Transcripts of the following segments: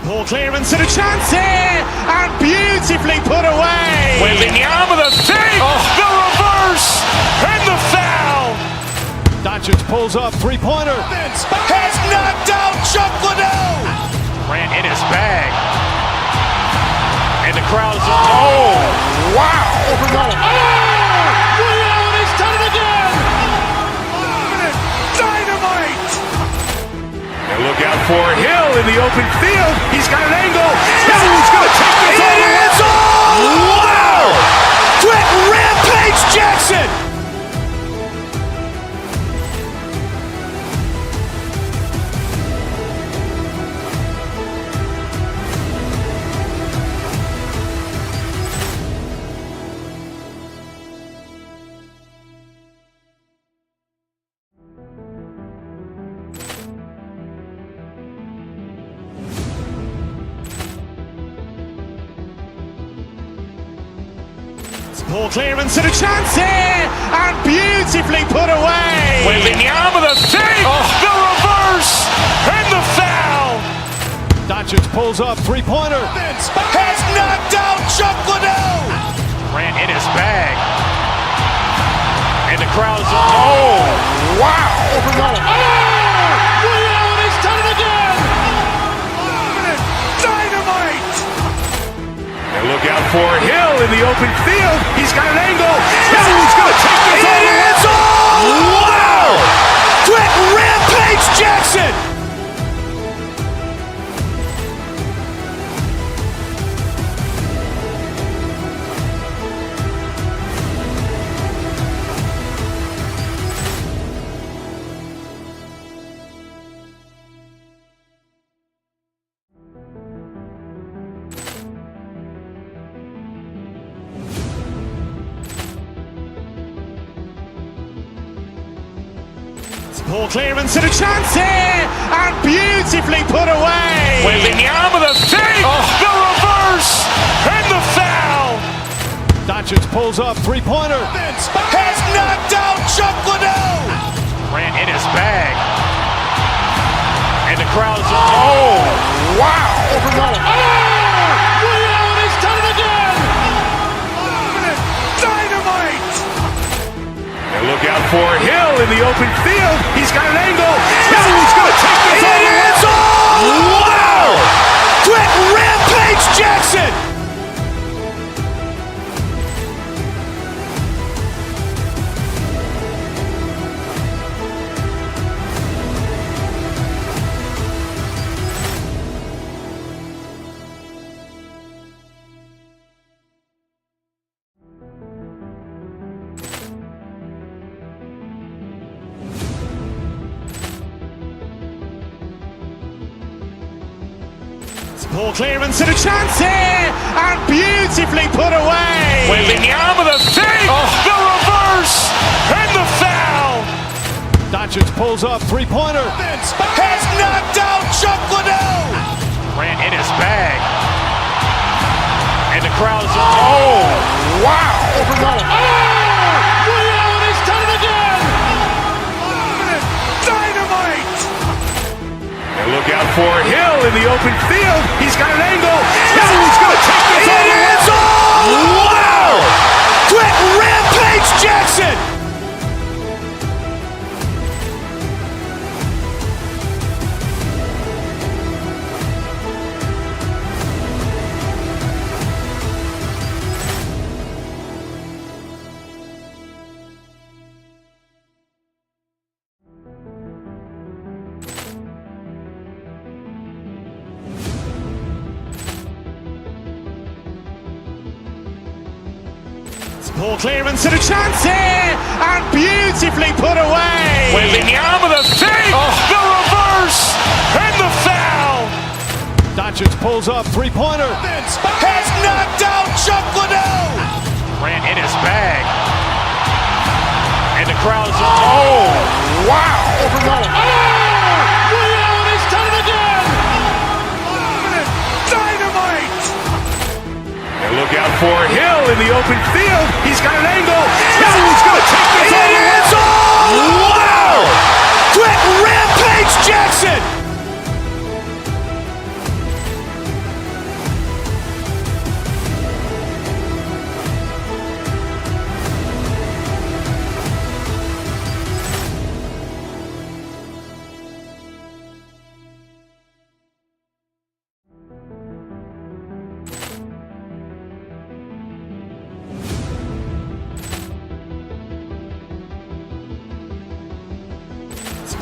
Poor clearance and a chance here, and beautifully put away. Wembanyama the fake, the reverse, and the foul. Doncic pulls up, three-pointer. Has knocked out Chuck Liddell. Ran in his bag. And the crowd's, oh, wow. Liddell, and he's done it again. Dynamite. And look out for Hill in the open field. He's got an angle. He's going to take this all the way. Wow. Quick Rampage Jackson. Poor clearance and a chance here, and beautifully put away. Wembanyama the fake, the reverse, and the foul. Doncic pulls up, three-pointer. Has knocked out Chuck Liddell. Ran in his bag. And the crowd's, oh, wow. Liddell, and he's done it again. Dynamite. And look out for Hill in the open field. He's got an angle. He's going to take this all the way. Wow. Quick Rampage Jackson. Poor clearance and a chance here, and beautifully put away. Wembanyama the fake, the reverse, and the foul. Doncic pulls up, three-pointer. Has knocked out Chuck Liddell. Ran in his bag. And the crowd's, oh, wow. Liddell, and he's done it again. Dynamite. And look out for Hill in the open field. He's got an angle. He's going to take this all the way. Wow. Quick Rampage Jackson. Poor clearance and a chance here, and beautifully put away. Wembanyama the fake, the reverse, and the foul. Doncic pulls up, three-pointer. Has knocked out Chuck Liddell. Ran in his bag. And the crowd's, oh, wow. Liddell, and he's done it again. Dynamite. And look out for Hill in the open field. He's got an angle. He's going to take this all the way. Wow. Quick Rampage Jackson. Poor clearance and a chance here, and beautifully put away. Wembanyama the fake, the reverse, and the foul. Doncic pulls up, three-pointer. Has knocked out Chuck Liddell. Ran in his bag. And the crowd's, oh, wow. Liddell, and he's done it again. Dynamite. And look out for Hill in the open field. He's got an angle. He's going to take this all the way. Wow. Quick Rampage Jackson.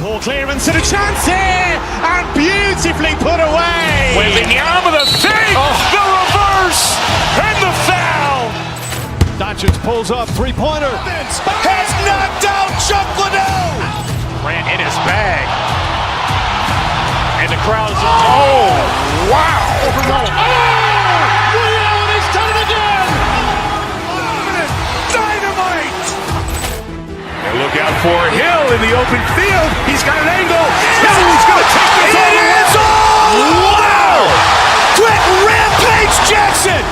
Poor clearance and a chance here, and beautifully put away. Wembanyama the fake, the reverse, and the foul. Doncic pulls up, three-pointer. Has knocked out Chuck Liddell. Grant in his bag. And the crowd's wow. Ray Allen has done it again. Dynamite. And look out for Hill in the open field. He's got an angle. Hill's going to take this all the way. Wow. Quick Rampage Jackson.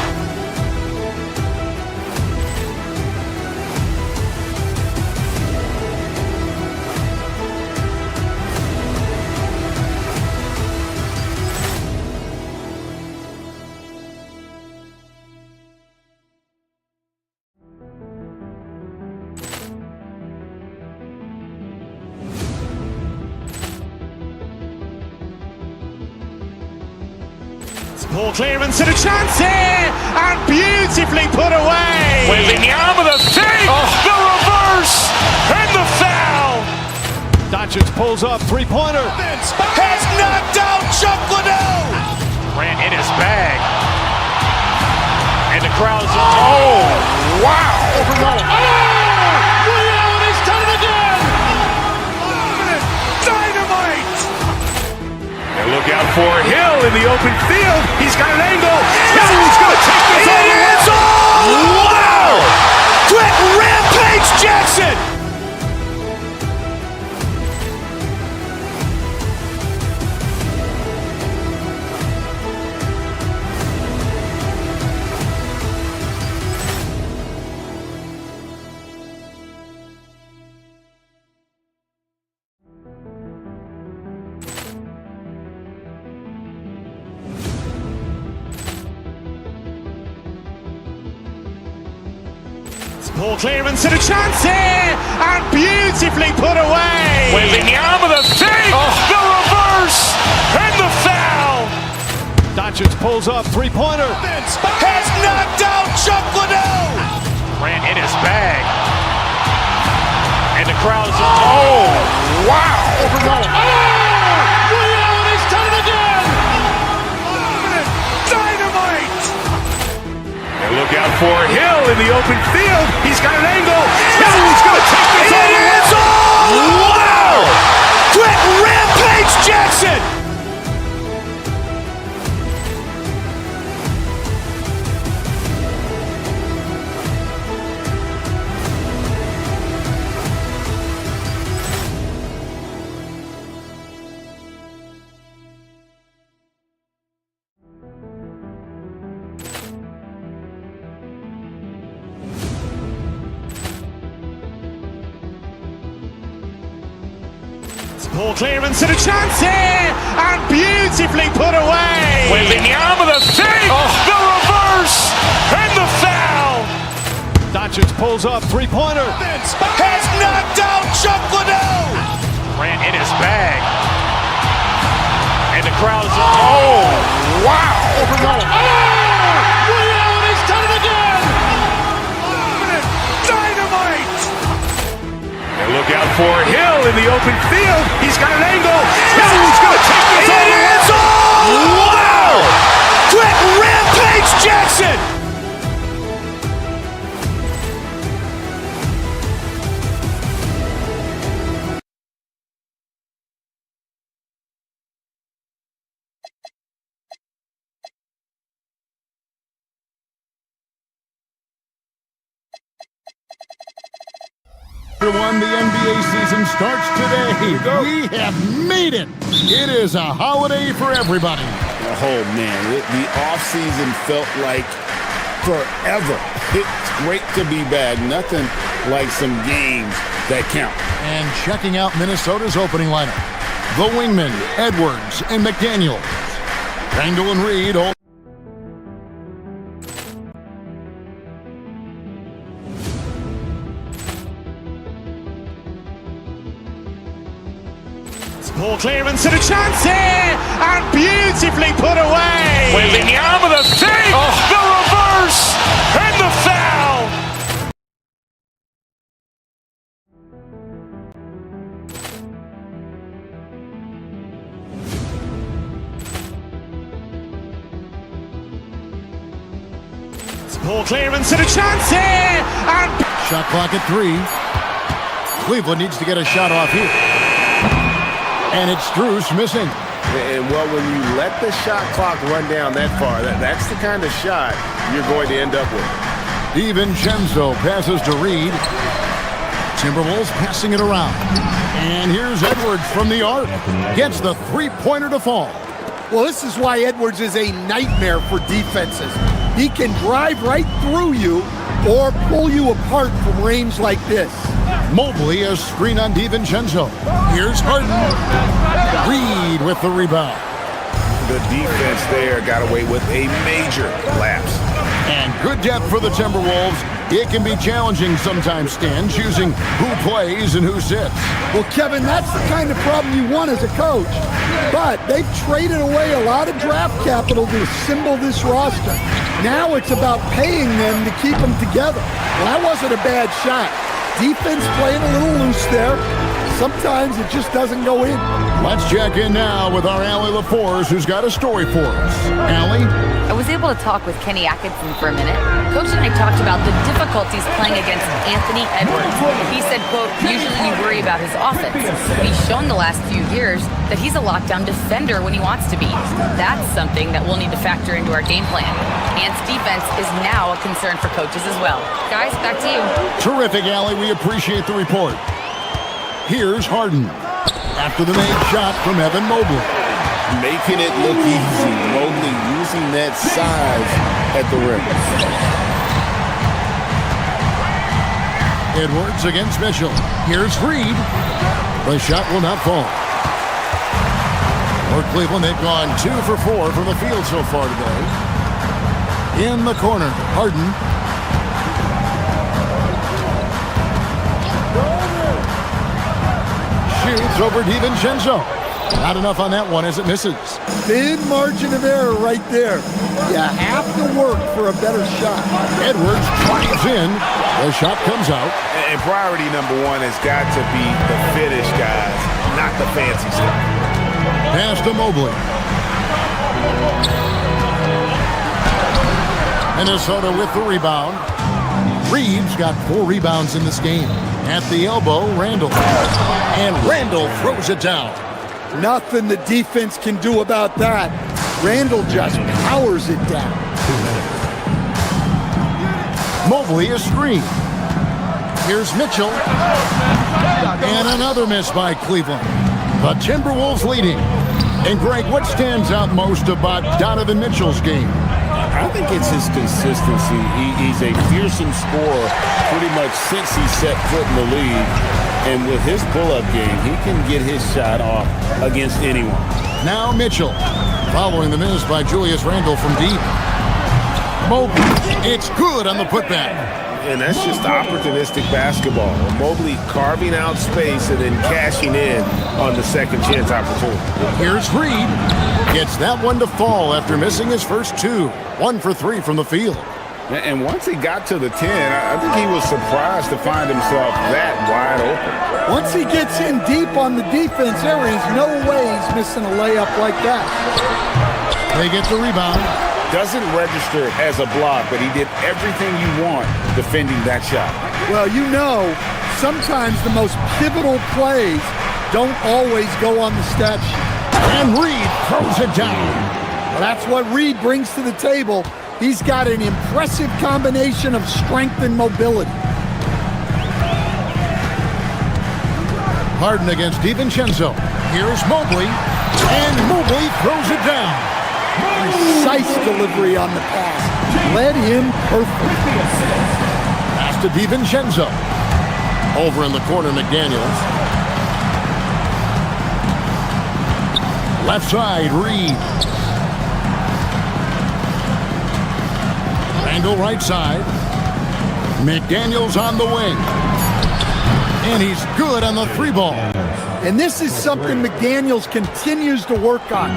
Poor clearance and a chance here, and beautifully put away. Wembanyama the fake, the reverse, and the foul. Doncic pulls up, three-pointer. Has knocked out Chuck Liddell. Grant in his bag. And the crowd's wow. Ray Allen has done it again. Dynamite. And look out for Hill in the open field. He's got an angle. Hill's going to take this all the way. Wow. Quick Rampage Jackson. Poor clearance and a chance here, and beautifully put away. Wembanyama the fake, the reverse, and the foul. Doncic pulls up, three-pointer. Has knocked out Chuck Liddell. Grant in his bag. And the crowd's wow. Ray Allen has done it again. Dynamite. And look out for Hill in the open field. He's got an angle. Hill's going to take this all the way. Wow. Quick Rampage Jackson. Poor clearance and a chance here, and beautifully put away. Wembanyama the fake, the reverse, and the foul. Doncic pulls up, three-pointer. Has knocked out Chuck Liddell. Grant in his bag. And the crowd's wow. Ray Allen has done it again. Dynamite. And look out for Hill in the open field. He's got an angle. Hill's going to take this all the way. Wow. Quick Rampage Jackson. Everyone, the NBA season starts today. We have made it. It is a holiday for everybody. Oh, man, the offseason felt like forever. It's great to be back. Nothing like some games that count. And checking out Minnesota's opening lineup. The wingmen, Edwards and McDaniel. Randall and Reed all... Poor clearance and a chance here, and beautifully put away. Wembanyama the fake, the reverse, and the foul. Poor clearance and a chance here. And Shot clock at 3. Cleveland needs to get a shot off here. And it's Strus missing. And well, when you let the shot clock run down that far, that's the kind of shot you're going to end up with. DiVincenzo passes to Reed. Timberwolves passing it around. And here's Edwards from the arc. Gets the three-pointer to fall. Well, this is why Edwards is a nightmare for defenses. He can drive right through you or pull you apart from range like this. Mobley a screen on DiVincenzo. Here's Harden. Reed with the rebound. The defense there got away with a major lapse. And good depth for the Timberwolves. It can be challenging sometimes, Stan, choosing who plays and who sits. Well, Kevin, that's the kind of problem you want as a coach. But they've traded away a lot of draft capital to assemble this roster. Now it's about paying them to keep them together. Well, that wasn't a bad shot. Defense playing a little loose there. Sometimes it just doesn't go in. Let's check in now with our Allie LaForce, who's got a story for us. Allie? I was able to talk with Kenny Atkinson for a minute. Coach and I talked about the difficulties playing against Anthony Edwards. He said, quote, usually you worry about his offense. But he's shown the last few years that he's a lockdown defender when he wants to be. That's something that we'll need to factor into our game plan. Ant's defense is now a concern for coaches as well. Guys, back to you. Terrific, Allie. We appreciate the report. Here's Harden. After the made shot from Evan Mobley. Making it look easy. Mobley using that size at the rim. Edwards against Mitchell. Here's Reed. The shot will not fall. For Cleveland, they've gone 2 for 4 from the field so far today. In the corner, Harden. Shoots over DiVincenzo. Not enough on that one as it misses. Thin margin of error right there. You have to work for a better shot. Edwards drives in. The shot comes out. And priority number one has got to be the finish, guys, not the fancy stuff. Pass to Mobley. Minnesota with the rebound. Reed's got 4 rebounds in this game. At the elbow, Randall. And Randall throws it down. Nothing the defense can do about that. Randall just powers it down. Mobley a screen. Here's Mitchell. And another miss by Cleveland. The Timberwolves leading. And Greg, what stands out most about Donovan Mitchell's game? I think it's his consistency. He's a fearsome scorer pretty much since he set foot in the league. And with his pull-up game, he can get his shot off against anyone. Now Mitchell, following the miss by Julius Randle from deep. Mobley, it's good on the putback. And that's just opportunistic basketball. Mobley carving out space and then cashing in on the second chance opportunity. Here's Reed. Gets that one to fall after missing his first 2. 1 for 3 from the field. And once he got to the 10, I think he was surprised to find himself that wide open. Once he gets in deep on the defense, there is no way he's missing a layup like that. They get the rebound. Doesn't register as a block, but he did everything you want defending that shot. Well, you know, sometimes the most pivotal plays don't always go on the stat sheet. And Reed throws it down. Well, that's what Reed brings to the table. He's got an impressive combination of strength and mobility. Harden against DiVincenzo. Here's Mobley. And Mobley throws it down. Precise delivery on the pass. Led him perfect. Pass to DiVincenzo. Over in the corner, McDaniels. Left side, Reed. Randall right side. McDaniels on the wing. And he's good on the 3-ball. And this is something McDaniels continues to work on.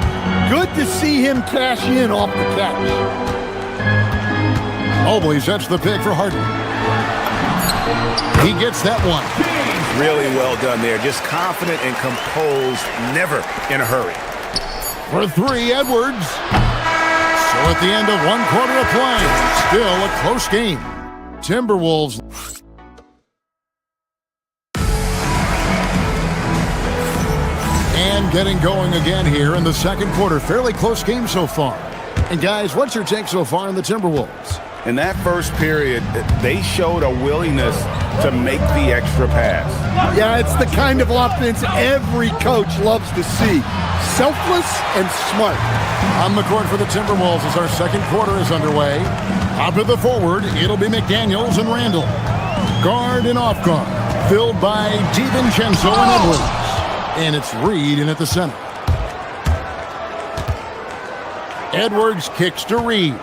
Good to see him cash in off the catch. Mobley sets the pick for Harden. He gets that one. Really well done there. Just confident and composed, never in a hurry. For 3, Edwards. So at the end of one quarter of play, still a close game. Timberwolves. And getting going again here in the second quarter. Fairly close game so far. And guys, what's your take so far on the Timberwolves? In that first period, they showed a willingness to make the extra pass. Yeah, it's the kind of offense every coach loves to see. Selfless and smart. On the court for the Timberwolves as our second quarter is underway. Out to the forward, it'll be McDaniels and Randall. Guard and off guard, filled by DiVincenzo and Edwards. And it's Reed in at the center. Edwards kicks to Reed.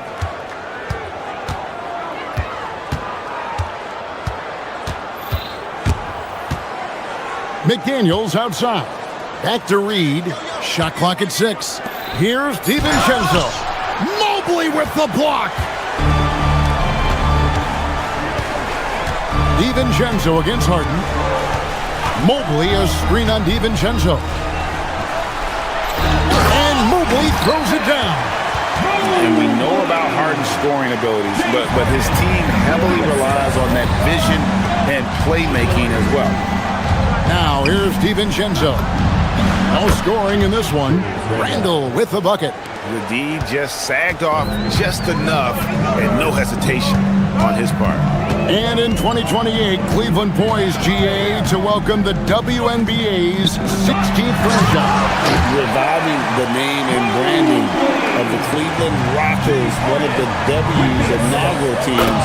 McDaniels outside. Back to Reed. Shot clock at 6. Here's DiVincenzo. Mobley with the block. DiVincenzo against Harden. Mobley a screen on DiVincenzo. And Mobley throws it down. And we know about Harden's scoring abilities, but his team heavily relies on that vision and playmaking as well. Now here's DiVincenzo. No scoring in this one. Randall with the bucket. The D just sagged off just enough and no hesitation on his part. And in 2028, Cleveland poised, GA, to welcome the WNBA's 16th franchise. Reviving the name and branding of the Cleveland Rockers, one of the W's inaugural teams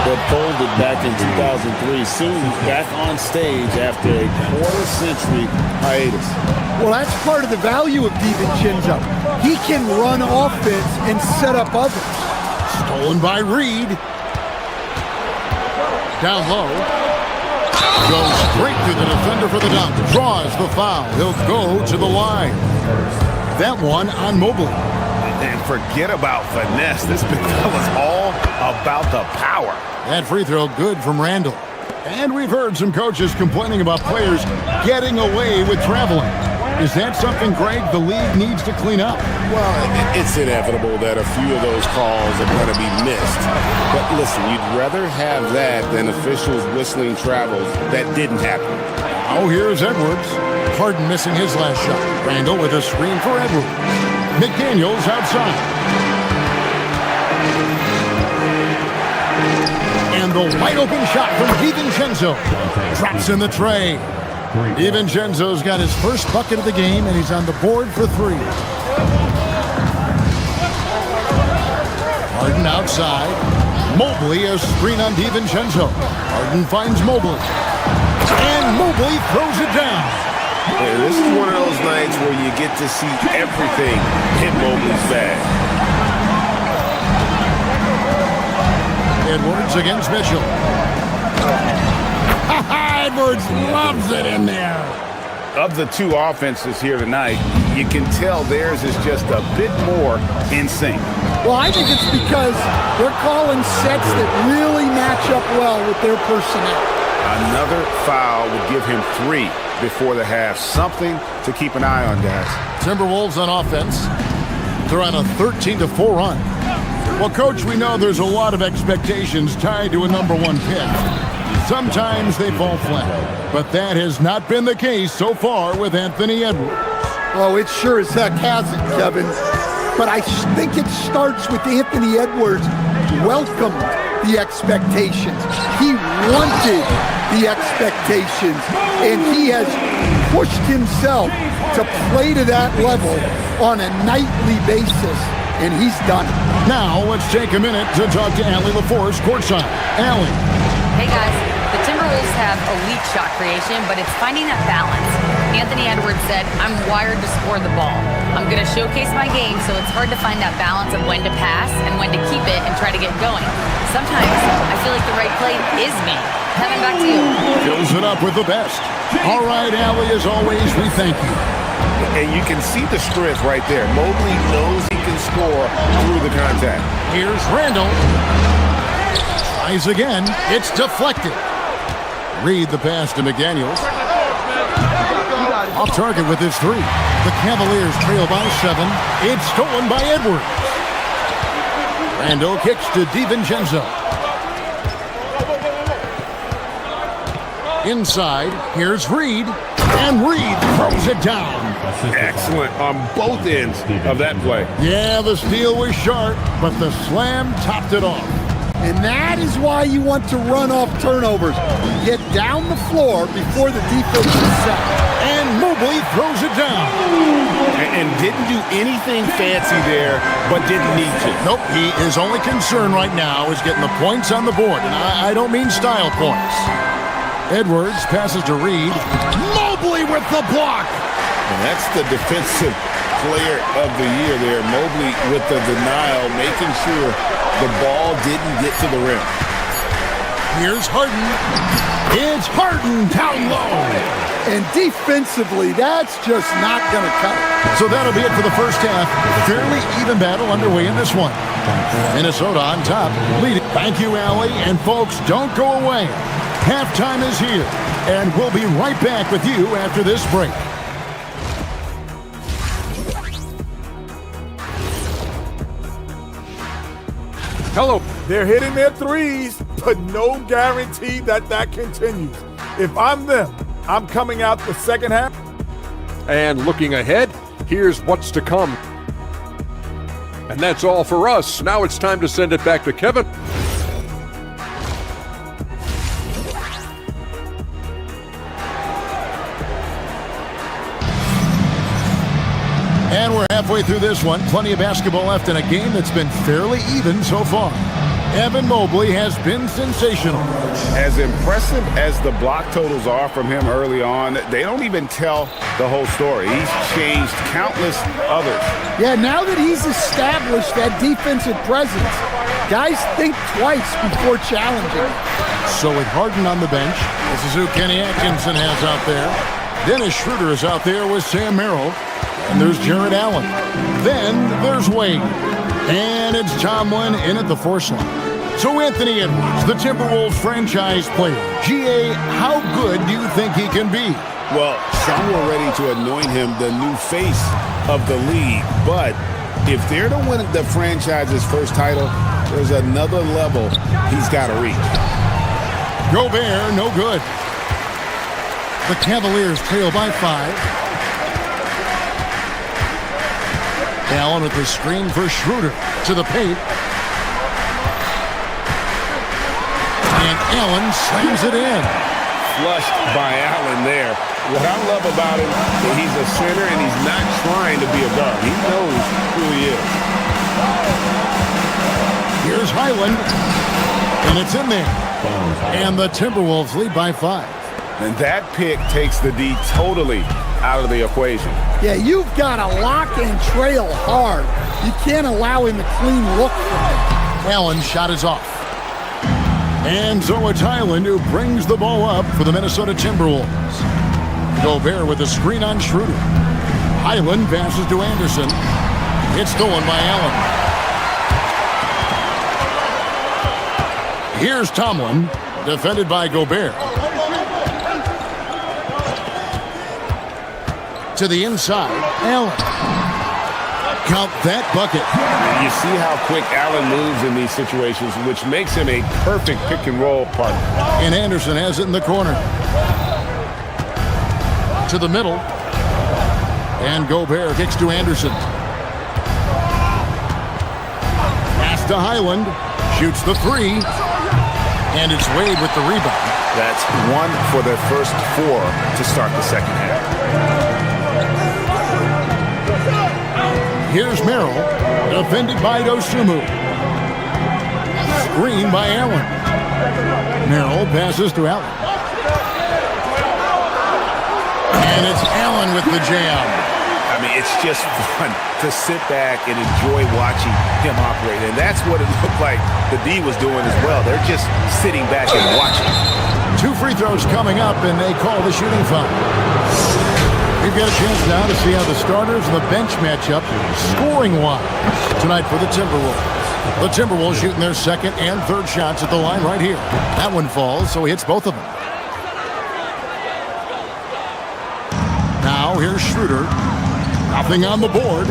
that folded back in 2003, soon back on stage after a quarter-century hiatus. Well, that's part of the value of DiVincenzo. He can run offense and set up others. Stolen by Reed. Down low. Goes straight to the defender for the dunk. Draws the foul. He'll go to the line. That one on Mobley. And forget about finesse. This big fella's all about the power. That free throw good from Randall. And we've heard some coaches complaining about players getting away with traveling. Is that something, Greg, the league needs to clean up? Well, it's inevitable that a few of those calls are going to be missed. But listen, you'd rather have that than officials whistling travels. That didn't happen. Oh, here's Edwards. Harden missing his last shot. Randall with a screen for Edwards. McDaniels outside. And the wide open shot from DiVincenzo. Drops in the tray. DiVincenzo's got his first bucket of the game, and he's on the board for 3. Harden outside. Mobley a screen on DiVincenzo. Harden finds Mobley. And Mobley throws it down. Yeah, this is one of those nights where you get to see everything hit Mobley's bag. Edwards against Mitchell. Edwards loves it in there. Of the two offenses here tonight, you can tell theirs is just a bit more in sync. Well, I think it's because they're calling sets that really match up well with their personnel. Another foul would give him 3 before the half. Something to keep an eye on, guys. Timberwolves on offense. They're on a 13-4 run. Well, Coach, we know there's a lot of expectations tied to a #1 pick. Sometimes they fall flat, but that has not been the case so far with Anthony Edwards. Oh, it sure as heck hasn't, Kevin. But I think it starts with Anthony Edwards welcomed the expectations. He wanted the expectations, and he has pushed himself to play to that level on a nightly basis, and he's done it. Now, let's take a minute to talk to Allie LaForce courtside. Allie. Hey guys, the Timberwolves have elite shot creation, but it's finding that balance. Anthony Edwards said, I'm wired to score the ball. I'm going to showcase my game, so it's hard to find that balance of when to pass and when to keep it and try to get going. Sometimes I feel like the right play is me. Kevin, back to you. Fills it up with the best. All right, Allie, as always, we thank you. And you can see the strength right there. Mobley knows he can score through the contact. Here's Randall. Tries again. It's deflected. Reed the pass to McDaniels. Off target with his 3. The Cavaliers trail by 7. It's stolen by Edwards. Randall kicks to DiVincenzo. Inside, here's Reed. And Reed throws it down. Excellent on both ends of that play. Yeah, the steal was sharp, but the slam topped it off. And that is why you want to run off turnovers. Get down the floor before the defense is set. And Mobley throws it down. And didn't do anything fancy there, but didn't need to. Nope, his only concern right now is getting the points on the board. And I don't mean style points. Edwards passes to Reed. Mobley with the block. And that's the defensive player of the year there. Mobley with the denial, making sure the ball didn't get to the rim. Here's Harden. It's Harden down low. And defensively, that's just not going to cut it. So that'll be it for the first half. Fairly even battle underway in this one. Minnesota on top, leading. Thank you, Allie. And folks, don't go away. Halftime is here, and we'll be right back with you after this break. Hello. They're hitting their threes, but no guarantee that that continues. If I'm them, I'm coming out the second half. And looking ahead, here's what's to come. And that's all for us. Now it's time to send it back to Kevin. And we're halfway through this one. Plenty of basketball left in a game that's been fairly even so far. Evan Mobley has been sensational. As impressive as the block totals are from him early on, they don't even tell the whole story. He's changed countless others. Yeah, now that he's established that defensive presence, guys think twice before challenging. So with Harden on the bench, this is who Kenny Atkinson has out there. Dennis Schroeder is out there with Sam Merrill. And there's Jared Allen. Then there's Wade. And it's Tomlin in at the force line. So Anthony Edwards, the Timberwolves franchise player. GA, how good do you think he can be? Well, some were ready to anoint him the new face of the league. But if they're to win the franchise's first title, there's another level he's got to reach. Gobert, no good. The Cavaliers trail by 5. Allen with the screen for Schroeder to the paint. And Allen slams it in. Flushed by Allen there. What I love about him is he's a center and he's not trying to be a guard. He knows who he is. Here's Highland. And it's in there. And the Timberwolves lead by 5. And that pick takes the D totally out of the equation. Yeah, you've got to lock and trail hard. You can't allow him a clean look from it. Allen's shot is off. And so it's Highland who brings the ball up for the Minnesota Timberwolves. Gobert with a screen on Schroeder. Highland passes to Anderson. It's stolen by Allen. Here's Tomlin, defended by Gobert. To the inside, Allen. Count that bucket. You see how quick Allen moves in these situations, which makes him a perfect pick-and-roll partner. And Anderson has it in the corner. To the middle. And Gobert kicks to Anderson. Pass to Highland. Shoots the 3. And it's Wade with the rebound. That's 1 for their first 4 to start the second half. Here's Merrill, defended by Dosunmu. Screen by Allen. Merrill passes to Allen. And it's Allen with the jam. I mean, it's just fun to sit back and enjoy watching him operate. And that's what it looked like the D was doing as well. They're just sitting back and watching. 2 free throws coming up, and they call the shooting foul. We've got a chance now to see how the starters and the bench match up scoring-wise tonight for the Timberwolves. The Timberwolves shooting their second and third shots at the line right here. That one falls, so he hits both of them. Now here's Schroeder. Nothing on the board.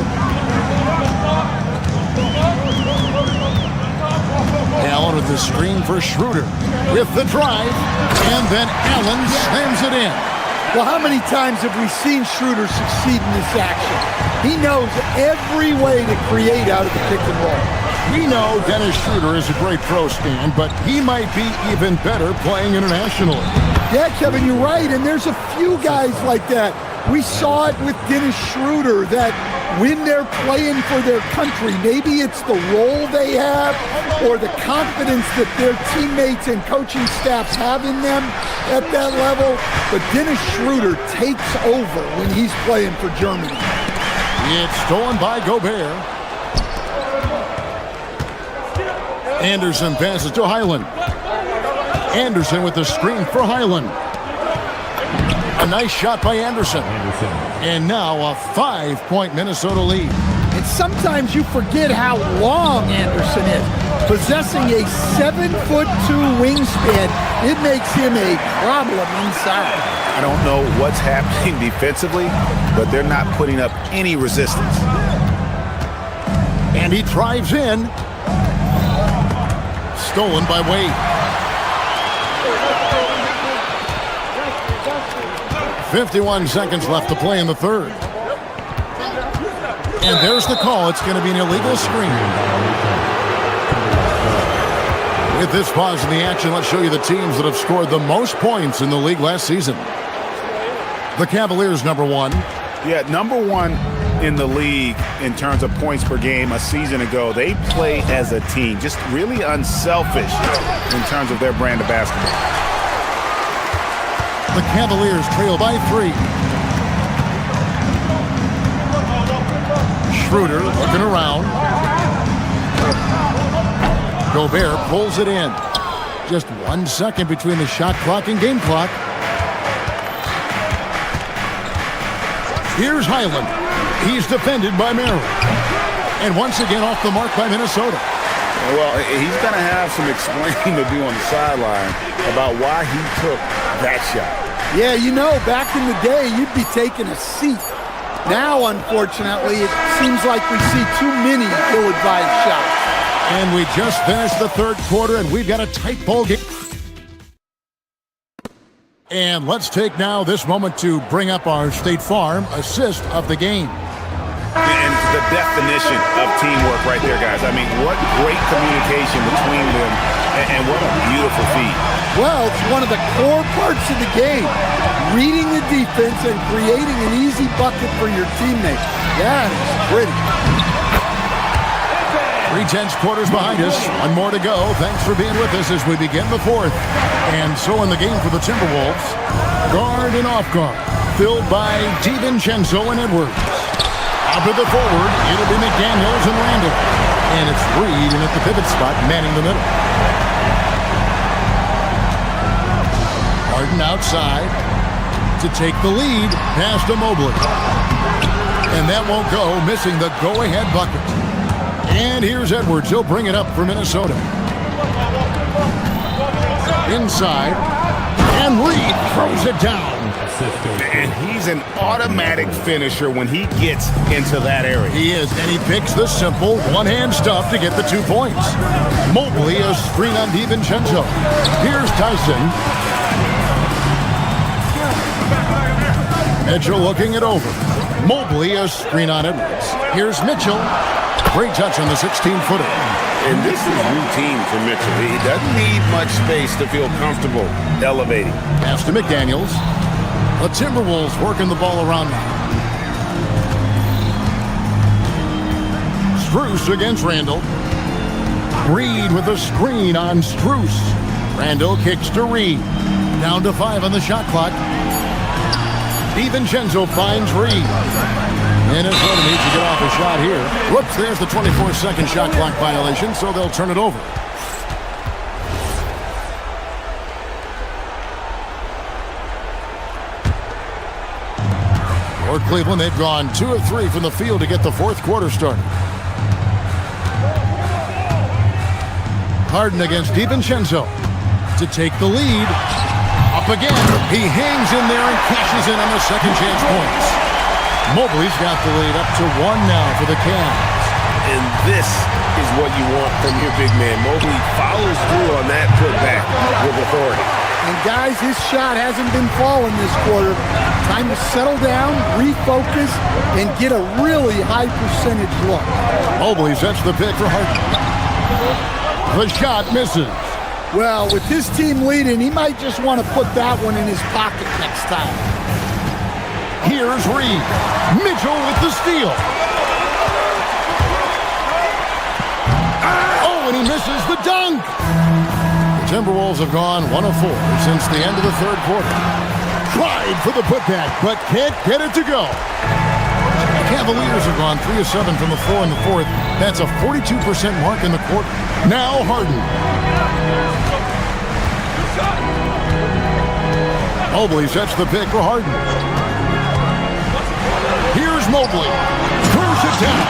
the screen for Schroeder with the drive, and then Allen slams it in. Well, how many times have we seen Schroeder succeed in this action? He knows every way to create out of the pick and roll. We know Dennis Schroeder is a great pro, Stan, but he might be even better playing internationally. Yeah, Kevin, you're right, and there's a few guys like that. We saw it with Dennis Schroeder, that when they're playing for their country, maybe it's the role they have or the confidence that their teammates and coaching staffs have in them at that level, but Dennis Schroeder takes over when he's playing for Germany. It's stolen by Gobert. Anderson passes to Highland. Anderson with the screen for Highland. A nice shot by Anderson. And now a 5-point Minnesota lead. And sometimes you forget how long Anderson is. Possessing a 7'2" wingspan, it makes him a problem inside. I don't know what's happening defensively, but they're not putting up any resistance. And he drives in. Stolen by Wade. 51 seconds left to play in the third. And there's the call. It's going to be an illegal screen. With this pause in the action, let's show you the teams that have scored the most points in the league last season. The Cavaliers, number one. Yeah, number one in the league in terms of points per game a season ago. They play as a team, just really unselfish in terms of their brand of basketball. The Cavaliers trail by 3. Schroeder looking around. Gobert pulls it in. Just 1 second between the shot clock and game clock. Here's Highland. He's defended by Merrill. And once again off the mark by Minnesota. Well, he's going to have some explaining to do on the sideline about why he took that shot. Yeah, you know, back in the day, you'd be taking a seat. Now, unfortunately, it seems like we see too many ill-advised shots. And we just finished the third quarter, and we've got a tight ball game. And let's take now this moment to bring up our State Farm assist of the game. And the definition of teamwork right there, guys. I mean, what great communication between them, and what a beautiful feat. Well, it's one of the core parts of the game. Reading the defense and creating an easy bucket for your teammates. That is pretty. 3/10 quarters behind us. One more to go. Thanks for being with us as we begin the fourth. And so in the game for the Timberwolves, guard and off guard, filled by DiVincenzo and Edwards. Out to the forward, it'll be McDaniels and Randall. And it's Reed in at the pivot spot, manning the middle. Harden outside to take the lead, pass to Mobley. And that won't go, missing the go-ahead bucket. And here's Edwards. He'll bring it up for Minnesota. Inside. And Reed throws it down. And he's an automatic finisher when he gets into that area. He is, and he picks the simple one-hand stuff to get the 2 points. Mobley, a screen on DiVincenzo. Here's Tyson. Mitchell looking it over. Mobley, a screen on Edwards. Here's Mitchell. Great touch on the 16-footer. And this is routine for Mitchell. He doesn't need much space to feel comfortable elevating. Pass to McDaniels. The Timberwolves working the ball around now. Strus against Randall. Reed with a screen on Strus. Randall kicks to Reed. Down to 5 on the shot clock. DiVincenzo finds Reed. Minnesota needs to get off a shot here. Whoops, there's the 24-second shot clock violation, so they'll turn it over. For Cleveland, they've gone 2 of 3 from the field to get the fourth quarter started. Harden against DiVincenzo to take the lead. Up again. He hangs in there and cashes in on the second chance points. Mobley's got the lead up to 1 now for the Cavs. And this is what you want from your big man. Mobley follows through on that putback with authority. And guys, his shot hasn't been falling this quarter. Time to settle down, refocus, and get a really high percentage look. Mobley sets the pick for Harden. The shot misses. Well, with his team leading, he might just want to put that one in his pocket next time. Here's Reed. Mitchell with the steal. Oh, and he misses the dunk. The Timberwolves have gone 1 of 4 since the end of the third quarter. Tried for the putback, but can't get it to go. The Cavaliers have gone 3 of 7 from the floor in the fourth. That's a 42% mark in the quarter. Now Harden. Mobley sets the pick for Harden. Here's Mobley. Throws it down.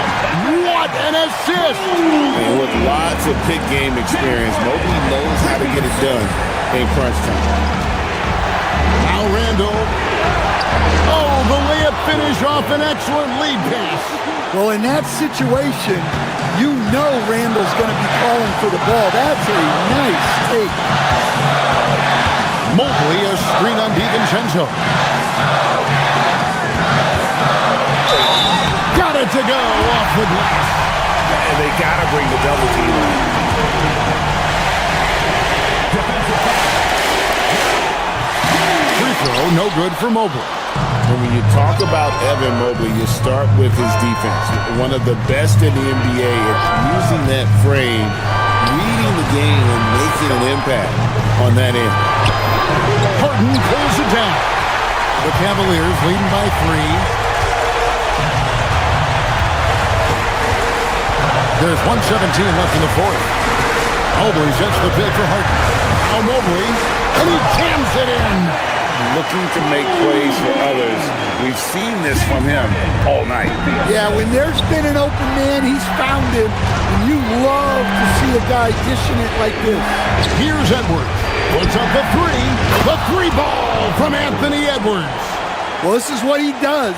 What an assist! And with lots of pick game experience, Mobley knows how to get it done in crunch time. Now Randall. Oh, the layup finish off an excellent lead pass. Well, in that situation, you know Randall's going to be calling for the ball. That's a nice take. Mobley, a screen on DiVincenzo. Got it to go off the glass. And they got to bring the double team in. Free throw, no good for Mobley. And when you talk about Evan Mobley, you start with his defense. One of the best in the NBA at using that frame, reading the game, and making an impact on that end. Harden pulls it down. The Cavaliers leading by 3. There's 1:17 left in the fourth. Mobley sets the pick for Harden. Now Mobley, and he jams it in. Looking to make plays for others. We've seen this from him all night. Yeah, when there's been an open man, he's found him. And you love to see a guy dishing it like this. Here's Edwards. Puts up the three. The three ball from Anthony Edwards. Well, this is what he does.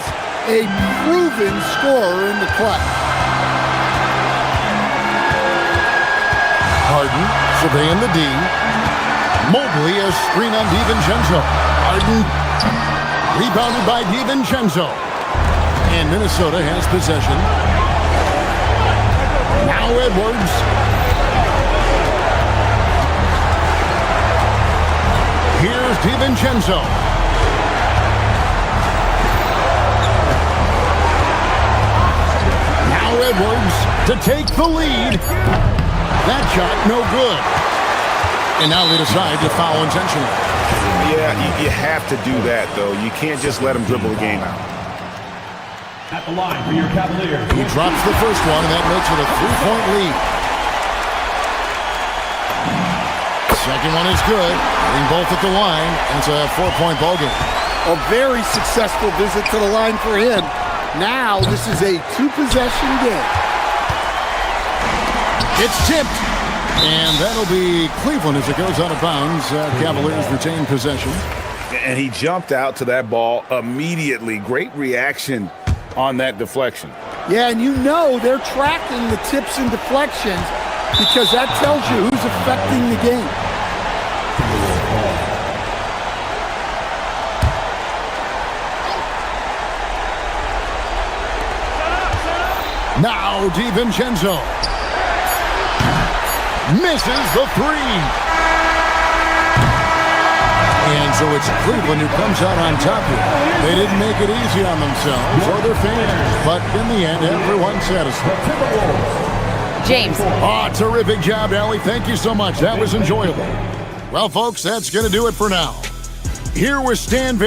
A proven scorer in the clutch. Harden surveying the D. Mobley, a screen on DiVincenzo. Harden rebounded by DiVincenzo. And Minnesota has possession. Now Edwards. Here's DiVincenzo. Now Edwards to take the lead. That shot, no good. And now they decide to foul intentionally. Yeah, you have to do that, though. You can't just let him dribble the game out. At the line for your Cavaliers. He drops the first one, and that makes it a 3-point lead. Second one is good. Hitting both at the line, and it's a 4-point ball game. A very successful visit to the line for him. Now this is a 2-possession game. It's tipped. And that'll be Cleveland as it goes out of bounds. Cavaliers retain possession. And he jumped out to that ball immediately. Great reaction on that deflection. Yeah, and you know they're tracking the tips and deflections because that tells you who's affecting the game. Now DiVincenzo. Misses the three. And so it's Cleveland who comes out on top here. They didn't make it easy on themselves or their fans, but in the end, everyone's satisfied. James. Oh, terrific job, Allie. Thank you so much. That was enjoyable. Well, folks, that's going to do it for now. Here with Stan Van.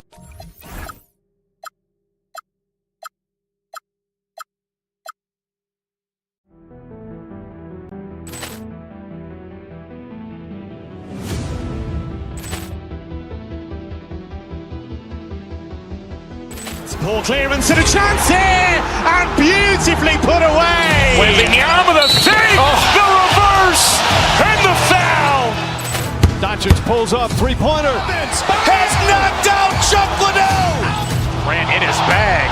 Poor clearance and a chance here, and beautifully put away. Wembanyama with a save, the reverse, and the foul. Doncic pulls up, three-pointer. Has knocked out Chuck Liddell. Ran in his bag.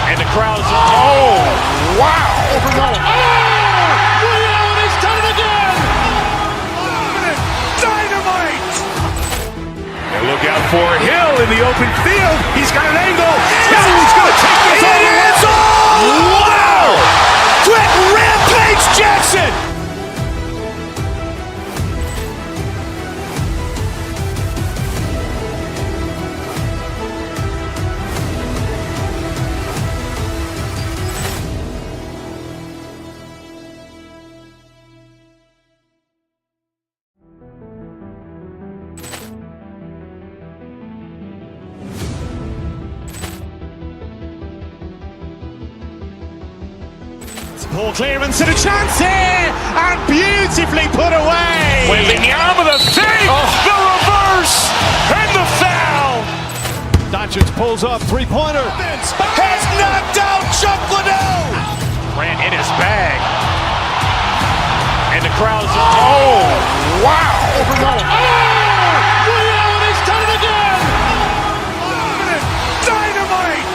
And the crowd's, oh, wow. Ball clearance and a chance here, and beautifully put away. Wembanyama the save, the reverse, and the foul. Doncic pulls up, three-pointer. Has knocked out Chuck Liddell. Ran in his bag. And the crowd's wow. He's done it again. Dynamite.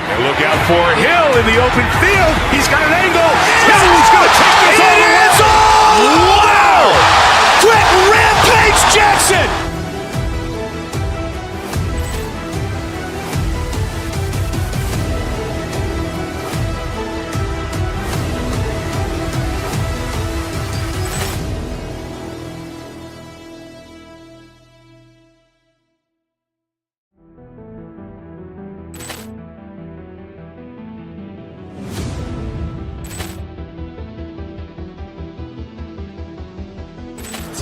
And look out for Hill in the open field. He's got an angle. Hill's going to take this all the way. Wow. Quick Rampage Jackson.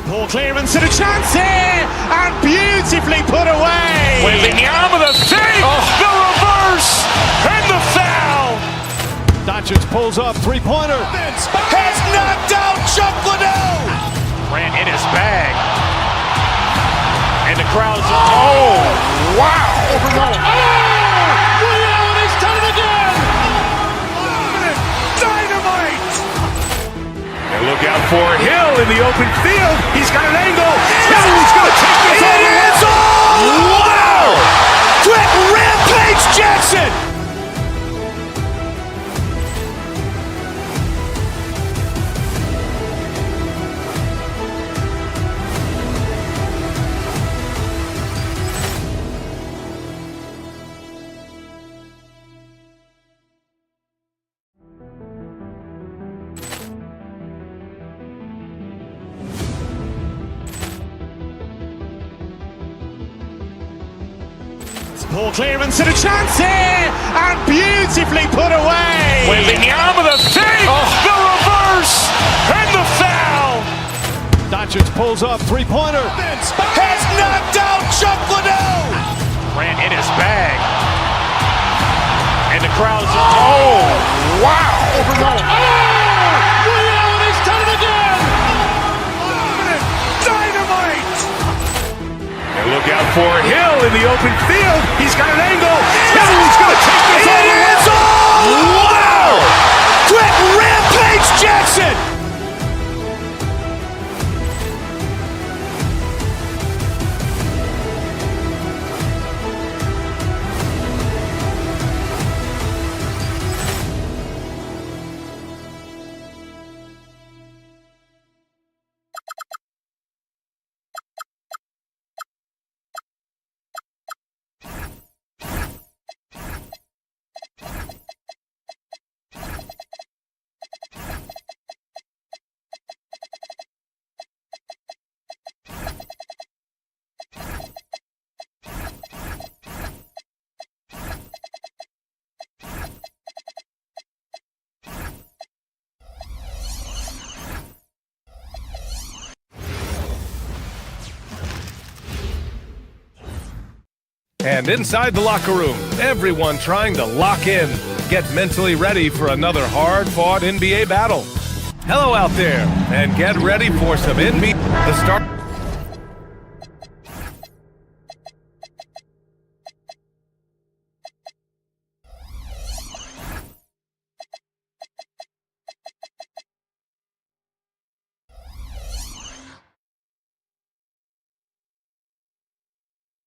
Ball clearance and a chance here, and beautifully put away. Wembanyama the save, the reverse, and the foul. Doncic pulls up, three-pointer. Has knocked out Chuck Liddell. Ran in his bag. And the crowd's wow. He's done it again. Dynamite. And look out for Hill in the open field. He's got an angle. Hill's going to take this all the way. Wow. Quick Rampage Jackson. Ball clearance and a chance here, and beautifully put away. Wembanyama the save, the reverse, and the foul. Doncic pulls up, three-pointer. Has knocked out Chuck Liddell. Ran in his bag. And the crowd's wow. He's done it again. Dynamite. And look out for Hill in the open field. He's got an angle. Hill's going to take this all the way. Wow. Quick Rampage Jackson. And inside the locker room, everyone trying to lock in, get mentally ready for another hard-fought NBA battle. Hello out there, and get ready for some NBA. The start.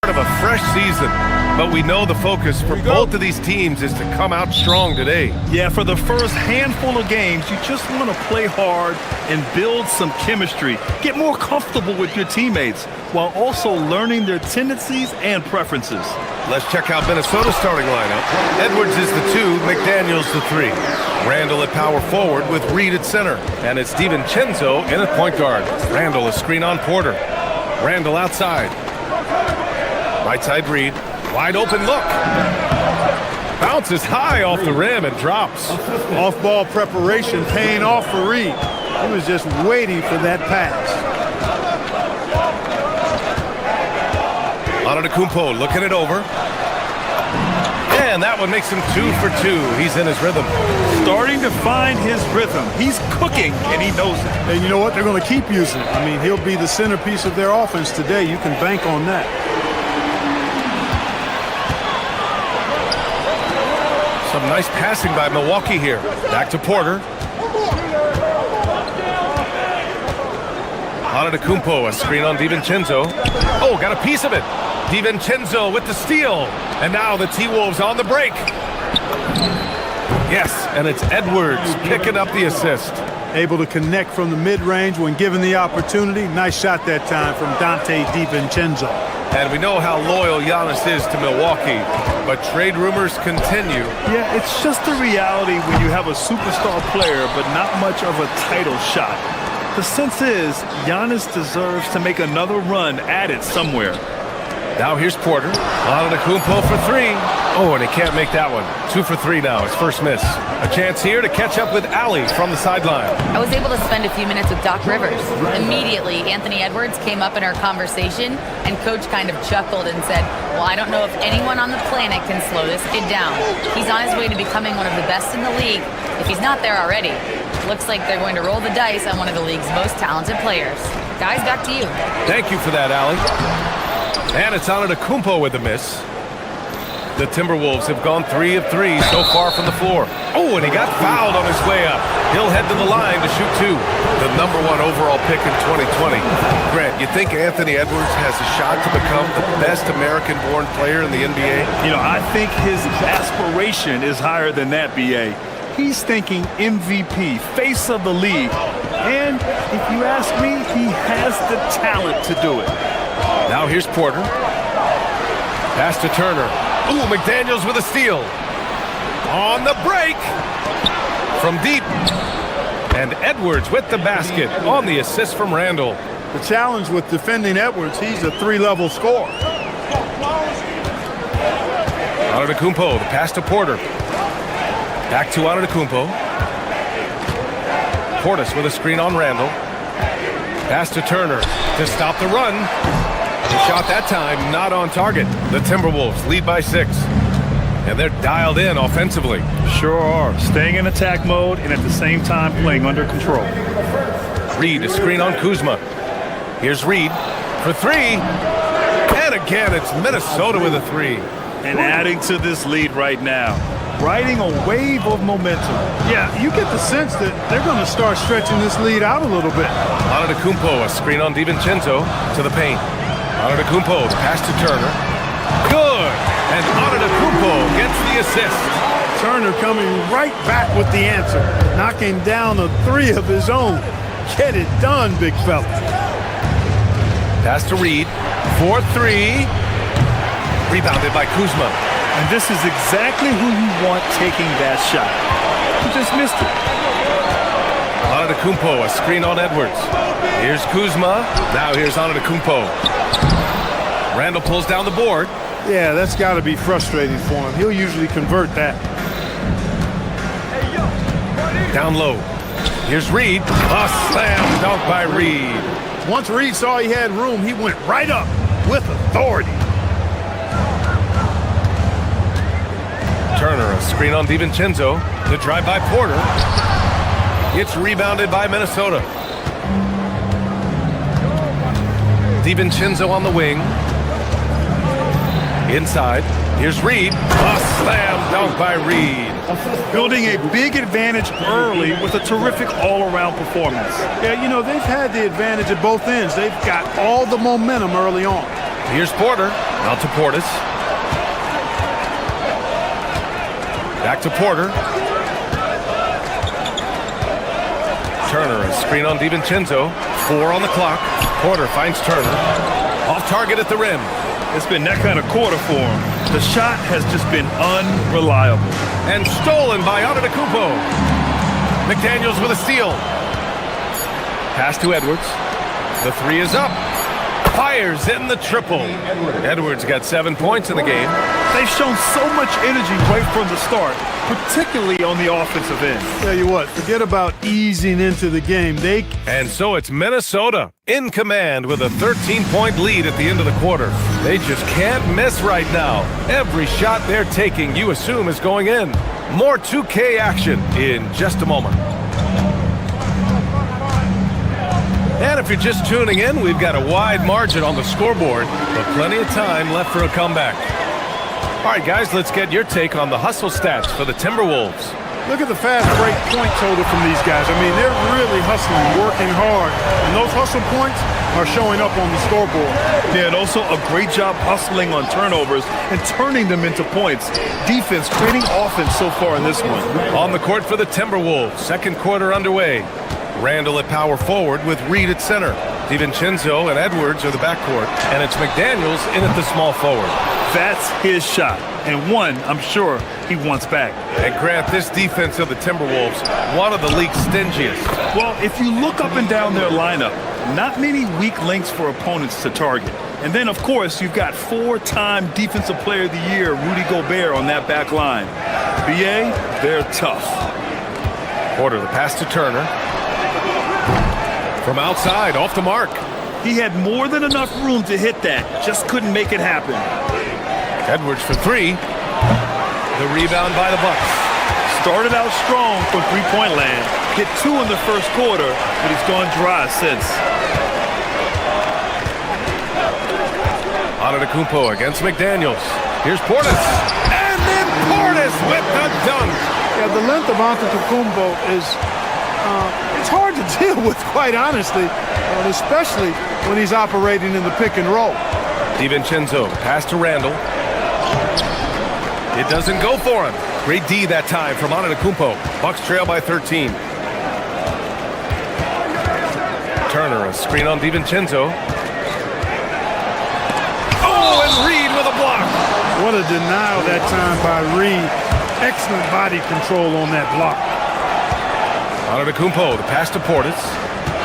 Of a fresh season, but we know the focus for both of these teams is to come out strong today. Yeah, for the first handful of games, you just want to play hard and build some chemistry. Get more comfortable with your teammates while also learning their tendencies and preferences. Let's check out Minnesota's starting lineup. Edwards is the 2, McDaniels the 3. Randall at power forward with Reed at center. And it's DiVincenzo in at point guard. Randall a screen on Porter. Randall outside. Right side Reed, wide open look. Bounces high off the rim and drops. Off-ball preparation paying off for Reed. He was just waiting for that pass. Antetokounmpo looking it over. And that one makes him 2 for 2. He's in his rhythm. Starting to find his rhythm. He's cooking, and he knows it. And you know what? They're going to keep using it. I mean, he'll be the centerpiece of their offense today. You can bank on that. Some nice passing by Milwaukee here. Back to Porter. Antetokounmpo, a screen on DiVincenzo. Oh, got a piece of it. DiVincenzo with the steal. And now the T-Wolves on the break. Yes, and it's Edwards picking up the assist. Able to connect from the mid-range when given the opportunity. Nice shot that time from Dante DiVincenzo. And we know how loyal Giannis is to Milwaukee, but trade rumors continue. Yeah, it's just the reality when you have a superstar player, but not much of a title shot. The sense is Giannis deserves to make another run at it somewhere. Now here's Porter. Antetokounmpo for 3. Oh, and he can't make that one. 2 for 3 now, his first miss. A chance here to catch up with Allie from the sideline. I was able to spend a few minutes with Doc Rivers. Immediately, Anthony Edwards came up in our conversation, and Coach kind of chuckled and said, well, I don't know if anyone on the planet can slow this kid down. He's on his way to becoming one of the best in the league, if he's not there already. Looks like they're going to roll the dice on one of the league's most talented players. Guys, back to you. Thank you for that, Allie. And it's Antetokounmpo with the miss. The Timberwolves have gone 3 of 3 so far from the floor. Oh, and he got fouled on his way up. He'll head to the line to shoot 2. The #1 overall pick in 2020. Grant, you think Anthony Edwards has a shot to become the best American-born player in the NBA? You know, I think his aspiration is higher than that, B.A. He's thinking MVP, face of the league. And if you ask me, he has the talent to do it. Now here's Porter. Pass to Turner. Ooh, McDaniels with a steal. On the break. From deep. And Edwards with the basket on the assist from Randall. The challenge with defending Edwards, he's a 3-level scorer. Antetokounmpo, the pass to Porter. Back to Antetokounmpo. Portis with a screen on Randall. Pass to Turner to stop the run. The shot that time not on target. The Timberwolves lead by 6. And they're dialed in offensively. Sure are. Staying in attack mode and at the same time playing under control. Reed, a screen on Kuzma. Here's Reed for 3. And again, it's Minnesota with a 3. And adding to this lead right now. Riding a wave of momentum. Yeah, you get the sense that they're going to start stretching this lead out a little bit. Antetokounmpo, a screen on DiVincenzo to the paint. Antetokounmpo, pass to Turner. Good! And Antetokounmpo gets the assist. Turner coming right back with the answer. Knocking down a 3 of his own. Get it done, big fella. Pass to Reed. 4-3. Rebounded by Kuzma. And this is exactly who you want taking that shot. He just missed it. Antetokounmpo, a screen on Edwards. Here's Kuzma. Now here's Antetokounmpo. Randall pulls down the board. Yeah, that's got to be frustrating for him. He'll usually convert that. Down low. Here's Reed. A slam dunk by Reed. Once Reed saw he had room, he went right up with authority. Turner, a screen on DiVincenzo. The drive by Porter. It's rebounded by Minnesota. DiVincenzo on the wing. Inside. Here's Reed. A slam dunk by Reed. Building a big advantage early with a terrific all-around performance. Yeah, you know, they've had the advantage at both ends. They've got all the momentum early on. Here's Porter. Out to Portis. Back to Porter. Turner, a screen on DiVincenzo. 4 on the clock. Porter finds Turner. Off target at the rim. It's been that kind of quarter for him. The shot has just been unreliable. And stolen by Antetokounmpo. McDaniels with a steal. Pass to Edwards. The 3 is up. Fires in the triple. Edwards got 7 points in the game. They've shown so much energy right from the start, particularly on the offensive end. Tell you what, forget about easing into the game. And so it's Minnesota in command with a 13-point lead at the end of the quarter. They just can't miss right now. Every shot they're taking, you assume, is going in. More 2K action in just a moment. And if you're just tuning in, we've got a wide margin on the scoreboard, but plenty of time left for a comeback. All right, guys, let's get your take on the hustle stats for the Timberwolves. Look at the fast break point total from these guys. I mean, they're really hustling, working hard. And those hustle points are showing up on the scoreboard. Yeah, and also a great job hustling on turnovers and turning them into points. Defense creating offense so far in this one. On the court for the Timberwolves, second quarter underway. Randall at power forward with Reed at center. DiVincenzo and Edwards are the backcourt, and it's McDaniels in at the small forward. That's his shot, and one I'm sure he wants back. And Grant, this defense of the Timberwolves, one of the league's stingiest. Well, if you look up and down their lineup, not many weak links for opponents to target. And then, of course, you've got four-time Defensive Player of the Year, Rudy Gobert, on that back line. BA, they're tough. Porter, the pass to Turner. From outside, off the mark. He had more than enough room to hit that, just couldn't make it happen. Edwards for three. The rebound by the Bucks. Started out strong from three-point land. Hit two in the first quarter, but he's gone dry since. Antetokounmpo against McDaniels. Here's Portis. And then Portis with the dunk. Yeah, the length of Antetokounmpo is it's hard to deal with, quite honestly, especially when he's operating in the pick and roll. DiVincenzo, pass to Randall. It doesn't go for him. Great D that time from Antetokounmpo. Bucks trail by 13. Turner, a screen on DiVincenzo. Oh, and Reed with a block. What a denial that time by Reed. Excellent body control on that block. Antetokounmpo, the pass to Portis.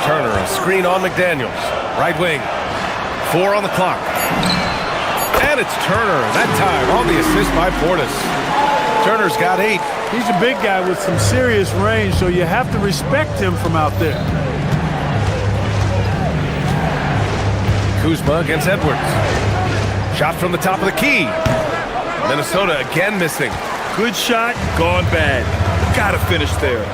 Turner, a screen on McDaniels. Right wing. 4 on the clock. And it's Turner, that time on the assist by Portis. Turner's got 8. He's a big guy with some serious range, so you have to respect him from out there. Kuzma against Edwards. Shot from the top of the key. Minnesota again missing. Good shot, gone bad. Gotta finish there.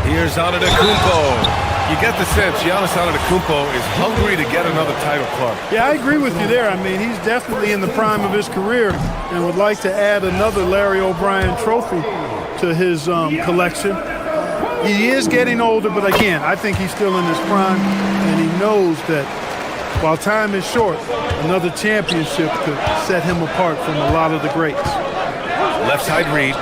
Here's Antetokounmpo. You get the sense Giannis Antetokounmpo is hungry to get another title club. Yeah, I agree with you there. I mean, he's definitely in the prime of his career and would like to add another Larry O'Brien trophy to his collection. He is getting older, but again, I think he's still in his prime, and he knows that while time is short, another championship could set him apart from a lot of the greats. Left side Reed.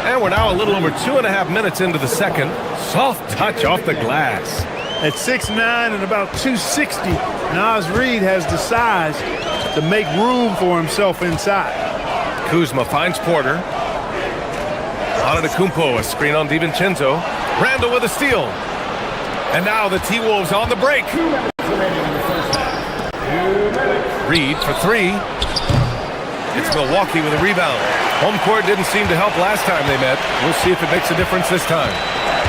And we're now a little over 2.5 minutes into the second. Soft touch off the glass. At 6'9" and about 260, Naz Reid has the size to make room for himself inside. Kuzma finds Porter. Antetokounmpo, a screen on DiVincenzo. Randall with a steal. And now the T-Wolves on the break. Reed for 3. It's Milwaukee with a rebound. Home court didn't seem to help last time they met. We'll see if it makes a difference this time.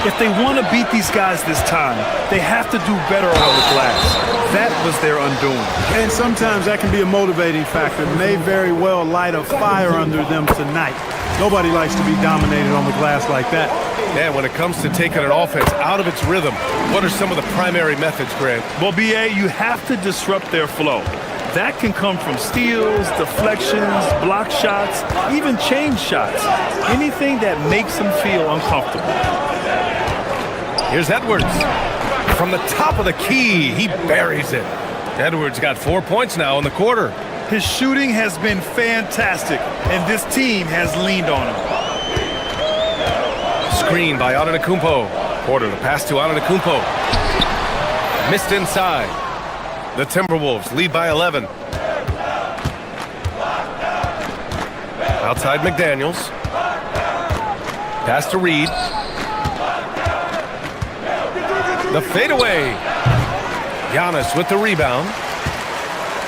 If they want to beat these guys this time, they have to do better on the glass. That was their undoing. And sometimes that can be a motivating factor. May very well light a fire under them tonight. Nobody likes to be dominated on the glass like that. And when it comes to taking an offense out of its rhythm, what are some of the primary methods, Grant? Well, BA, you have to disrupt their flow. That can come from steals, deflections, block shots, even change shots. Anything that makes them feel uncomfortable. Here's Edwards. From the top of the key, he buries it. Edwards got 4 points now in the quarter. His shooting has been fantastic, and this team has leaned on him. Screen by Antetokounmpo. Porter, the pass to Antetokounmpo. Missed inside. The Timberwolves lead by 11. Outside McDaniels. Pass to Reed. The fadeaway. Giannis with the rebound.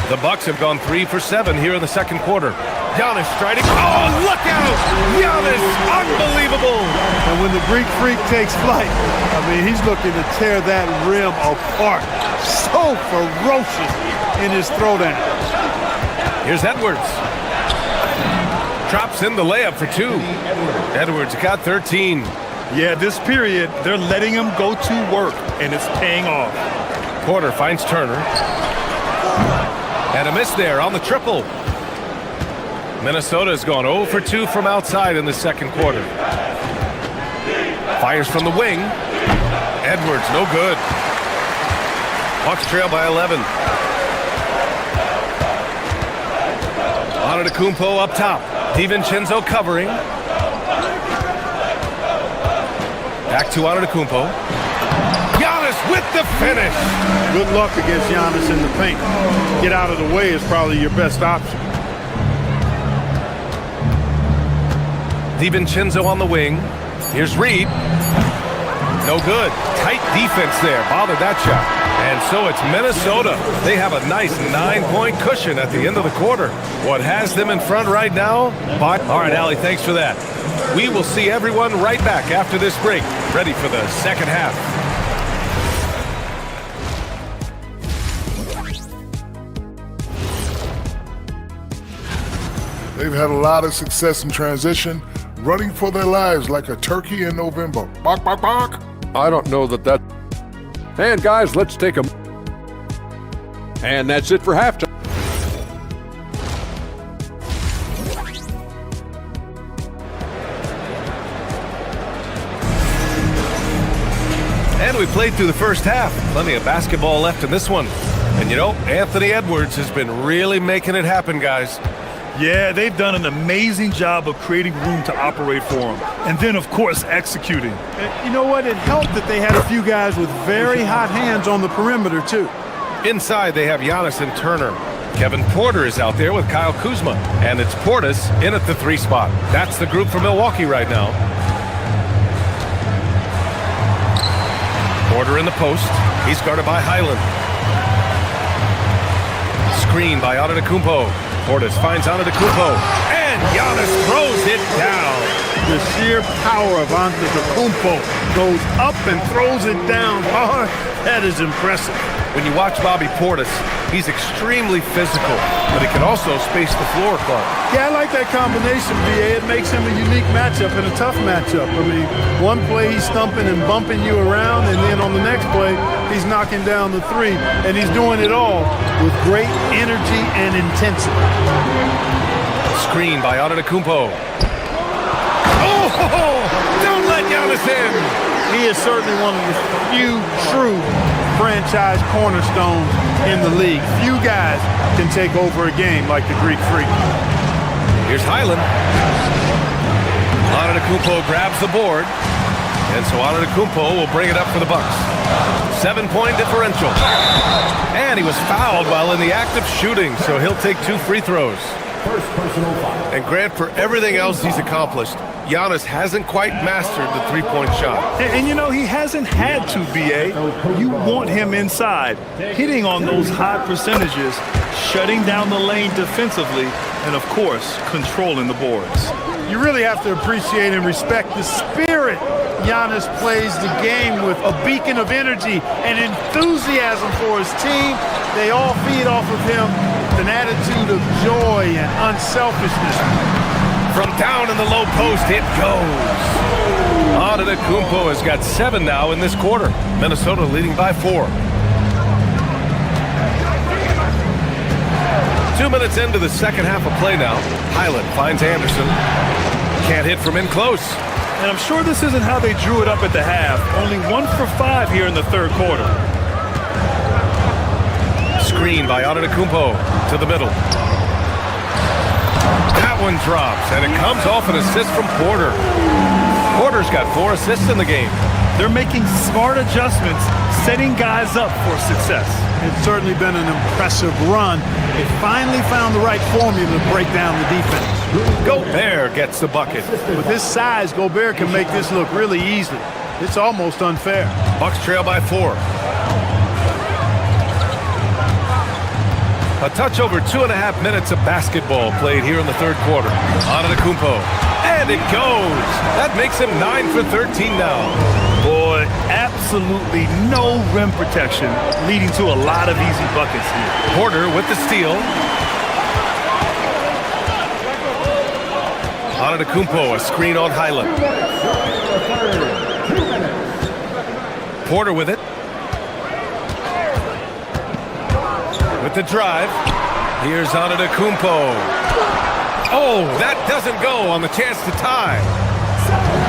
The Bucks have gone 3 for 7 here in the second quarter. Giannis striding. Oh, look out! Giannis, unbelievable! And when the Greek Freak takes flight, I mean, he's looking to tear that rim apart. So ferocious in his throwdown. Here's Edwards. Drops in the layup for 2. Edwards got 13. Yeah, this period, they're letting him go to work, and it's paying off. Porter finds Turner. And a miss there on the triple. Minnesota's gone 0 for 2 from outside in the second quarter. Fires from the wing. Edwards, no good. Bucks trail by 11. Antetokounmpo up top. DiVincenzo covering. Back to Antetokounmpo. Giannis with the finish. Good luck against Giannis in the paint. Get out of the way is probably your best option. DiVincenzo on the wing. Here's Reed. No good. Tight defense there. Bothered that shot. And so it's Minnesota. They have a nice 9-point cushion at the end of the quarter. What has them in front right now? All right, Allie, thanks for that. We will see everyone right back after this break. Ready for the second half. They've had a lot of success in transition, running for their lives like a turkey in November. Bark, bark, bark. I don't know that. And guys, let's take a. And that's it for halftime. And we played through the first half. Plenty of basketball left in this one. And you know, Anthony Edwards has been really making it happen, guys. Yeah, they've done an amazing job of creating room to operate for him. And then, of course, executing. And you know what? It helped that they had a few guys with very hot hands on the perimeter, too. Inside, they have Giannis and Turner. Kevin Porter is out there with Kyle Kuzma. And it's Portis in at the 3 spot. That's the group for Milwaukee right now. Porter in the post. He's guarded by Highland. Screen by Antetokounmpo. Portis finds Antetokounmpo, and Giannis throws it down. The sheer power of Antetokounmpo goes up and throws it down hard. That is impressive. When you watch Bobby Portis, he's extremely physical, but he can also space the floor, Clark. Yeah, I like that combination, BA. It makes him a unique matchup and a tough matchup. I mean, one play he's stumping and bumping you around, and then on the next play, he's knocking down the 3, and he's doing it all with great energy and intensity. Screen by Antetokounmpo. Oh, don't let Giannis in. He is certainly one of the few true franchise cornerstones in the league. Few guys can take over a game like the Greek Freak. Here's Highland. Antetokounmpo grabs the board, and so Antetokounmpo will bring it up for the Bucks. 7-point differential. And he was fouled while in the act of shooting, so he'll take 2 free throws. And Grant, for everything else he's accomplished, Giannis hasn't quite mastered the 3-point shot. And you know, he hasn't had to, B.A. You want him inside, hitting on those high percentages, shutting down the lane defensively, and of course, controlling the boards. You really have to appreciate and respect the spirit Giannis plays the game with, a beacon of energy and enthusiasm for his team. They all feed off of him with an attitude of joy and unselfishness. From down in the low post, it goes. Antetokounmpo has got 7 now in this quarter. Minnesota leading by 4. 2 minutes into the second half of play now. Highland finds Anderson. Can't hit from in close. And I'm sure this isn't how they drew it up at the half. Only 1 for 5 here in the third quarter. Screen by Antetokounmpo to the middle. That one drops, and it comes off an assist from Porter. Porter's got 4 assists in the game. They're making smart adjustments, setting guys up for success. It's certainly been an impressive run. They finally found the right formula to break down the defense. Gobert gets the bucket. With his size, Gobert can make this look really easy. It's almost unfair. Bucks trail by 4. A touch over 2.5 minutes of basketball played here in the third quarter. Antetokounmpo. And it goes. That makes him 9 for 13 now. Boy, absolutely no rim protection, leading to a lot of easy buckets here. Porter with the steal. Antetokounmpo, a screen on Highland. Porter with it. With the drive. Here's Antetokounmpo. Oh, that doesn't go on the chance to tie.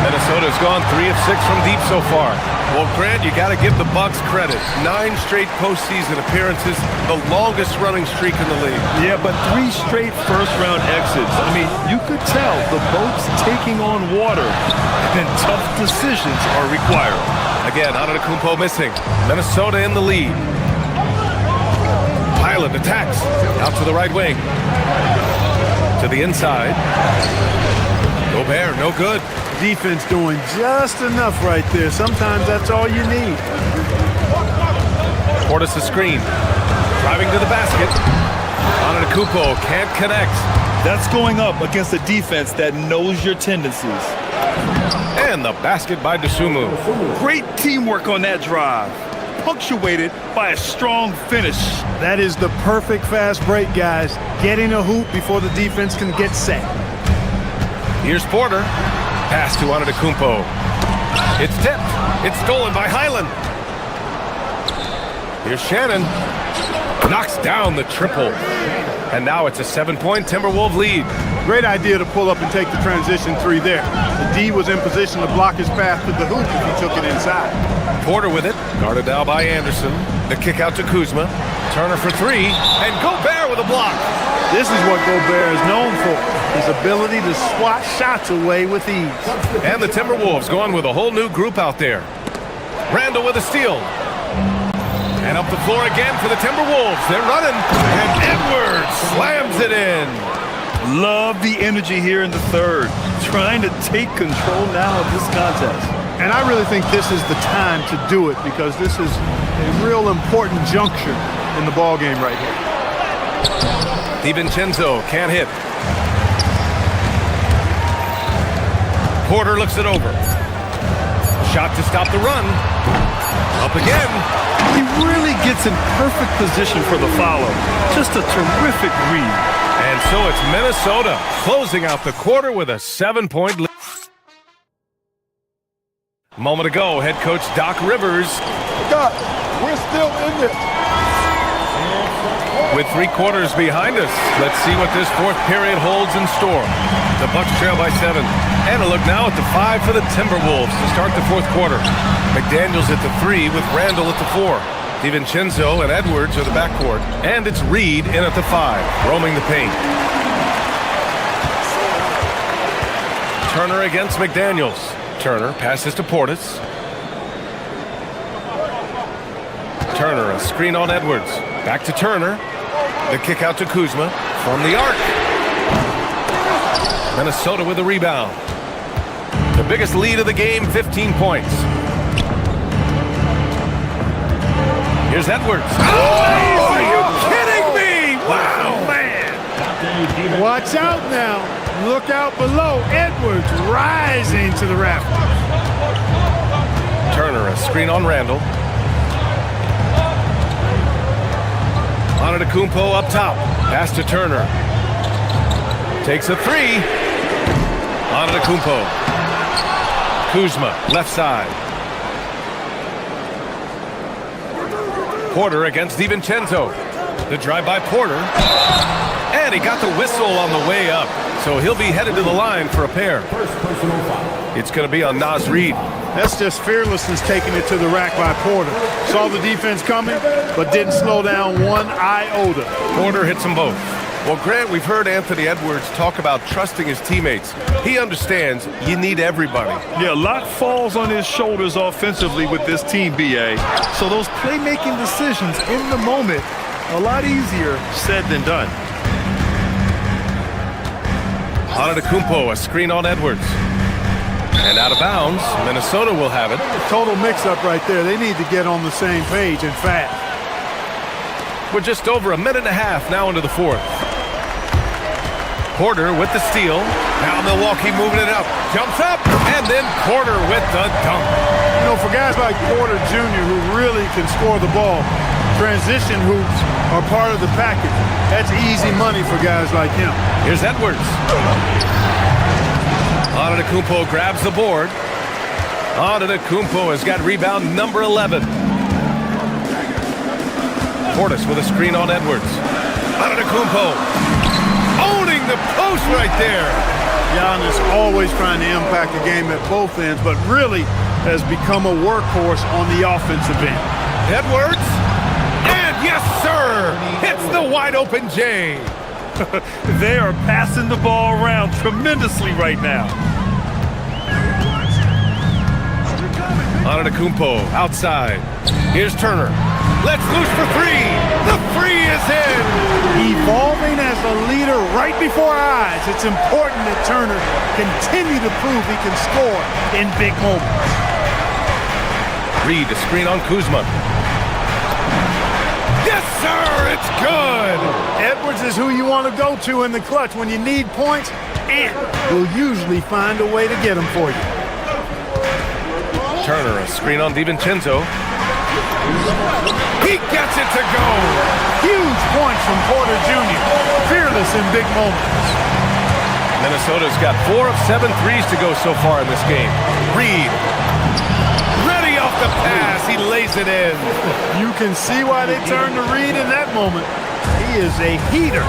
Minnesota's gone 3 of 6 from deep so far. Well, Grant, you got to give the Bucks credit. 9 straight postseason appearances, the longest running streak in the league. Yeah, but 3 straight first-round exits. I mean, you could tell the boat's taking on water, and tough decisions are required. Again, Antetokounmpo missing. Minnesota in the lead. Highland attacks. Out to the right wing. To the inside. Gobert, no good. Defense doing just enough right there. Sometimes that's all you need. Portis a screen. Driving to the basket. Antetokounmpo can't connect. That's going up against a defense that knows your tendencies. And the basket by Dosunmu. Great teamwork on that drive, punctuated by a strong finish. That is the perfect fast break, guys. Getting a hoop before the defense can get set. Here's Porter. Pass to Antetokounmpo. It's tipped. It's stolen by Highland. Here's Shannon. Knocks down the triple. And now it's a 7-point Timberwolves lead. Great idea to pull up and take the transition 3 there. The D was in position to block his path to the hoop if he took it inside. Porter with it. Guarded now by Anderson. The kick out to Kuzma. Turner for 3. And Gobert with a block. This is what Gobert is known for. His ability to swat shots away with ease. And the Timberwolves going with a whole new group out there. Randall with a steal. And up the floor again for the Timberwolves. They're running. And Edwards slams it in. Love the energy here in the third. Trying to take control now of this contest. And I really think this is the time to do it because this is a real important juncture in the ball game right here. DiVincenzo can't hit. Porter looks it over. Shot to stop the run. Up again. He really gets in perfect position for the follow. Just a terrific read. And so it's Minnesota closing out the quarter with a 7-point lead. A moment ago, head coach Doc Rivers. Doc, we're still in it. With 3 quarters behind us, let's see what this fourth period holds in store. The Bucks trail by 7. And a look now at the 5 for the Timberwolves to start the fourth quarter. McDaniels at the 3 with Randall at the 4. DiVincenzo and Edwards are the backcourt. And it's Reed in at the 5, roaming the paint. Turner against McDaniels. Turner passes to Portis. Turner, a screen on Edwards. Back to Turner. The kick out to Kuzma from the arc. Minnesota with a rebound. The biggest lead of the game, 15 points. Here's Edwards. Oh, are you kidding me? Wow, man. Watch out now. Look out below. Edwards rising to the rafters. Turner, a screen on Randall. Antetokounmpo up top. Pass to Turner. Takes a 3. Antetokounmpo. Kuzma, left side. Porter against DiVincenzo. The drive by Porter. And he got the whistle on the way up. So he'll be headed to the line for a pair. It's going to be on Naz Reid. That's just fearlessness taking it to the rack by Porter. Saw the defense coming, but didn't slow down one iota. Porter hits them both. Well, Grant, we've heard Anthony Edwards talk about trusting his teammates. He understands you need everybody. Yeah, a lot falls on his shoulders offensively with this team, BA. So those playmaking decisions in the moment, a lot easier said than done. Antetokounmpo, a screen on Edwards. And out of bounds, Minnesota will have it. Total mix-up right there. They need to get on the same page and fast. We're just over a minute and a half now into the fourth. Porter with the steal. Now Milwaukee moving it up. Jumps up, and then Porter with the dunk. You know, for guys like Porter Jr. who really can score the ball, transition hoops are part of the package. That's easy money for guys like him. Here's Edwards. Antetokounmpo grabs the board. Antetokounmpo has got rebound number 11. Portis with a screen on Edwards. Antetokounmpo owning the post right there. Giannis always trying to impact the game at both ends, but really has become a workhorse on the offensive end. Edwards, and yes, sir, hits the wide open J. They are passing the ball around tremendously right now. Antetokounmpo outside. Here's Turner. Let's loose for three. The three is in. Evolving as a leader right before our eyes. It's important that Turner continue to prove he can score in big moments. Reed, a screen on Kuzma. Yes, sir, it's good. Edwards is who you want to go to in the clutch when you need points, and will usually find a way to get them for you. Turner, a screen on DiVincenzo. He gets it to go. Huge points from Porter Jr. Fearless in big moments. Minnesota's got 4 of 7 threes to go so far in this game. Reed, ready off the pass. He lays it in. You can see why they turned to Reed in that moment. He is a heater.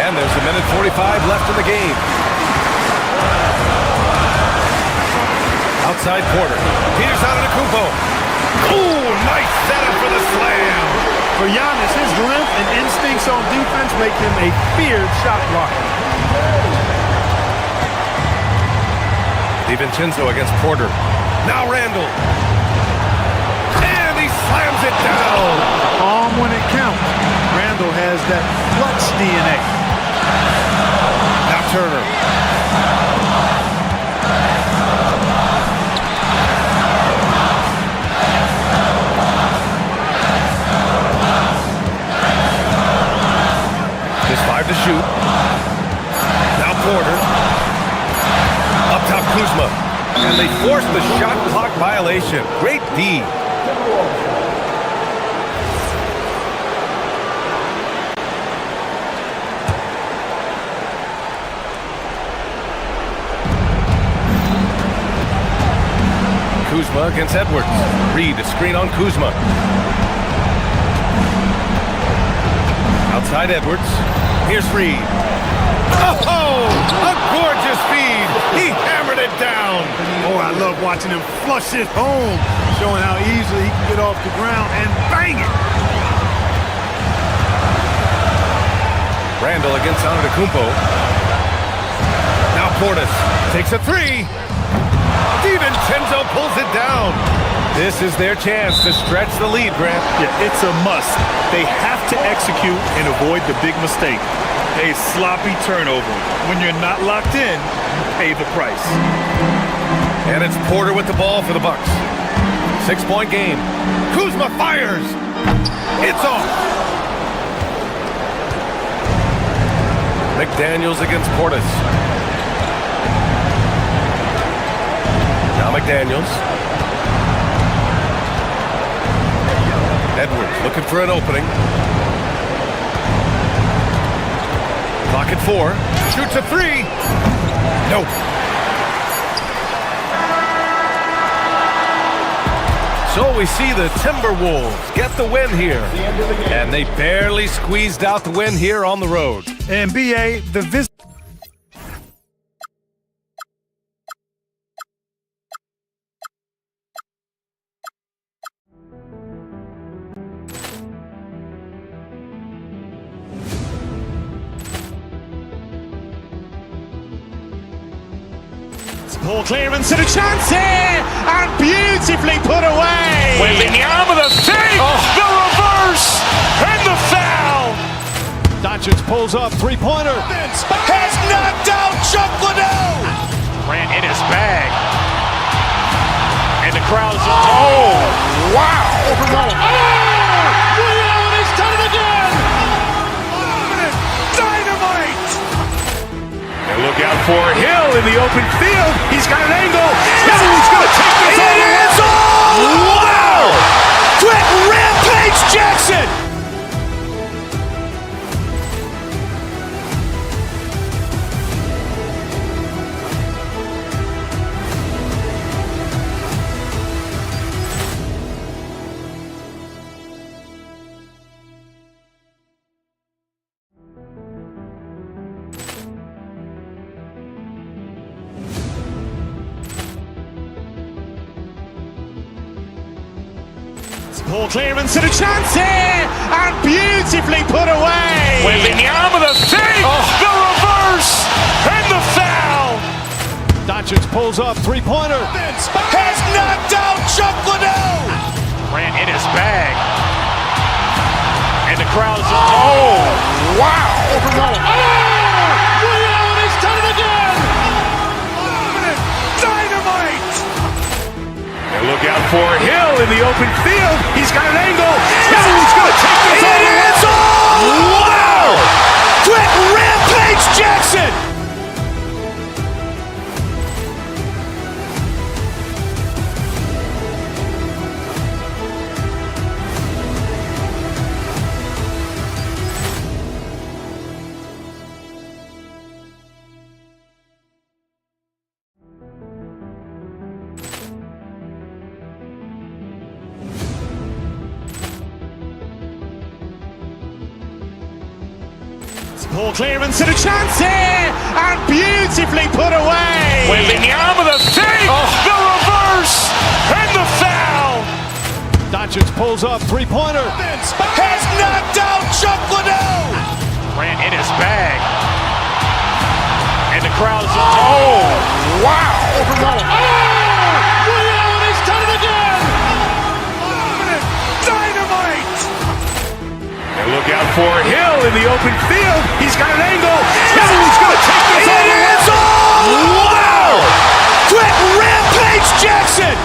And there's a minute 45 left in the game. Outside Porter. Here's Antetokounmpo. Ooh, nice setup for the slam. For Giannis, his length and instincts on defense make him a feared shot blocker. DiVincenzo against Porter. Now Randall. And he slams it down. Calm when it counts. Randall has that clutch DNA. Now Turner. Just 5 to shoot. Now Porter. Up top Kuzma. And they force the shot clock violation. Great D. Kuzma against Edwards. Reed, a screen on Kuzma. Outside Edwards. Here's Reed. Oh, a gorgeous feed. He hammered it down. Oh, I love watching him flush it home, showing how easily he can get off the ground and bang it. Randall against Antetokounmpo. Now Portis takes a three. DiVincenzo pulls it down. This is their chance to stretch the lead, Grant. Yeah, it's a must. They have to execute and avoid the big mistake. A sloppy turnover. When you're not locked in, you pay the price. And it's Porter with the ball for the Bucks. 6-point game. Kuzma fires. It's off. McDaniels against Portis. Now McDaniels. Edwards looking for an opening. Clock at 4. Shoots a three. Nope. So we see the Timberwolves get the win here. And they barely squeezed out the win here on the road. And BA, the visit. Ball clearance and a chance here, and beautifully put away. Wembanyama with a save, the reverse, and the foul. Doncic pulls up, three-pointer. Has knocked out Chuck Liddell. Ran in his bag. And the crowd's, oh, wow. He's done it again! Dynamite! And look out for Hill in the open field. He's got an angle. He's going to take this all the way. Wow! Quick rampage Jackson! Poor clearance and a chance here! And beautifully put away! Wembanyama the save! The reverse! And the foul! Doncic pulls up, three-pointer. Has knocked out Chuck Liddell! Grant in his bag. And the crowd's, oh, wow! He's done it again! Dynamite! And look out for Hill in the open field. He's got an angle. He's going to take this all the way. Wow! Quick rampage Jackson! Poor clearance and a chance here! And beautifully put away! Wembanyama the save! The reverse! And the foul! Doncic pulls up, three-pointer. Has knocked out Chuck Liddell! Grant in his bag. And the crowd's, oh, wow! He's done it again! Dynamite! And look out for Hill in the open field. He's got an angle. He's going to take this all the way. Wow! Quick rampage Jackson!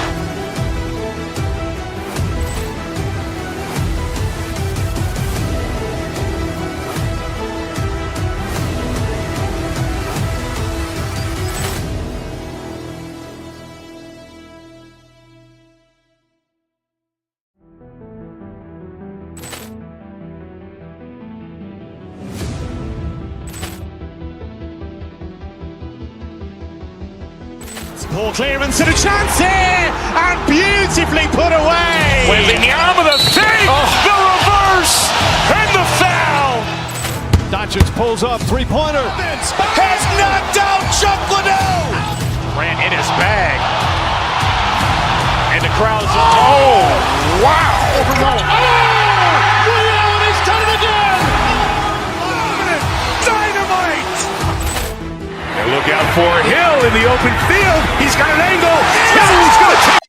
Poor clearance and a chance here! And beautifully put away! Wembanyama the save! The reverse! And the foul! Doncic pulls up, three-pointer. Has knocked out Chuck Liddell! Grant in his bag. And the crowd's, oh, wow! He's done it again! Dynamite! And look out for Hill in the open field. He's got an angle. He's going to take.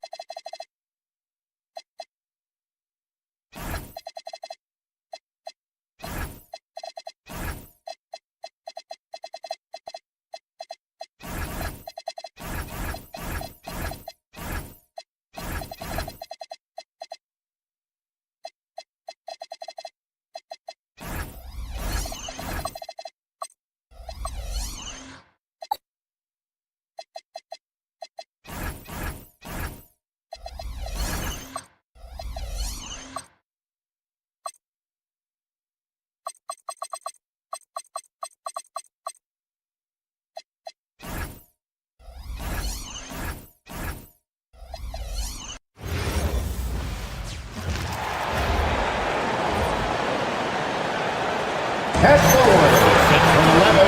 Head forward. Set from 11.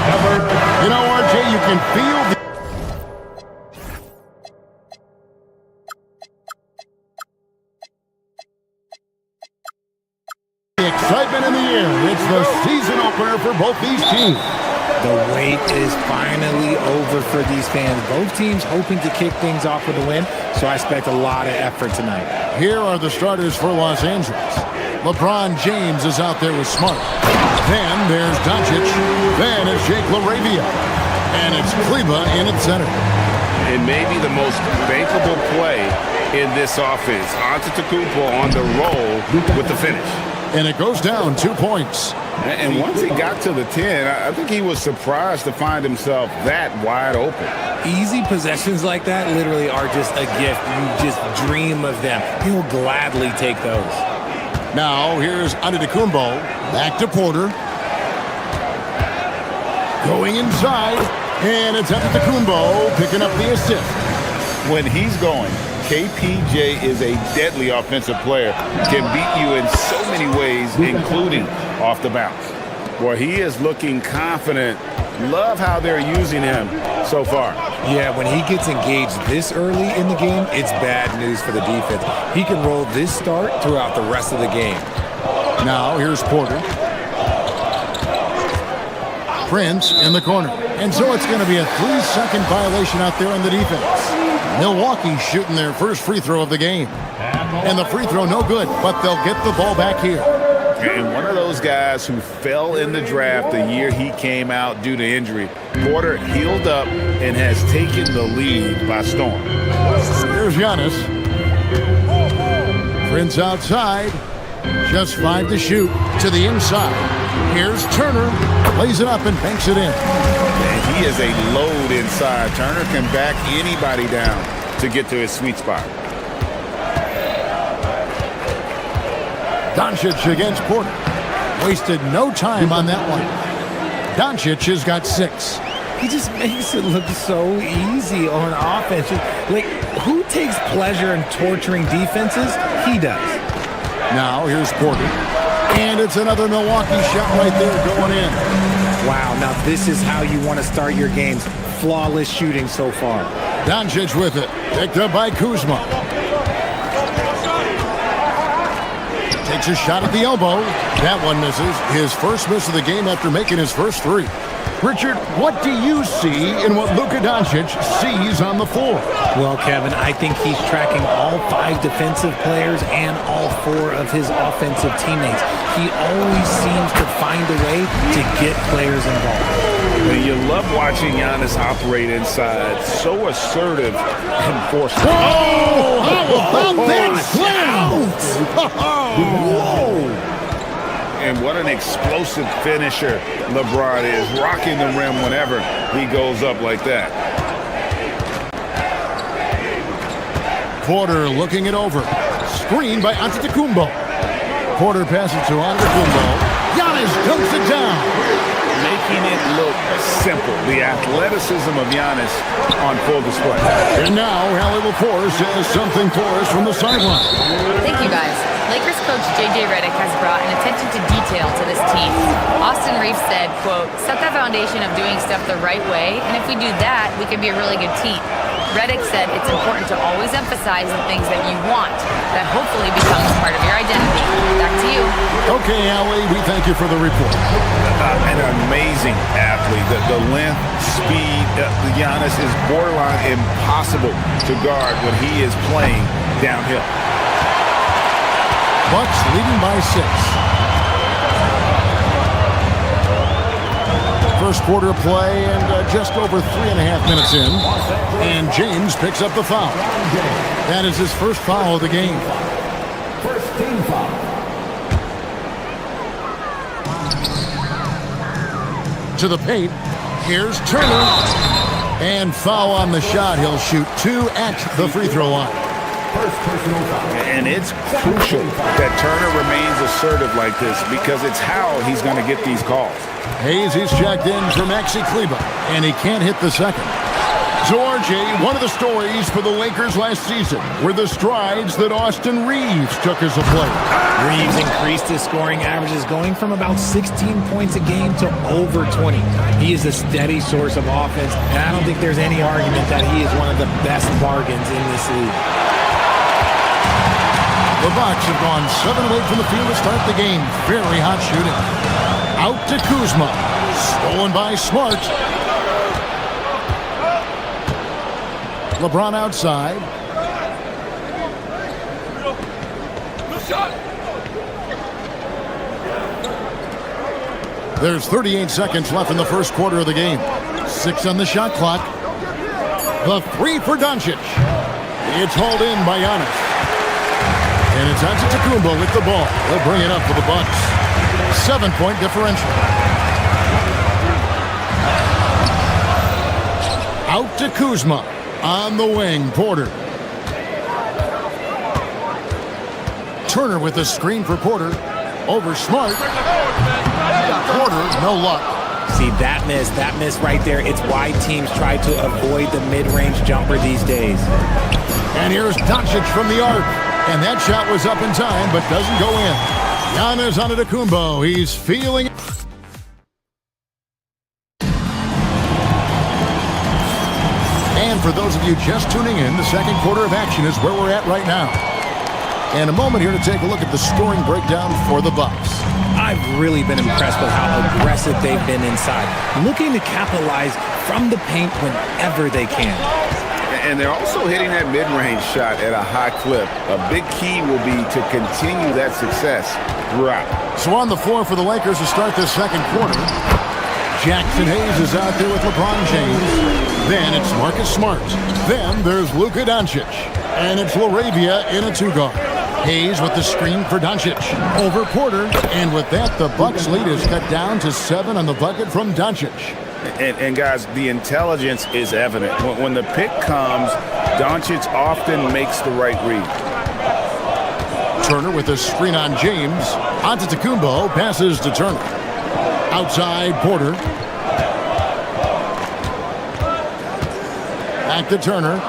Number. You know, RJ, you can feel the excitement in the air. It's the season opener for both these teams. The wait is finally over for these fans. Both teams hoping to kick things off with a win, so I expect a lot of effort tonight. Here are the starters for Los Angeles. LeBron James is out there with Smart. Then there's Doncic. Then it's Jake LaRavia. And it's Kleba in at center. and maybe the most bankable play in this offense. Antetokounmpo on the roll with the finish. And it goes down 2 points. And once he got to the 10, I think he was surprised to find himself that wide open. Easy possessions like that literally are just a gift. You just dream of them. He'll gladly take those. Now here's Antetokounmpo. Back to Porter. Going inside. And it's Antetokounmpo picking up the assist. When he's going, KPJ is a deadly offensive player. Can beat you in so many ways, including off the bounce. Well, he is looking confident. Love how they're using him so far. Yeah, when he gets engaged this early in the game, it's bad news for the defense. He can roll this start throughout the rest of the game. Now here's Porter. Prince in the corner. And so it's going to be a 3-second violation out there on the defense. Milwaukee shooting their first free throw of the game. And the free throw no good, but they'll get the ball back here. And one of those guys who fell in the draft the year he came out due to injury. Porter healed up and has taken the lead by storm. Here's Giannis. Prince outside. Just 5 to shoot. To the inside. Here's Turner. Lays it up and banks it in. And he is a load inside. Turner can back anybody down to get to his sweet spot. Doncic against Porter. Wasted no time on that one. Doncic has got 6. He just makes it look so easy on offense. Like, who takes pleasure in torturing defenses? He does. Now here's Porter. And it's another Milwaukee shot right there going in. Wow, now this is how you want to start your games. Flawless shooting so far. Doncic with it. Picked up by Kuzma. Takes a shot at the elbow. That one misses. His first miss of the game after making his first 3. Richard, what do you see in what Luka Doncic sees on the floor? Well, Kevin, I think he's tracking all 5 defensive players and all 4 of his offensive teammates. He always seems to find a way to get players involved. And you love watching Giannis operate inside. So assertive and forceful. Oh, how about that slam? Whoa! And what an explosive finisher LeBron is, rocking the rim whenever he goes up like that. Porter looking it over. Screen by Antetokounmpo. Porter passes to Antetokounmpo. Giannis dunks it down. Making it look simple. The athleticism of Giannis on full display. And now, Hallie LaForce has something for us from the sideline. Thank you, guys. Lakers coach J.J. Redick has brought an attention to detail to this team. Austin Reeves said, quote, set the foundation of doing stuff the right way, and if we do that, we can be a really good team. Redick said it's important to always emphasize the things that you want. That hopefully becomes part of your identity. Back to you. Okay, Allie, we thank you for the report. An amazing athlete. The length, speed, Giannis is borderline impossible to guard when he is playing downhill. Bucks leading by 6. First quarter play and just over 3.5 minutes in. And James picks up the foul. That is his first foul of the game. First team foul. To the paint. Here's Turner. And foul on the shot. He'll shoot 2 at the free throw line. And it's crucial that Turner remains assertive like this because it's how he's going to get these calls. Hayes is checked in for Maxi Kleber, and he can't hit the second. So, RJ, one of the stories for the Lakers last season were the strides that Austin Reeves took as a player. Reeves increased his scoring averages, going from about 16 points a game to over 20. He is a steady source of offense, and I don't think there's any argument that he is one of the best bargains in this league. The Bucks have gone 7 away from the field to start the game. Very hot shooting. Out to Kuzma. Stolen by Smart. LeBron outside. There's 38 seconds left in the first quarter of the game. 6 on the shot clock. The three for Doncic. It's hauled in by Giannis. And it's Antetokounmpo with the ball. They'll bring it up for the Bucks. 7-point differential. Out to Kuzma. On the wing, Porter. Turner with the screen for Porter. Over Smart. Porter, no luck. See, that miss right there, it's why teams try to avoid the mid-range jumper these days. And here's Doncic from the arc. And that shot was up in time, but doesn't go in. Giannis Antetokounmpo, he's feeling it. And for those of you just tuning in, the second quarter of action is where we're at right now. And a moment here to take a look at the scoring breakdown for the Bucks. I've really been impressed with how aggressive they've been inside, looking to capitalize from the paint whenever they can. And they're also hitting that mid-range shot at a high clip. A big key will be to continue that success throughout. So on the floor for the Lakers to start this second quarter, Jackson Hayes is out there with LeBron James. Then it's Marcus Smart. Then there's Luka Doncic. And it's LaRavia in a two-guard. Hayes with the screen for Doncic. Over Porter. And with that, the Bucks lead is cut down to 7 on the bucket from Doncic. And guys, the intelligence is evident. When the pick comes, Doncic often makes the right read. Turner with a screen on James. Antetokounmpo passes to Turner. Outside Porter. Back to Turner.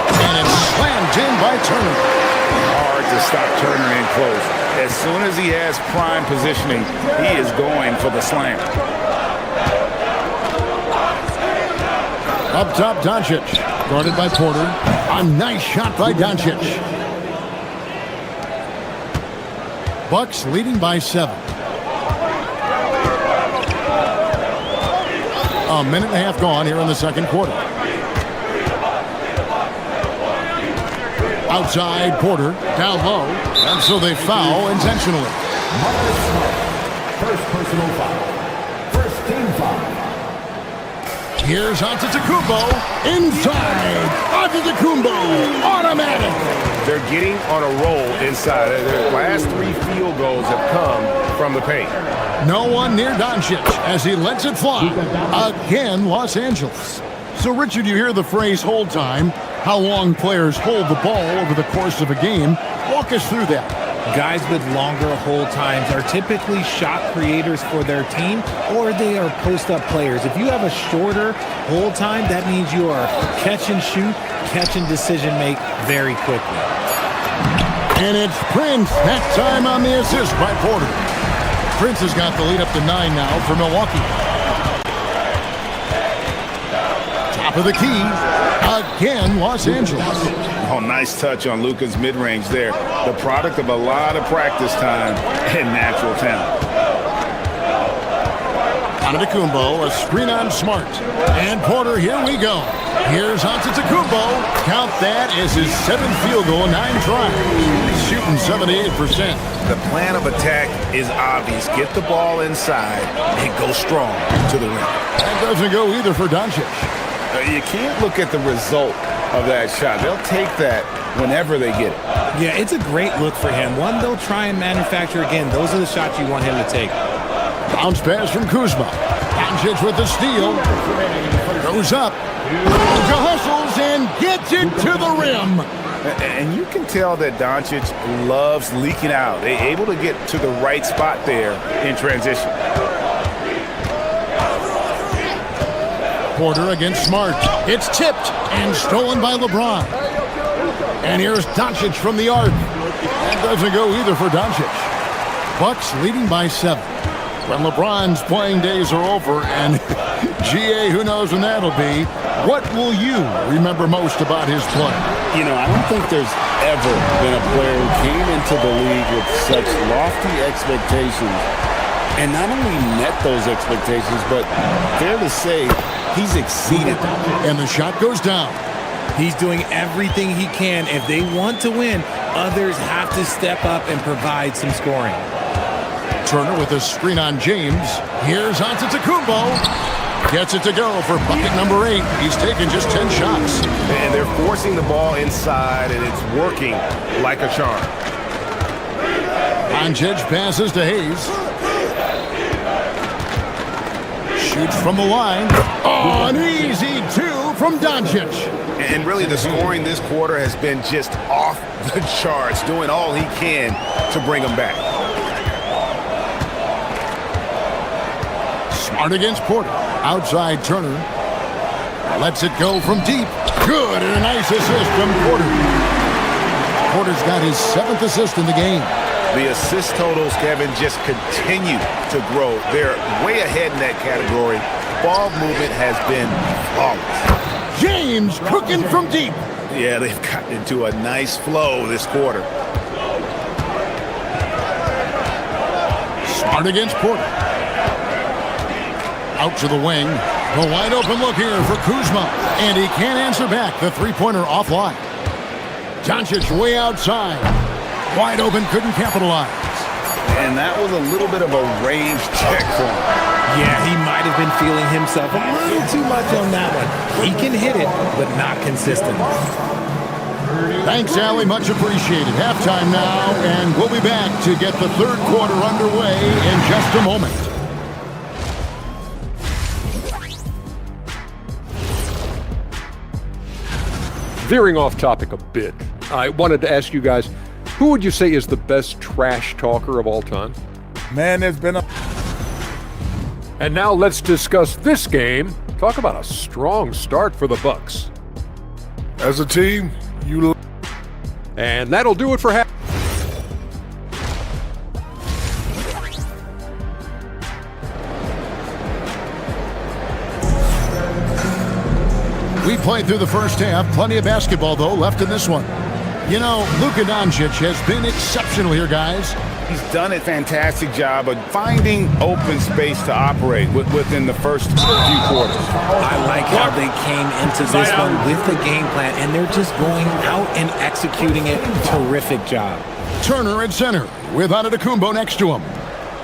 And it's slammed in by Turner. Hard to stop Turner in close. As soon as he has prime positioning, he is going for the slam. Up top, Doncic. Guarded by Porter. A nice shot by Doncic. Bucks leading by 7. A minute and a half gone here in the second quarter. Outside Porter, down low, and so they foul intentionally. First personal foul. First team foul. Here's Antetokounmpo, inside, Antetokounmpo, automatic. They're getting on a roll inside. Their last 3 field goals have come from the paint. No one near Doncic as he lets it fly. Again, Los Angeles. So, Richard, you hear the phrase hold time, how long players hold the ball over the course of a game. Walk us through that. Guys with longer hold times are typically shot creators for their team, or they are post-up players. If you have a shorter hold time, that means you are catch and shoot, catch and decision make very quickly. And it's Prince, that time on the assist by Porter. Prince has got the lead up to 9 now for Milwaukee. Top of the key, again, Los Angeles. Oh, nice touch on Luka's mid-range there. The product of a lot of practice time and natural talent. Antetokounmpo, a screen on Smart. And Porter, here we go. Here's Antetokounmpo. Count that as his 7th field goal in 9 tries. He's shooting 78%. The plan of attack is obvious. Get the ball inside and go strong to the rim. That doesn't go either for Doncic. You can't look at the result of that shot. They'll take that whenever they get it. Yeah, it's a great look for him. One they'll try and manufacture again. Those are the shots you want him to take. Bounce pass from Kuzma. Doncic with the steal. Goes up. Luka hustles and gets it to the rim. And you can tell that Doncic loves leaking out. They're able to get to the right spot there in transition. Porter against Smart. It's tipped and stolen by LeBron. And here's Doncic from the arc. That doesn't go either for Doncic. Bucks leading by 7. When LeBron's playing days are over, and GA, who knows when that'll be, what will you remember most about his play? You know, I don't think there's ever been a player who came into the league with such lofty expectations and not only met those expectations, but fair to say, he's exceeded them. And the shot goes down. He's doing everything he can. If they want to win, others have to step up and provide some scoring. Turner with a screen on James. Here's Antetokounmpo. Gets it to go for bucket number 8. He's taken just 10 shots. And they're forcing the ball inside, and it's working like a charm. Doncic passes to Hayes. Shoots from the line. Oh, an easy 2 from Doncic. And really, the scoring this quarter has been just off the charts, doing all he can to bring them back. Smart against Porter. Outside Turner. Lets it go from deep. Good, and a nice assist from Porter. Porter's got his 7th assist in the game. The assist totals, Kevin, just continue to grow. They're way ahead in that category. Ball movement has been flawless. James cooking from deep. Yeah, they've gotten into a nice flow this quarter. Smart against Porter. Out to the wing. The wide open look here for Kuzma. And he can't answer back. The three-pointer offline. Doncic way outside. Wide open, couldn't capitalize. And that was a little bit of a range check for him. Yeah, he might have been feeling himself a little too much on that one. He can hit it, but not consistently. Thanks, Allie. Much appreciated. Halftime now, and we'll be back to get the third quarter underway in just a moment. Veering off topic a bit, I wanted to ask you guys, who would you say is the best trash talker of all time? Man, there's been a... And now let's discuss this game. Talk about a strong start for the Bucks. As a team, you... And that'll do it for half. We played through the first half. Plenty of basketball, though, left in this one. You know, Luka Doncic has been exceptional here, guys. He's done a fantastic job of finding open space to operate within the first few quarters. I like how they came into this one with the game plan, and they're just going out and executing it. Terrific job. Turner at center with Antetokounmpo next to him.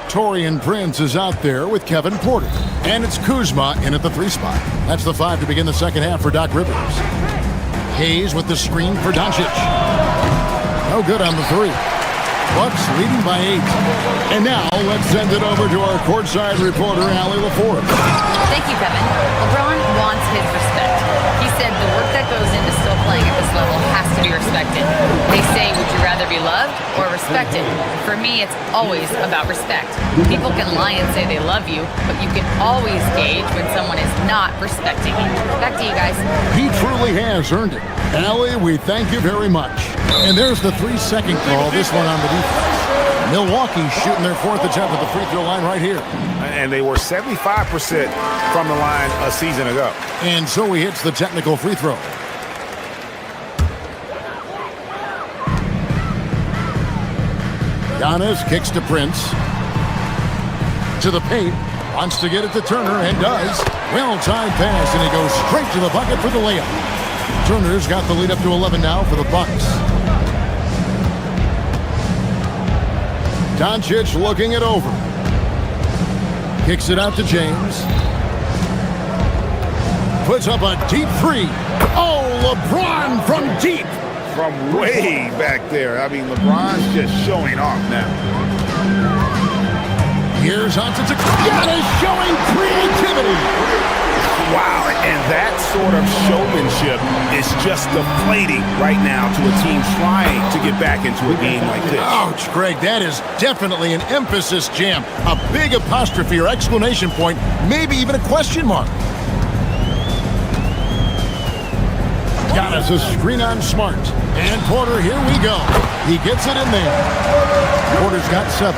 Taurean Prince is out there with Kevin Porter. And it's Kuzma in at the 3 spot. That's the 5 to begin the second half for Doc Rivers. Hayes with the screen for Doncic. No good on the 3. Bucks leading by 8. And now let's send it over to our courtside reporter, Allie LaForge. Thank you, Kevin. LeBron wants his respect. He said the work that goes into still playing at this level has to be respected. They say, would you rather be loved or respected? For me, it's always about respect. People can lie and say they love you, but you can always gauge when someone is not respecting you. Back to you guys. He truly has earned it. Allie, we thank you very much. And there's the 3-second call, this one on the defense. Milwaukee shooting their 4th attempt at the free throw line right here. And they were 75% from the line a season ago. And so he hits the technical free throw. Giannis kicks to Prince. To the paint. Wants to get it to Turner and does. Well-timed pass, and he goes straight to the bucket for the layup. Turner's got the lead up to 11 now for the Bucks. Doncic looking it over. Kicks it out to James. Puts up a deep 3. Oh, LeBron from deep. From way back there. I mean, LeBron's just showing off now. Here's Antetokounmpo. Giannis showing creativity. Wow, and that sort of showmanship is just deflating right now to a team trying to get back into a game like this. Ouch, Greg, that is definitely an emphasis jam. A big apostrophe or exclamation point, maybe even a question mark. Giannis a screen on Smart. And Porter, here we go. He gets it in there. Porter's got 7.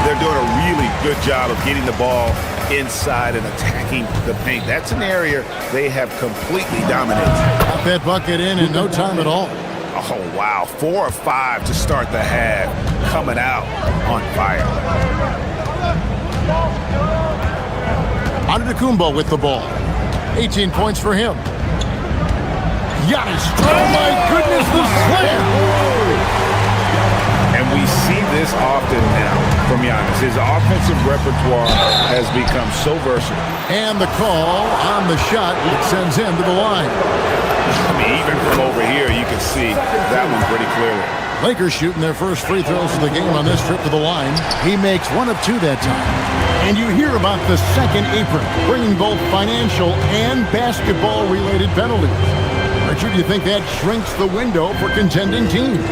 They're doing a really good job of getting the ball inside and attacking the paint. That's an area they have completely dominated. Got that bucket in no time at all. Oh, wow. 4 of 5 to start the half. Coming out on fire. Antetokounmpo with the ball. 18 points for him. Giannis. Oh, my goodness, the slam. And we see this often now. from Giannis. His offensive repertoire has become so versatile. And the call on the shot that sends him to the line. I mean, even from over here, you can see that one pretty clearly. Lakers shooting their first free throws of the game on this trip to the line. He makes 1 of 2 that time. And you hear about the second apron, bringing both financial and basketball-related penalties. Richard, do you think that shrinks the window for contending teams?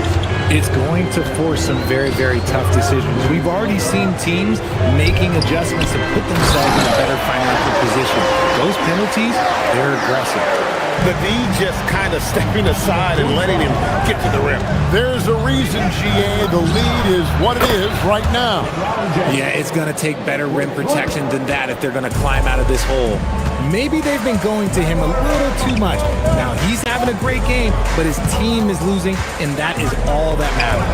It's going to force some very, very tough decisions. We've already seen teams making adjustments to put themselves in a better financial position. Those penalties, they're aggressive. The D just kind of stepping aside and letting him get to the rim. There's a reason, GA, the lead is what it is right now. Yeah, it's going to take better rim protection than that if they're going to climb out of this hole. Maybe they've been going to him a little too much. Now, he's having a great game, but his team is losing, and that is all that matters.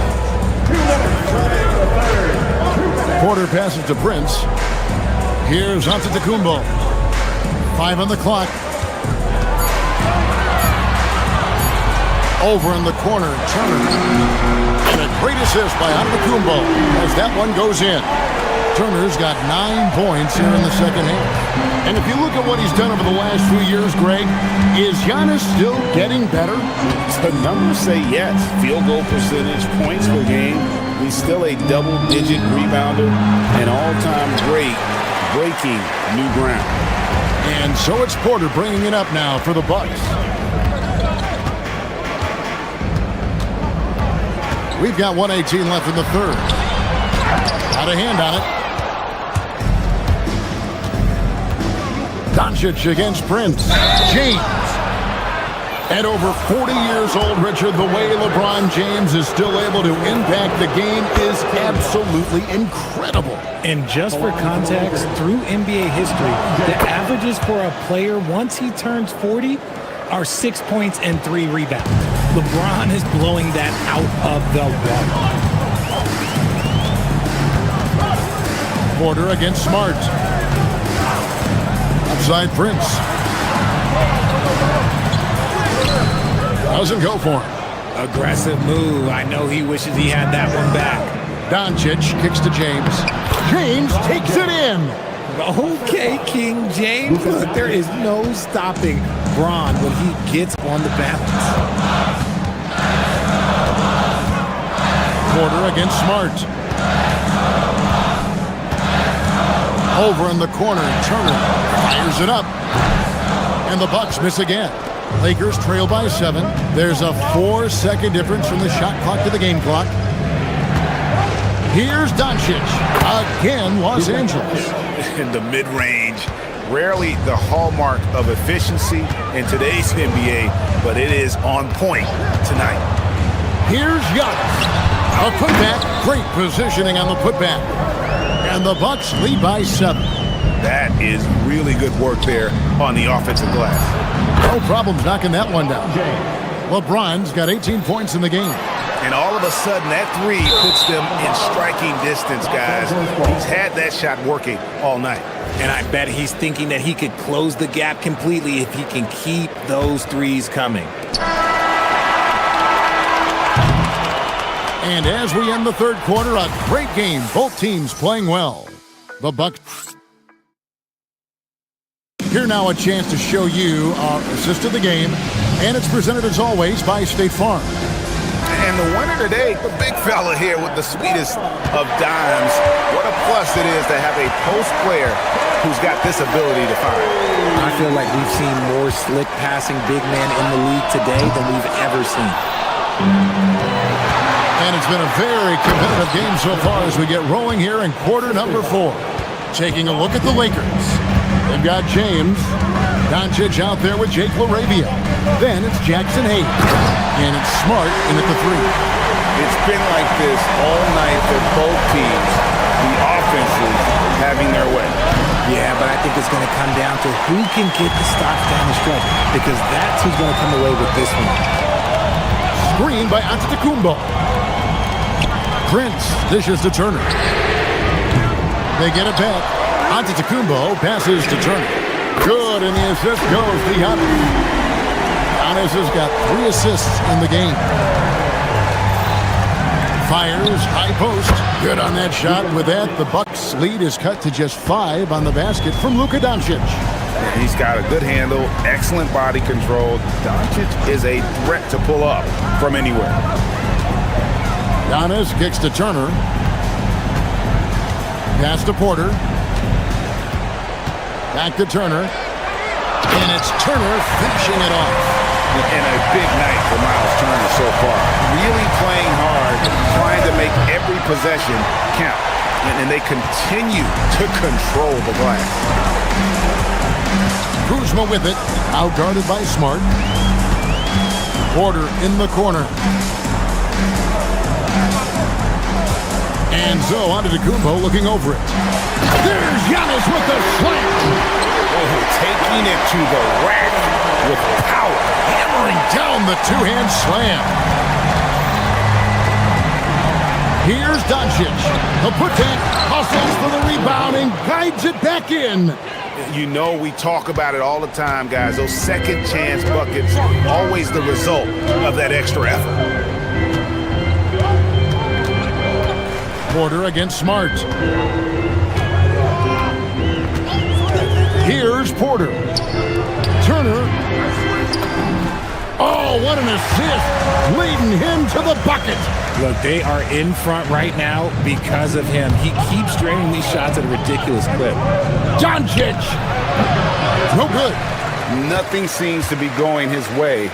Porter passes to Prince. Here's Antetokounmpo. 5 on the clock. Over in the corner, Turner. And a great assist by Antetokounmpo as that one goes in. Turner's got 9 points here in the second half. And if you look at what he's done over the last few years, Greg, is Giannis still getting better? The numbers say yes. Field goal percentage, points per game. He's still a double-digit rebounder and all-time great, breaking new ground. And so it's Porter bringing it up now for the Bucks. We've got 1:18 left in the third. Got a hand on it. Doncic against Prince. James. At over 40 years old, Richard, the way LeBron James is still able to impact the game is absolutely incredible. And just for context, through NBA history, the averages for a player once he turns 40 are 6 points and 3 rebounds. LeBron is blowing that out of the water. Porter against Smart. Outside Prince. Doesn't go for him. Aggressive move. I know he wishes he had that one back. Doncic kicks to James. James takes it in. Okay, King James. Look, there is no stopping Bron when he gets on the balance. Porter against Smart. Over in the corner, Turner fires it up. And the Bucks miss again. Lakers trail by 7. There's a 4-second difference from the shot clock to the game clock. Here's Doncic. Again, Los Angeles. In the mid-range, rarely the hallmark of efficiency in today's NBA, but it is on point tonight. Here's Giannis. A putback. Great positioning on the putback. And the Bucks lead by 7. That is really good work there on the offensive glass. No problems knocking that one down. LeBron's got 18 points in the game. And all of a sudden, that 3 puts them in striking distance, guys. He's had that shot working all night. And I bet he's thinking that he could close the gap completely if he can keep those 3s coming. And as we end the third quarter, a great game. Both teams playing well. The Bucks. Here now a chance to show you our assist of the game. And it's presented as always by State Farm. And the winner today, the big fella here with the sweetest of dimes. What a plus it is to have a post player who's got this ability to fire. I feel like we've seen more slick passing big men in the league today than we've ever seen. And it's been a very competitive game so far as we get rolling here in quarter number 4. Taking a look at the Lakers. They've got James. Doncic out there with Jake LaRavia. Then it's Jackson Hayes. And it's Smart in at the 3. It's been like this all night for both teams. The offenses having their way. Yeah, but I think it's going to come down to who can get the stops down the stretch, because that's who's going to come away with this one. Screen by Antetokounmpo. Prince dishes to Turner. They get it back. Antetokounmpo passes to Turner. Good, and the assist goes to Giannis. Giannis has got 3 assists in the game. Fires, high post. Good on that shot. With that, the Bucks' lead is cut to just 5 on the basket from Luka Doncic. He's got a good handle, excellent body control. Doncic is a threat to pull up from anywhere. Giannis kicks to Turner. Pass to Porter. Back to Turner. And it's Turner finishing it off. And a big night for Miles Turner so far. Really playing hard, trying to make every possession count. And they continue to control the glass. Kuzma with it, outguarded by Smart. Porter in the corner. And Zoe onto Kumbo looking over it. There's Giannis with the slam. Oh, taking it to the rack with power. Hammering down the two-hand slam. Here's Doncic. The put-back hustles for the rebound and guides it back in. You know we talk about it all the time, guys. Those second chance buckets, always the result of that extra effort. Porter against Smart. Here's Porter. Turner. Oh, what an assist. Leading him to the bucket. Look, they are in front right now because of him. He keeps draining these shots at a ridiculous clip. Doncic. No good. Nothing seems to be going his way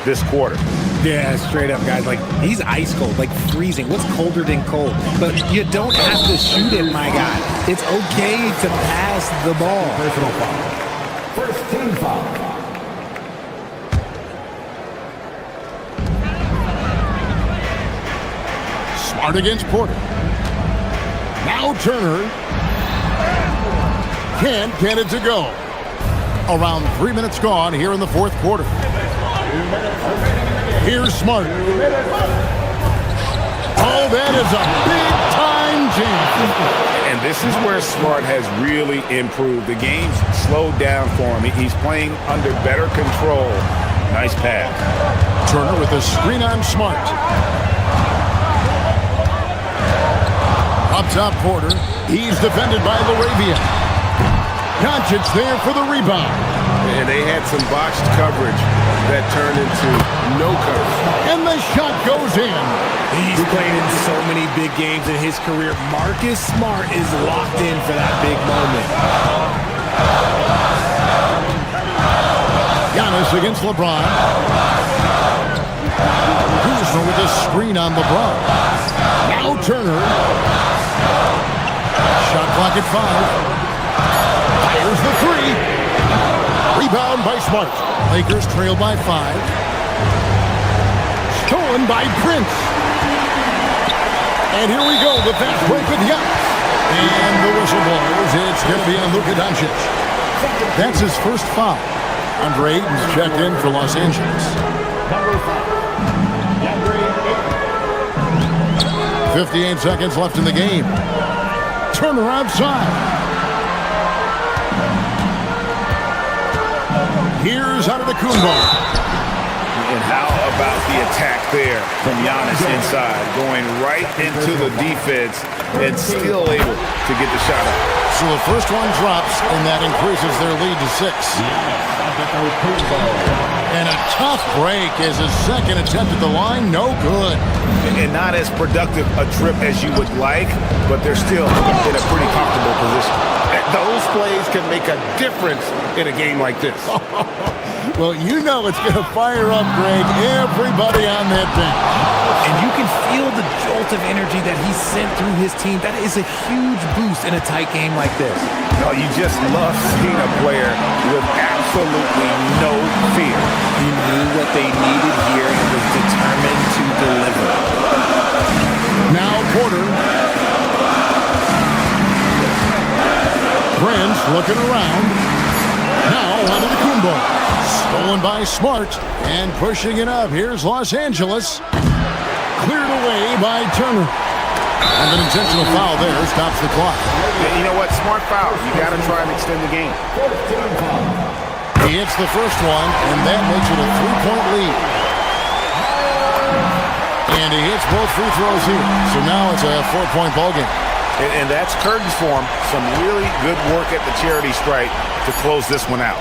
this quarter. Yeah, straight up, guys. Like, he's ice cold, like freezing. What's colder than cold? But you don't have to shoot it, my guy. It's okay to pass the ball. Personal foul. First team foul. Smart against Porter. Now Turner can't get it to go. Around 3 minutes gone here in the fourth quarter. Here's Smart. Oh, that is a big-time jam. And this is where Smart has really improved. The game's slowed down for him. He's playing under better control. Nice pass. Turner with a screen on Smart. Up top, Porter. He's defended by Laravia. Doncic there for the rebound. And they had some botched coverage that turned into no coverage. And the shot goes in. He's played in so many big games in his career. Marcus Smart is locked in for that big moment. Giannis against LeBron. Kuzma with a screen on LeBron. Now Turner. Shot clock at 5. Fires the 3. Rebound by Smart. Lakers trail by 5. Stolen by Prince. And here we go. The fast break with Giannis. And the whistle blows. It's going to be on Luka Doncic. That's his first foul. Andre Ayton's checked in for Los Angeles. 58 seconds left in the game. Turner outside. Here's Antetokounmpo. And how about the attack there from Giannis inside, going right into the defense and still able to get the shot up. So the first one drops, and that increases their lead to 6. And a tough break as his second attempt at the line, no good. And not as productive a trip as you would like, but they're still in a pretty comfortable position. Those plays can make a difference in a game like this. Well, you know it's going to fire up, Greg, everybody on that bench. And you can feel the jolt of energy that he sent through his team. That is a huge boost in a tight game like this. No, you just love seeing a player with absolutely no fear. He knew what they needed here and was determined to deliver. Now Porter. Prince looking around. Now Antetokounmpo. Stolen by Smart and pushing it up. Here's Los Angeles. Cleared away by Turner. And an intentional foul there stops the clock. You know what? Smart foul. You got to try and extend the game. He hits the first one, and that makes it a 3-point lead. And he hits both free throws here. So now it's a 4-point ball game. And that's curtains for him. Some really good work at the charity stripe to close this one out.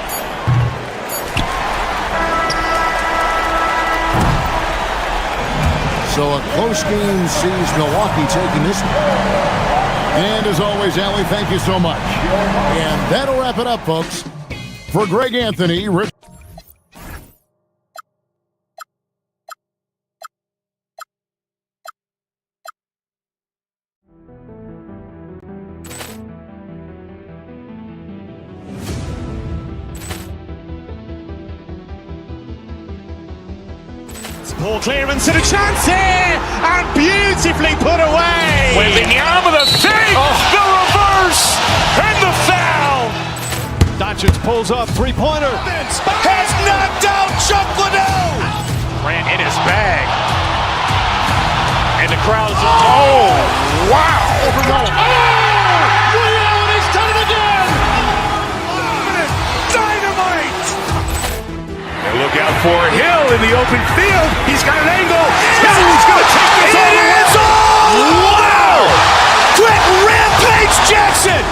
So a close game sees Milwaukee taking this one. And as always, Allie, thank you so much. And that'll wrap it up, folks. For Greg Anthony, Rich. Ball clearance and a chance here, and beautifully put away. Wembanyama the fake, the reverse, and the foul. Doncic pulls up, three-pointer. Has knocked out Chuck Liddell. Ran in his bag. And the crowd is, oh, wow. Reality's done it again. Dynamite. And look out for Hill in the open field. He's got an angle. He's going to take this all the way. Wow. Quick rampage Jackson.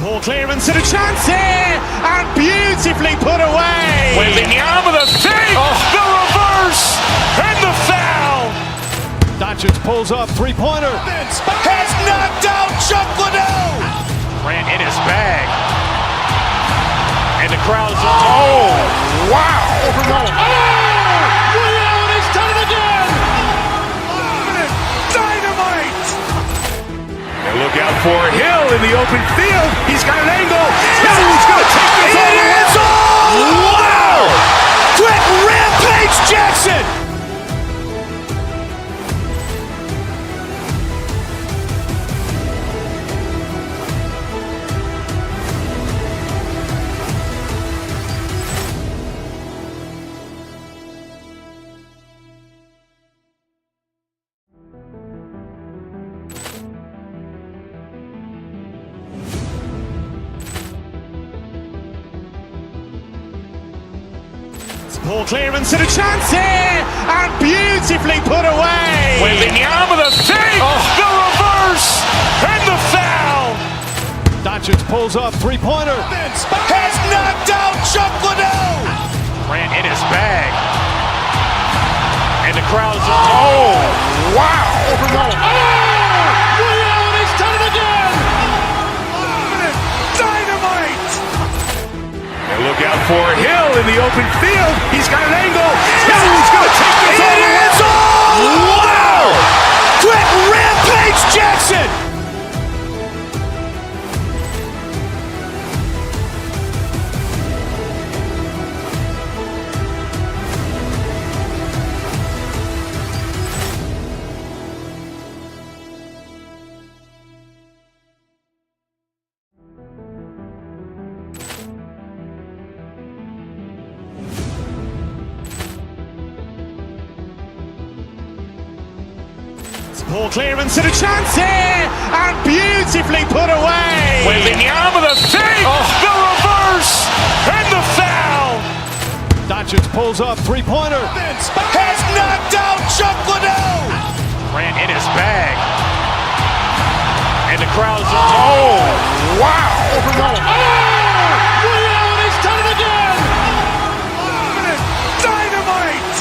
Ball clearance and a chance here, and beautifully put away. Wembanyama the fake, the reverse, and the foul. Doncic pulls up, three-pointer. Has knocked out Chuck Liddell. Ran in his bag. And the crowd is, oh, wow. Reality's done it again. Dynamite. And look out for Hill in the open field. He's got an angle. He's going to take this all the way. Wow. Quick rampage Jackson. Ball clearance and a chance here, and beautifully put away. Wembanyama the fake, the reverse, and the foul. Doncic pulls up, three-pointer. Has knocked out Chuck Liddell. Ran in his bag. And the crowd is, oh, wow. Reality's done it again. Dynamite. And look out for Hill in the open field. He's got an angle. He's going to take this all the way. Wow. Quick rampage Jackson. Ball clearance and a chance here, and beautifully put away. Wembanyama the fake, the reverse, and the foul. Doncic pulls up, three-pointer. Has knocked out Chuck Liddell. Ran in his bag. And the crowd is, oh, wow. Reality's done it again. Dynamite.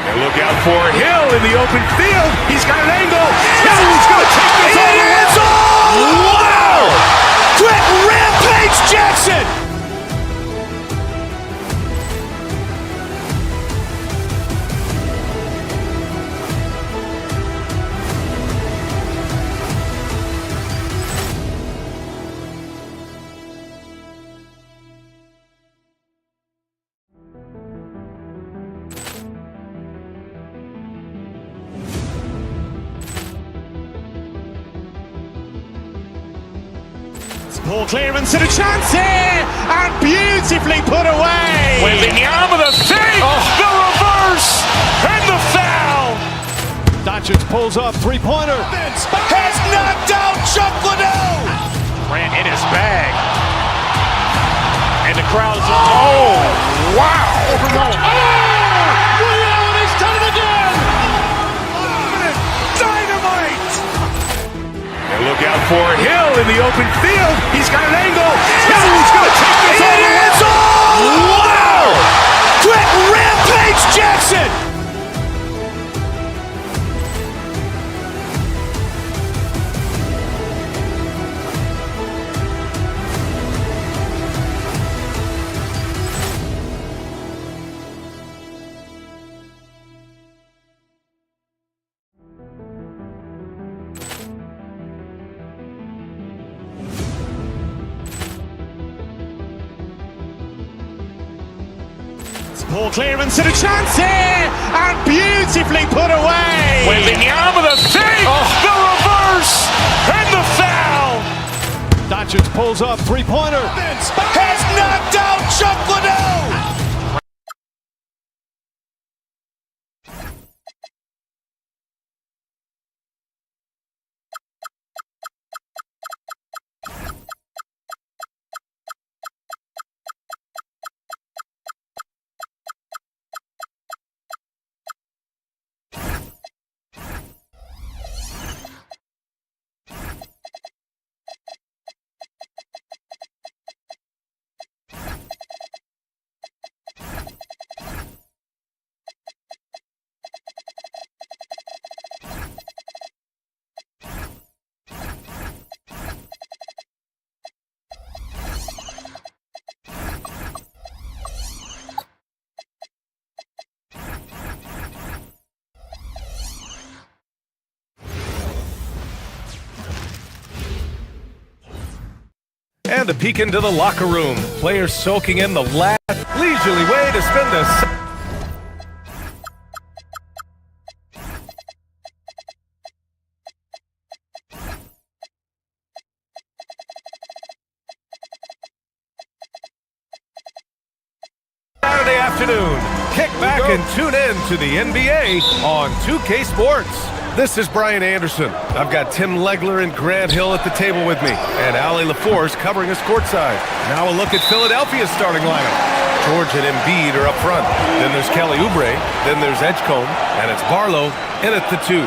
And look out for Hill in the open field. He's got an angle. He's going to take this all the way. Wow. Quick rampage Jackson. Ball clearance and a chance here, and beautifully put away. Wembanyama the fake, the reverse, and the foul. Doncic pulls up, three-pointer. Has knocked out Chuck Liddell. Ran in his bag. And the crowd is, oh, wow. Liddell, and he's done it again. Dynamite. And look out for Hill in the open field. He's got an angle. Hill's going to take this all the way. Wow. Quick rampage Jackson. Ball clearance and a chance here, and beautifully put away. Wembanyama the fake, the reverse, and the foul. Doncic pulls up, three-pointer. Has knocked out Chuck Liddell. And a peek into the locker room. Players soaking in the last leisurely way to spend a Saturday afternoon. Kick back and tune in to the NBA on 2K Sports. This is Brian Anderson. I've got Tim Legler and Grant Hill at the table with me, and Ali LaForce covering us courtside. Now a look at Philadelphia's starting lineup. George and Embiid are up front. Then there's Kelly Oubre. Then there's Edgecombe, and it's Barlow in at the 2.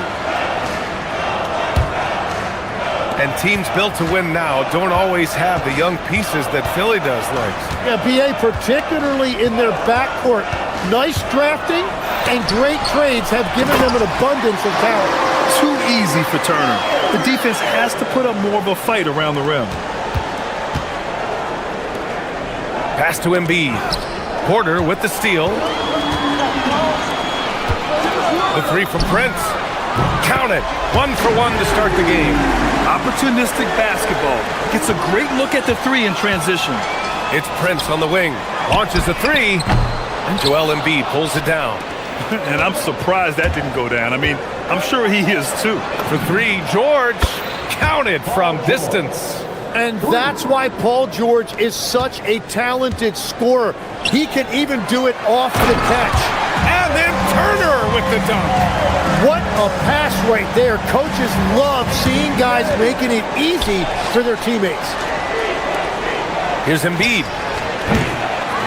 And teams built to win now don't always have the young pieces that Philly does, Legs. Yeah, BA, particularly in their backcourt. Nice drafting and great trades have given them an abundance of talent. Too easy for Turner. The defense has to put up more of a fight around the rim. Pass to Embiid. Porter with the steal. The three from Prince. Count it. 1 for 1 to start the game. Opportunistic basketball. Gets a great look at the 3 in transition. It's Prince on the wing. Launches a 3. And Joel Embiid pulls it down. And I'm surprised that didn't go down. I mean, I'm sure he is too. For 3, George. Counted from distance. And that's why Paul George is such a talented scorer. He can even do it off the catch. And then Turner with the dunk. What a pass right there. Coaches love seeing guys making it easy for their teammates. Here's Embiid.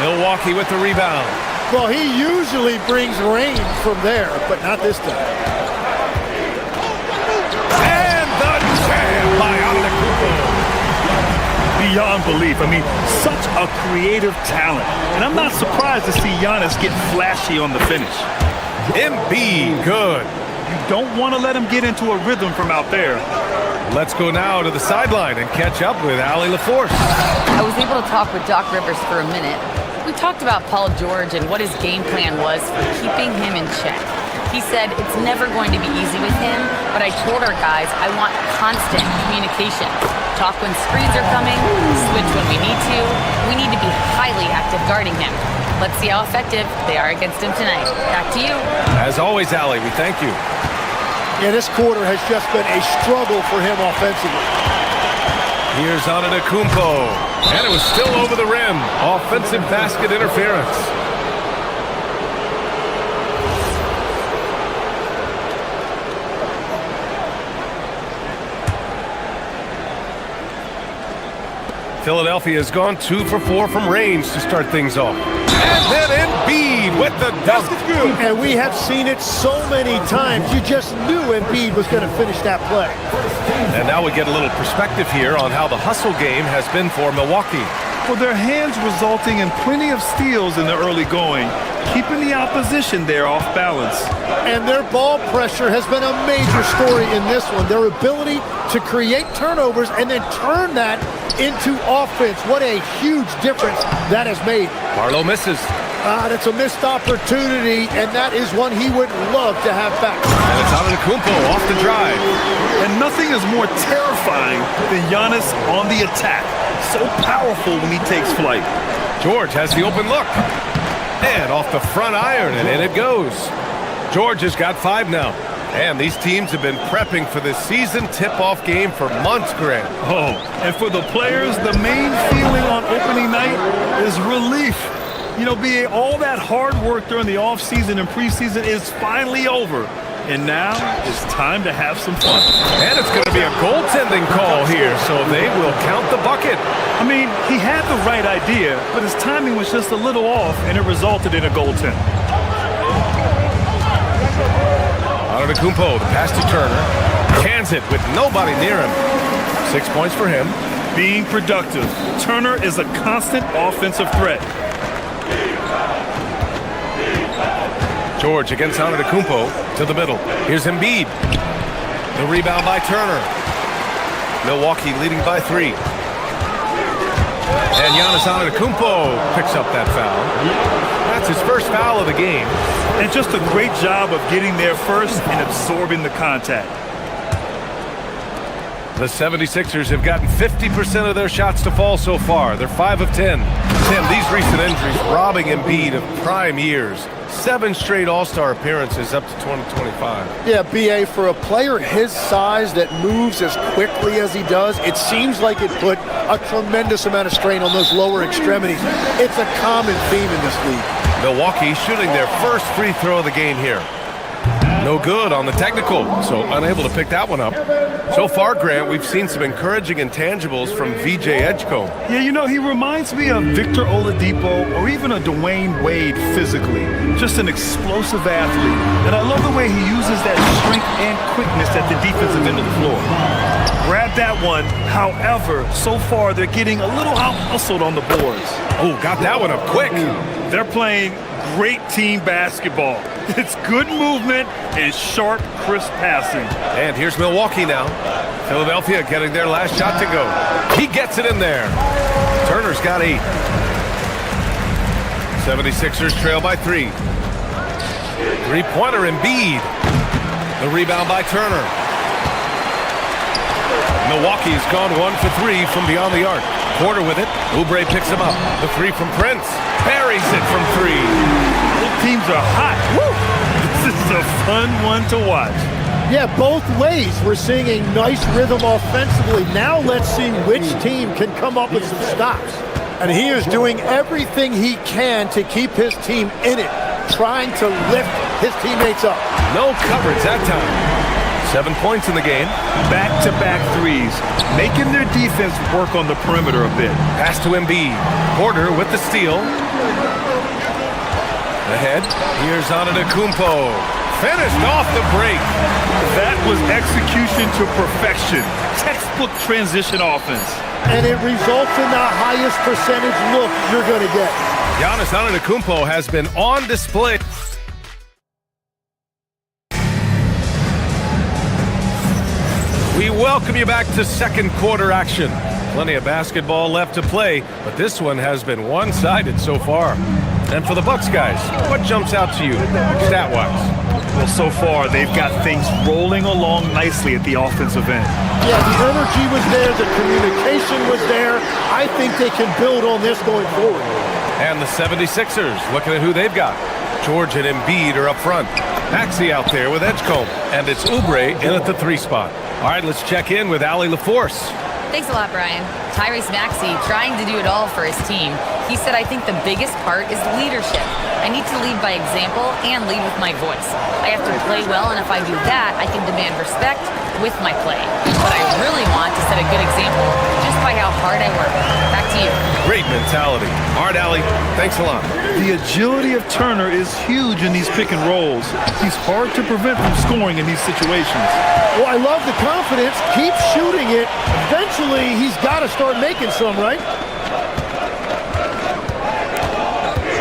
Milwaukee with the rebound. Well, he usually brings rain from there, but not this time. And the jam by Antetokounmpo. Beyond belief. I mean, such a creative talent. And I'm not surprised to see Giannis get flashy on the finish. Embiid, good. You don't want to let him get into a rhythm from out there. Let's go now to the sideline and catch up with Ali LaForce. I was able to talk with Doc Rivers for a minute. We talked about Paul George and what his game plan was for keeping him in check. He said it's never going to be easy with him, but I told our guys I want constant communication. Talk when screens are coming, switch when we need to. We need to be highly active guarding him. Let's see how effective they are against him tonight. Back to you. As always, Ali, we thank you. Yeah, this quarter has just been a struggle for him offensively. Here's Antetokounmpo. And it was still over the rim. Offensive basket interference. Philadelphia has gone 2 for 4 from range to start things off. And then Embiid with the dunk. And we have seen it so many times. You just knew Embiid was going to finish that play. And now we get a little perspective here on how the hustle game has been for Milwaukee. Well, their hands resulting in plenty of steals in the early going, keeping the opposition there off balance. And their ball pressure has been a major story in this one. Their ability to create turnovers and then turn that into offense. What a huge difference that has made. Barlow misses. That's a missed opportunity, and that is one he would love to have back. And it's Antetokounmpo off the drive. And nothing is more terrifying than Giannis on the attack. So powerful when he takes flight. George has the open look. And off the front iron, and in it goes. George has got 5 now. And these teams have been prepping for this season tip-off game for months, Grant. Oh, and for the players, the main feeling on opening night is relief. You know, BA, all that hard work during the offseason and preseason is finally over. And now it's time to have some fun. And it's going to be a goaltending call here, so they will count the bucket. I mean, he had the right idea, but his timing was just a little off, and it resulted in a goaltend. Antetokounmpo, the pass to Turner. Cans it with nobody near him. 6 points for him. Being productive. Turner is a constant offensive threat. George against Antetokounmpo to the middle. Here's Embiid. The rebound by Turner. Milwaukee leading by 3. And Giannis Antetokounmpo picks up that foul. That's his first foul of the game. And just a great job of getting there first and absorbing the contact. The 76ers have gotten 50% of their shots to fall so far. They're 5 of 10. Tim, these recent injuries robbing Embiid of prime years. 7 straight All-Star appearances up to 2025. Yeah, BA, for a player his size that moves as quickly as he does, it seems like it put a tremendous amount of strain on those lower extremities. It's a common theme in this league. Milwaukee shooting their first free throw of the game here. No good on the technical, so unable to pick that one up. So far, Grant, we've seen some encouraging intangibles from VJ Edgecombe. Yeah, you know, he reminds me of Victor Oladipo or even a Dwayne Wade physically. Just an explosive athlete. And I love the way he uses that strength and quickness at the defensive end of the floor. Grab that one. However, so far they're getting a little out-hustled on the boards. Oh, got that one up quick. They're playing great team basketball. It's good movement and sharp, crisp passing. And here's Milwaukee now. Philadelphia getting their last shot to go. He gets it in there. Turner's got 8. 76ers trail by 3. Three-pointer Embiid. The rebound by Turner. Milwaukee's gone 1 for 3 from beyond the arc. Porter with it. Oubre picks him up. The 3 from Prince. Buries it from 3. Both teams are hot. Woo! This is a fun one to watch. Yeah, both ways. We're seeing a nice rhythm offensively. Now let's see which team can come up with some stops. And he is doing everything he can to keep his team in it, trying to lift his teammates up. No coverage that time. 7 points in the game. Back-to-back threes, making their defense work on the perimeter a bit. Pass to Embiid. Porter with the steal. Ahead. Here's Antetokounmpo. Finished off the break. That was execution to perfection. Textbook transition offense. And it results in the highest percentage look you're going to get. Giannis Antetokounmpo has been on display. We welcome you back to second quarter action. Plenty of basketball left to play, but this one has been one-sided so far. And for the Bucks guys, what jumps out to you, stat-wise? Well, so far, they've got things rolling along nicely at the offensive end. Yeah, the energy was there, the communication was there. I think they can build on this going forward. And the 76ers, looking at who they've got. George and Embiid are up front. Maxey out there with Edgecombe. And it's Oubre in at the 3 spot. All right, let's check in with Allie LaForce. Thanks a lot, Brian. Tyrese Maxey trying to do it all for his team. He said, I think the biggest part is leadership. I need to lead by example and lead with my voice. I have to play well, and if I do that, I can demand respect with my play. But I really want to set a good example just by how hard I work. Back to you. Great mentality. Art Alley, thanks a lot. The agility of Turner is huge in these pick and rolls. He's hard to prevent from scoring in these situations. Well, I love the confidence. Keep shooting it. Eventually, he's got to start making some, right?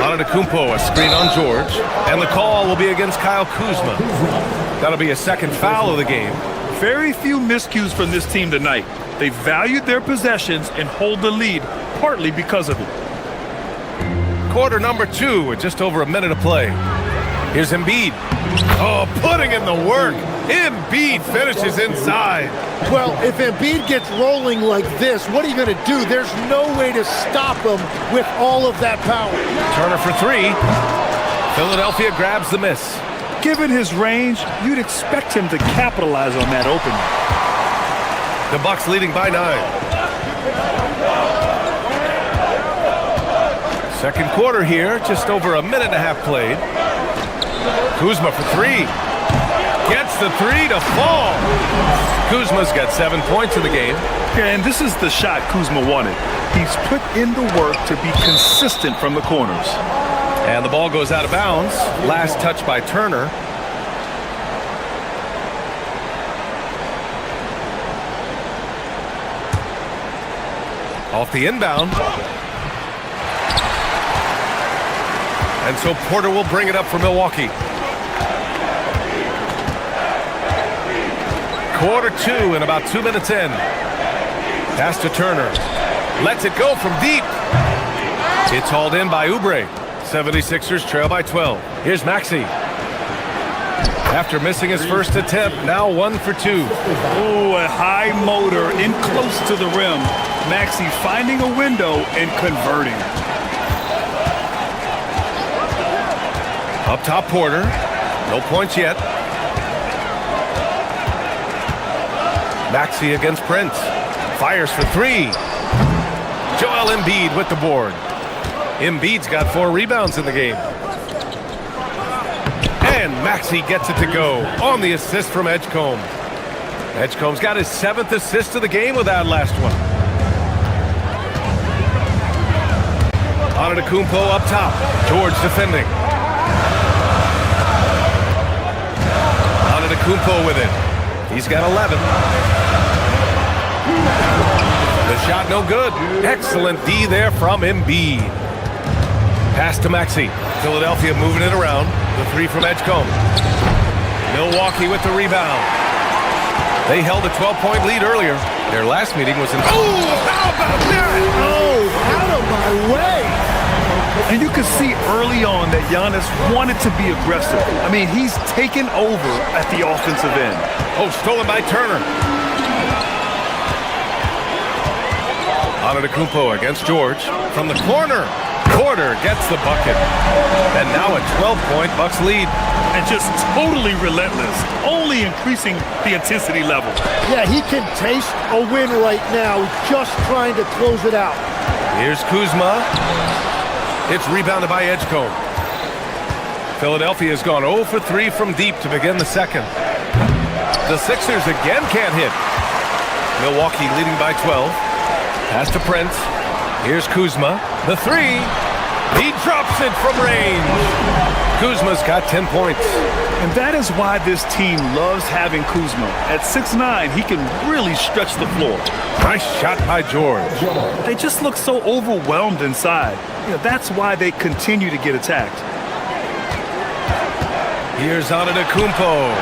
Antetokounmpo, a screen on George, and the call will be against Kyle Kuzma. That'll be a second foul of the game. Very few miscues from this team tonight. They valued their possessions and hold the lead, partly because of it. Quarter number 2 with just over a minute to play. Here's Embiid. Oh, putting in the work. Embiid finishes inside. Well, if Embiid gets rolling like this, what are you going to do? There's no way to stop him with all of that power. Turner for 3. Philadelphia grabs the miss. Given his range, you'd expect him to capitalize on that opening. The Bucks leading by 9. Second quarter here, just over a minute and a half played. Kuzma for 3. Gets the 3 to fall. Kuzma's got 7 points in the game. And this is the shot Kuzma wanted. He's put in the work to be consistent from the corners. And the ball goes out of bounds. Last touch by Turner. Off the inbound. And so Porter will bring it up for Milwaukee. Quarter 2 and about 2 minutes in. Pass to Turner. Lets it go from deep. It's hauled in by Oubre. 76ers trail by 12. Here's Maxey. After missing his first attempt, now 1 for 2. Oh, a high motor in close to the rim. Maxey finding a window and converting. Up top, Porter. No points yet. Maxey against Prince. Fires for 3. Joel Embiid with the board. Embiid's got 4 rebounds in the game. And Maxey gets it to go on the assist from Edgecombe. Edgecombe's got his 7th assist of the game with that last one. Antetokounmpo up top. George defending. Antetokounmpo with it. He's got 11. The shot no good. Excellent D there from Embiid. Pass to Maxey. Philadelphia moving it around. The 3 from Edgecombe. Milwaukee with the rebound. They held a 12-point lead earlier. Their last meeting was in... Oh, how about that? Oh, out of my way. And you could see early on that Giannis wanted to be aggressive. I mean, he's taken over at the offensive end. Oh, stolen by Turner. Antetokounmpo against George. From the corner. Porter gets the bucket. And now a 12-point Bucks lead. And just totally relentless, only increasing the intensity level. Yeah, he can taste a win right now, just trying to close it out. Here's Kuzma. It's rebounded by Edgecombe. Philadelphia has gone 0 for 3 from deep to begin the second. The Sixers again can't hit. Milwaukee leading by 12. Pass to Prince. Here's Kuzma. The 3. He drops it from range. Kuzma's got 10 points. And that is why this team loves having Kuzma. At 6'9", he can really stretch the floor. Nice shot by George. They just look so overwhelmed inside. You know, that's why they continue to get attacked. Here's Antetokounmpo.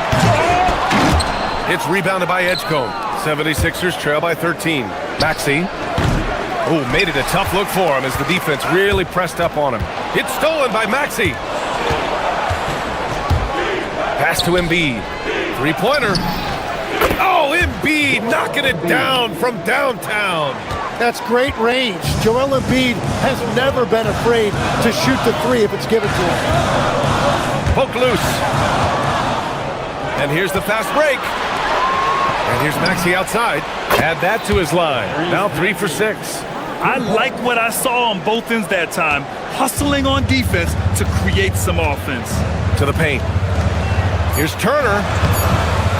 It's rebounded by Edgecombe. 76ers trail by 13. Maxey. Oh, made it a tough look for him as the defense really pressed up on him. It's stolen by Maxey. Pass to Embiid. 3-pointer. Oh, Embiid knocking it down from downtown. That's great range. Joel Embiid has never been afraid to shoot the 3 if it's given to him. Poke loose. And here's the fast break. And here's Maxey outside. Add that to his line. Now 3 for 6. I like what I saw on both ends that time, hustling on defense to create some offense. To the paint. Here's Turner.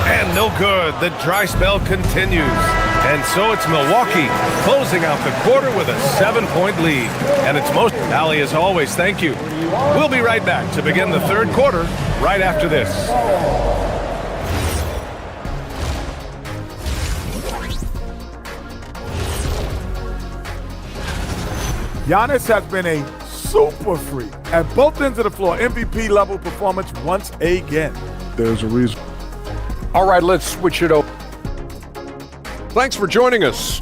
And no good. The dry spell continues. And so it's Milwaukee closing out the quarter with a 7-point lead. And it's most... Allie, as always, thank you. We'll be right back to begin the third quarter right after this. Giannis has been a super freak at both ends of the floor. MVP level performance once again. There's a reason. All right, let's switch it over. Thanks for joining us.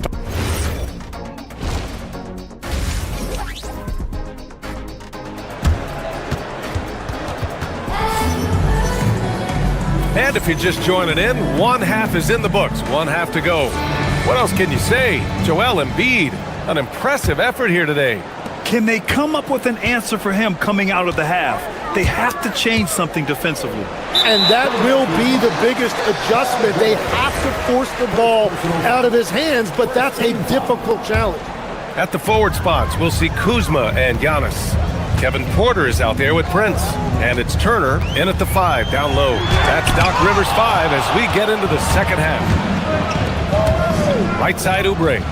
And if you're just joining in, one half is in the books, one half to go. What else can you say? Joel Embiid, an impressive effort here today. Can they come up with an answer for him coming out of the half? They have to change something defensively. And that will be the biggest adjustment. They have to force the ball out of his hands, but that's a difficult challenge. At the forward spots, we'll see Kuzma and Giannis. Kevin Porter is out there with Prince. And it's Turner in at the 5, down low. That's Doc Rivers 5 as we get into the second half. Right side, Oubre.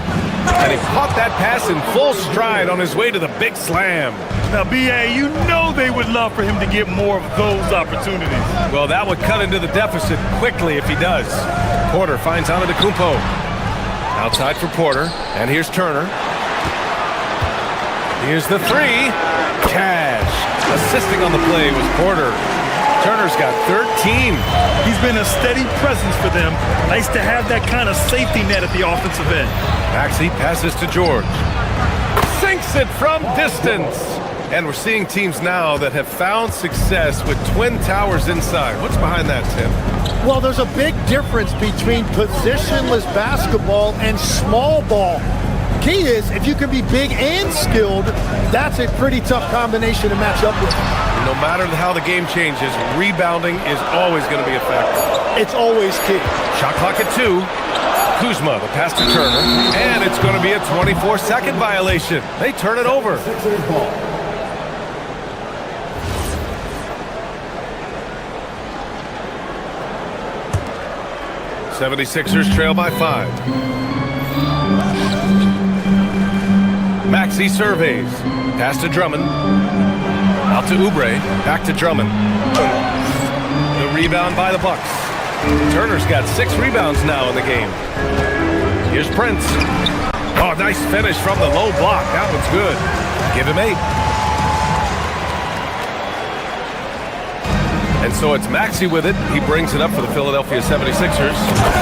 And he caught that pass in full stride on his way to the big slam. Now, B.A., you know they would love for him to get more of those opportunities. Well, that would cut into the deficit quickly if he does. Porter finds Antetokounmpo. Outside for Porter. And here's Turner. Here's the 3. Cash. Assisting on the play was Porter. Turner's got 13. He's been a steady presence for them. Nice to have that kind of safety net at the offensive end. Maxey passes to George. Sinks it from distance. And we're seeing teams now that have found success with twin towers inside. What's behind that, Tim? Well, there's a big difference between positionless basketball and small ball. Key is, if you can be big and skilled, that's a pretty tough combination to match up with. No matter how the game changes, rebounding is always going to be a factor. It's always key. Shot clock at 2. Kuzma, the pass to Turner. And it's going to be a 24-second violation. They turn it over. '76ers trail by 5. Maxey surveys. Pass to Drummond. Out to Oubre. Back to Drummond. The rebound by the Bucks. Turner's got 6 rebounds now in the game. Here's Prince. Oh, nice finish from the low block. That one's good. Give him 8. And so it's Maxey with it. He brings it up for the Philadelphia 76ers.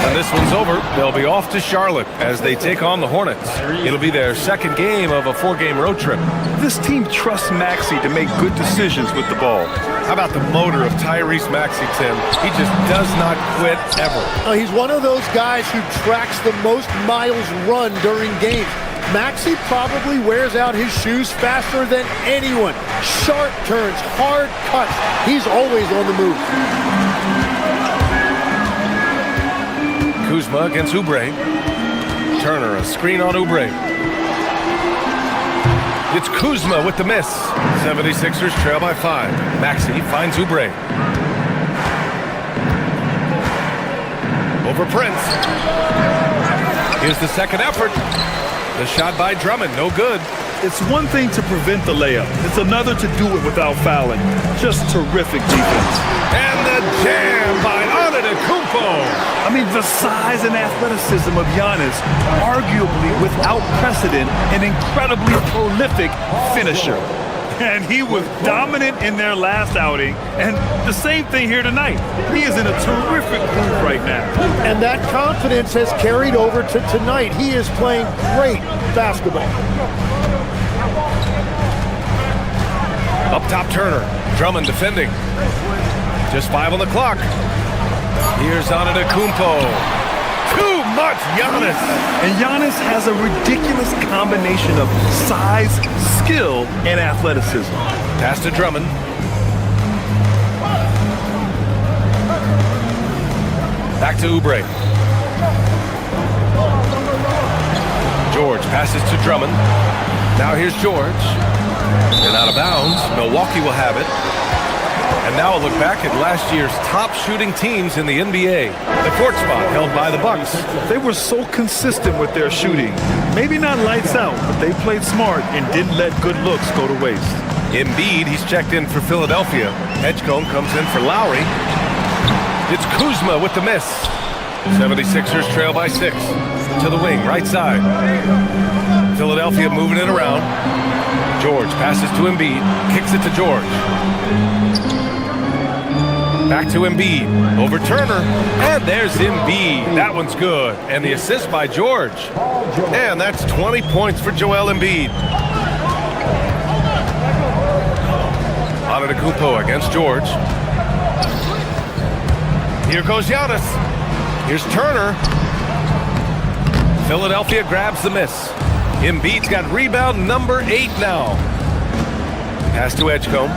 And this one's over. They'll be off to Charlotte as they take on the Hornets. It'll be their second game of a 4-game road trip. This team trusts Maxey to make good decisions with the ball. How about the motor of Tyrese Maxey, Tim? He just does not quit ever. He's one of those guys who tracks the most miles run during games. Maxey probably wears out his shoes faster than anyone. Sharp turns, hard cuts. He's always on the move. Kuzma against Oubre. Turner, a screen on Oubre. It's Kuzma with the miss. 76ers trail by 5. Maxey finds Oubre. Over Prince. Here's the second effort. The shot by Drummond, no good. It's one thing to prevent the layup. It's another to do it without fouling. Just terrific defense. And the jam by Antetokounmpo. I mean, the size and athleticism of Giannis, arguably without precedent, an incredibly prolific finisher. And he was dominant in their last outing. And the same thing here tonight. He is in a terrific groove right now. And that confidence has carried over to tonight. He is playing great basketball. Up top, Turner. Drummond defending. Just 5 on the clock. Here's Antetokounmpo. Too much Giannis. And Giannis has a ridiculous combination of size, skill, and athleticism. Pass to Drummond. Back to Oubre. George passes to Drummond. Now here's George. And out of bounds. Milwaukee will have it. And now a look back at last year's top shooting teams in the NBA. The fourth spot held by the Bucks. They were so consistent with their shooting. Maybe not lights out, but they played smart and didn't let good looks go to waste. Embiid, he's checked in for Philadelphia. Edgecombe comes in for Lowry. It's Kuzma with the miss. 76ers trail by 6. To the wing, right side. Philadelphia moving it around. George passes to Embiid. Kicks it to George. Back to Embiid. Over Turner. And there's Embiid. That one's good. And the assist by George. And that's 20 points for Joel Embiid. Antetokounmpo against George. Here goes Giannis. Here's Turner. Philadelphia grabs the miss. Embiid's got rebound number 8 now. Pass to Edgecombe.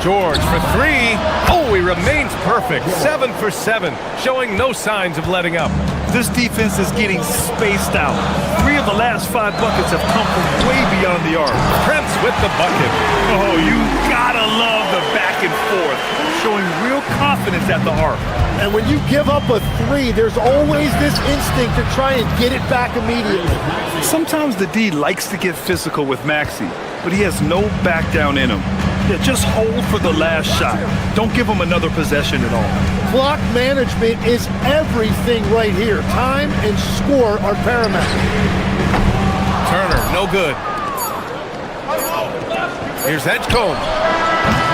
George for 3. Oh, he remains perfect. 7 for 7, showing no signs of letting up. This defense is getting spaced out. 3 of the last 5 buckets have come from way beyond the arc. Prince with the bucket. Oh, you gotta love the back and forth, showing real confidence at the arc. And when you give up a 3, there's always this instinct to try and get it back immediately. Sometimes the D likes to get physical with Maxey, but he has no back down in him. Yeah, just hold for the last shot. Don't give him another possession at all. Clock management is everything right here. Time and score are paramount. Turner, no good. Here's Edgecombe.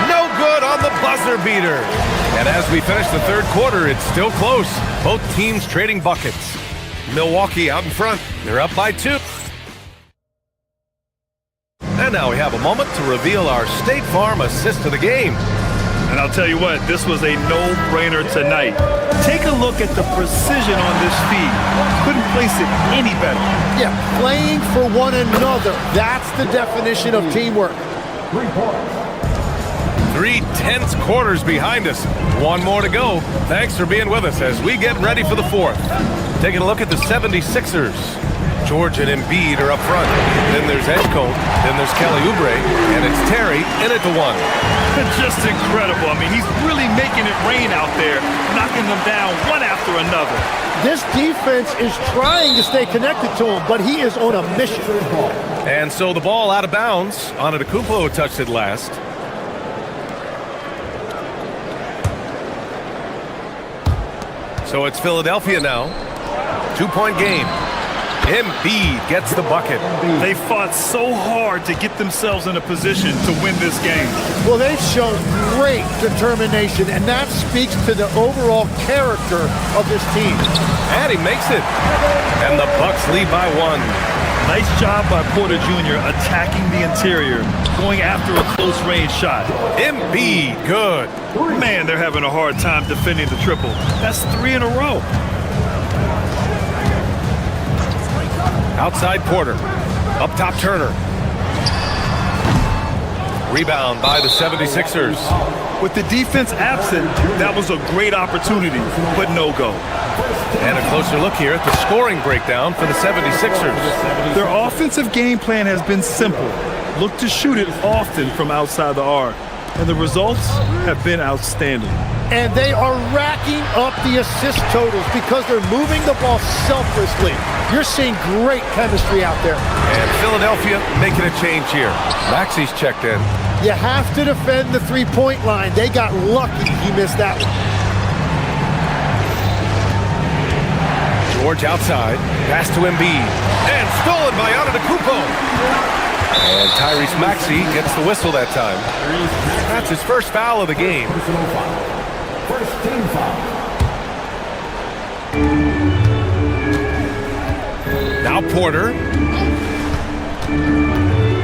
No good on the buzzer beater. And as we finish the third quarter, it's still close. Both teams trading buckets. Milwaukee out in front. They're up by 2. And now we have a moment to reveal our State Farm assist of the game. And I'll tell you what, this was a no-brainer tonight. Take a look at the precision on this feed. Couldn't place it any better. Yeah, playing for one another. That's the definition of teamwork. 3 tense quarters behind us. 1 more to go. Thanks for being with us as we get ready for the 4th. Taking a look at the 76ers. George and Embiid are up front. Then there's Edgecombe. Then there's Kelly Oubre. And it's Terry in at the 1. Just incredible. I mean, he's really making it rain out there, knocking them down one after another. This defense is trying to stay connected to him, but he is on a mission. And so the ball out of bounds. Antetokounmpo touched it last. So it's Philadelphia now. 2-point game. Embiid gets the bucket. They fought so hard to get themselves in a position to win this game. Well, they've shown great determination, and that speaks to the overall character of this team. And he makes it. And the Bucks lead by 1. Nice job by Porter Jr. attacking the interior, going after a close-range shot. Embiid, good. Man, they're having a hard time defending the triple. That's 3 in a row. Outside Porter. Up top Turner. Rebound by the 76ers. With the defense absent, that was a great opportunity, but no go. And a closer look here at the scoring breakdown for the 76ers. Their offensive game plan has been simple. Look to shoot it often from outside the arc. And the results have been outstanding. And they are racking up the assist totals because they're moving the ball selflessly. You're seeing great chemistry out there. And Philadelphia making a change here. Maxey's checked in. You have to defend the three-point line. They got lucky he missed that one. George outside. Pass to Embiid. And stolen by Antetokounmpo. And Tyrese Maxey gets the whistle that time. That's his first foul of the game. First team foul. Now Porter.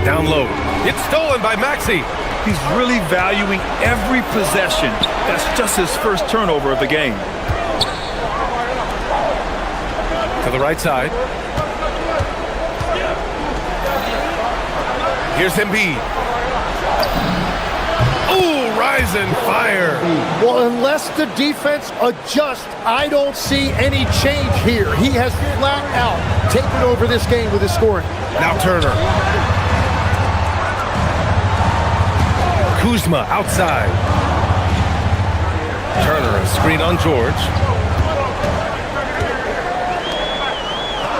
Down low. It's stolen by Maxey. He's really valuing every possession. That's just his first turnover of the game. To the right side. Here's Embiid. Ooh, right Rising fire. Well, unless the defense adjusts, I don't see any change here. He has flat out taken over this game with his scoring. Now Turner. Kuzma outside. Turner, a screen on George.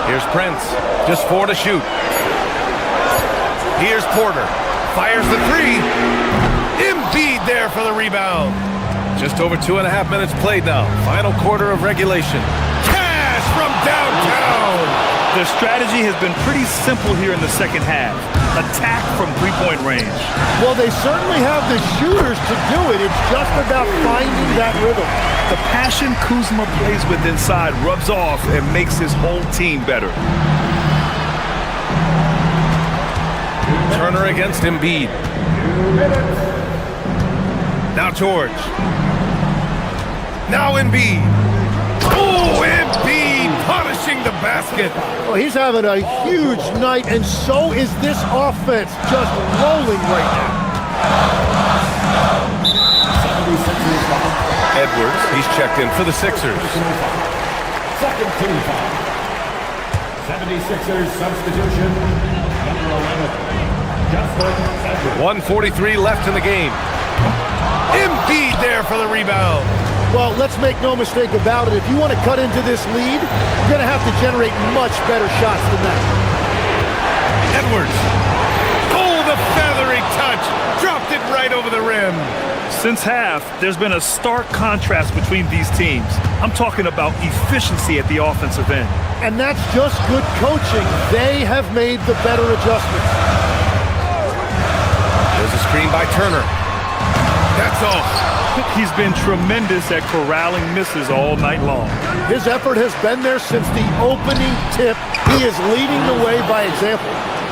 Here's Prince, just 4 to shoot. Here's Porter, fires the 3. Embiid there for the rebound. Just over 2.5 minutes played now. Final quarter of regulation. Cash from downtown. Their strategy has been pretty simple here in the second half. Attack from three-point range. Well, they certainly have the shooters to do it. It's just about finding that rhythm. The passion Kuzma plays with inside rubs off and makes his whole team better. Turner against Embiid. Now George. Now Embiid. Oh, Embiid punishing the basket. Well, he's having a huge night, and so is this offense, just rolling right now. Edwards, he's checked in for the Sixers. Second team foul. 76ers substitution. Number 11. Justin Edwards. 1:43 left in the game. Embiid there for the rebound. Well, let's make no mistake about it. If you want to cut into this lead, you're going to have to generate much better shots than that. Edwards. Oh, the feathery touch. Dropped it right over the rim. Since half, there's been a stark contrast between these teams. I'm talking about efficiency at the offensive end. And that's just good coaching. They have made the better adjustments. There's a screen by Turner. That's off. He's been tremendous at corralling misses all night long. His effort has been there since the opening tip. He is leading the way by example.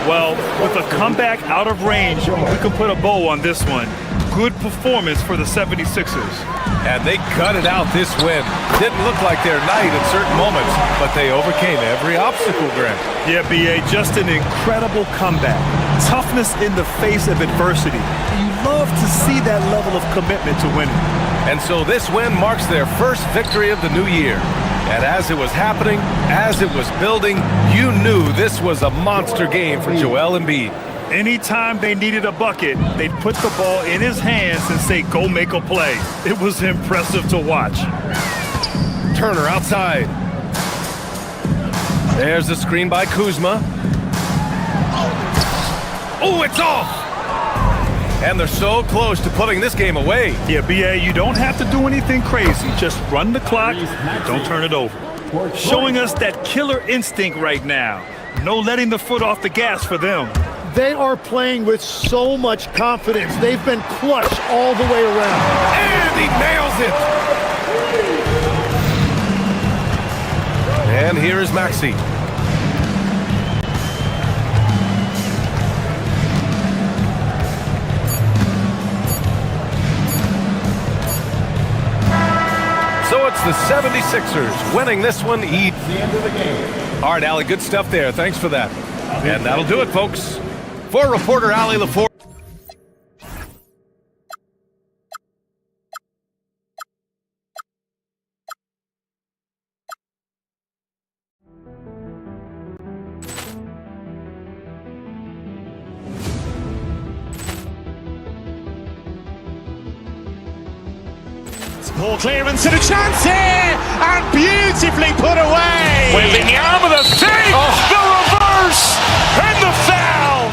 Well, with a comeback out of range, we can put a bow on this one. Good performance for the 76ers. And they cut it out this win. Didn't look like their night at certain moments, but they overcame every obstacle, Grant. Yeah, B.A., just an incredible comeback. Toughness in the face of adversity. You love to see that level of commitment to winning. And so this win marks their first victory of the new year. And as it was happening, as it was building, you knew this was a monster game for Joel Embiid. Anytime they needed a bucket, they'd put the ball in his hands and say, go make a play. It was impressive to watch. Turner outside. There's the screen by Kuzma. Oh, it's off! And they're so close to putting this game away. Yeah, B.A., you don't have to do anything crazy. Just run the clock, don't turn it over. Showing us that killer instinct right now. No letting the foot off the gas for them. They are playing with so much confidence. They've been clutch all the way around. And he nails it! And here is Maxey. So it's the 76ers winning this one. The end of the game. All right, Allie, good stuff there. Thanks for that. And that'll do it, folks. For reporter Allie LaForge. Ball clearance and a chance here, and beautifully put away. Wembanyama with a save, the reverse, and the foul.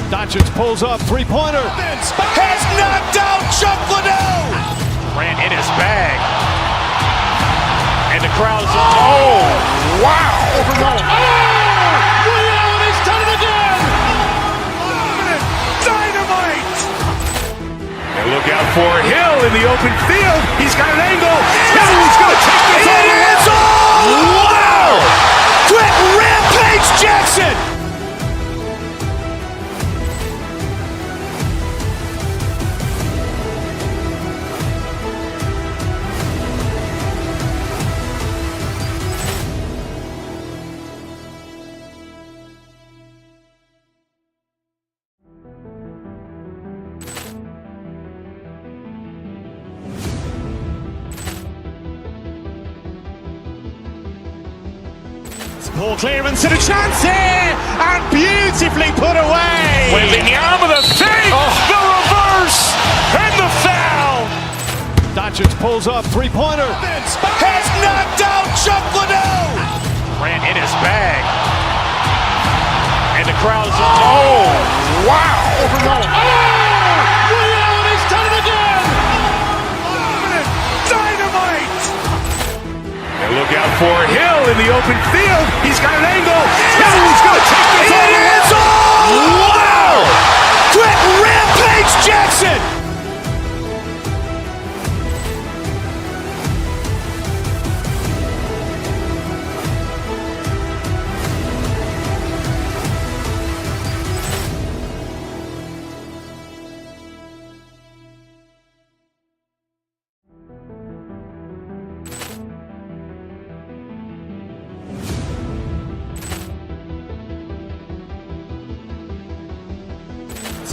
Doncic pulls up, three-pointer. Has knocked out Chuck Liddell. Ran in his bag. And the crowd is, oh, wow. Liddell, and he's done it again. Dynamite. And look out for Hill in the open field. He's got an angle. Hill's going to take this all the way. Wow! Quick Rampage Jackson. Ball clearance and a chance here, and beautifully put away. Wembanyama the save, the reverse, and the foul. Doncic pulls up, three-pointer. Has knocked out Chuck Liddell. Grant in his bag. And the crowd's, wow. Ray Allen has done it again. Dynamite. And look out for Hill in the open field. He's got an angle. Hill's going to take this all the way. Wow. Quick Rampage Jackson.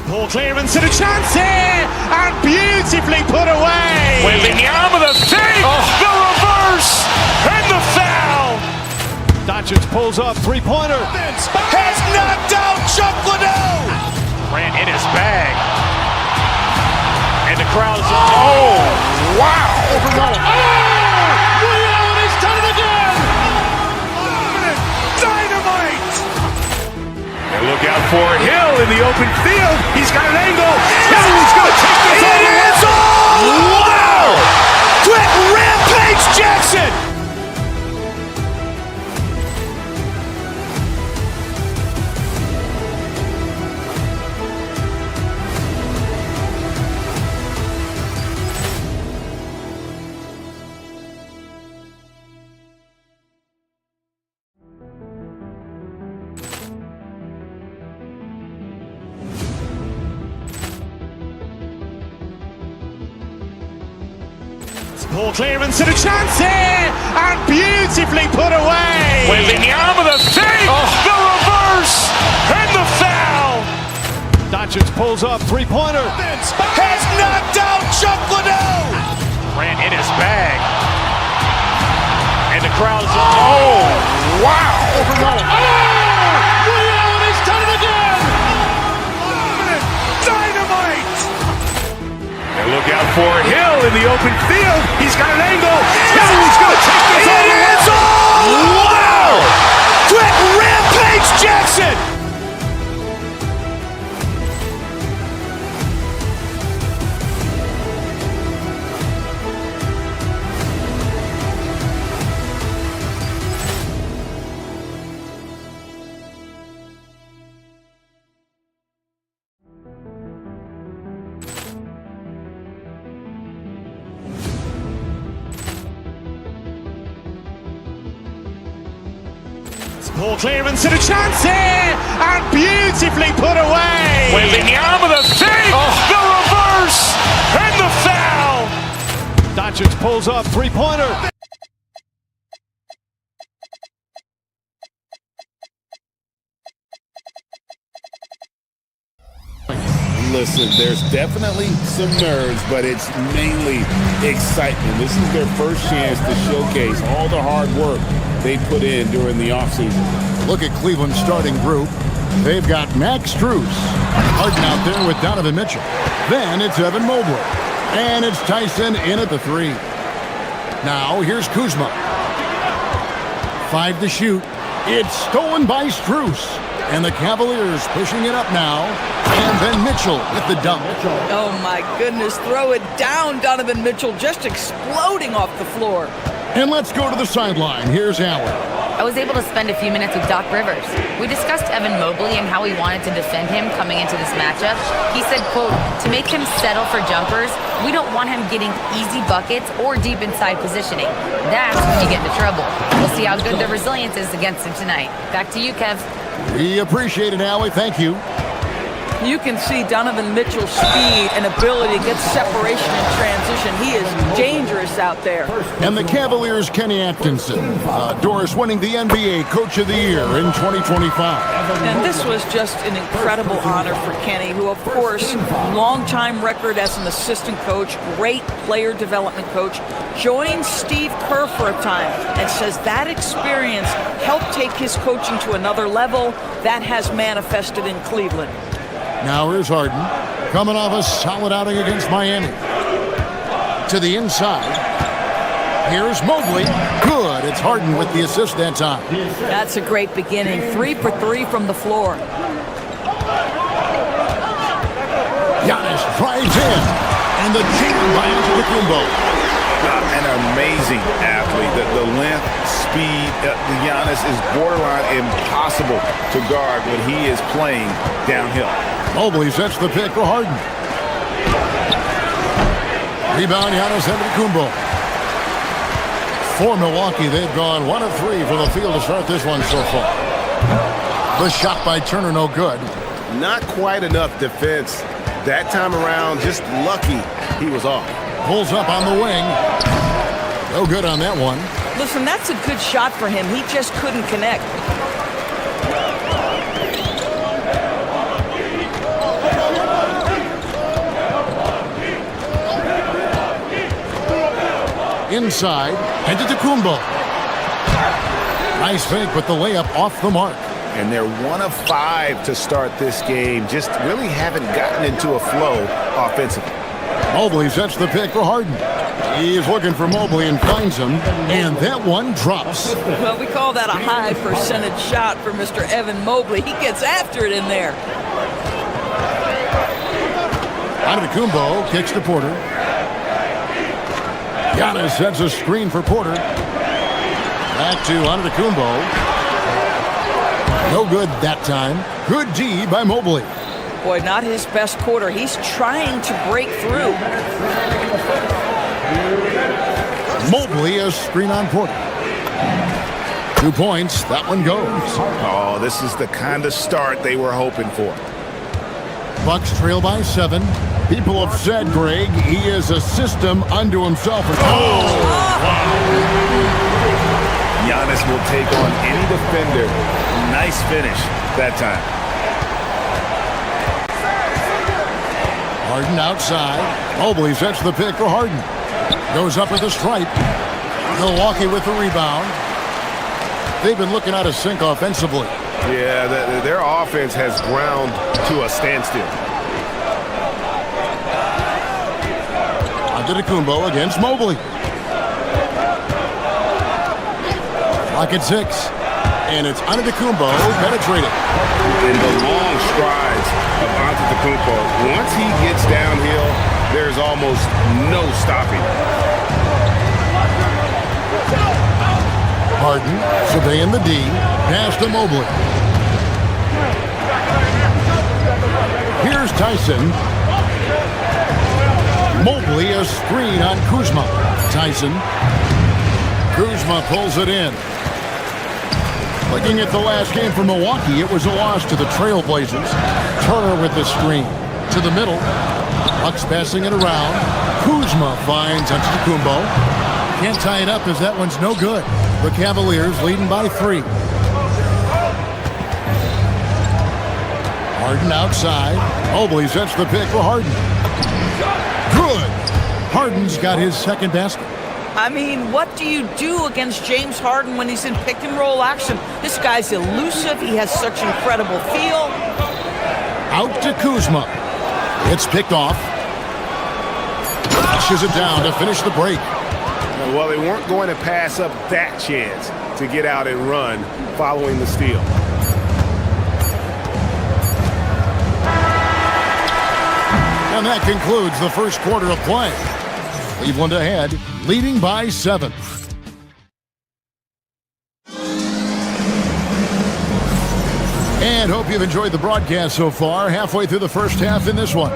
Ball clearance and a chance here, and beautifully put away. Wembanyama the save, the reverse, and the foul. Doncic pulls up, three-pointer. Has knocked out Chuck Liddell. Grant in his bag. And the crowd's, wow. Ray Allen has done it again. Dynamite. And look out for Hill in the open field. He's got an angle. Hill's going to take this all the way. Wow. Quick Rampage Jackson. Ball clearance and a chance here, and beautifully put away. Wembanyama the save, the reverse, and the foul. Doncic pulls up, three-pointer. Has knocked out Chuck Liddell. Grant in his bag. And the crowd's, wow. Ray Allen has done it again. Dynamite. And look out for Hill in the open field. He's got an angle. Hill's going to take this all the way. Wow. Quick Rampage Jackson. Ball clearance and a chance here, and beautifully put away. Wembanyama the save, the reverse, and the foul. Doncic pulls up, three-pointer. Listen, there's definitely some nerves, but it's mainly excitement. This is their first chance to showcase all the hard work they put in during the offseason. Look at Cleveland's starting group. They've got Max Strus, Harden out there with Donovan Mitchell. Then it's Evan Mobley. And it's Tyson in at the three. Now here's Kuzma. 5 to shoot. It's stolen by Strus. And the Cavaliers pushing it up now. And then Mitchell with the dunk. Oh my goodness, throw it down, Donovan Mitchell, just exploding off the floor. And let's go to the sideline. Here's Allen. I was able to spend a few minutes with Doc Rivers. We discussed Evan Mobley and how we wanted to defend him coming into this matchup. He said, quote, to make him settle for jumpers, we don't want him getting easy buckets or deep inside positioning. That's when you get into trouble. We'll see how good the resilience is against him tonight. Back to you, Kev. We appreciate it, Allie. Thank you. You can see Donovan Mitchell's speed and ability to get separation in transition. He is dangerous out there. And the Cavaliers' Kenny Atkinson. Doris winning the NBA Coach of the Year in 2025. And this was just an incredible honor for Kenny, who, of course, long-time record as an assistant coach, great player development coach, joined Steve Kerr for a time and says that experience helped take his coaching to another level. That has manifested in Cleveland. Now here's Harden, coming off a solid outing against Miami. To the inside. Here's Mobley. Good. It's Harden with the assist that time. That's a great beginning. 3 for 3 from the floor. Giannis drives in. And the jam by Antetokounmpo. An amazing athlete. The length, speed, Giannis is borderline impossible to guard when he is playing downhill. Mobley sets the pick for Harden. Rebound, Giannis Antetokounmpo. For Milwaukee, they've gone 1 of 3 from the field to start this one so far. The shot by Turner, no good. Not quite enough defense. That time around, just lucky he was off. Pulls up on the wing. No good on that one. Listen, that's a good shot for him. He just couldn't connect. Inside, Antetokounmpo. Nice fake with the layup off the mark. And they're 1 of 5 to start this game. Just really haven't gotten into a flow offensively. Mobley sets the pick for Harden. He is looking for Mobley and finds him, and that one drops. Well, we call that a high percentage shot for Mr. Evan Mobley. He gets after it in there. Antetokounmpo kicks to Porter. Giannis sets a screen for Porter. Back to Antetokounmpo. No good that time. Good D by Mobley. Boy, not his best quarter. He's trying to break through. Mobley, a screen on Porter. 2 points. That one goes. Oh, this is the kind of start they were hoping for. Bucks trail by 7. People have said, Greg, he is a system unto himself. Giannis will take on any defender. Nice finish that time. Harden outside. Mobley sets the pick for Harden. Goes up with a stripe. Milwaukee with the rebound. They've been looking out of sync offensively. Yeah, their offense has ground to a standstill. Antetokounmpo against Mobley. Clock at 6. And it's Antetokounmpo penetrating. In the long strides of Antetokounmpo, once he gets downhill, there's almost no stopping. Harden surveying the D. Pass to Mobley. Here's Tyson. Mobley a screen on Kuzma. Tyson. Kuzma pulls it in. Looking at the last game for Milwaukee, it was a loss to the Trailblazers. Turner with the screen. To the middle. Bucks passing it around. Kuzma finds Antetokounmpo. Can't tie it up as that one's no good. The Cavaliers leading by 3. Harden outside. Mobley sets the pick for Harden. Good. Harden's got his second basket. I mean, what do you do against James Harden when he's in pick-and-roll action? This guy's elusive. He has such incredible feel. Out to Kuzma. It's picked off. Pushes it down to finish the break. Well, they weren't going to pass up that chance to get out and run following the steal. And that concludes the first quarter of play. Cleveland ahead, leading by 7. And hope you've enjoyed the broadcast so far. Halfway through the first half in this one.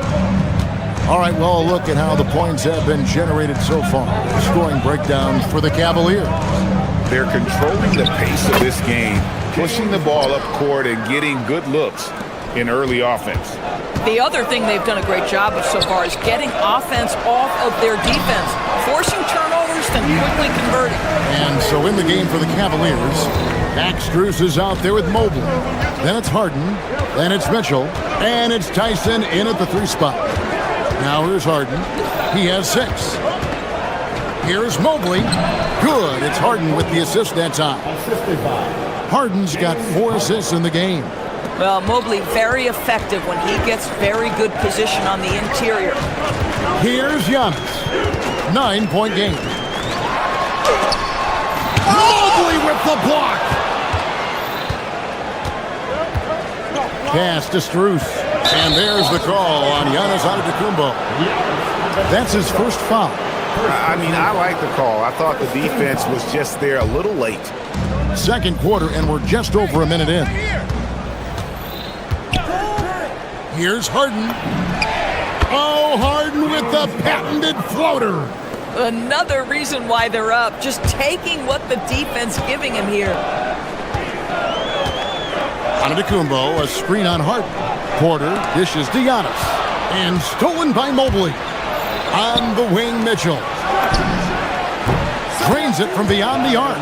All right, well, a look at how the points have been generated so far. Scoring breakdown for the Cavaliers. They're controlling the pace of this game, pushing the ball up court and getting good looks. in early offense. The other thing they've done a great job of so far is getting offense off of their defense, forcing turnovers, then quickly converting. And so in the game for the Cavaliers, Axtrus is out there with Mobley. Then it's Harden, then it's Mitchell, and it's Tyson in at the 3 spot. Now here's Harden. He has 6. Here's Mobley. Good. It's Harden with the assist that time. Harden's got 4 assists in the game. Well, Mobley very effective when he gets very good position on the interior. Here's Giannis. 9-point game. Mobley with the block. Pass to Strus. And there's the call on Giannis Antetokounmpo. That's his first foul. I mean, I like the call. I thought the defense was just there a little late. Second quarter, and we're just over a minute in. Here's Harden. Oh, Harden with the patented floater. Another reason why they're up, just taking what the defense giving him here. Antetokounmpo, a screen on Harden. Porter dishes to Giannis. And stolen by Mobley. On the wing, Mitchell. Drains it from beyond the arc.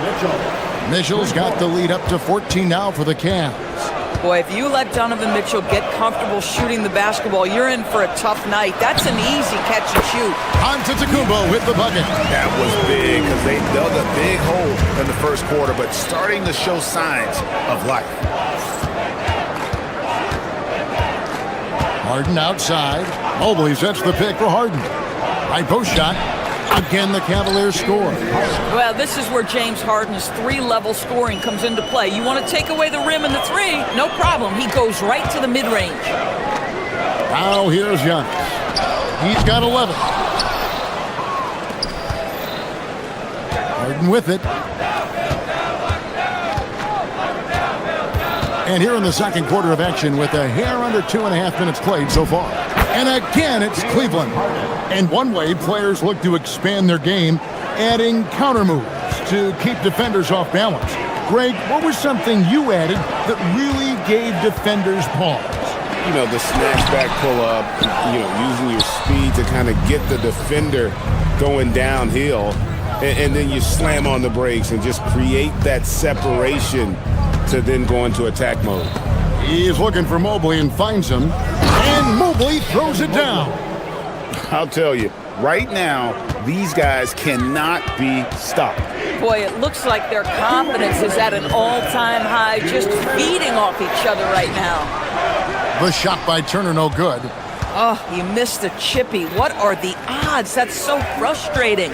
Mitchell's got the lead up to 14 now for the Cavs. Boy, if you let Donovan Mitchell get comfortable shooting the basketball, you're in for a tough night. That's an easy catch and shoot. Antetokounmpo with the bucket. That was big because they dug a big hole in the first quarter, but starting to show signs of life. Harden outside. Mobley sets the pick for Harden. High post shot. Again, the Cavaliers score. Well, this is where James Harden's 3-level scoring comes into play. You want to take away the rim and the 3, no problem. He goes right to the mid-range. Now here's Giannis. He's got 11. Harden with it. And here in the second quarter of action with a hair under 2.5 minutes played so far. And again, it's Cleveland. And one way players look to expand their game, adding counter moves to keep defenders off balance. Greg, what was something you added that really gave defenders pause? You know, the snatchback pull-up, using your speed to kind of get the defender going downhill, and then you slam on the brakes and just create that separation to then go into attack mode. He's looking for Mobley and finds him, and Mobley throws it down. I'll tell you, right now, these guys cannot be stopped. Boy, it looks like their confidence is at an all-time high, just feeding off each other right now. The shot by Turner, no good. Oh, he missed the chippy. What are the odds? That's so frustrating.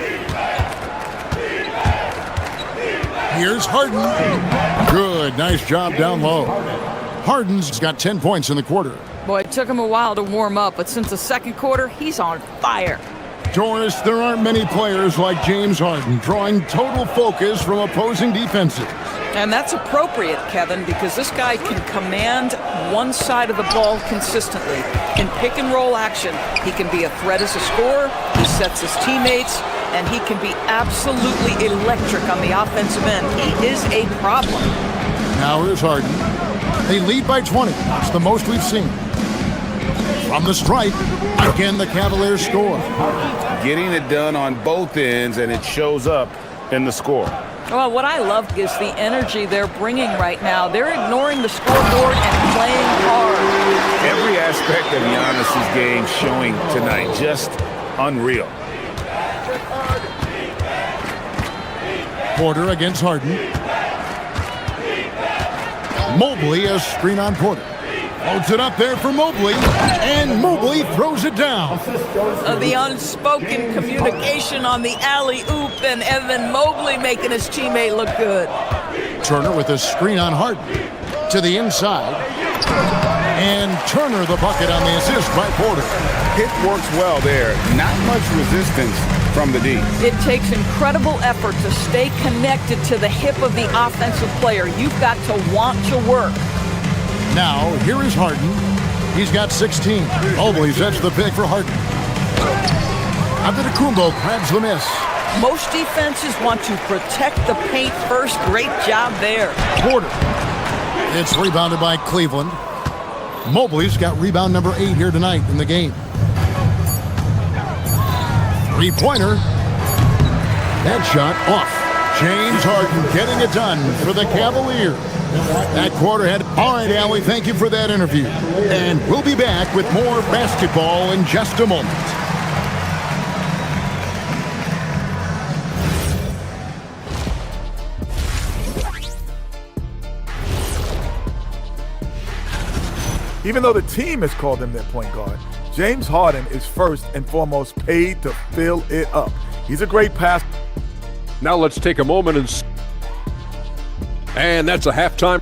Here's Harden. Good, nice job down low. Harden's got 10 points in the quarter. Boy, it took him a while to warm up, but since the second quarter, he's on fire. Doris, there aren't many players like James Harden drawing total focus from opposing defenses. And that's appropriate, Kevin, because this guy can command one side of the ball consistently. In pick and roll action, he can be a threat as a scorer, he sets his teammates, and he can be absolutely electric on the offensive end. He is a problem. Now here's Harden. They lead by 20. That's the most we've seen. From the stripe, again the Cavaliers score. Getting it done on both ends, and it shows up in the score. Well, what I love is the energy they're bringing right now. They're ignoring the scoreboard and playing hard. Every aspect of Giannis's game showing tonight, just unreal. Porter against Harden. Mobley, a screen on Porter. Holds it up there for Mobley, and Mobley throws it down. The unspoken communication on the alley-oop, and Evan Mobley making his teammate look good. Turner with a screen on Harden. To the inside. And Turner the bucket on the assist by Porter. It works well there. Not much resistance from the D. It takes incredible effort to stay connected to the hip of the offensive player. You've got to want to work. Now, here is Harden. He's got 16. Mobley sets the pick for Harden. Antetokounmpo grabs the miss. Most defenses want to protect the paint first. Great job there. Porter. It's rebounded by Cleveland. Mobley's got rebound number 8 here tonight in the game. Three-pointer. That shot off. James Harden getting it done for the Cavaliers. That quarter had. All right, Allie, thank you for that interview. And we'll be back with more basketball in just a moment. Even though the team has called him their point guard, James Harden is first and foremost paid to fill it up. He's a great passer. Now let's take a moment and that's a halftime.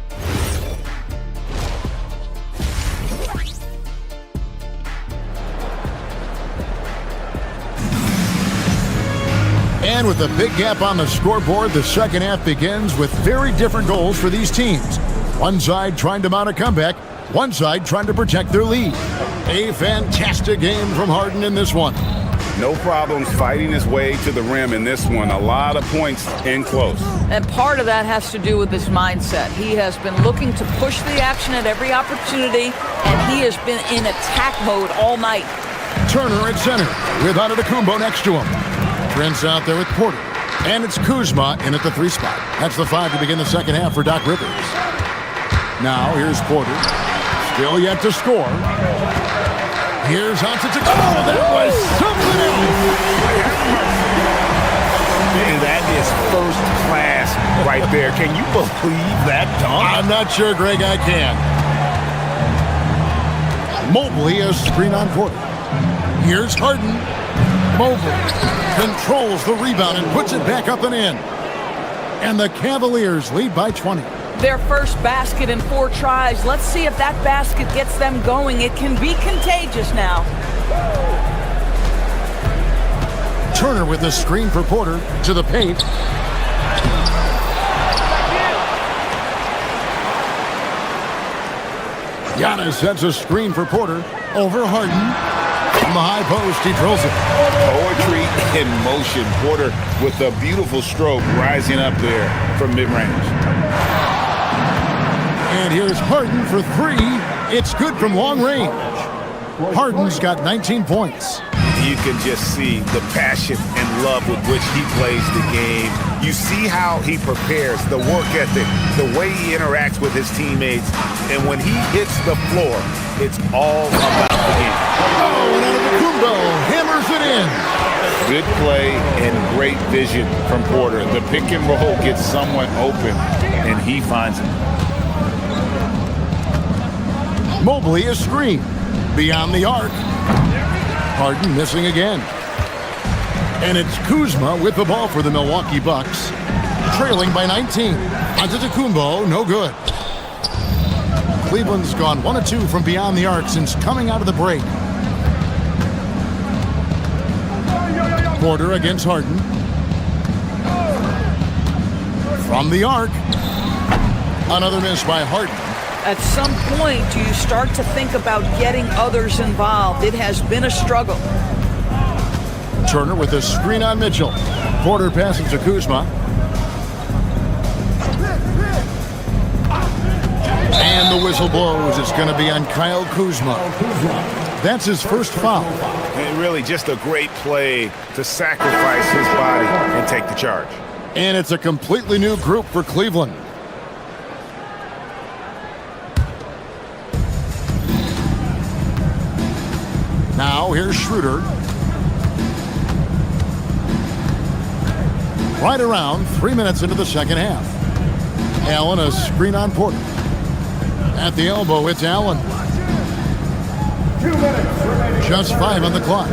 And with a big gap on the scoreboard, the second half begins with very different goals for these teams. One side trying to mount a comeback, one side trying to protect their lead. A fantastic game from Harden in this one. No problems fighting his way to the rim in this one. A lot of points in close. And part of that has to do with his mindset. He has been looking to push the action at every opportunity, and he has been in attack mode all night. Turner at center with Antetokounmpo next to him. Trent's out there with Porter. And it's Kuzma in at the 3 spot. That's the 5 to begin the second half for Doc Rivers. Now here's Porter. Still yet to score. Here's Antetokounmpo. Oh, that was something else. And that is first class right there. Can you believe that dunk? I'm not sure, Greg, I can. Mobley a screen on Porter. Here's Harden. Mobley controls the rebound and puts it back up and in. And the Cavaliers lead by 20. Their first basket in 4 tries. Let's see if that basket gets them going. It can be contagious now. Turner with the screen for Porter to the paint. Giannis sets a screen for Porter over Harden. From the high post, he drills it. Poetry in motion. Porter with a beautiful stroke rising up there from mid-range. And here's Harden for 3. It's good from long range. Harden's got 19 points. You can just see the passion and love with which he plays the game. You see how he prepares, the work ethic, the way he interacts with his teammates. And when he hits the floor, it's all about the game. Oh, and Antetokounmpo hammers it in. Good play and great vision from Porter. The pick and roll gets someone open, and he finds it. Mobley a screen. Beyond the arc. Harden missing again. And it's Kuzma with the ball for the Milwaukee Bucks. Trailing by 19. Antetokounmpo, no good. Cleveland's gone 1 of 2 from beyond the arc since coming out of the break. Porter against Harden. From the arc. Another miss by Harden. At some point, do you start to think about getting others involved? It has been a struggle. Turner with a screen on Mitchell. Porter passing to Kuzma. And the whistle blows. It's going to be on Kyle Kuzma. That's his first foul. And really just a great play to sacrifice his body and take the charge. And it's a completely new group for Cleveland. Now here's Schroeder. Right around 3 minutes into the second half. Allen a screen on Porter. At the elbow, it's Allen. 2 minutes remaining. Just 5 on the clock.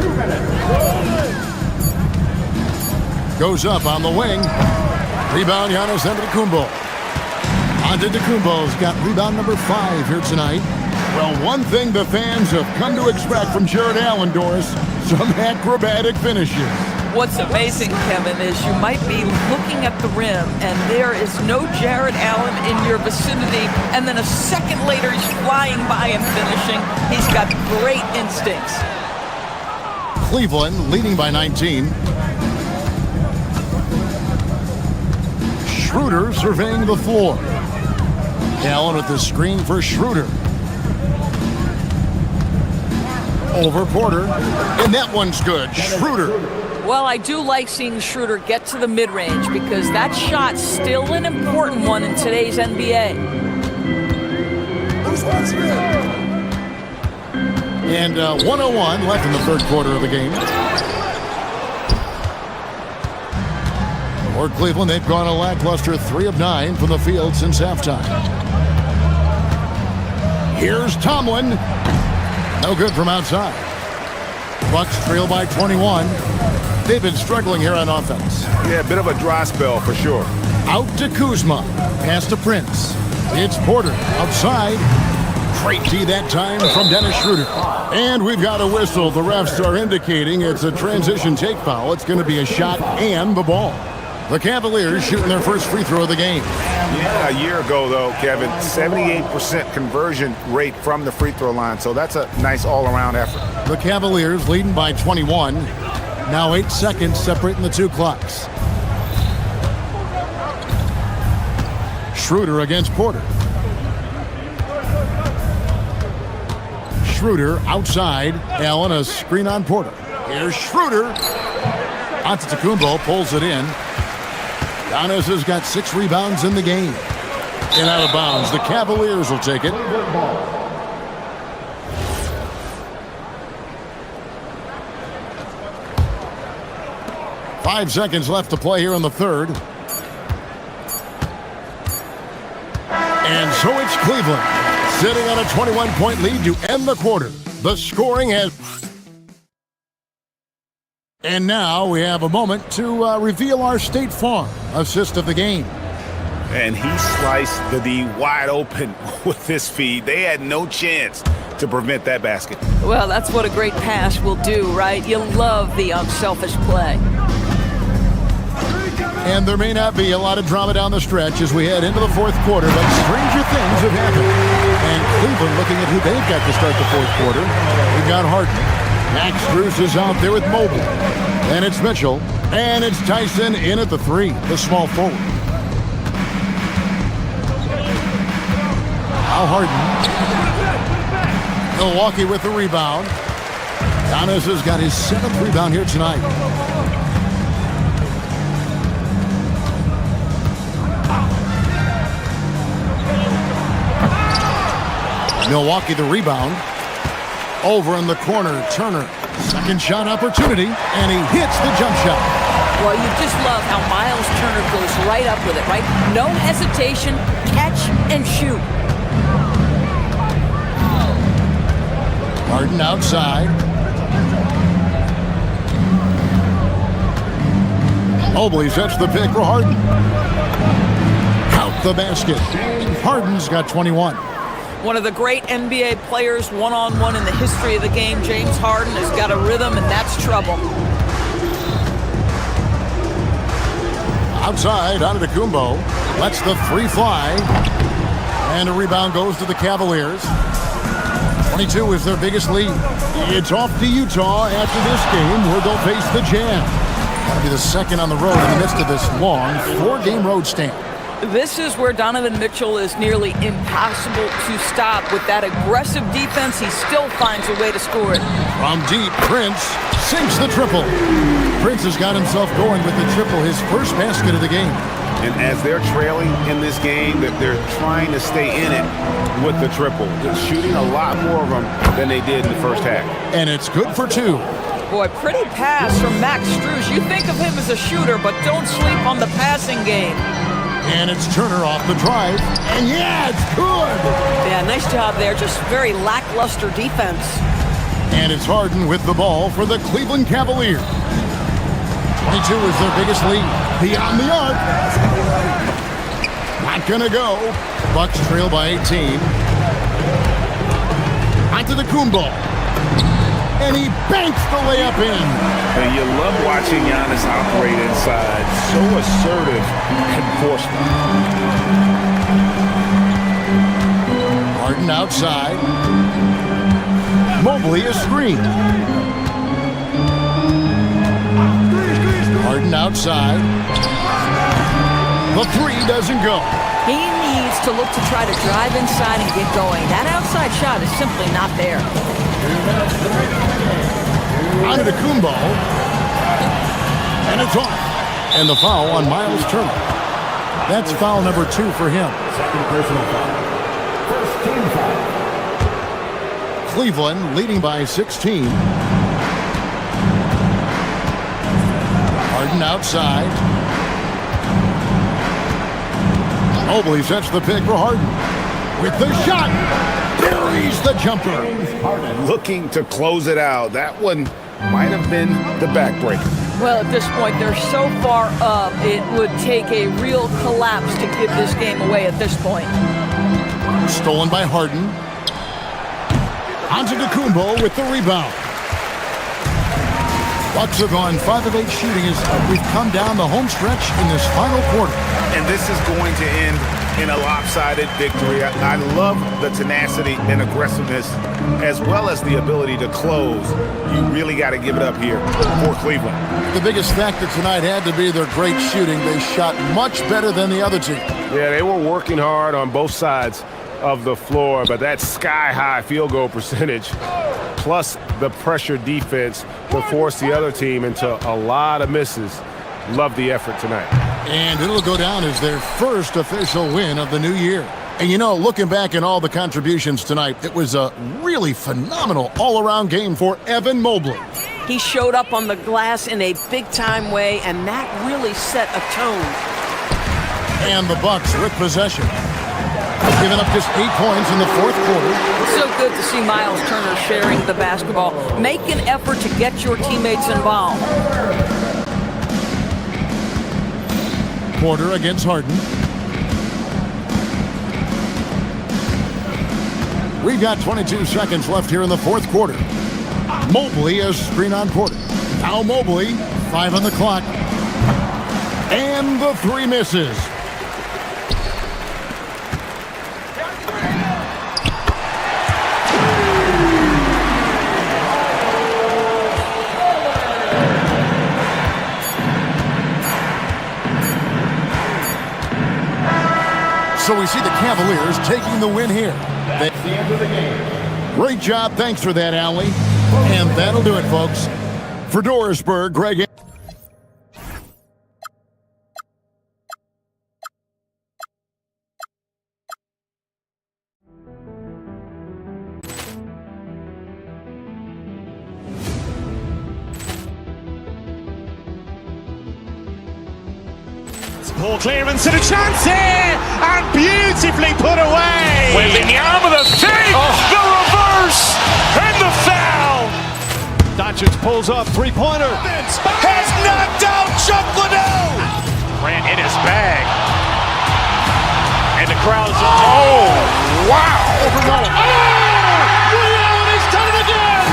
Goes up on the wing. Rebound, Giannis Antetokounmpo. Antetokounmpo's got rebound number 5 here tonight. Well, one thing the fans have come to expect from Jared Allen, Doris, some acrobatic finishes. What's amazing, Kevin, is you might be looking at the rim and there is no Jared Allen in your vicinity, and then a second later he's flying by and finishing. He's got great instincts. Cleveland leading by 19. Schroeder surveying the floor. Allen with the screen for Schroeder. Over Porter. And that one's good. Schroeder. Well, I do like seeing Schroeder get to the mid-range because that shot's still an important one in today's NBA. And 1:01 left in the third quarter of the game. For Cleveland, they've gone a lackluster 3 of 9 from the field since halftime. Here's Tomlin. No good from outside. Bucks trail by 21. They've been struggling here on offense. Yeah, a bit of a dry spell for sure. Out to Kuzma. Pass to Prince. It's Porter outside. Great D that time from Dennis Schroeder. And we've got a whistle. The refs are indicating it's a transition take foul. It's going to be a shot and the ball. The Cavaliers shooting their first free throw of the game. Yeah, a year ago, though, Kevin, 78% conversion rate from the free throw line. So that's a nice all-around effort. The Cavaliers leading by 21. Now 8 seconds separating the two clocks. Schroeder against Porter. Schroeder outside. Allen, a screen on Porter. Here's Schroeder. Antetokounmpo pulls it in. Giannis has got 6 rebounds in the game. And out of bounds. The Cavaliers will take it. Five seconds left to play here in the third. And so it's Cleveland sitting on a 21-point lead to end the quarter. The scoring has... And now we have a moment to reveal our State Farm assist of the game. And he sliced the D wide open with this feed. They had no chance to prevent that basket. Well, that's what a great pass will do, right? You love the unselfish play. And there may not be a lot of drama down the stretch as we head into the fourth quarter, but stranger things have happened. And Cleveland looking at who they've got to start the fourth quarter. We've got Harden. Max Strus is out there with Mobley. And it's Mitchell. And it's Tyson in at the 3, the small forward. Now Harden. Milwaukee with the rebound. Giannis has got his 7th rebound here tonight. Milwaukee the rebound. Over in the corner, Turner. Second shot opportunity, and he hits the jump shot. Well, you just love how Miles Turner goes right up with it, right? No hesitation, catch and shoot. Harden outside. Mobley sets the pick for Harden. Count the basket. Harden's got 21. One of the great NBA players one-on-one in the history of the game, James Harden, has got a rhythm, and that's trouble. Outside, Antetokounmpo lets the 3 fly. And a rebound goes to the Cavaliers. 22 is their biggest lead. It's off to Utah after this game where they'll face the Jazz. That'll be the second on the road in the midst of this long 4-game road stand. This is where Donovan Mitchell is nearly impossible to stop. With that aggressive defense, he still finds a way to score it. From deep, Prince sinks the triple. Prince has got himself going with the triple, his first basket of the game. And as they're trailing in this game, that they're trying to stay in it with the triple. They're shooting a lot more of them than they did in the first half. And it's good for 2. Boy, pretty pass from Max Strus. You think of him as a shooter, but don't sleep on the passing game. And it's Turner off the drive. And yeah, it's good. Yeah, nice job there. Just very lackluster defense. And it's Harden with the ball for the Cleveland Cavaliers. 22 is their biggest lead. Beyond the arc. Not gonna go. Bucks trail by 18. Onto the Kumbo. And he banks the layup in. And you love watching Giannis operate inside. So assertive enforcement. Harden outside. Mobley a screen. Harden outside. The 3 doesn't go. He needs to look to try to drive inside and get going. That outside shot is simply not there. On to Kumbo. And it's off. And the foul on Miles Turner. That's foul number 2 for him. Second personal foul. First team foul. Cleveland leading by 16. Harden outside. Mobley sets the pick for Harden. With the shot. Buries the jumper. Looking to close it out. That one might have been the backbreaker. Well, at this point, they're so far up, it would take a real collapse to give this game away at this point. Stolen by Harden. Onto Kumbo with the rebound. Bucks have gone 5 of 8 shooting as we've come down the home stretch in this final quarter. And this is going to end in a lopsided victory. I love the tenacity and aggressiveness as well as the ability to close. You really got to give it up here for Cleveland. The biggest factor tonight had to be their great shooting. They shot much better than the other team. Yeah, they were working hard on both sides of the floor, but that sky-high field goal percentage plus the pressure defense to force the other team into a lot of misses. Love the effort tonight. And it'll go down as their first official win of the new year. And you know, looking back at all the contributions tonight, it was a really phenomenal all-around game for Evan Mobley. He showed up on the glass in a big-time way, and that really set a tone. And the Bucks with possession. Giving up just 8 points in the fourth quarter. It's so good to see Miles Turner sharing the basketball. Make an effort to get your teammates involved. Porter against Harden. We've got 22 seconds left here in the fourth quarter. Mobley is screen on Porter. Now Mobley, 5 on the clock. And the 3 misses. So we see the Cavaliers taking the win here. That's the end of the game. Great job. Thanks for that, Allie. And that'll do it, folks. For Dorisburg, Greg. Poor clearance and a chance here, and beautifully put away. Wembanyama the fake, the reverse, and the foul. Doncic pulls up, three-pointer. Has knocked out Chuck Liddell. Grant in his bag, and the crowd's oh wow! He's done it again.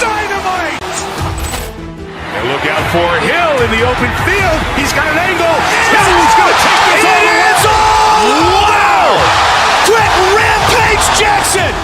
Dynamite! And look out for Hill in the open field. He's got an angle. Hill's going to take this all the way. Wow! Quick rampage Jackson!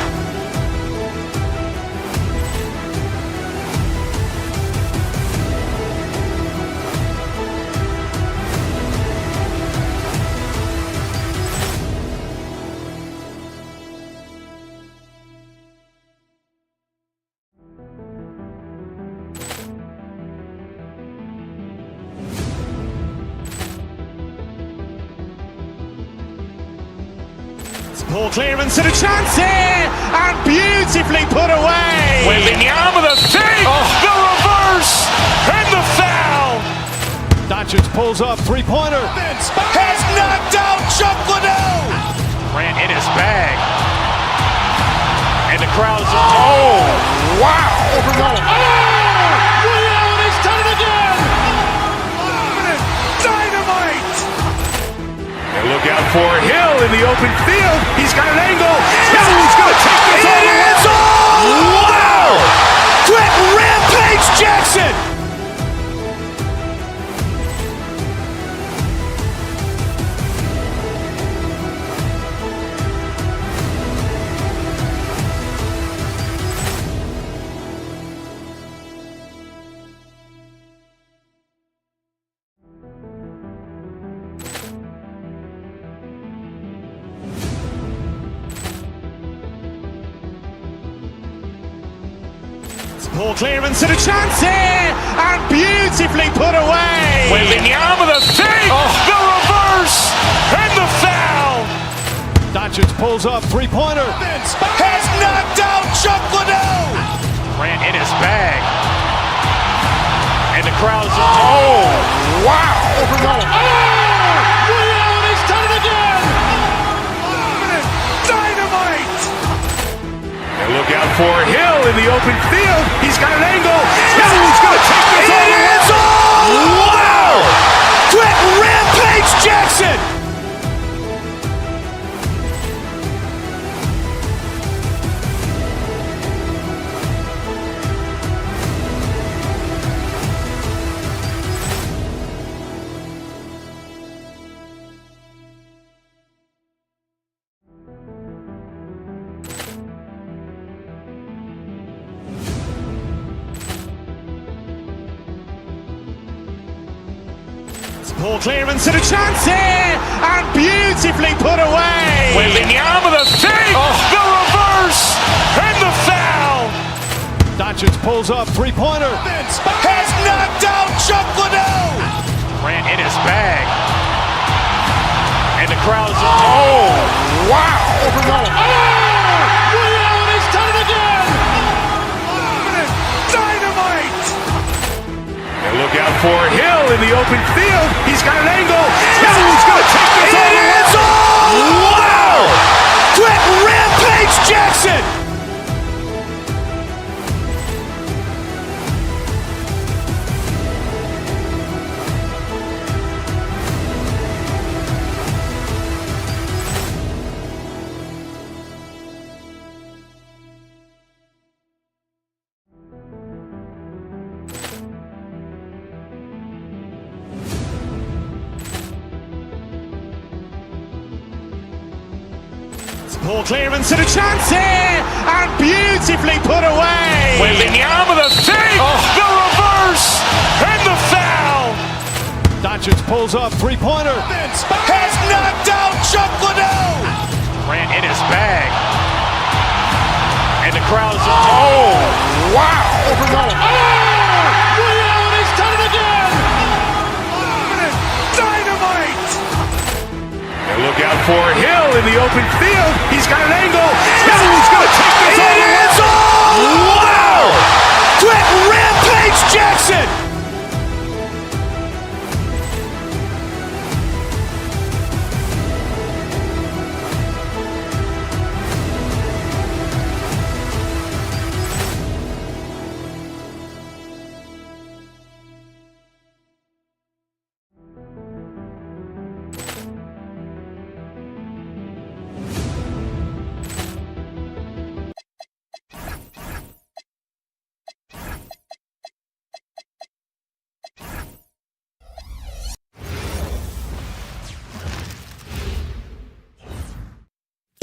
Poor clearance and a chance here, and beautifully put away. Wembanyama the fake, the reverse, and the foul. Doncic pulls up, three-pointer. Has knocked out Chuck Liddell. Grant in his bag, and the crowd's oh wow! He's done it again. Dynamite! And look out for Hill in the open field. He's got an angle. Hill's going to take this all the way. Wow! Quick rampage Jackson! Ball clearance and a chance here, and beautifully put away. Wembanyama the save, the reverse, and the foul. Doncic pulls up, three-pointer. Has knocked out Chuck Liddell. Grant in his bag. And the crowd is, wow. Liddell, he's done it again. Dynamite. And look out for Hill in the open field. He's got an angle. Hill's going to take this all the way. Wow. Quick Rampage Jackson. Ball clearance and a chance here, and beautifully put away. Wembanyama the save, the reverse, and the foul. Doncic pulls up, three-pointer. Has knocked out Chuck Liddell. Grant in his bag. And the crowd is, wow. Liddell, he's done it again. Dynamite. And look out for Hill in the open field. He's got an angle. Hill's going to take this all the way. Wow. Quick Rampage Jackson. Ball clearance and a chance here, and beautifully put away. Wembanyama the save, the reverse, and the foul. Doncic pulls up, three-pointer. Has knocked out Chuck Liddell. Grant in his bag. And the crowd is, wow. Liddell, he's done it again. Dynamite. And look out for Hill in the open field. He's got an angle. Hill's going to take this all the way. Wow. Quick Rampage Jackson.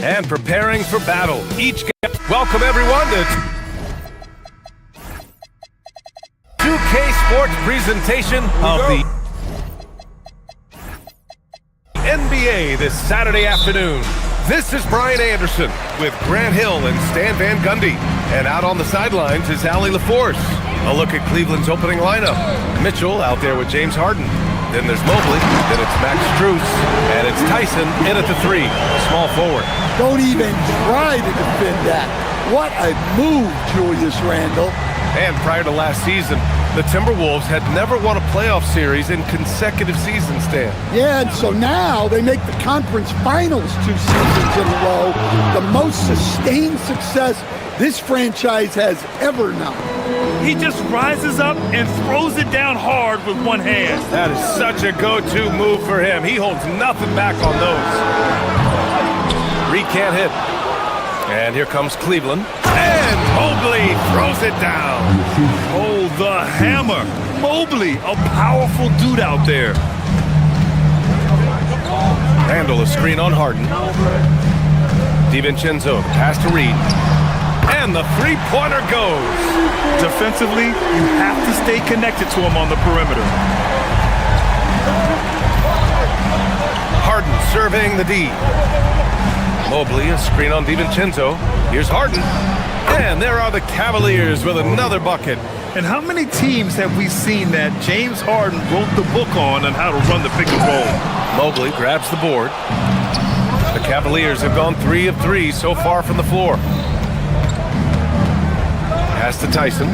And preparing for battle. Welcome everyone to 2K Sports presentation of the NBA this Saturday afternoon. This is Brian Anderson with Grant Hill and Stan Van Gundy. And out on the sidelines is Allie LaForce. A look at Cleveland's opening lineup. Mitchell out there with James Harden. Then there's Mobley, then it's Max Strus, and it's Tyson in at the three, small forward. Don't even try to defend that. What a move, Julius Randle. And prior to last season, the Timberwolves had never won a playoff series in consecutive seasons, Stan. Yeah, and so now they make the conference finals 2 seasons in a row. The most sustained success this franchise has ever known. He just rises up and throws it down hard with one hand. That is such a go-to move for him. He holds nothing back on those. Reed can't hit. And here comes Cleveland. And Mobley throws it down. Oh, the hammer. Mobley, a powerful dude out there. Randle a screen on Harden. DiVincenzo, pass to Reed. And the three-pointer goes. Defensively, you have to stay connected to him on the perimeter. Harden surveying the D. Mobley, a screen on DiVincenzo. Here's Harden. And there are the Cavaliers with another bucket. And how many teams have we seen that James Harden wrote the book on how to run the pick and roll? Mobley grabs the board. The Cavaliers have gone 3 of 3 so far from the floor. Pass to Tyson.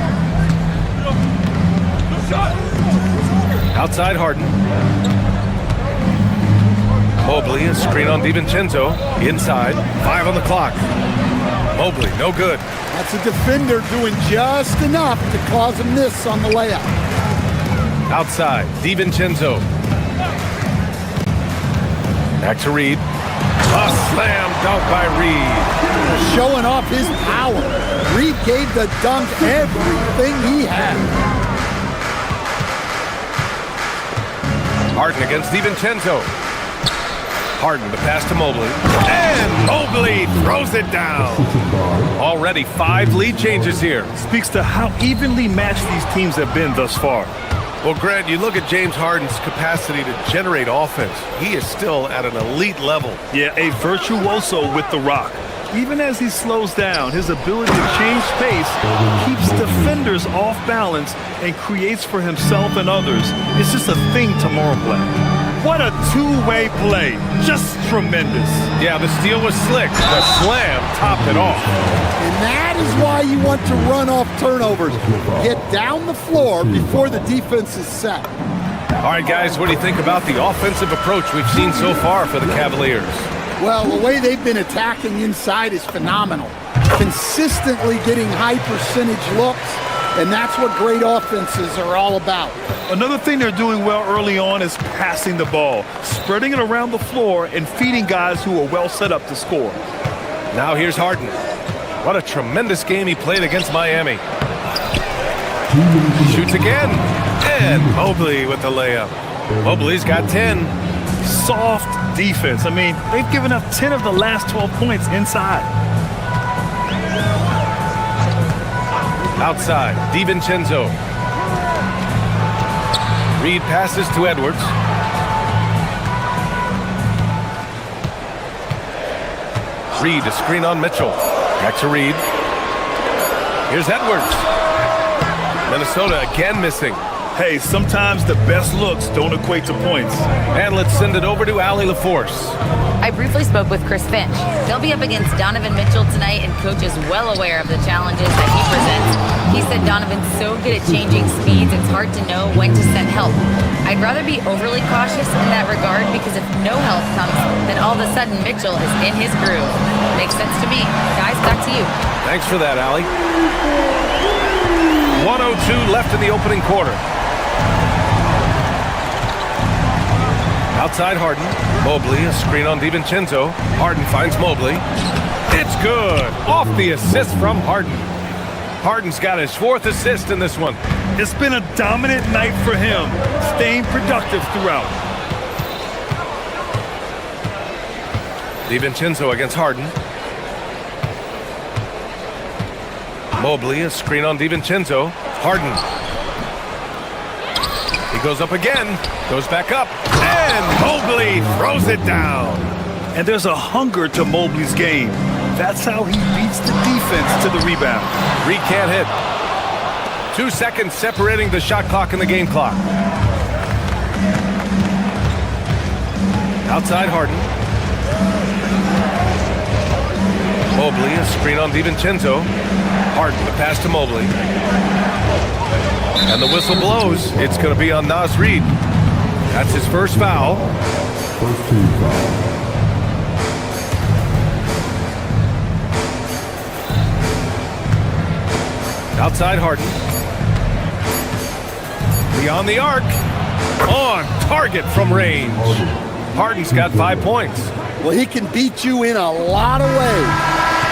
Outside Harden. Mobley, a screen on DiVincenzo. Inside, 5 on the clock. Mobley, no good. That's a defender doing just enough to cause a miss on the layup. Outside, DiVincenzo. Back to Reed. A slam dunk by Reed. Showing off his power. Reed gave the dunk everything he had. Harden against DiVincenzo. Harden, the pass to Mobley. And Mobley throws it down. Already 5 lead changes here. Speaks to how evenly matched these teams have been thus far. Well, Grant, you look at James Harden's capacity to generate offense. He is still at an elite level. Yeah, a virtuoso with the rock. Even as he slows down, his ability to change pace keeps defenders off balance and creates for himself and others. It's just a thing tomorrow play. What a two-way play. Just tremendous. Yeah, the steal was slick. The slam topped it off. And that is why you want to run off turnovers. Get down the floor before the defense is set. All right, guys, what do you think about the offensive approach we've seen so far for the Cavaliers? Well, the way they've been attacking inside is phenomenal. Consistently getting high percentage looks, and that's what great offenses are all about. Another thing they're doing well early on is passing the ball, spreading it around the floor and feeding guys who are well set up to score. Now here's Harden. What a tremendous game he played against Miami. Shoots again. And Mobley with the layup. Mobley's got 10. Soft defense. I mean, they've given up 10 of the last 12 points inside. Outside, DiVincenzo. Reed passes to Edwards. Reed, a screen on Mitchell. Back to Reed. Here's Edwards. Minnesota again missing. Hey, sometimes the best looks don't equate to points. And let's send it over to Allie LaForce. I briefly spoke with Chris Finch. They'll be up against Donovan Mitchell tonight, and Coach is well aware of the challenges that he presents. He said Donovan's so good at changing speeds, it's hard to know when to send help. I'd rather be overly cautious in that regard, because if no help comes, then all of a sudden Mitchell is in his groove. Makes sense to me. Guys, back to you. Thanks for that, Allie. 1:02 left in the opening quarter. Outside Harden. Mobley, a screen on DiVincenzo. Harden finds Mobley. It's good. Off the assist from Harden. Harden's got his 4th assist in this one. It's been a dominant night for him, staying productive throughout. DiVincenzo against Harden. Mobley, a screen on DiVincenzo. Harden. He goes up again, goes back up, and Mobley throws it down. And there's a hunger to Mobley's game. That's how he beats the defense to the rebound. Reed can't hit. 2 seconds separating the shot clock and the game clock. Outside Harden. Mobley, a screen on DiVincenzo. Harden, the pass to Mobley. And the whistle blows. It's going to be on Naz Reid. That's his first foul. First team foul. Outside Harden. Beyond the arc. On target from range. Harden's got 5 points. Well, he can beat you in a lot of ways.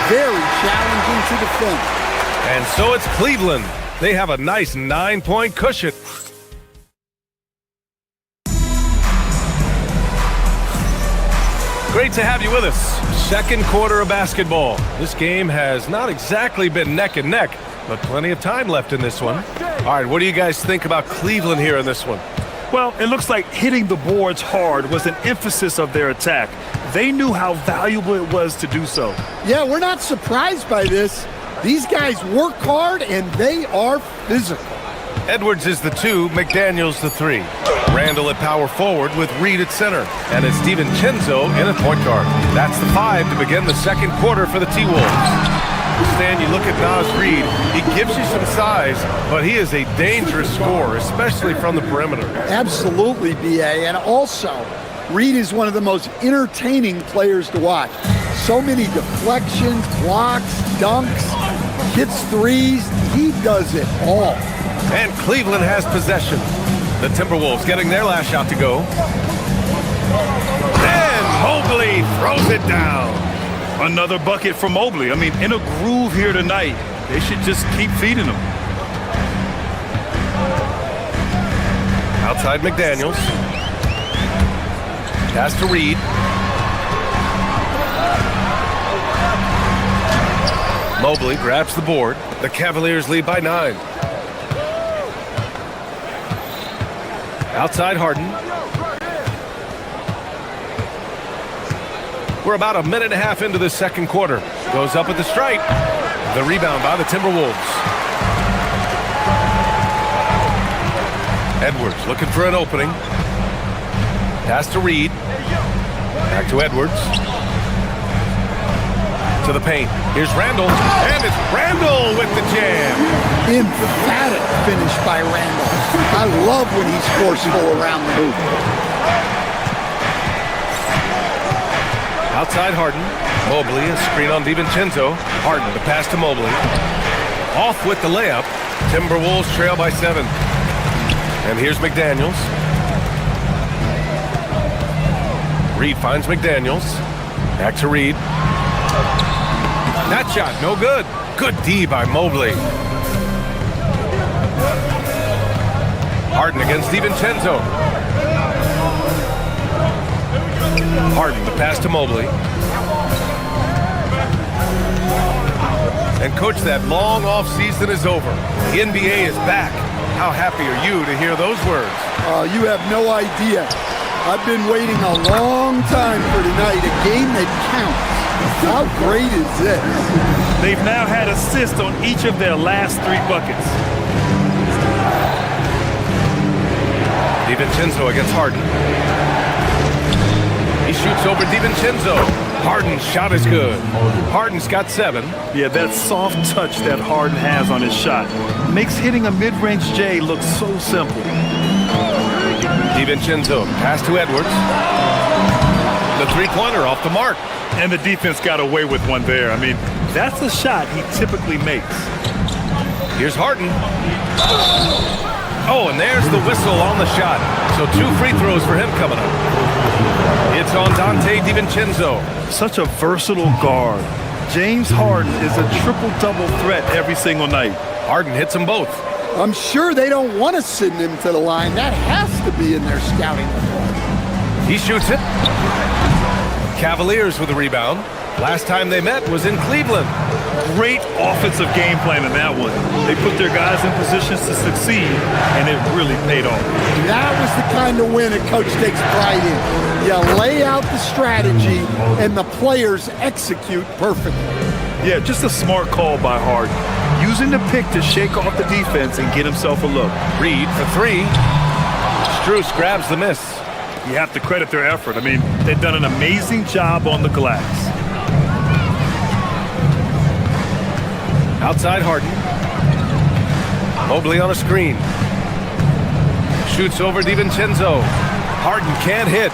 Very challenging to defend. And so it's Cleveland. They have a nice 9-point cushion. Great to have you with us. Second quarter of basketball. This game has not exactly been neck and neck, but plenty of time left in this one. All right, what do you guys think about Cleveland here in this one? Well, it looks like hitting the boards hard was an emphasis of their attack. They knew how valuable it was to do so. Yeah, we're not surprised by this. These guys work hard, and they are physical. Edwards is the 2, McDaniels the 3. Randall at power forward with Reed at center. And it's DiVincenzo in at point guard. That's the 5 to begin the second quarter for the T-Wolves. Stan, you look at Naz Reed, he gives you some size, but he is a dangerous scorer, especially from the perimeter. Absolutely, B.A. And also, Reed is one of the most entertaining players to watch. So many deflections, blocks, dunks, hits threes. He does it all. And Cleveland has possession. The Timberwolves getting their last shot to go. And Mobley throws it down. Another bucket for Mobley. I mean, in a groove here tonight. They should just keep feeding him. Outside McDaniels. Pass to Reed. Mobley grabs the board. The Cavaliers lead by 9. Outside Harden. We're about a minute and a half into the second quarter. Goes up at the stripe. The rebound by the Timberwolves. Edwards looking for an opening. Pass to Reed. Back to Edwards. To the paint. Here's Randall. And it's Randall with the jam. Emphatic finish by Randall. I love when he's forceful around the hoop. Outside Harden. Mobley, a screen on DiVincenzo. Harden, the pass to Mobley. Off with the layup. Timberwolves trail by 7. And here's McDaniels. Reed finds McDaniels. Back to Reed. That shot, no good. Good D by Mobley. Harden against DiVincenzo. Harden, the pass to Mobley. And coach, that long off season is over. The NBA is back. How happy are you to hear those words? You have no idea. I've been waiting a long time for tonight, a game that counts. How great is this? They've now had assists on each of their last 3 buckets. DiVincenzo against Harden. He shoots over DiVincenzo. Harden's shot is good. Harden's got 7. Yeah, that soft touch that Harden has on his shot makes hitting a mid-range J look so simple. DiVincenzo, pass to Edwards. The 3-pointer off the mark. And the defense got away with one there. I mean, that's a shot he typically makes. Here's Harden. Oh, and there's the whistle on the shot. So 2 free throws for him coming up. It's on Dante DiVincenzo. Such a versatile guard. James Harden is a triple-double threat every single night. Harden hits them both. I'm sure they don't want to send him to the line. That has to be in their scouting report. He shoots it. Cavaliers with a rebound. Last time they met was in Cleveland. Great offensive game plan in that one. They put their guys in positions to succeed, and it really paid off. That was the kind of win a coach takes pride in. You lay out the strategy, and the players execute perfectly. Yeah, just a smart call by Harden. Using the pick to shake off the defense and get himself a look. Reed for 3. Strus grabs the miss. You have to credit their effort. I mean, they've done an amazing job on the glass. Outside Harden. Mobley on a screen. Shoots over DiVincenzo. Harden can't hit.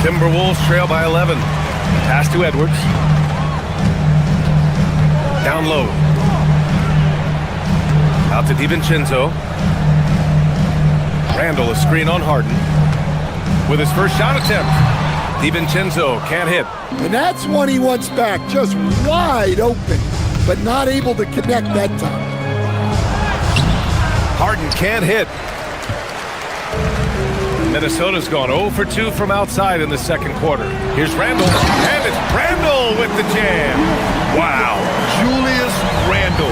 Timberwolves trail by 11. Pass to Edwards. Down low. Out to DiVincenzo. Randall, a screen on Harden. With his first shot attempt. DiVincenzo can't hit. And that's one he wants back, just wide open, but not able to connect that time. Harden can't hit. Minnesota's gone 0 for 2 from outside in the second quarter. Here's Randall, and it's Randall with the jam. Wow, Julius Randall.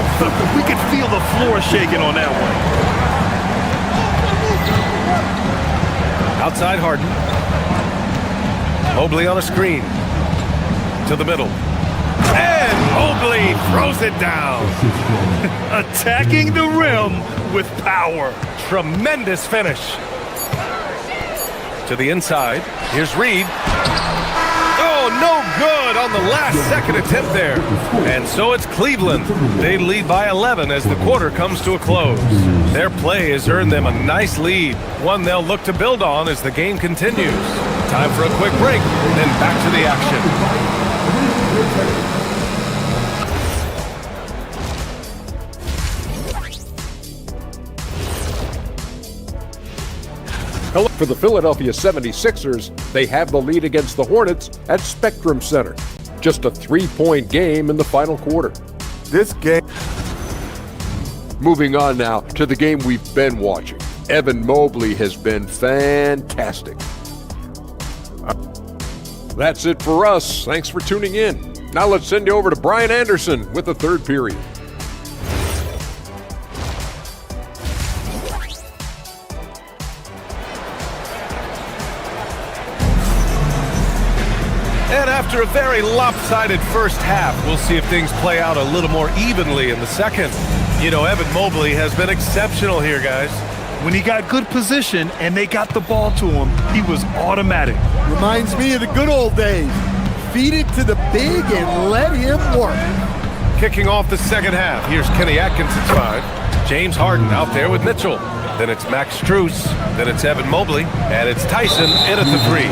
We could feel the floor shaking on that one. Outside Harden. Mobley on a screen. To the middle. And Mobley Mobley throws it down. Attacking the rim with power. Tremendous finish. To the inside. Here's Reed. Oh, no good on the last second attempt there. And so it's Cleveland. They lead by 11 as the quarter comes to a close. Their play has earned them a nice lead, one they'll look to build on as the game continues. Time for a quick break, then back to the action. For the Philadelphia 76ers, they have the lead against the Hornets at Spectrum Center. Just a 3-point game in the final quarter. This game. Moving on now to the game we've been watching. Evan Mobley has been fantastic. That's it for us. Thanks for tuning in. Now let's send you over to Brian Anderson with the third period. And after a very lopsided first half, we'll see if things play out a little more evenly in the second. You know, Evan Mobley has been exceptional here, guys. When he got good position and they got the ball to him, he was automatic. Reminds me of the good old days. Feed it to the big and let him work. Kicking off the second half, here's Kenny Atkins at 5. James Harden out there with Mitchell. Then it's Max Strus. Then it's Evan Mobley. And it's Tyson in at the 3.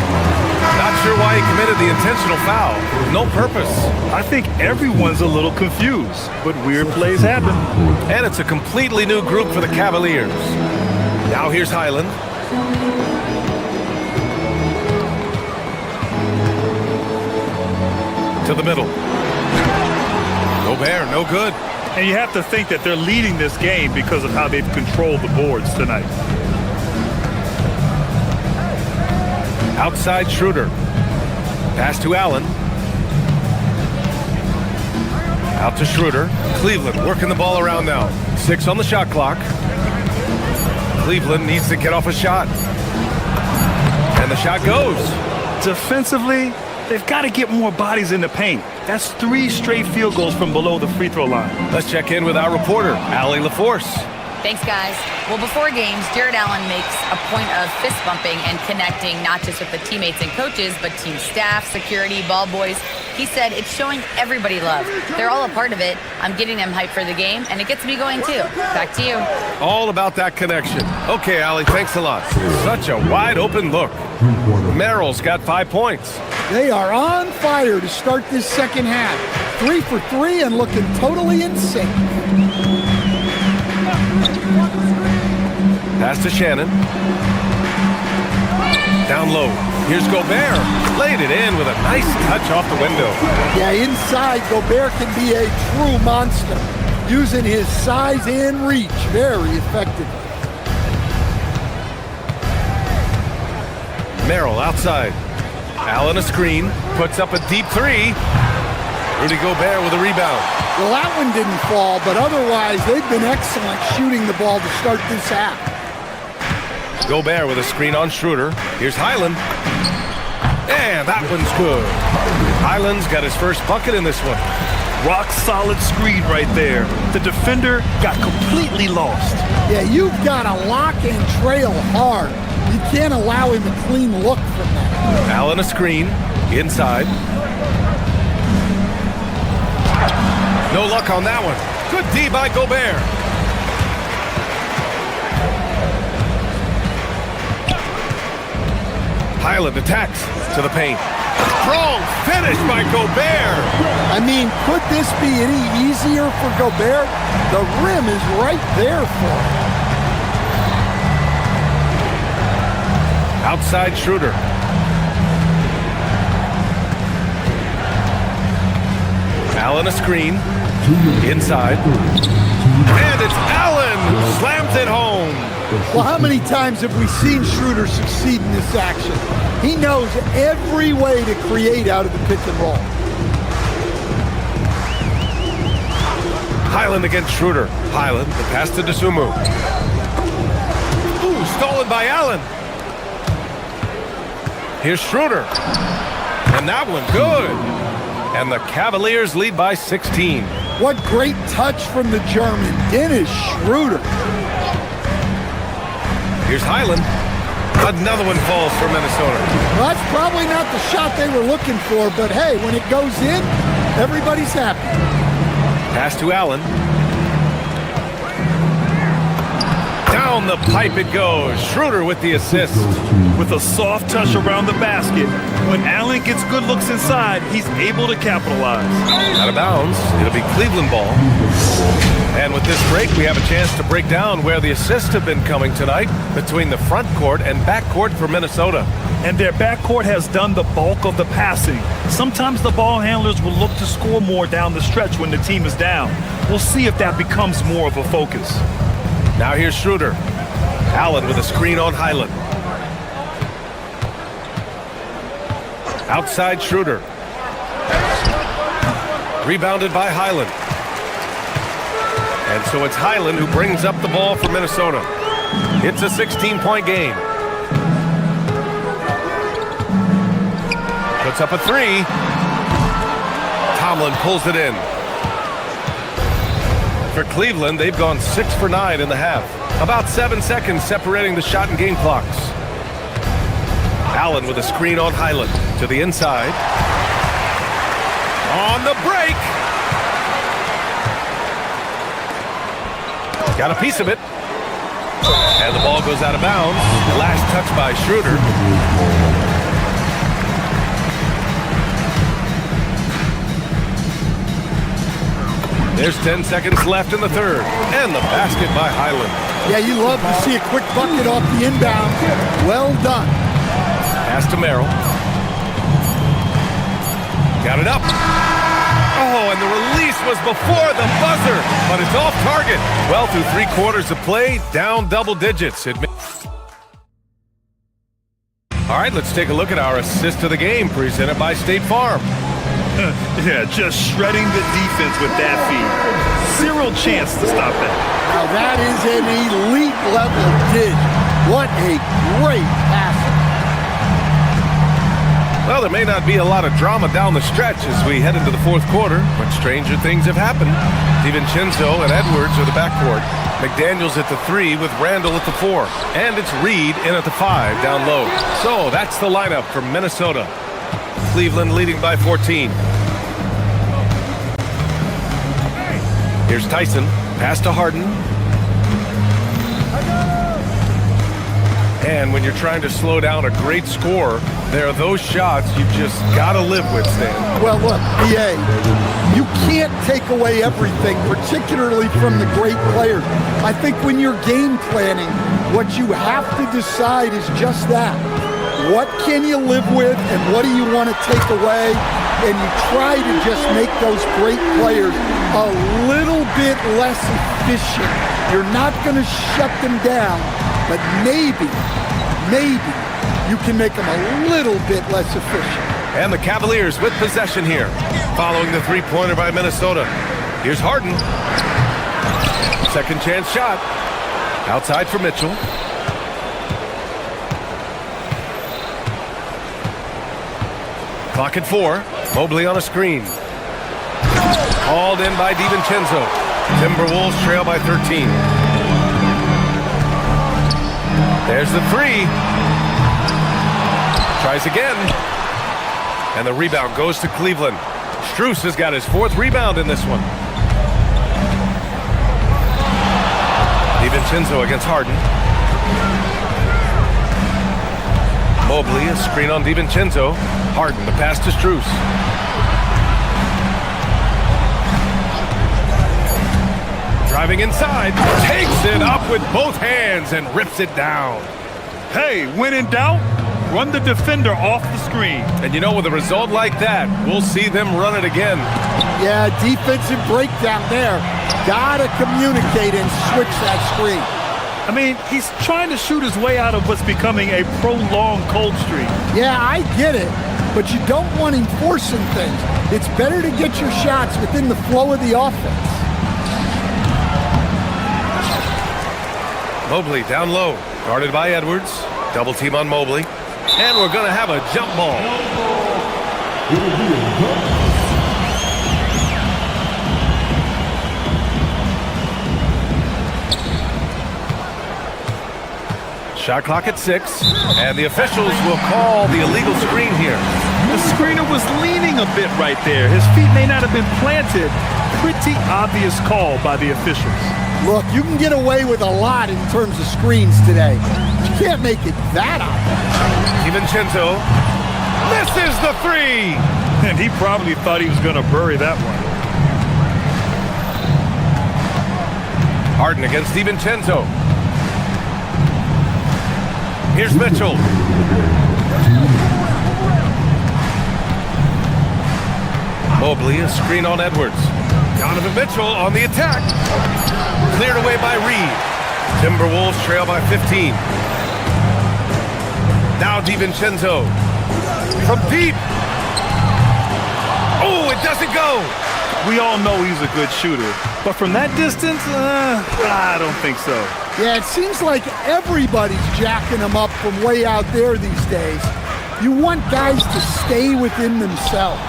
Not sure why he committed the intentional foul. No purpose. I think everyone's a little confused, but weird plays happen. And it's a completely new group for the Cavaliers. Now here's Highland. To the middle. Gobert, no good. And you have to think that they're leading this game because of how they've controlled the boards tonight. Outside Schroeder. Pass to Allen. Out to Schroeder. Cleveland working the ball around now. 6 on the shot clock. Cleveland needs to get off a shot. And the shot goes. Defensively, they've got to get more bodies in the paint. That's 3 straight field goals from below the free throw line. Let's check in with our reporter, Allie LaForce. Thanks, guys. Well, before games, Jared Allen makes a point of fist bumping and connecting not just with the teammates and coaches, but team staff, security, ball boys. He said it's showing everybody love. They're all a part of it. I'm getting them hyped for the game, and it gets me going too. Back to you. All about that connection. Okay, Allie, thanks a lot. Such a wide open look. Merrill's got 5 points. They are on fire to start this second half. 3 for 3 and looking totally in sync. Pass to Shannon. Down low. Here's Gobert. Laid it in with a nice touch off the window. Yeah, inside, Gobert can be a true monster, using his size and reach very effectively. Merrill outside. Allen a screen. Puts up a deep 3. Rudy Gobert with a rebound. Well, that one didn't fall, but otherwise they've been excellent shooting the ball to start this half. Gobert with a screen on Schroeder. Here's Highland. And that one's good. Highland's got his first bucket in this one. Rock solid screen right there. The defender got completely lost. Yeah, you've got to lock and trail hard. You can't allow him a clean look from that. Allen a screen. Inside. No luck on that one. Good D by Gobert. Highland attacks to the paint. Strong finish by Gobert. I mean, could this be any easier for Gobert? The rim is right there for him. Outside Schroeder. Allen a screen. Inside. And it's Allen who slams it home. Well, how many times have we seen Schroeder succeed in this action? He knows every way to create out of the pick and roll. Highland against Schroeder. Highland, the pass to Dosunmu. Ooh, stolen by Allen. Here's Schroeder. And that one good. And the Cavaliers lead by 16. What great touch from the German, Dennis Schroeder. Here's Highland. Another one falls for Minnesota. Well, that's probably not the shot they were looking for, but hey, when it goes in, everybody's happy. Pass to Allen. Down the pipe it goes. Schroeder with the assist. With a soft touch around the basket, when Allen gets good looks inside, he's able to capitalize. Out of bounds. It'll be Cleveland ball. And with this break, we have a chance to break down where the assists have been coming tonight between the front court and back court for Minnesota. And their backcourt has done the bulk of the passing. Sometimes the ball handlers will look to score more down the stretch when the team is down. We'll see if that becomes more of a focus. Now here's Schroeder. Allen with a screen on Highland. Outside Schroeder. Rebounded by Highland. And so it's Highland who brings up the ball for Minnesota. It's a 16-point game. Puts up a three. Tomlin pulls it in. For Cleveland, they've gone 6 for 9 in the half. About 7 seconds separating the shot and game clocks. Allen with a screen on Highland to the inside. On the break. Got a piece of it. And the ball goes out of bounds. Last touch by Schroeder. There's 10 seconds left in the third. And the basket by Highland. Yeah, you love to see a quick bucket off the inbound. Well done. Pass to Merrill. Got it up. Oh, and the release was before the buzzer, but it's off target. Well, through 3 quarters of play, down double digits. All right, let's take a look at our assist of the game presented by State Farm. Yeah, just shredding the defense with that feed. Zero chance to stop that. Now that is an elite level dig. What a great pass. Well, there may not be a lot of drama down the stretch as we head into the fourth quarter, but stranger things have happened. DiVincenzo and Edwards are the backcourt. McDaniels at the 3 with Randall at the 4. And it's Reed in at the 5 down low. So that's the lineup for Minnesota. Cleveland leading by 14. Here's Tyson. Pass to Harden. And when you're trying to slow down a great scorer, there are those shots you've just got to live with, Stan. Well, look, BA, you can't take away everything, particularly from the great players. I think when you're game planning, what you have to decide is just that. What can you live with and what do you want to take away? And you try to just make those great players a little bit less efficient. You're not going to shut them down, but maybe you can make them a little bit less efficient. And the Cavaliers with possession here, following the three-pointer by Minnesota. Here's Harden. Second chance shot. Outside for Mitchell. Clock at 4. Mobley on a screen. Hauled in by DiVincenzo. Timberwolves trail by 13. There's the 3. Tries again. And the rebound goes to Cleveland. Strus has got his 4th rebound in this one. DiVincenzo against Harden. Mobley, a screen on DiVincenzo. Harden, the pass to Strus. Driving inside, takes it up with both hands and rips it down. Hey, when in doubt, run the defender off the screen. And you know, with a result like that, we'll see them run it again. Yeah, defensive breakdown there. Gotta communicate and switch that screen. I mean, he's trying to shoot his way out of what's becoming a prolonged cold streak. Yeah, I get it, but you don't want him forcing things. It's better to get your shots within the flow of the offense. Mobley down low, guarded by Edwards. Double team on Mobley. And we're going to have a jump ball. Shot clock at 6, and the officials will call the illegal screen here. The screener was leaning a bit right there. His feet may not have been planted. Pretty obvious call by the officials. Look, you can get away with a lot in terms of screens today. You can't make it that obvious. DiVincenzo misses the 3. And he probably thought he was going to bury that one. Harden against DiVincenzo. Here's Mitchell. Mobley, a screen on Edwards. Donovan Mitchell on the attack. Cleared away by Reed. Timberwolves trail by 15. Now DiVincenzo. From deep. Oh, it doesn't go. We all know he's a good shooter. But from that distance, I don't think so. Yeah, it seems like everybody's jacking him up from way out there these days. You want guys to stay within themselves.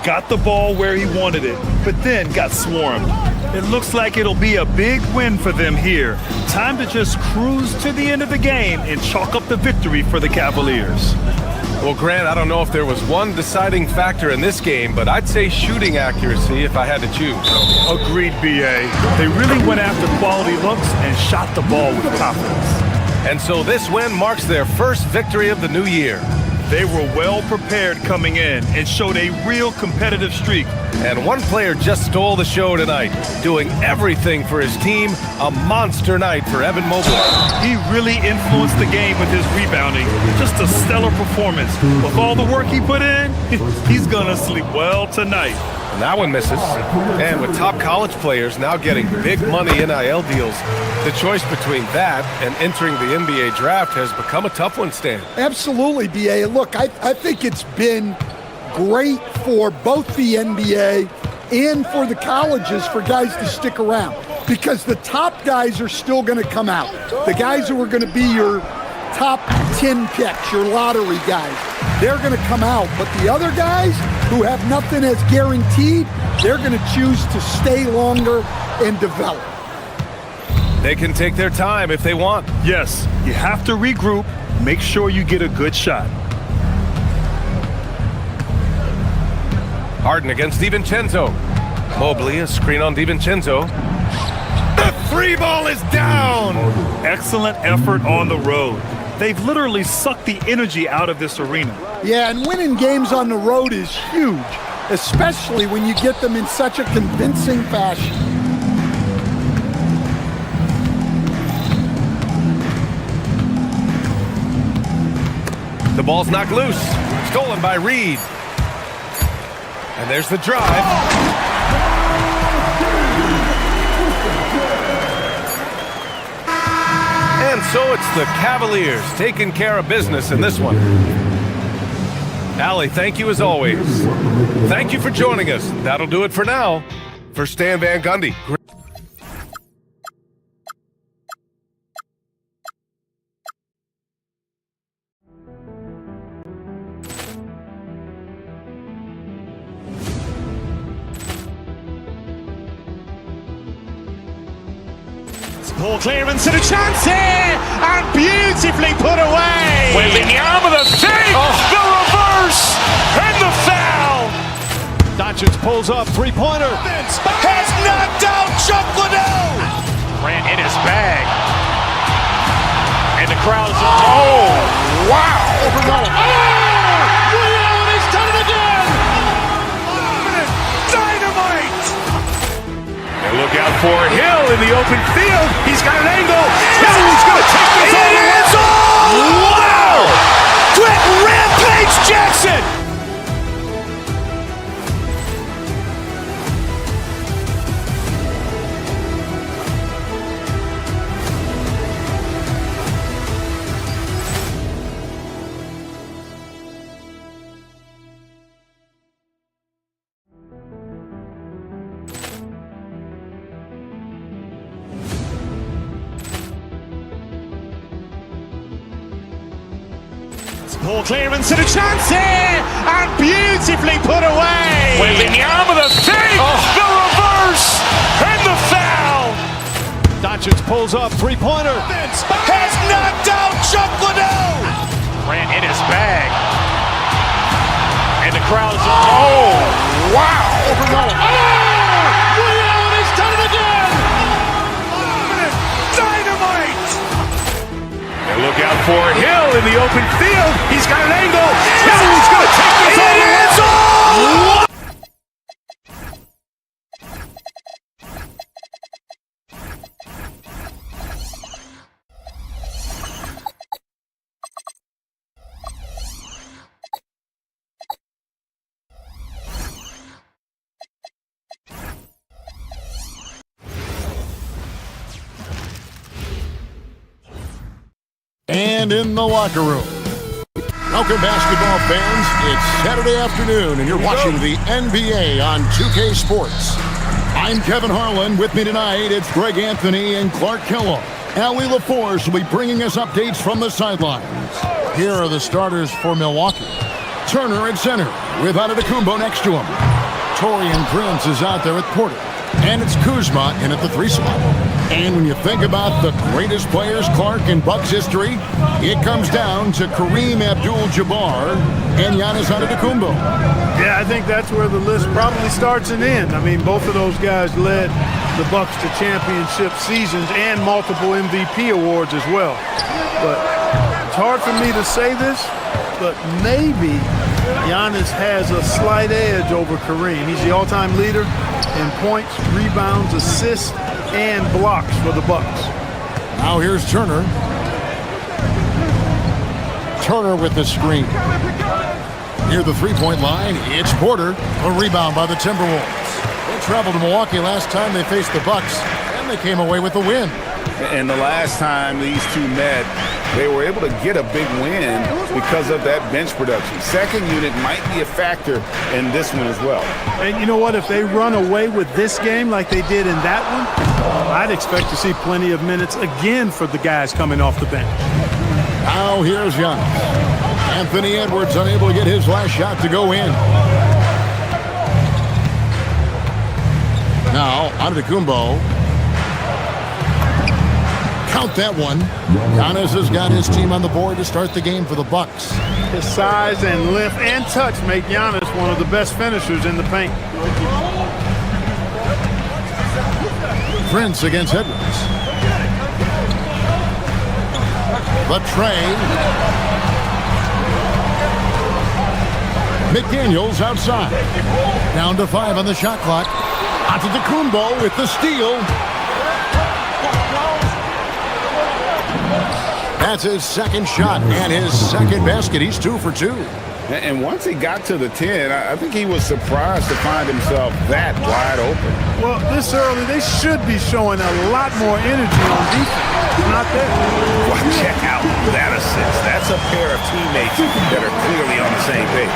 Got the ball where he wanted it, but then got swarmed. It looks like it'll be a big win for them here. Time to just cruise to the end of the game and chalk up the victory for the Cavaliers. Well, Grant, I don't know if there was one deciding factor in this game, but I'd say shooting accuracy if I had to choose. Agreed, B.A. They really went after quality looks and shot the ball with confidence. And so this win marks their first victory of the new year. They were well prepared coming in and showed a real competitive streak. And one player just stole the show tonight, doing everything for his team. A monster night for Evan Mobley. He really influenced the game with his rebounding. Just a stellar performance. With all the work he put in, he's gonna sleep well tonight. And that one misses. And with top college players now getting big money NIL deals, the choice between that and entering the NBA draft has become a tough one, Stan. Absolutely, B.A. Look, I think it's been great for both the NBA and for the colleges for guys to stick around, because the top guys are still going to come out. The guys who are going to be your top 10 picks, your lottery guys, they're going to come out. But the other guys who have nothing as guaranteed, they're going to choose to stay longer and develop. They can take their time if they want. Yes, you have to regroup. Make sure you get a good shot. Harden against DiVincenzo. Mobley, a screen on DiVincenzo. The 3 ball is down! Excellent effort on the road. They've literally sucked the energy out of this arena. Yeah, and winning games on the road is huge, especially when you get them in such a convincing fashion. The ball's knocked loose. Stolen by Reed. And there's the drive. And so it's the Cavaliers taking care of business in this one. Allie, thank you as always. Thank you for joining us. That'll do it for now. For Stan Van Gundy. Ball clearance and a chance here, and beautifully put away. Wembanyama the fake, the reverse, and the foul. Doncic pulls up, three-pointer. Has knocked out Chuck Liddell. Ran in his bag. And the crowd is, oh, wow. Liddell, and he's done it again. Dynamite. And look out for Hill in the open field. He's got an angle. Hill's going to take this all the way. Wow! Quick Rampage Jackson. Ball clearance and a chance here, and beautifully put away. Wembanyama the fake, the reverse, and the foul. Doncic pulls up, three-pointer. Has knocked out Chuck Liddell. Grant in his bag. And the crowd is, oh, wow. Ray Allen has done it again. Dynamite. And look out for Hill in the open field. He's got an angle. Hill's going to take this all the way. And in the locker room. Welcome, basketball fans. It's Saturday afternoon, and you're watching the NBA on 2K Sports. I'm Kevin Harlan. With me tonight, it's Greg Anthony and Clark Kellogg. Allie LaForce will be bringing us updates from the sidelines. Here are the starters for Milwaukee. Turner at center, with Antetokounmpo next to him. Taurean Prince is out there at Porter. And it's Kuzma in at the 3 spot. And when you think about the greatest players, Clark, in Bucks history, it comes down to Kareem Abdul-Jabbar and Giannis Antetokounmpo. Yeah, I think that's where the list probably starts and ends. I mean, both of those guys led the Bucks to championship seasons and multiple MVP awards as well. But it's hard for me to say this, but maybe Giannis has a slight edge over Kareem. He's the all-time leader in points, rebounds, assists, and blocks for the Bucks. Now here's Turner. Turner with the screen. Near the three-point line, it's Porter. A rebound by the Timberwolves. They traveled to Milwaukee last time they faced the Bucks, and they came away with the win. And the last time these two met, they were able to get a big win because of that bench production. Second unit might be a factor in this one as well. And you know what? If they run away with this game like they did in that one, I'd expect to see plenty of minutes again for the guys coming off the bench. Now here's Giannis. Anthony Edwards unable to get his last shot to go in. Now Antetokounmpo. Count that one. Giannis has got his team on the board to start the game for the Bucks. His size and length and touch make Giannis one of the best finishers in the paint. Prince against Edwards. The tray. McDaniels outside. Down to 5 on the shot clock. Antetokounmpo with the steal. That's his second shot and his second basket. He's 2 for 2. And once he got to the 10, I think he was surprised to find himself that wide open. Well, this early, they should be showing a lot more energy on defense. Not that. Well, check out that assist. That's a pair of teammates that are clearly on the same page.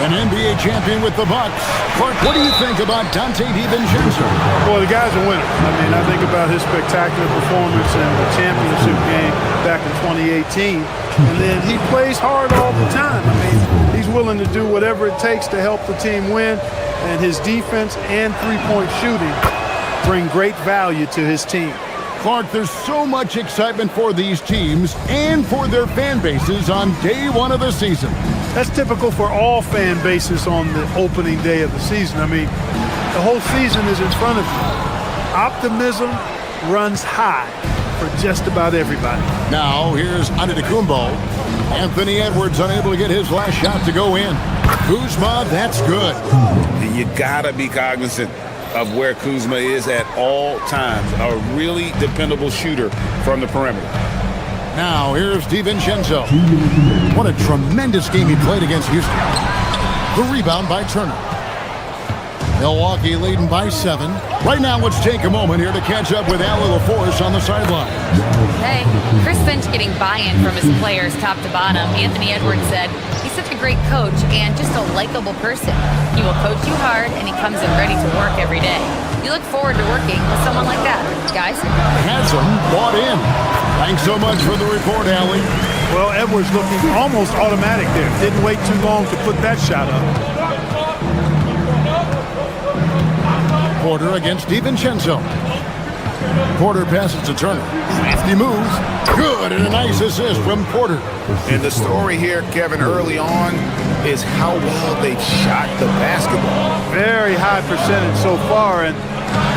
An NBA champion with the Bucks. Clark, what do you think about Dante DiVincenzo? Well, the guy's a winner. I mean, I think about his spectacular performance in the championship game back in 2018. And then he plays hard all the time. I mean, he's willing to do whatever it takes to help the team win. And his defense and three-point shooting bring great value to his team. Clark, there's so much excitement for these teams and for their fan bases on day one of the season. That's typical for all fan bases on the opening day of the season. I mean, the whole season is in front of you. Optimism runs high for just about everybody. Now, here's Antetokounmpo. Anthony Edwards unable to get his last shot to go in. Kuzma, that's good. You gotta be cognizant of where Kuzma is at all times. A really dependable shooter from the perimeter. Now, here's DiVincenzo. What a tremendous game he played against Houston. The rebound by Turner. Milwaukee leading by 7. Right now, let's take a moment here to catch up with Allie LaForce on the sideline. Hey, Chris Finch getting buy-in from his players top to bottom. Anthony Edwards said, he's such a great coach and just a likable person. He will coach you hard and he comes in ready to work every day. You look forward to working with someone like that, guys. Has him bought in. Thanks so much for the report, Allie. Well, Edwards looking almost automatic there. Didn't wait too long to put that shot up. Porter against DiVincenzo. Porter passes to Turner. Crafty moves. Good, and a nice assist from Porter. And the story here, Kevin, early on is how well they shot the basketball. Very high percentage so far, and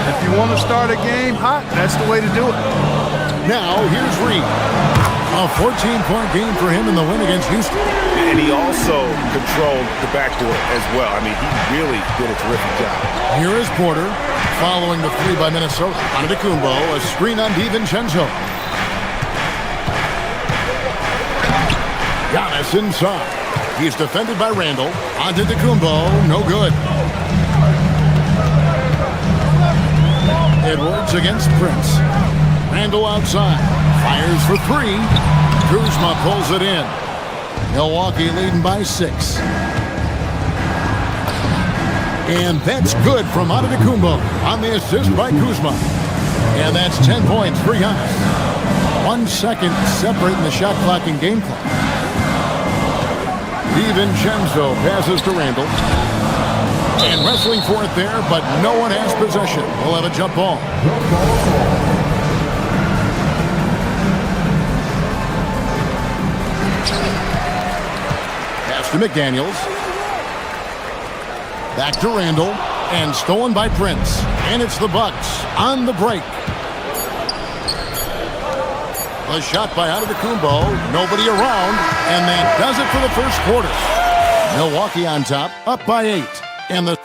if you want to start a game hot, that's the way to do it. Now, here's Reed. A 14-point game for him in the win against Houston. And he also controlled the backcourt as well. I mean, he really did a terrific job. Here is Porter, following the three by Minnesota. Antetokounmpo, a screen on DiVincenzo. Giannis inside. He's defended by Randall. Antetokounmpo, no good. Edwards against Prince. Randall outside. Fires for three. Kuzma pulls it in. Milwaukee leading by 6. And that's good from Antetokounmpo on the assist by Kuzma. And that's 10 points for Giannis. 1 second separating the shot clock and game clock. DiVincenzo passes to Randall. And wrestling for it there, but no one has possession. We'll have a jump ball. Pass to McDaniels. Back to Randall. And stolen by Prince. And it's the Bucks on the break. A shot by Antetokounmpo. Nobody around. And that does it for the first quarter. Milwaukee on top, up by 8. And the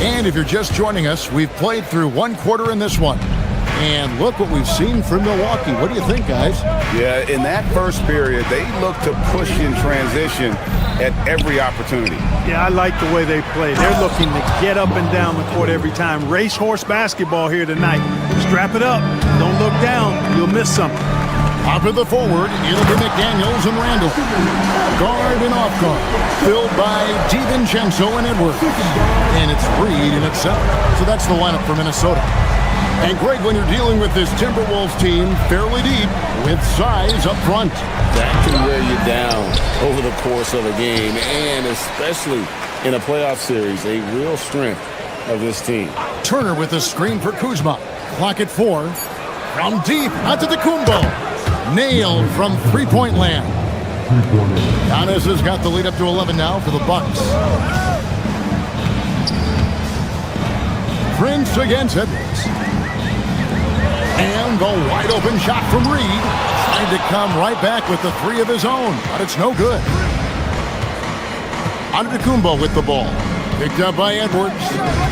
And if you're just joining us, we've played through 1 quarter in this one. And look what we've seen from Milwaukee. What do you think, guys? Yeah, in that first period, they looked to push in transition at every opportunity. Yeah, I like the way they play. They're looking to get up and down the court every time. Racehorse basketball here tonight. Strap it up. Don't look down. You'll miss something. Top of the forward, it'll be McDaniels and Randall. Guard and off guard, filled by DiVincenzo and Edwards. And it's Reed and it's 7. So that's the lineup for Minnesota. And Greg, when you're dealing with this Timberwolves team, fairly deep, with size up front. That can wear you down over the course of a game, and especially in a playoff series, a real strength of this team. Turner with the screen for Kuzma. Clock at 4. From deep, Antetokounmpo. Nailed from three-point land. Giannis has got the lead up to 11 now for the Bucks. Prince against Edwards. And the wide-open shot from Reed. Trying to come right back with the 3 of his own, but it's no good. Antetokounmpo with the ball. Picked up by Edwards.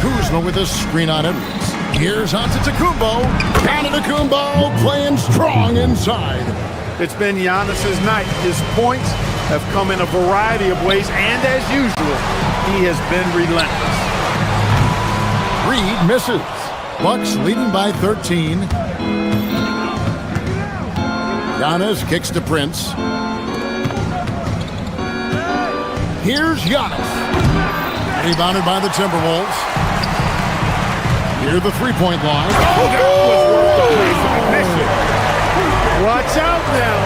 Kuzma with a screen on Edwards. Here's Antetokounmpo. Antetokounmpo playing strong inside. It's been Giannis's night. His points have come in a variety of ways, and as usual, he has been relentless. Reed misses. Bucks leading by 13. Giannis kicks to Prince. Here's Giannis. Rebounded by the Timberwolves. Near the three-point line. Watch out now.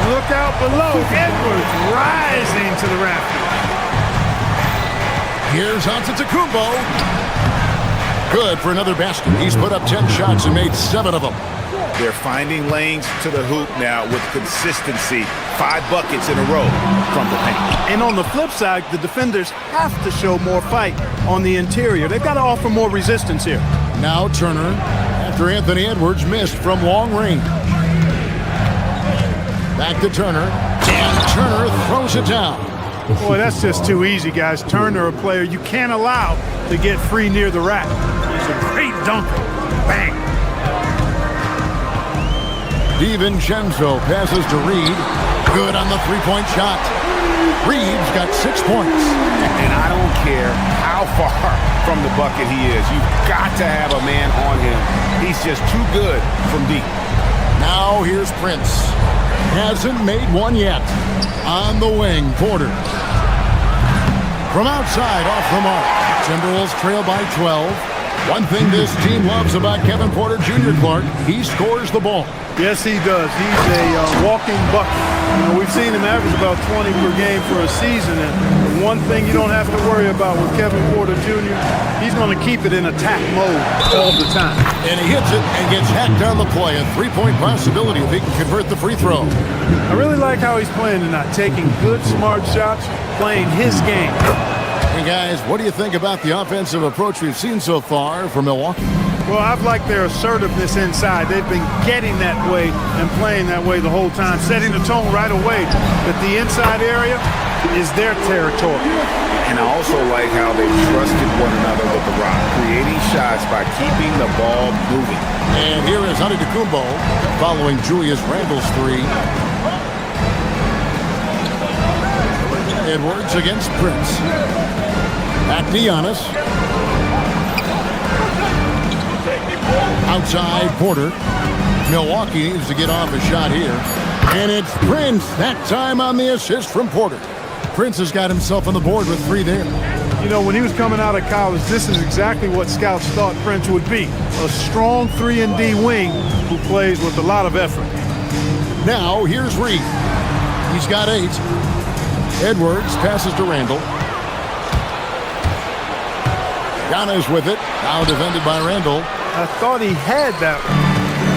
Look out below. Edwards rising to the rafters. Here's Antetokounmpo. Good for another basket. He's put up 10 shots and made 7 of them. They're finding lanes to the hoop now with consistency. 5 buckets in a row from the paint. And on the flip side, the defenders have to show more fight on the interior. They've got to offer more resistance here. Now Turner, after Anthony Edwards missed from long range. Back to Turner. And Turner throws it down. Boy, that's just too easy, guys. Turner, a player you can't allow to get free near the rack. He's a great dunker. Bang. DiVincenzo passes to Reed. Good on the three-point shot. Reed's got 6 points. And I don't care how far from the bucket he is. You've got to have a man on him. He's just too good from deep. Now here's Prince. Hasn't made one yet. On the wing, Porter. From outside, off the mark. Timberwolves trail by 12. One thing this team loves about Kevin Porter Jr., Clark, he scores the ball. Yes, he does. He's a walking bucket. You know, we've seen him average about 20 per game for a season, and the one thing you don't have to worry about with Kevin Porter Jr., he's going to keep it in attack mode all the time. And he hits it and gets hacked on the play. A three-point possibility if he can convert the free throw. I really like how he's playing tonight, taking good, smart shots, playing his game. Hey, guys, what do you think about the offensive approach we've seen so far from Milwaukee? Well, I've liked their assertiveness inside. They've been getting that way and playing that way the whole time, setting the tone right away that the inside area is their territory. And I also like how they trusted one another with the rock, creating shots by keeping the ball moving. And here is Antetokounmpo following Julius Randle's three. Edwards against Prince. Back to Giannis. Outside Porter. Milwaukee needs to get off a shot here. And it's Prince, that time on the assist from Porter. Prince has got himself on the board with three there. You know, when he was coming out of college, this is exactly what scouts thought Prince would be. A strong 3-and-D wing who plays with a lot of effort. Now, here's Reed. He's got 8. Edwards passes to Randle. Giannis with it. Now defended by Randle. I thought he had that one.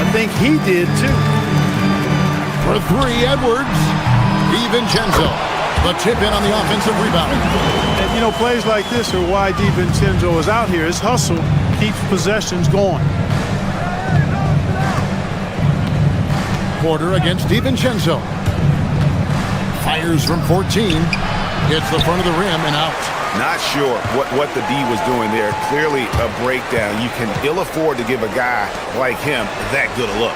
I think he did too. For 3, Edwards. DiVincenzo. The tip in on the offensive rebound. And you know, plays like this are why DiVincenzo is out here. His hustle keeps possessions going. Porter against DiVincenzo. Fires from 14. Hits the front of the rim and out. Not sure what the D was doing there. Clearly a breakdown. You can ill afford to give a guy like him that good a look.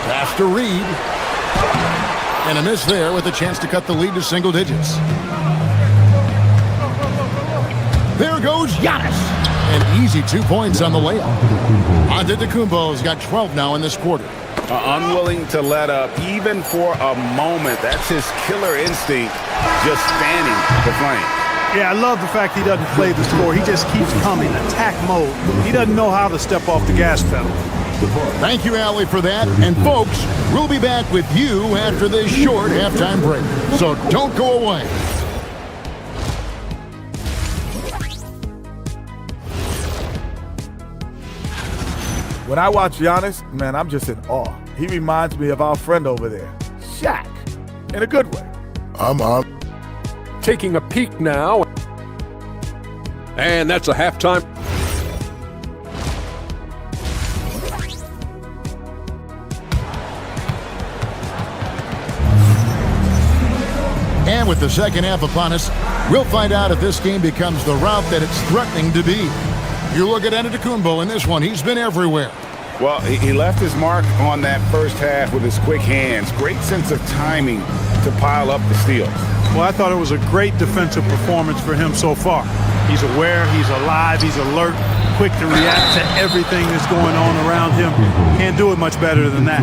Pass to Reed. And a miss there with a chance to cut the lead to single digits. There goes Giannis. An easy 2 points on the layup. Antetokounmpo's got 12 now in this quarter. Unwilling to let up even for a moment. That's his killer instinct, just fanning the flame. Yeah, I love the fact he doesn't play the score. He just keeps coming, attack mode. He doesn't know how to step off the gas pedal. Thank you, Allie, for that. And folks, we'll be back with you after this short halftime break. So don't go away. When I watch Giannis, man, I'm just in awe. He reminds me of our friend over there, Shaq, in a good way. I'm on. Taking a peek now. And that's a halftime. And with the second half upon us, we'll find out if this game becomes the route that it's threatening to be. You look at Antetokounmpo in this one. He's been everywhere. Well, he left his mark on that first half with his quick hands. Great sense of timing to pile up the steals. Well, I thought it was a great defensive performance for him so far. He's aware, he's alive, he's alert, quick to react to everything that's going on around him. Can't do it much better than that.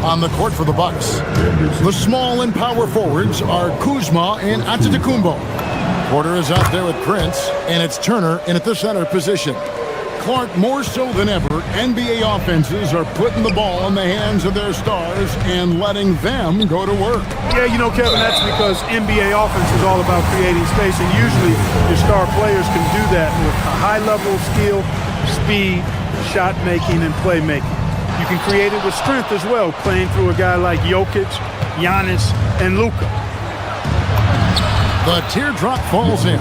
On the court for the Bucks, the small and power forwards are Kuzma and Antetokounmpo. Porter is out there with Prince, and it's Turner in at the center position. Clark, more so than ever, NBA offenses are putting the ball in the hands of their stars and letting them go to work. Yeah, you know, Kevin, that's because NBA offense is all about creating space, and usually your star players can do that with a high level of skill, speed, shot making, and playmaking. You can create it with strength as well, playing through a guy like Jokic, Giannis, and Luka. The teardrop falls in.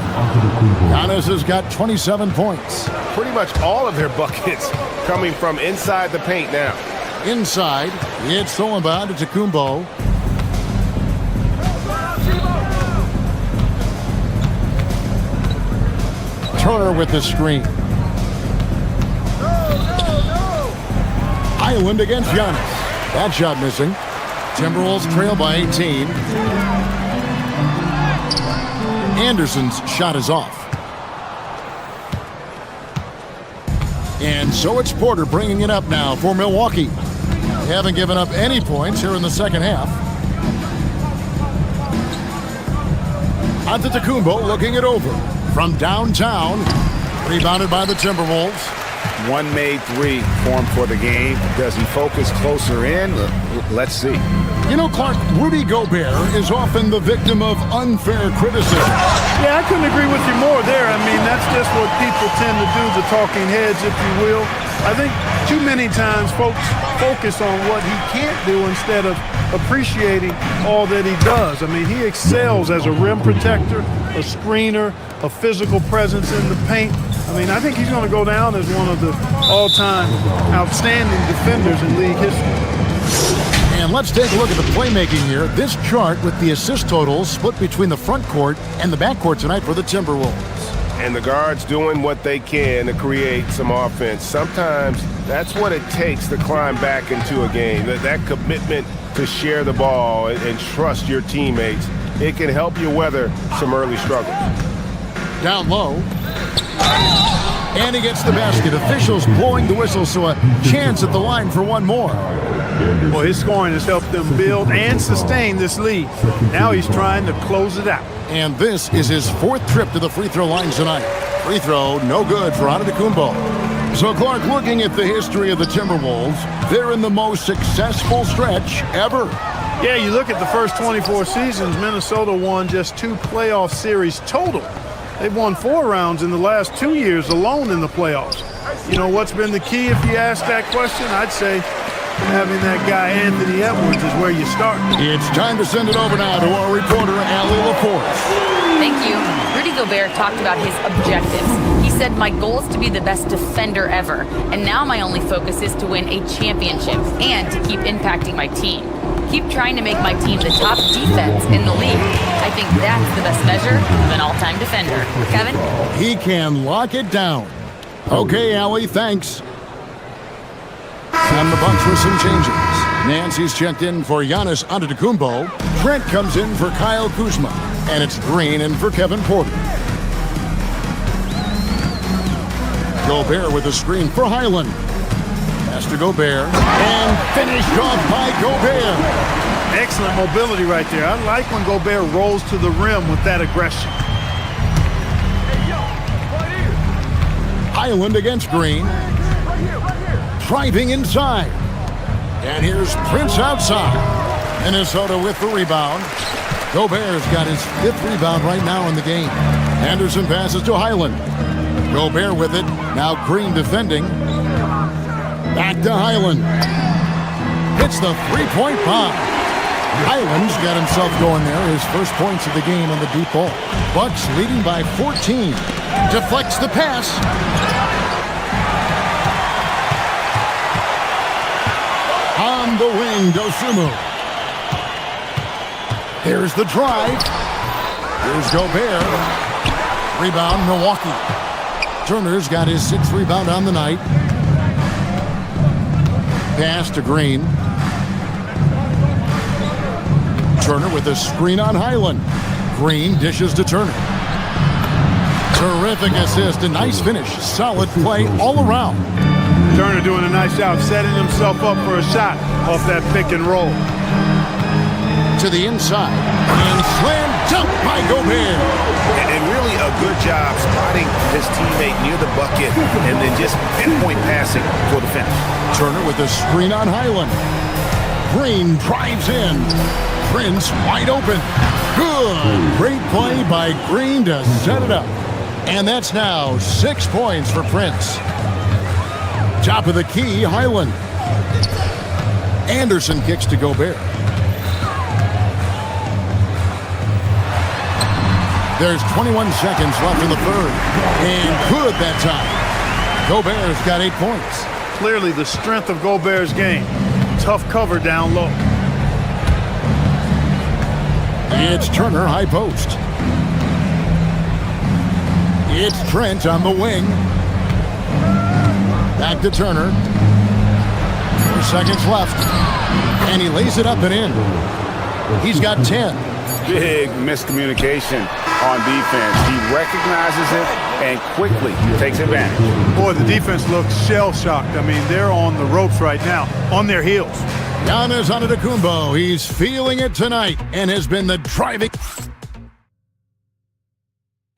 Giannis has got 27 points. Pretty much all of their buckets coming from inside the paint now. Inside, it's stolen by Antetokounmpo. Turner with the screen. Island against Giannis. That shot missing. Timberwolves trail by 18. Anderson's shot is off. And so it's Porter bringing it up now for Milwaukee. They haven't given up any points here in the second half. Antetokounmpo looking it over from downtown. Rebounded by the Timberwolves. one made three for him for the game. Does he focus closer in? Let's see. You know, Clark, Rudy Gobert is often the victim of unfair criticism. Yeah, I couldn't agree with you more there. I mean, that's just what people tend to do, the talking heads, if you will. I think too many times folks focus on what he can't do instead of appreciating all that he does. I mean, he excels as a rim protector, a screener, a physical presence in the paint. I mean, I think he's going to go down as one of the all-time outstanding defenders in league history. And let's take a look at the playmaking here. This chart with the assist totals split between the front court and the back court tonight for the Timberwolves. And the guards doing what they can to create some offense. Sometimes that's what it takes to climb back into a game. That commitment to share the ball and trust your teammates. It can help you weather some early struggles. Down low. And he gets the basket. Officials blowing the whistle, so a chance at the line for one more. Well, his scoring has helped them build and sustain this lead. Now he's trying to close it out. And this is his fourth trip to the free throw line tonight. Free throw, no good for Antetokounmpo. So, Clark, looking at the history of the Timberwolves, they're in the most successful stretch ever. Yeah, you look at the first 24 seasons, Minnesota won just 2 playoff series total. They've won 4 rounds in the last 2 years alone in the playoffs. You know, what's been the key if you ask that question? I'd say having that guy Anthony Edwards is where you start. It's time to send it over now to our reporter, Allie LaForce. Thank you. Rudy Gobert talked about his objectives. He said, "My goal is to be the best defender ever, and now my only focus is to win a championship and to keep impacting my team. Keep trying to make my team the top defense in the league. I think that's the best measure of an all-time defender." Kevin? He can lock it down. Okay, Allie, thanks. And the Bucks for some changes. Nancy's checked in for Giannis Antetokounmpo. Trent comes in for Kyle Kuzma. And it's Green in for Kevin Porter. Gobert with a screen for Highland. Pass to Gobert. And finished off by Gobert. Excellent mobility right there. I like when Gobert rolls to the rim with that aggression. Highland against Green. Driving inside. And here's Prince outside. Minnesota with the rebound. Gobert's got his 5th rebound right now in the game. Anderson passes to Highland. Gobert with it. Now Green defending. Back to Highland. Hits the three-point bomb. Highland's got himself going there. His first points of the game on the deep ball. Bucks leading by 14. Deflects the pass. On the wing, Dosunmu. Here's the drive. Here's Gobert. Rebound, Milwaukee. Turner's got his 6th rebound on the night. Pass to Green. Turner with a screen on Highland. Green dishes to Turner. Terrific assist, a nice finish. Solid play all around. Turner doing a nice job setting himself up for a shot off that pick and roll. To the inside. And slam dunk by Gobert. And really a good job spotting his teammate near the bucket and then just pinpoint passing for the finish. Turner with a screen on Highland. Green drives in. Prince wide open. Good. Great play by Green to set it up. And that's now 6 points for Prince. Top of the key, Highland. Anderson kicks to Gobert. There's 21 seconds left in the third. And good that time. Gobert's got 8 points. Clearly the strength of Gobert's game. Tough cover down low. It's Turner, high post. It's Trent on the wing. Back to Turner. 4 seconds left. And he lays it up and in. He's got 10. Big miscommunication on defense. He recognizes it and quickly takes advantage. Boy, the defense looks shell-shocked. I mean, they're on the ropes right now, on their heels. Giannis Antetokounmpo, he's feeling it tonight and has been the driving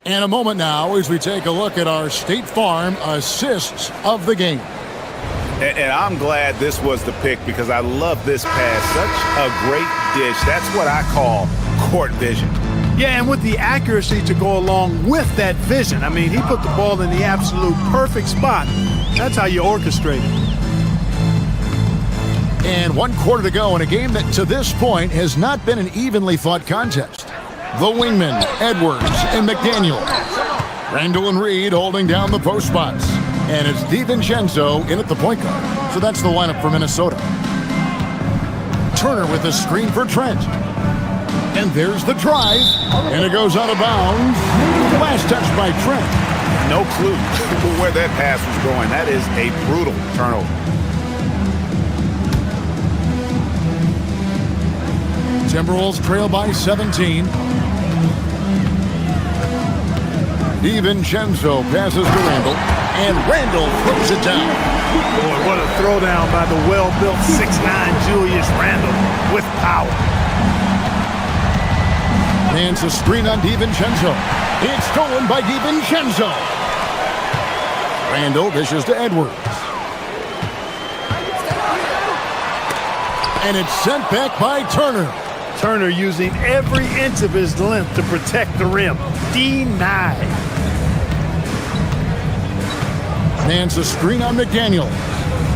And a moment now as we take a look at our State Farm assists of the game. And I'm glad this was the pick because I love this pass. Such a great dish. That's what I call court vision. Yeah, and with the accuracy to go along with that vision. I mean, he put the ball in the absolute perfect spot. That's how you orchestrate it. And 1 quarter to go in a game that to this point has not been an evenly fought contest. The wingmen, Edwards and McDaniel. Randall and Reed holding down the post spots. And it's DiVincenzo in at the point guard. So that's the lineup for Minnesota. Turner with a screen for Trent. And there's the drive. And it goes out of bounds. Last touch by Trent. No clue where that pass was going. That is a brutal turnover. Timberwolves trail by 17. DiVincenzo passes to Randall, and Randall throws it down. Boy, what a throwdown by the well-built 6'9" Julius Randall with power. Lands a screen on DiVincenzo. It's stolen by DiVincenzo. Randall dishes to Edwards. And it's sent back by Turner. Turner using every inch of his length to protect the rim. Denied. Nance a screen on McDaniel.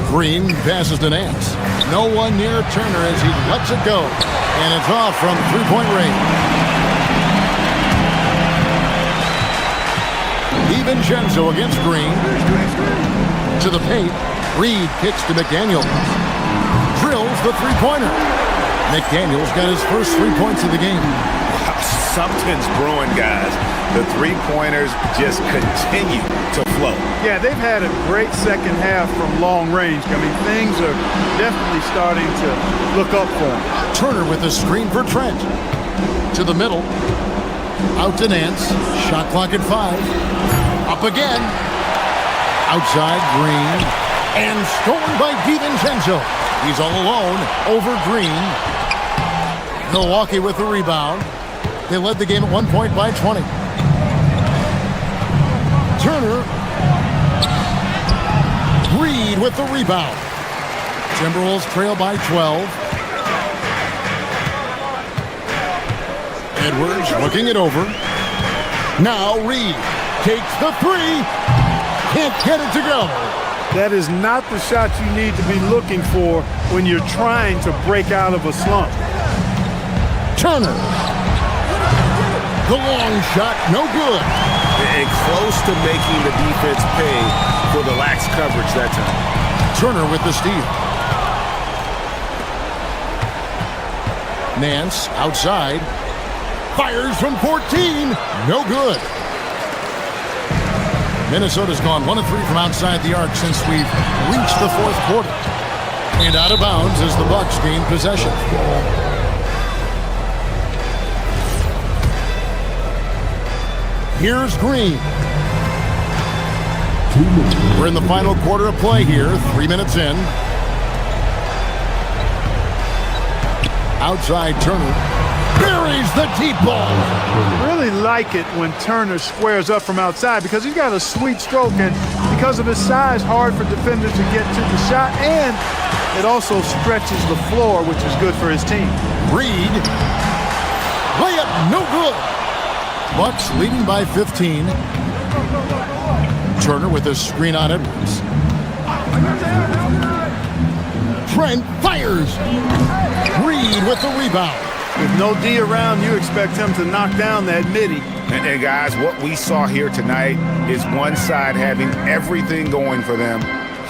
Green passes to Nance. No one near Turner as he lets it go. And it's off from three-point range. DiVincenzo against Green. To the paint. Reed kicks to McDaniel. Drills the three-pointer. McDaniel's got his first 3 points of the game. Something's brewing, guys. The three-pointers just continue to flow. Yeah, they've had a great second half from long range. I mean, things are definitely starting to look up for him. Turner with a screen for Trent. To the middle. Out to Nance. Shot clock at 5. Up again. Outside, Green. And stolen by DiVincenzo. He's all alone over Green. Milwaukee with the rebound. They led the game at 1 point by 20. Turner. Reed with the rebound. Timberwolves trail by 12. Edwards looking it over. Now Reed takes the three. Can't get it to go. That is not the shot you need to be looking for when you're trying to break out of a slump. Turner. The long shot, no good. And close to making the defense pay for the lax coverage that time. Turner with the steal. Nance outside. Fires from 14. No good. Minnesota's gone 1 of 3 from outside the arc since we've reached the fourth quarter. And out of bounds as the Bucks gain possession. Here's Green. We're in the final quarter of play here, 3 minutes in. Outside Turner. Buries the deep ball. Really like it when Turner squares up from outside because he's got a sweet stroke, and because of his size, hard for defenders to get to the shot, and it also stretches the floor, which is good for his team. Reed. Layup, no good. Bucks leading by 15. Turner with a screen on Edwards. Trent fires. Reed with the rebound. With no D around, you expect him to knock down that midi. And guys, what we saw here tonight is one side having everything going for them.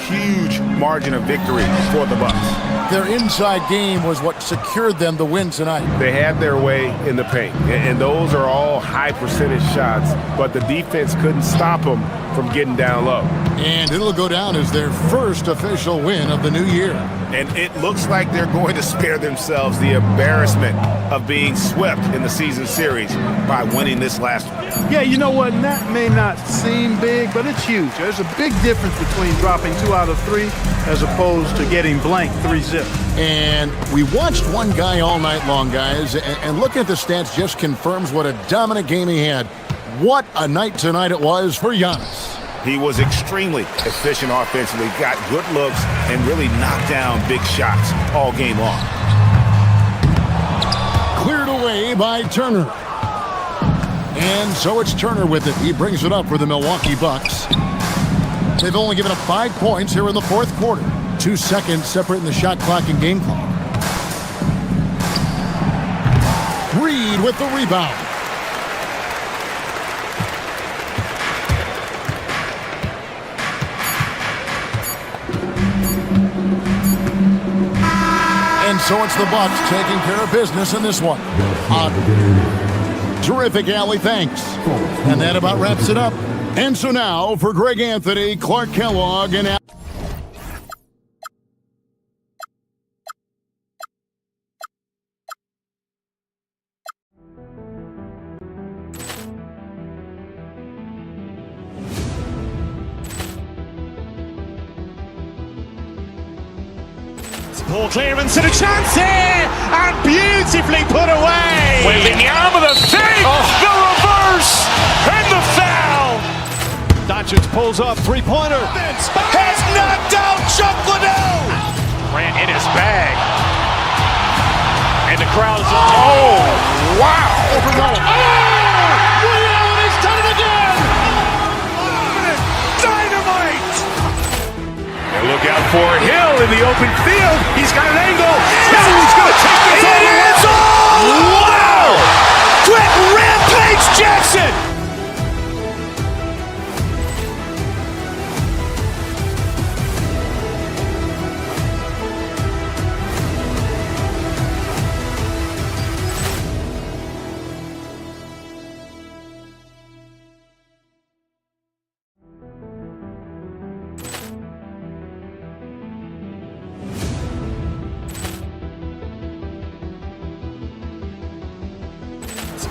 Huge margin of victory for the Bucks. Their inside game was what secured them the win tonight. They had their way in the paint, and those are all high percentage shots, but the defense couldn't stop them from getting down low. And it'll go down as their first official win of the new year. And it looks like they're going to spare themselves the embarrassment of being swept in the season series by winning this last one. Yeah, you know what? That may not seem big, but it's huge. There's a big difference between dropping 2 out of 3 as opposed to getting blank 3-zip. And we watched one guy all night long, guys, and looking at the stats just confirms what a dominant game he had. What a night tonight it was for Giannis. He was extremely efficient offensively, got good looks, and really knocked down big shots all game long. Cleared away by Turner. And so it's Turner with it. He brings it up for the Milwaukee Bucks. They've only given up 5 points here in the fourth quarter. 2 seconds separating the shot clock and game clock. Reed with the rebound. And so it's the Bucks taking care of business in this one. Terrific, Allie, thanks. And that about wraps it up. And so now for Greg Anthony, Clark Kellogg, and Ball clearance and a chance here, and beautifully put away. Wembanyama with a fake, the reverse, and the foul. Doncic pulls up, three-pointer. Has knocked out Chuck Liddell. Grant in his bag. And the crowd is, oh, wow. Overall. Allen has done it again. Dynamite. And look out for Hill in the open field. He's got an angle. He's going to take this all the way. Wow. Quick rampage Jackson.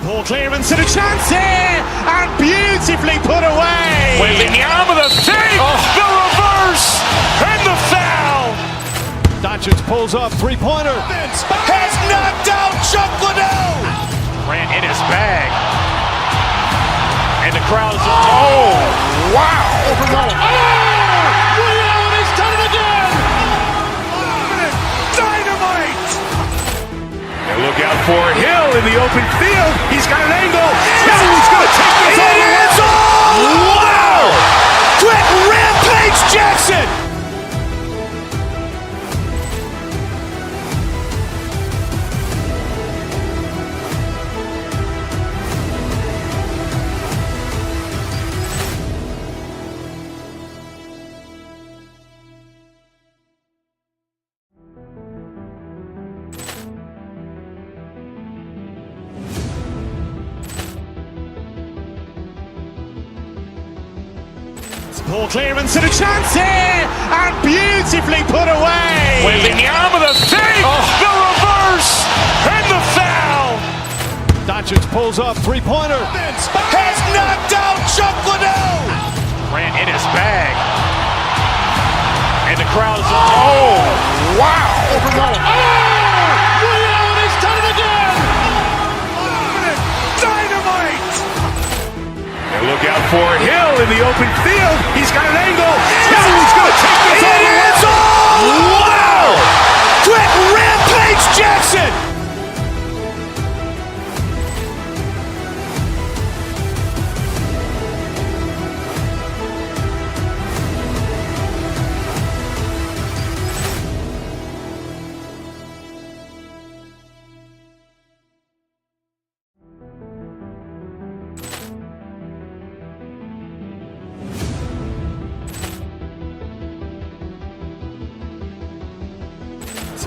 Ball clearance and a chance here, and beautifully put away. Wembanyama with a fake, the reverse, and the foul. Doncic pulls up, three-pointer. Has knocked out Chuck Liddell. Grant in his bag. And the crowd is, oh, wow. Overall. Allen has done it again. Dynamite. And look out for Hill in the open field. He's got an angle. He's going to take this all the way. Wow. Quick rampage Jackson. Ball clearance and a chance here, and beautifully put away. Wembanyama with a fake, the reverse, and the foul. Doncic pulls up, three-pointer. Has knocked out Chuck Liddell. Grant in his bag. And the crowd is, oh, wow. Overall. Allen has done it again. Dynamite. And look out for Hill in the open field. He's got an angle. He's going to take this all the way. Wow. Quick rampage Jackson.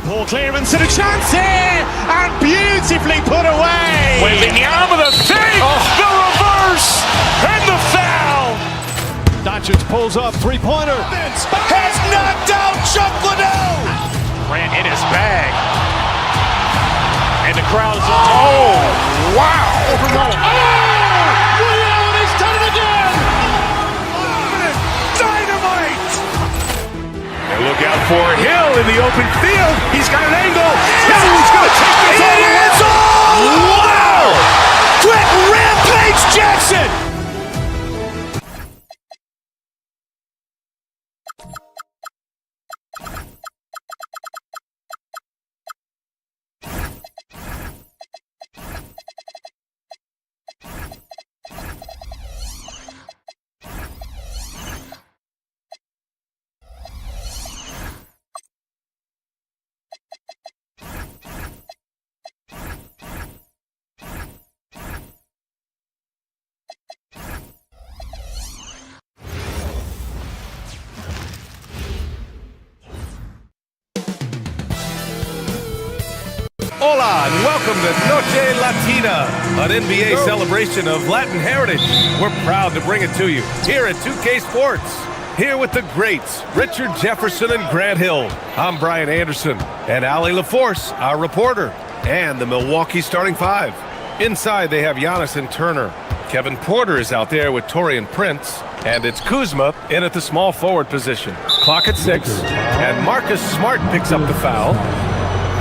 Ball clearance and a chance here, and beautifully put away. Wembanyama with a fake, the reverse, and the foul. Doncic pulls up, three-pointer. Has knocked out Chuck Liddell. Grant in his bag. And the crowd is, oh, wow. Overall. Allen has done it again. Dynamite. And look out for Hill in the open field. He's got an angle. He's going to take this all the way. Wow. Quick rampage Jackson. Hola and welcome to Noche Latina, an NBA celebration of Latin heritage. We're proud to bring it to you here at 2K Sports. Here with the greats, Richard Jefferson and Grant Hill. I'm Brian Anderson, and Allie LaForce, our reporter, and the Milwaukee starting five. Inside, they have Giannis and Turner. Kevin Porter is out there with Taurean Prince, and it's Kuzma in at the small forward position. Clock at 6, and Marcus Smart picks up the foul.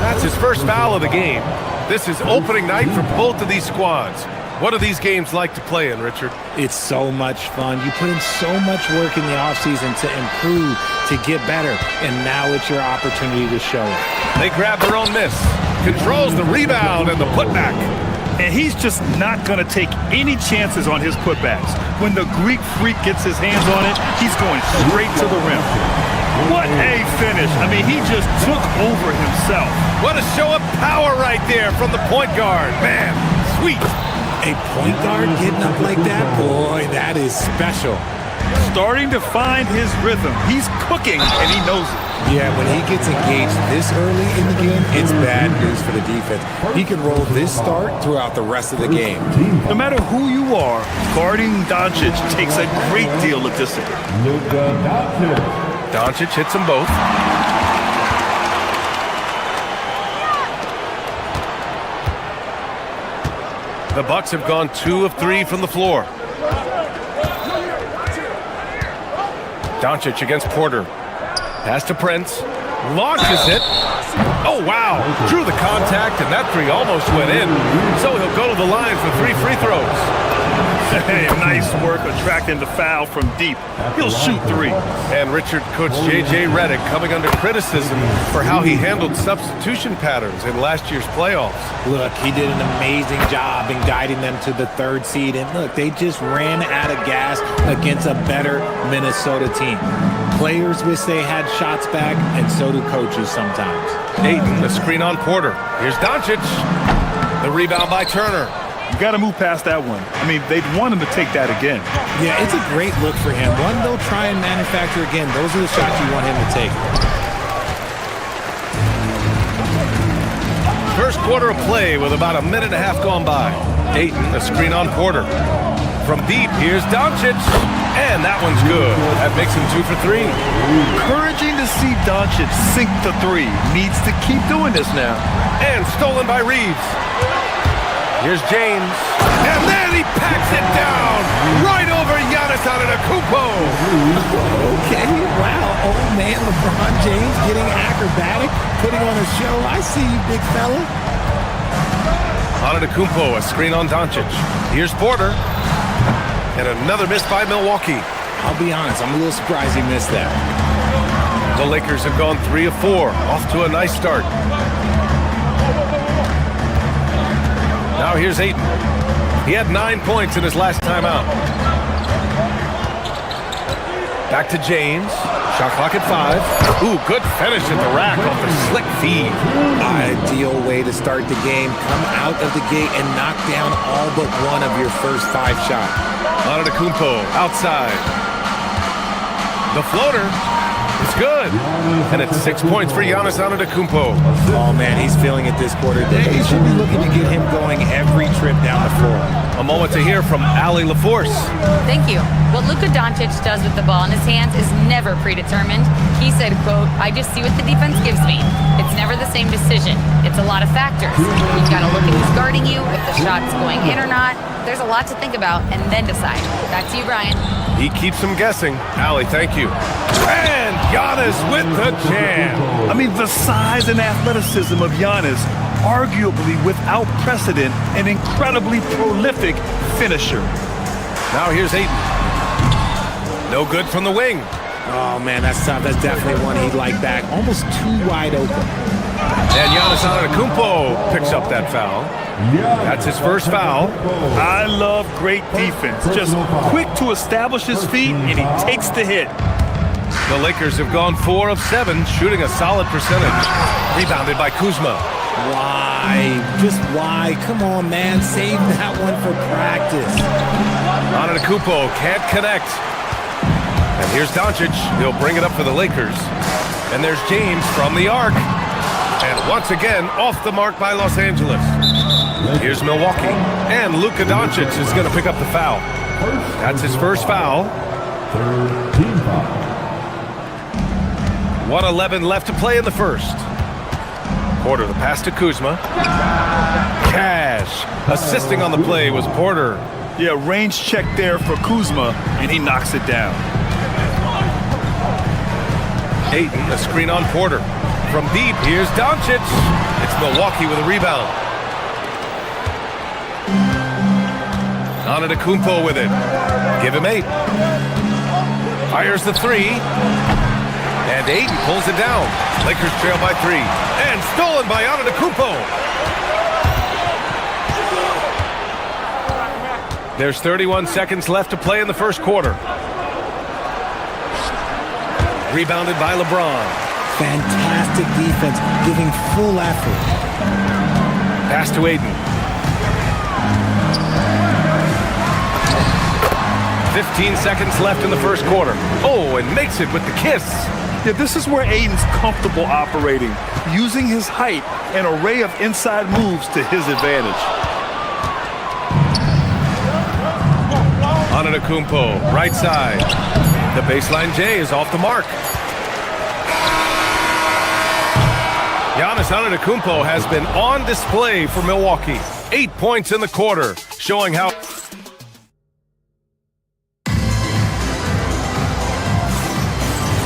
That's his first foul of the game. This is opening night for both of these squads. What are these games like to play in, Richard? It's so much fun. You put in so much work in the offseason to improve, to get better, and now it's your opportunity to show it. They grab their own miss, controls the rebound and the putback. And he's just not going to take any chances on his putbacks. When the Greek freak gets his hands on it, he's going straight to the rim. What a finish. I mean, he just took over himself. What a show of power right there from the point guard. Man, sweet. A point guard getting up like that? Boy, that is special. Starting to find his rhythm. He's cooking, and he knows it. Yeah, when he gets engaged this early in the game, it's bad news for the defense. He can roll this start throughout the rest of the game. No matter who you are, guarding Doncic takes a great deal of discipline. Doncic hits them both. The Bucks have gone 2 of 3 from the floor. Doncic against Porter. Pass to Prince. Launches it. Oh, wow. Drew the contact, and that three almost went in. So he'll go to the line for 3 free throws. Hey, nice work attracting the foul from deep. He'll shoot 3. And Richard, Coach J.J. Redick coming under criticism for how he handled substitution patterns in last year's playoffs. Look, he did an amazing job in guiding them to the 3rd seed. And look, they just ran out of gas against a better Minnesota team. Players wish they had shots back, and so do coaches sometimes. Ayton, the screen on Porter. Here's Doncic. The rebound by Turner. You got to move past that one. I mean, they'd want him to take that again. Yeah, it's a great look for him. One they'll try and manufacture again. Those are the shots you want him to take. First quarter of play with about a minute and a half gone by. Ayton, the screen on Porter. From deep, here's Doncic. And that one's good. That makes him 2 for 3. Encouraging to see Doncic sink the 3. Needs to keep doing this now. And stolen by Reeves. Here's James. And then he packs it down. Right over Giannis Antetokounmpo. Okay, wow. Old man LeBron James getting acrobatic, putting on a show. I see you, big fella. Antetokounmpo, a screen on Doncic. Here's Porter. And another miss by Milwaukee. I'll be honest, I'm a little surprised he missed that. The Lakers have gone 3 of 4. Off to a nice start. Now here's Ayton. He had 9 points in his last time out. Back to James. Shot clock at 5. Ooh, good finish at the rack off the slick feed. Ideal way to start the game. Come out of the gate and knock down all but one of your first 5 shots. Antetokounmpo outside. The floater is good. And it's 6 points for Giannis Antetokounmpo. Oh, man, he's feeling it this quarter. They should be looking to get him going every trip down the floor. A moment to hear from Allie LaForce. Thank you. What Luka Doncic does with the ball in his hands is never predetermined. He said, quote, I just see what the defense gives me. It's never the same decision. It's a lot of factors. You've got to look at who's guarding you, if the shot's going in or not. There's a lot to think about and then decide. Back to you, Brian. He keeps them guessing. Allie, thank you. And Giannis with the jam. I mean, the size and athleticism of Giannis, arguably without precedent, an incredibly prolific finisher. Now here's Ayton. No good from the wing. Oh, man, that's tough. That's definitely one he'd like back. Almost too wide open. And Giannis Antetokounmpo picks up that foul. That's his first foul. I love great defense. Just quick to establish his feet, and he takes the hit. The Lakers have gone 4 of 7, shooting a solid percentage. Rebounded by Kuzma. Why? Just why? Come on, man. Save that one for practice. Antetokounmpo can't connect. And here's Doncic. He'll bring it up for the Lakers. And there's James from the arc. And Once again, off the mark by Los Angeles. Here's Milwaukee. And Luka Doncic is going to pick up the foul. That's his first foul. 13 foul. 1:11 left to play in the first. Porter, the pass to Kuzma. Cash. Assisting on the play was Porter. Yeah, range check there for Kuzma, and he knocks it down. Ayton, a screen on Porter. From deep, here's Doncic. It's Milwaukee with a rebound. Antetokounmpo with it. Give him 8. Fires the 3. And Ayton pulls it down. Lakers trail by 3. And stolen by Antetokounmpo. There's 31 seconds left to play in the first quarter. Rebounded by LeBron. Fantastic defense, giving full effort. Pass to Ayton. 15 seconds left in the first quarter. Oh, and makes it with the kiss. Yeah, this is where Ayton's comfortable operating, using his height and array of inside moves to his advantage. Antetokounmpo, right side. The baseline J is off the mark. Giannis Antetokounmpo has been on display for Milwaukee. 8 points in the quarter, showing how...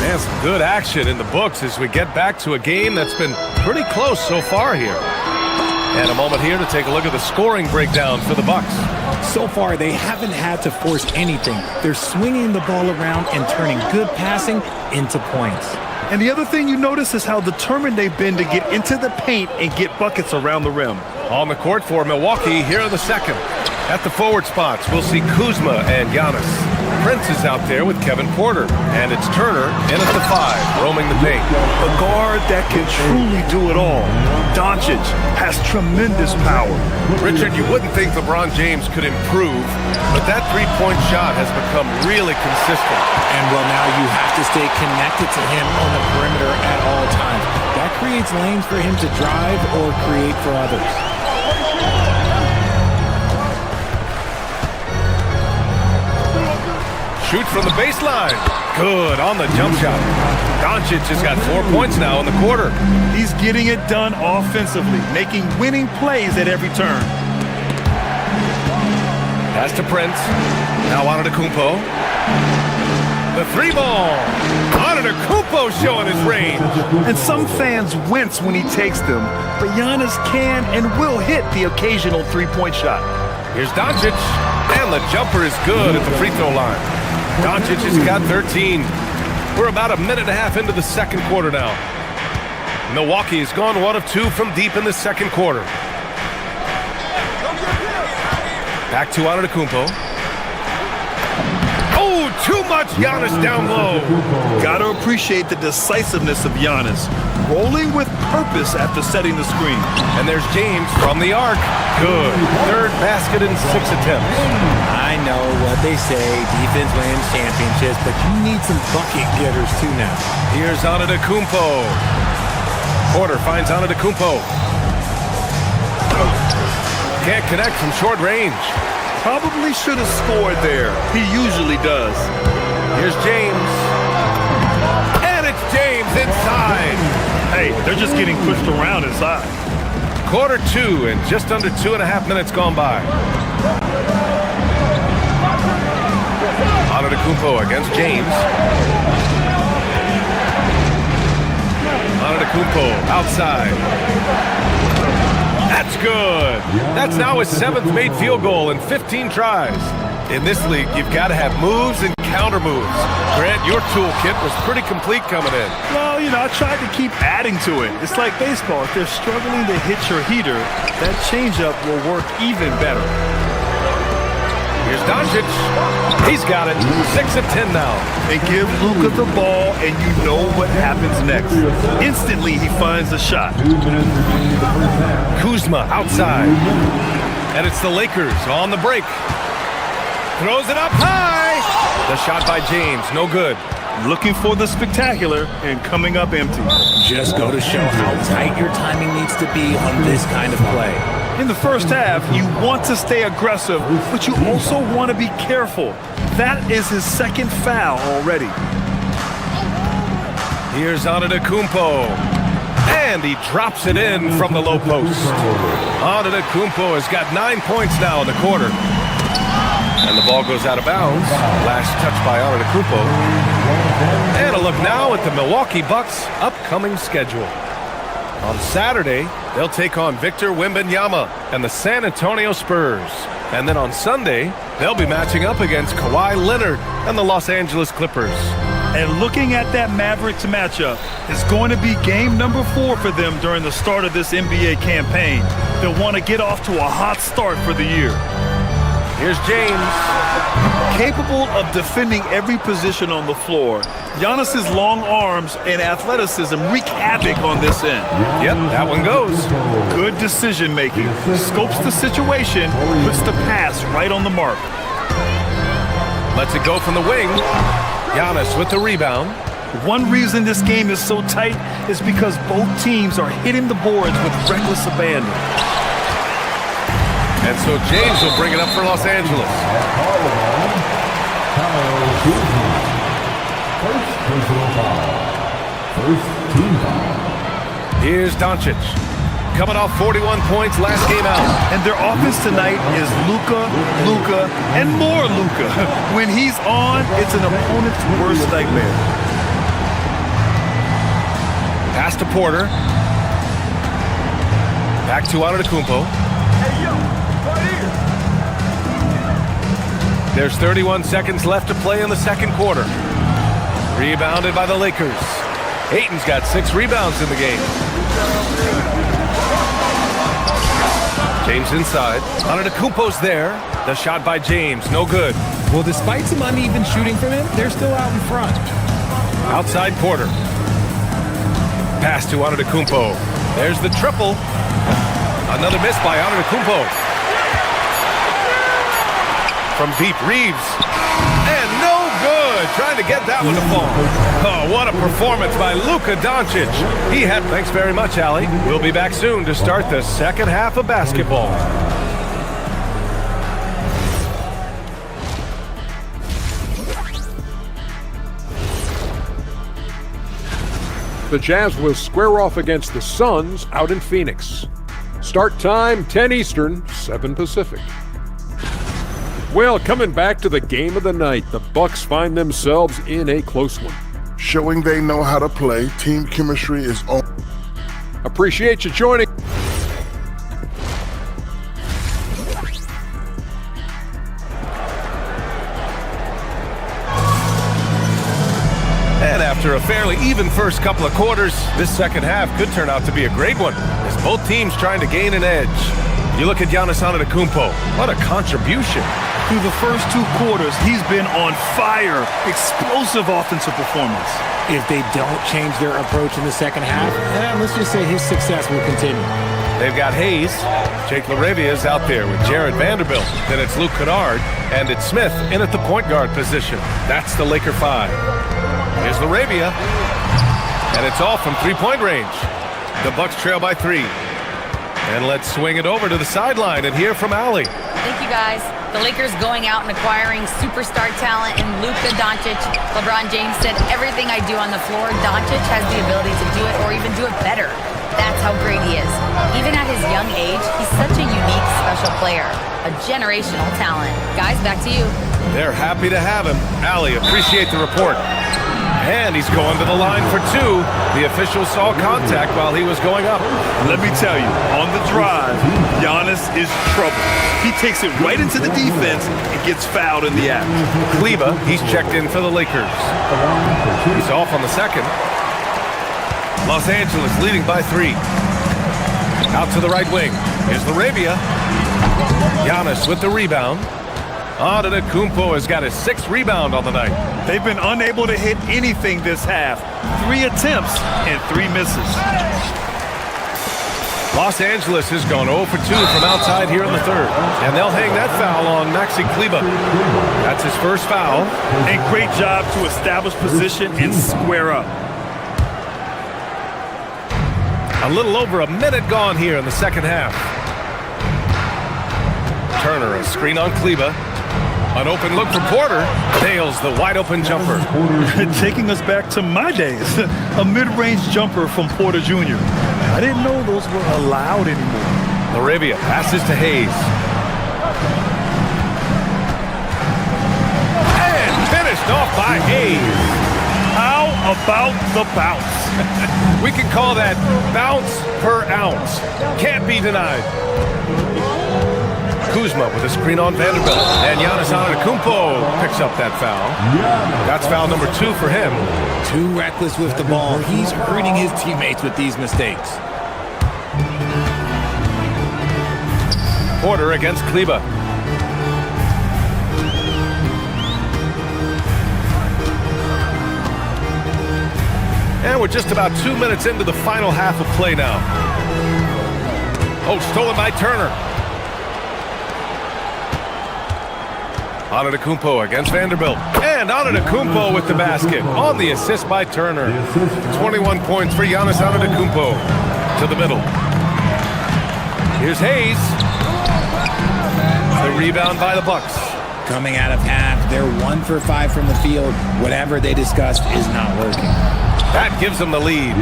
Man, some good action in the books as we get back to a game that's been pretty close so far here. And a moment here to take a look at the scoring breakdown for the Bucks. So far, they haven't had to force anything. They're swinging the ball around and turning good passing into points. And the other thing you notice is how determined they've been to get into the paint and get buckets around the rim. On the court for Milwaukee, here in the second. At the forward spots, we'll see Kuzma and Giannis. Prince is out there with Kevin Porter. And it's Turner in at the 5, roaming the paint. A guard that can truly do it all. Doncic has tremendous power. Richard, you wouldn't think LeBron James could improve, but that three-point shot has become really consistent. And well, now you have to stay connected to him on the perimeter at all times. That creates lanes for him to drive or create for others. Shoot from the baseline. Good on the jump shot. Doncic has got 4 points now in the quarter. He's getting it done offensively, making winning plays at every turn. Pass to Prince. Now Antetokounmpo. The 3-ball. Antetokounmpo showing his range. And some fans wince when he takes them, but Giannis can and will hit the occasional three-point shot. Here's Doncic. And the jumper is good at the free throw line. Doncic has got 13. We're about a minute and a half into the second quarter now. Milwaukee has gone 1 of 2 from deep in the second quarter. Back to Antetokounmpo. Oh, too much Giannis down low. Gotta appreciate the decisiveness of Giannis. Rolling with purpose after setting the screen. And there's James from the arc. Good. Third basket in 6 attempts. I know what they say, defense wins championships, but you need some bucket getters too now. Here's Antetokounmpo. Porter finds Antetokounmpo. Can't connect from short range. Probably should have scored there. He usually does. Here's James. And it's James inside. Hey, they're just getting pushed around inside. Quarter 2 and just under 2.5 minutes gone by. Antetokounmpo against James. Antetokounmpo outside. That's good. That's now his 7th made field goal in 15 tries. In this league, you've got to have moves and counter moves. Grant, your toolkit was pretty complete coming in. Well, you know, I tried to keep adding to it. It's like baseball. If they're struggling to hit your heater, that changeup will work even better. Here's Doncic. He's got it. 6 of 10 now. And give Luka the ball, and you know what happens next. Instantly, he finds the shot. Kuzma outside. And it's the Lakers on the break. Throws it up high. The shot by James, no good. looking for the spectacular and coming up empty. Just go to show how tight your timing needs to be on this kind of play. In the first half, you want to stay aggressive, but you also want to be careful. That is his second foul already. Here's Antetokounmpo. And he drops it in from the low post. Antetokounmpo has got 9 points now in the quarter. And the ball goes out of bounds. Last touch by Antetokounmpo. And a look now at the Milwaukee Bucks' upcoming schedule. On Saturday, they'll take on Victor Wembanyama and the San Antonio Spurs. And then on Sunday, they'll be matching up against Kawhi Leonard and the Los Angeles Clippers. And looking at that Mavericks matchup is going to be game number 4 for them during the start of this NBA campaign. They'll want to get off to a hot start for the year. Here's James. Capable of defending every position on the floor, Giannis's long arms and athleticism wreak havoc on this end. Yep, that one goes. Good decision making. Scopes the situation, puts the pass right on the mark. Lets it go from the wing. Giannis with the rebound. One reason this game is so tight is because both teams are hitting the boards with reckless abandon. And so James will bring it up for Los Angeles. Here's Doncic. Coming off 41 points last game out. And their offense tonight is Luka, and more Luka. When he's on, it's an opponent's worst nightmare. Pass to Porter. Back to Antetokounmpo. There's 31 seconds left to play in the second quarter. Rebounded by the Lakers. Ayton's got 6 rebounds in the game. James inside. Antetokounmpo's there. The shot by James, no good. Well, despite some uneven shooting from him, they're still out in front. Outside Porter. Pass to Antetokounmpo. There's the triple. Another miss by Antetokounmpo. From deep, Reeves. And no good. Trying to get that one to fall. Oh, what a performance by Luka Doncic. He had... Thanks very much, Allie. We'll be back soon to start the second half of basketball. The Jazz will square off against the Suns out in Phoenix. Start time, 10 Eastern, 7 Pacific. Well, coming back to the game of the night, the Bucks find themselves in a close one. Showing they know how to play, team chemistry is on. Appreciate you joining. And after a fairly even first couple of quarters, this second half could turn out to be a great one, as both teams trying to gain an edge. You look at Giannis Antetokounmpo, what a contribution. Through the first 2 quarters, he's been on fire. Explosive offensive performance. If they don't change their approach in the second half, let's just say his success will continue. They've got Hayes. Jake LaRavia is out there with Jared Vanderbilt. Then it's Luke Kennard, and it's Smith in at the point guard position. That's the Laker 5. Here's LaRavia, and it's off from 3-point range. The Bucks trail by 3. And let's swing it over to the sideline and hear from Allie. Thank you, guys. The Lakers going out and acquiring superstar talent in Luka Doncic. LeBron James said, everything I do on the floor, Doncic has the ability to do it or even do it better. That's how great he is. Even at his young age, he's such a unique, special player. A generational talent. Guys, back to you. They're happy to have him. Allie, appreciate the report. And he's going to the line for 2. The official saw contact while he was going up. Let me tell you, on the drive, Giannis is trouble. He takes it right into the defense and gets fouled in the act. Kleba, he's checked in for the Lakers. He's off on the second. Los Angeles leading by 3. Out to the right wing. Here's LaRavia. Giannis with the rebound. Antetokounmpo has got his 6th rebound on the night. They've been unable to hit anything this half. 3 attempts and 3 misses. Los Angeles has gone 0 for 2 from outside here in the third. And they'll hang that foul on Maxi Kleber. That's his first foul. And great job to establish position and square up. A little over a minute gone here in the second half. Turner, a screen on Kleber. An open look for Porter. Nails the wide-open jumper. Taking us back to my days. A mid-range jumper from Porter Jr. I didn't know those were allowed anymore. Laravia passes to Hayes. And finished off by Hayes. How about the bounce? We can call that bounce per ounce. Can't be denied. Kuzma with a screen on Vanderbilt. And Giannis Antetokounmpo picks up that foul. That's foul number 2 for him. Too reckless with the ball. He's hurting his teammates with these mistakes. Porter against Kleber. And we're just about 2 minutes into the final half of play now. Oh, stolen by Turner. Antetokounmpo against Vanderbilt. And Antetokounmpo with the basket on the assist by Turner. 21 points for Giannis Antetokounmpo. To the middle. Here's Hayes. The rebound by the Bucks. Coming out of half, they're 1 for 5 from the field. Whatever they discussed is not working. That gives them the lead.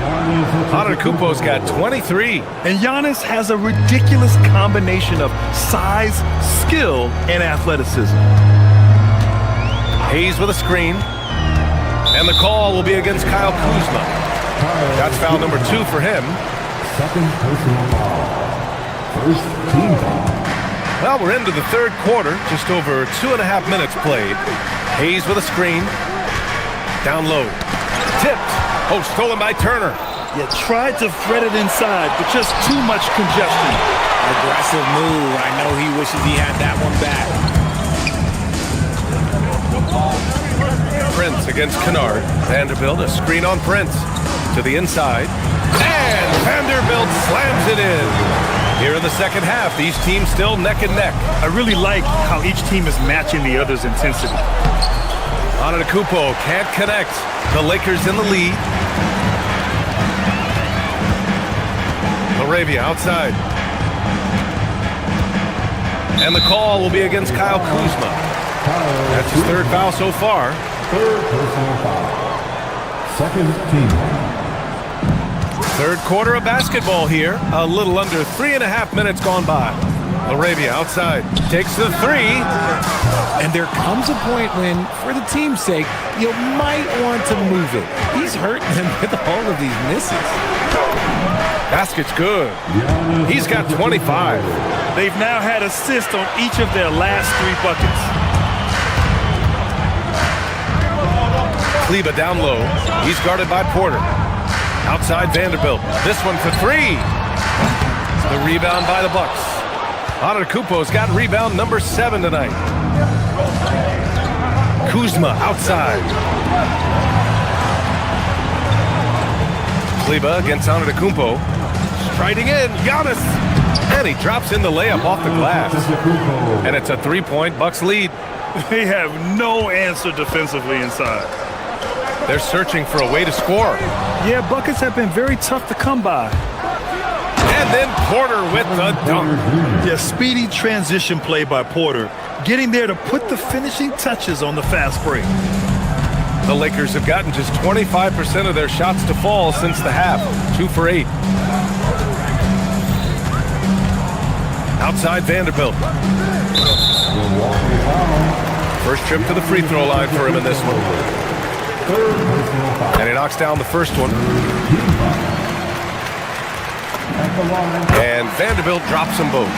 Antetokounmpo's got 23. And Giannis has a ridiculous combination of size, skill, and athleticism. Hayes with a screen. And the call will be against Kyle Kuzma. That's foul number 2 for him. Second personal foul. First team foul. Well, we're into the third quarter. Just over 2.5 minutes played. Hayes with a screen. Down low. Tipped. Oh, stolen by Turner. Yeah, tried to thread it inside, but just too much congestion. Aggressive move. I know he wishes he had that one back. Prince against Kennard. Vanderbilt, a screen on Prince. To the inside. And Vanderbilt slams it in. Here in the second half, these teams still neck and neck. I really like how each team is matching the other's intensity. Antetokounmpo can't connect. The Lakers in the lead. Laravia outside. And the call will be against Kyle Kuzma. That's his third foul so far. Third personal foul. Second team foul. Third quarter of basketball here. A little under 3.5 minutes gone by. Laravia outside. Takes the 3. And there comes a point when, for the team's sake, you might want to move it. He's hurting them with all of these misses. Basket's good. He's got 25. They've now had assists on each of their last 3 buckets. Kleber down low. He's guarded by Porter. Outside Vanderbilt. This one for 3. The rebound by the Bucks. Antetokounmpo's got rebound number 7 tonight. Kuzma outside. Kleber against Antetokounmpo. Striding in, Giannis. And he drops in the layup off the glass. And it's a 3-point Bucks lead. They have no answer defensively inside. They're searching for a way to score. Yeah, buckets have been very tough to come by. And then Porter with the dunk. Yeah, speedy transition play by Porter, getting there to put the finishing touches on the fast break. The Lakers have gotten just 25% of their shots to fall since the half. 2 for 8. Outside Vanderbilt. First trip to the free throw line for him in this one. And he knocks down the first one. And Vanderbilt drops them both.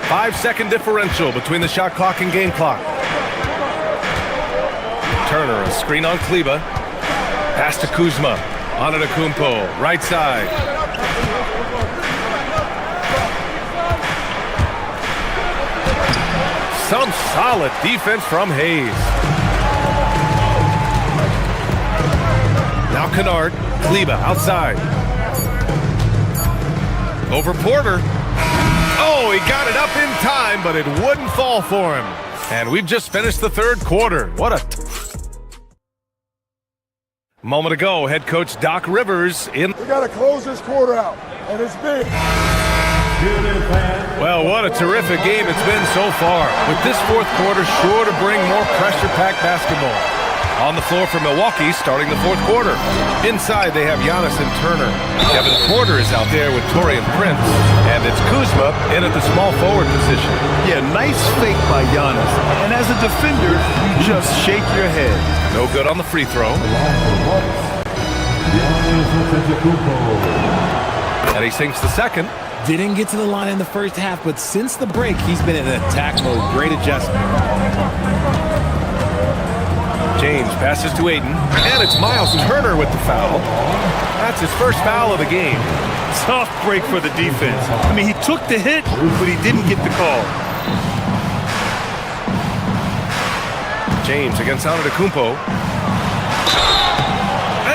5-second differential between the shot clock and game clock. Turner, a screen on Kleber. Pass to Kuzma. Antetokounmpo, right side. Some solid defense from Hayes. Now Kennard, Kleber outside. Over Porter. Oh, he got it up in time, but it wouldn't fall for him. And we've just finished the third quarter. What a moment ago, head coach Doc Rivers in. We got to close this quarter out, and it's big. Well, what a terrific game it's been so far, with this fourth quarter sure to bring more pressure-packed basketball. On the floor for Milwaukee, starting the fourth quarter. Inside, they have Giannis and Turner. Kevin Porter is out there with Taurean Prince, and it's Kuzma in at the small forward position. Yeah, nice fake by Giannis. And as a defender, you just shake your head. No good on the free throw. And he sinks the second. Didn't get to the line in the first half, but since the break, he's been in attack mode. Great adjustment. James passes to Ayton, and it's Miles Turner with the foul. That's his first foul of the game. Tough break for the defense. I mean, he took the hit, but he didn't get the call. James against Antetokounmpo.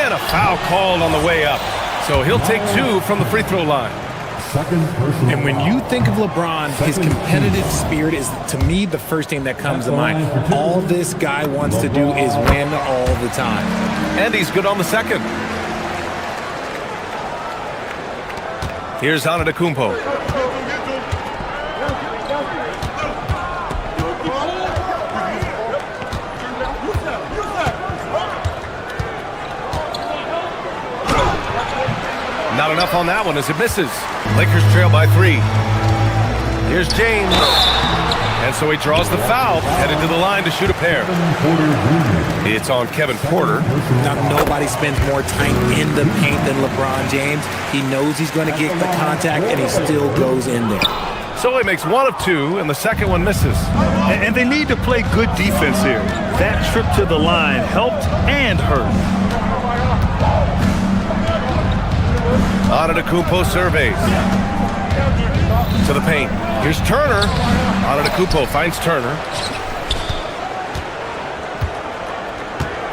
And a foul called on the way up. So he'll take two from the free throw line. And when you think of LeBron, his competitive spirit is, to me, the first thing that comes to mind. All this guy wants to do is win all the time. And he's good on the second. Here's Antetokounmpo. Not enough on that one as it misses. Lakers trail by 3. Here's James. And so he draws the foul, headed to the line to shoot a pair. It's on Kevin Porter. Now, nobody spends more time in the paint than LeBron James. He knows he's going to get the contact, and he still goes in there. So he makes one of two, and the second one misses. And they need to play good defense here. That trip to the line helped and hurt. Antetokounmpo surveys. To the paint. Here's Turner. Antetokounmpo finds Turner.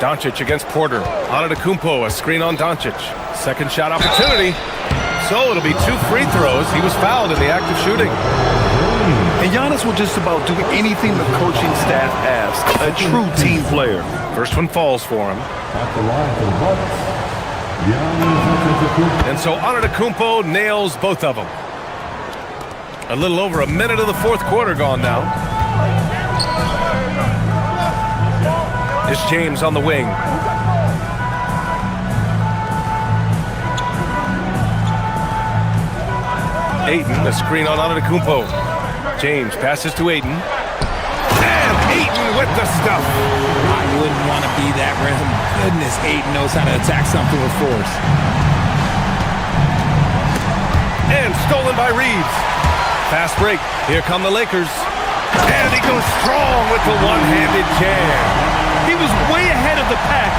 Doncic against Porter. Antetokounmpo, a screen on Doncic. Second shot opportunity. So it'll be 2 free throws. He was fouled in the act of shooting. And Giannis will just about do anything the coaching staff asks. A true team player. First one falls for him. At the line for Bucks. And so Antetokounmpo nails both of them. A little over a minute of the fourth quarter gone now. It's James on the wing. Ayton, a screen on Antetokounmpo. James passes to Ayton. And Ayton with the stuff. I wouldn't want to be that rim. Goodness, Ayton knows how to attack something with force. And stolen by Reeves. Fast break. Here come the Lakers. And he goes strong with the one-handed jam. He was way ahead of the pack.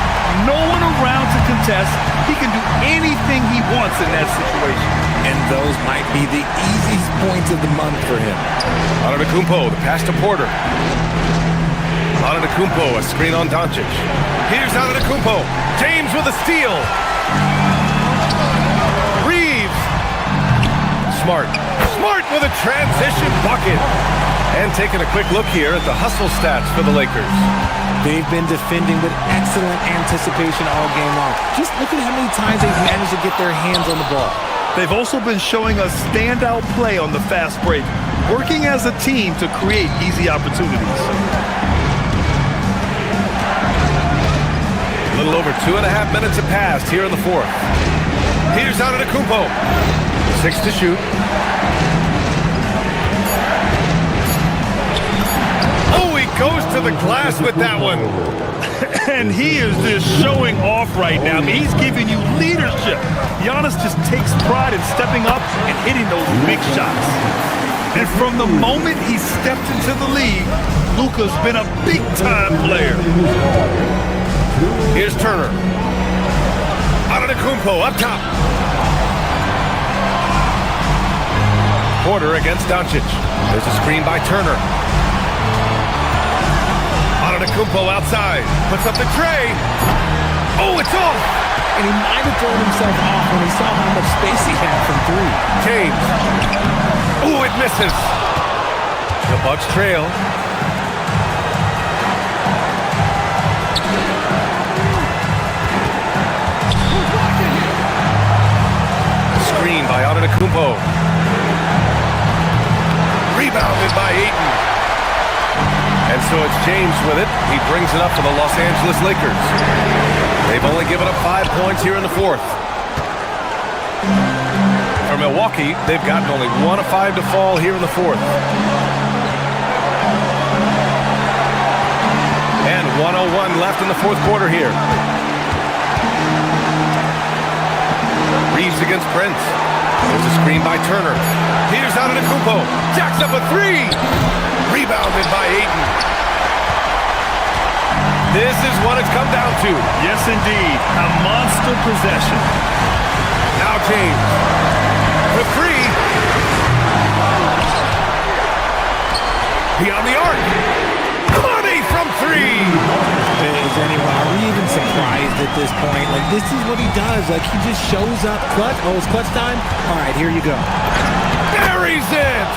No one around to contest. He can do anything he wants in that situation. And those might be the easiest points of the month for him. Antetokounmpo, the pass to Porter. Antetokounmpo, a screen on Doncic. Here's Antetokounmpo. James with a steal. Reeves. Smart with a transition bucket. And taking a quick look here at the hustle stats for the Lakers. They've been defending with excellent anticipation all game long. Just look at how many times they've managed to get their hands on the ball. They've also been showing a standout play on the fast break, working as a team to create easy opportunities. A little over 2.5 minutes have passed here in the fourth. Here's Antetokounmpo. 6 to shoot. Oh, he goes to the glass with that one. And he is just showing off right now. I mean, he's giving you leadership. Giannis just takes pride in stepping up and hitting those big shots. And from the moment he stepped into the league, Luka's been a big-time player. Here's Turner. Antetokounmpo up top. Porter against Doncic. There's a screen by Turner. Antetokounmpo outside. Puts up the tray. Oh, it's off. And he might have thrown himself off when he saw how much space he had from 3. James misses. The Bucks trail. Screen by Antetokounmpo. Rebounded by Ayton. And so it's James with it. He brings it up for the Los Angeles Lakers. They've only given up 5 points here in the fourth. For Milwaukee, they've gotten only 1 of 5 to fall here in the fourth. And 1:01 left in the fourth quarter here. Reeves against Prince. There's a screen by Turner. Here's Antetokounmpo. Jacks up a three. Rebounded by Ayton. This is what it's come down to. Yes, indeed. A monster possession. Now James. The three. Beyond the arc. Money from three. Are we even surprised at this point? Like, this is what he does. Like, he just shows up clutch. Oh, it's clutch time? All right, here you go. Buries it.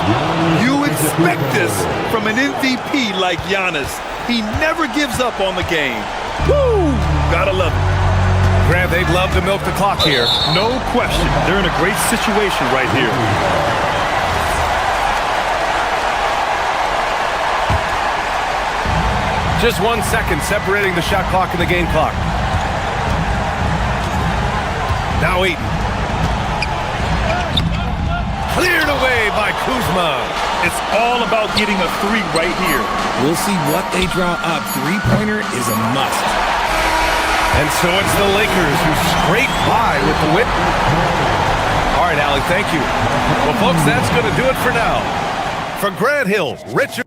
You expect this from an MVP like Giannis. He never gives up on the game. Woo! Gotta love it. Grant, they'd love to milk the clock here. No question. They're in a great situation right here. Just 1 second separating the shot clock and the game clock. Now Ayton. Cleared away by Kuzma. It's all about getting a three right here. We'll see what they draw up. Three-pointer is a must. And so it's the Lakers who scrape by with the win. All right, Allie, thank you. Well, folks, that's going to do it for now. For Grant Hill, Richard.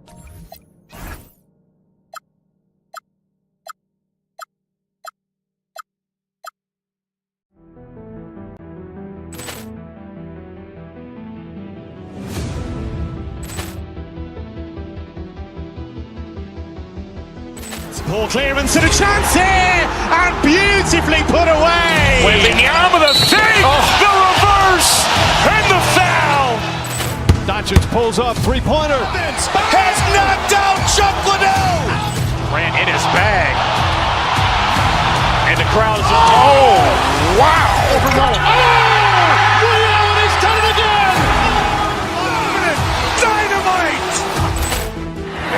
Ball clearance and a chance here, and beautifully put away. Wembanyama the save, the reverse, and the foul. Doncic pulls up, three-pointer. Has knocked out Chuck Liddell. Grant in his bag, and the crowd is. Oh, wow! He's done it again. Dynamite.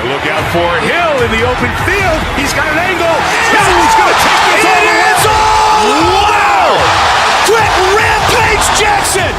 Look out for Hill in the open field. He's got an angle. He's going to take this all the way. Wow! Quick rampage Jackson.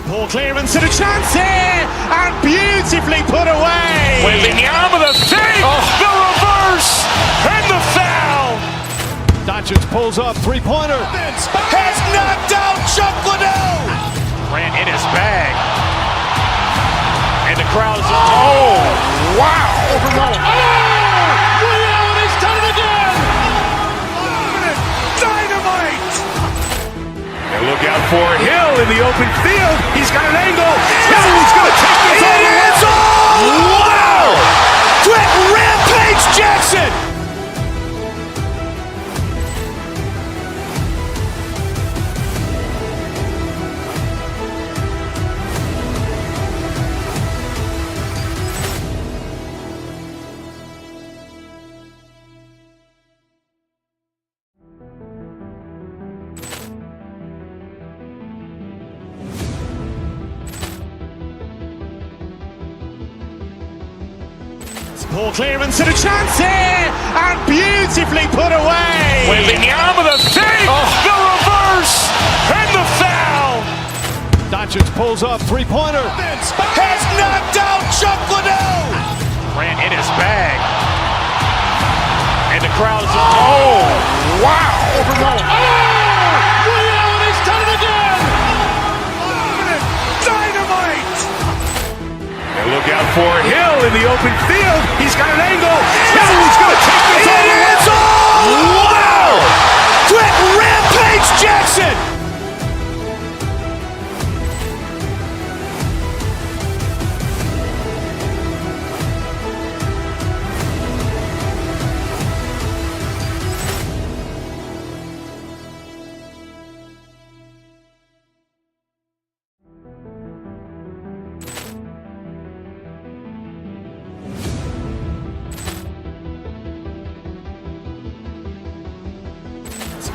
Ball clearance and a chance here, and beautifully put away. Wembanyama the save, the reverse, and the foul. Doncic pulls up, three-pointer. Has knocked out Chuck Liddell. Grant in his bag, and the crowd is. Oh, wow! He's done it again. Dynamite. And look out for Hill in the open field. He's got an angle. He's going to take this all the way. Wow! Quick rampage Jackson. Ball clearance and a chance here, and beautifully put away. Wembanyama the save, the reverse, and the foul. Doncic pulls up, three-pointer. Has knocked out Chuck Liddell. Grant in his bag, and the crowd is. Oh, wow! He's done it again. Dynamite. And look out for Hill in the open field. He's got an angle. He's going to take this all the way. Wow! Quick rampage Jackson!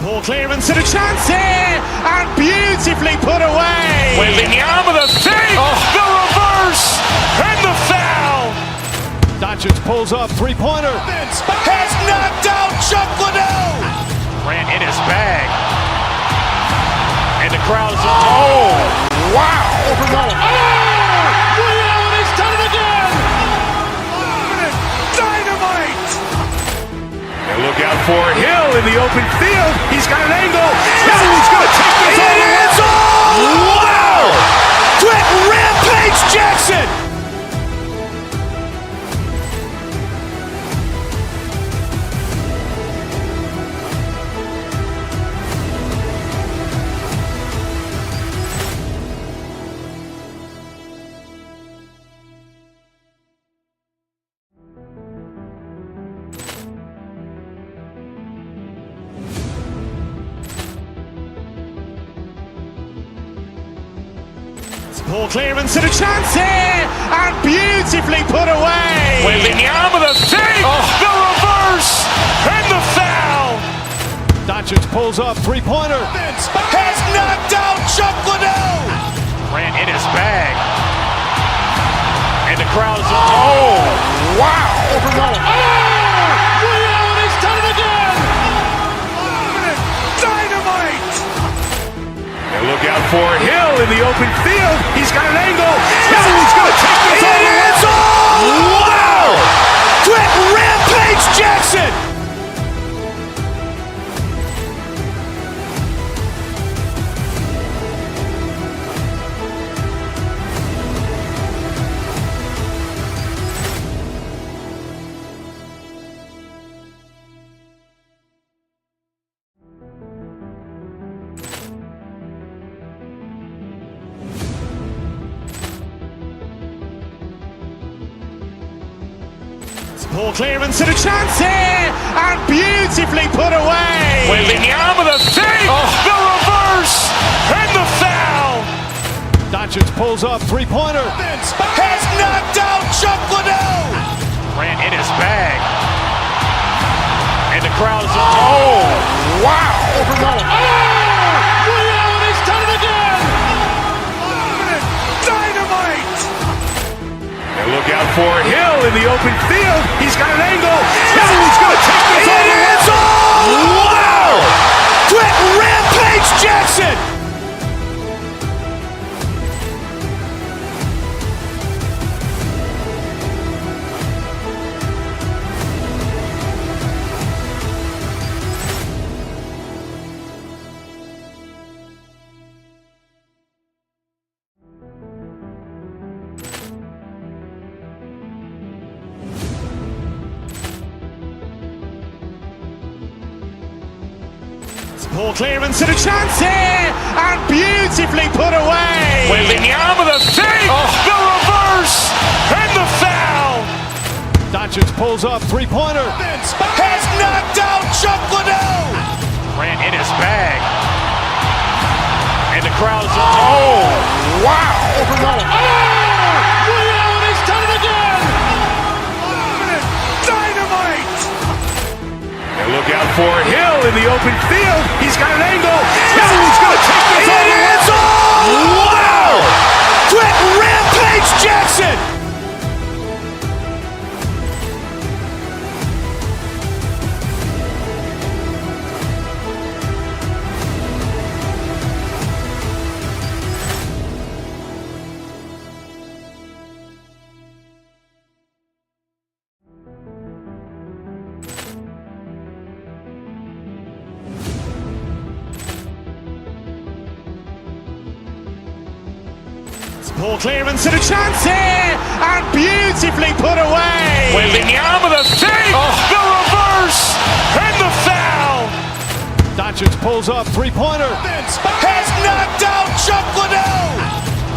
Poor clearance and a chance here, and beautifully put away. Wembanyama the save, the reverse, and the foul. Doncic pulls up, three-pointer. Has knocked out Chuck Liddell. Grant in his bag. And the crowd's wow. Ray Allen has done it again. Dynamite. And look out for Hill in the open field. He's got an angle. He's going to take this all the way. Wow! Quick rampage Jackson. Poor clearance and a chance here, and beautifully put away. Wembanyama the save, the reverse, and the foul. Doncic pulls up, three-pointer. Has knocked out Chuck Liddell. Grant in his bag. And the crowd's wow. Ray Allen has done it again. Dynamite. And look out for Hill in the open field. He's got an angle. He's going to take this all the way. Wow! Quick rampage Jackson. Poor clearance and a chance here, and beautifully put away. Wembanyama the save, the reverse, and the foul. Doncic pulls up, three-pointer. Has knocked out Chuck Liddell. Grant in his bag. And the crowd's wow. Ray Allen has done it again. Dynamite. And look out for Hill in the open field. He's got an angle. He's going to take this all the way. Wow! Quick rampage Jackson. Poor clearance and a chance here, and beautifully put away. Wembanyama the save, the reverse, and the foul. Doncic pulls up, three-pointer. Has knocked out Chuck Liddell. Grant in his bag. And the crowd's wow. Ray Allen has done it again. Dynamite. And look out for Hill in the open field. He's got an angle. He's going to take this all the way. Wow! Quick rampage Jackson. Ball clearance and a chance here, and beautifully put away. Wembanyama the save, the reverse, and the foul. Doncic pulls up, three-pointer. Has knocked out Chuck Liddell.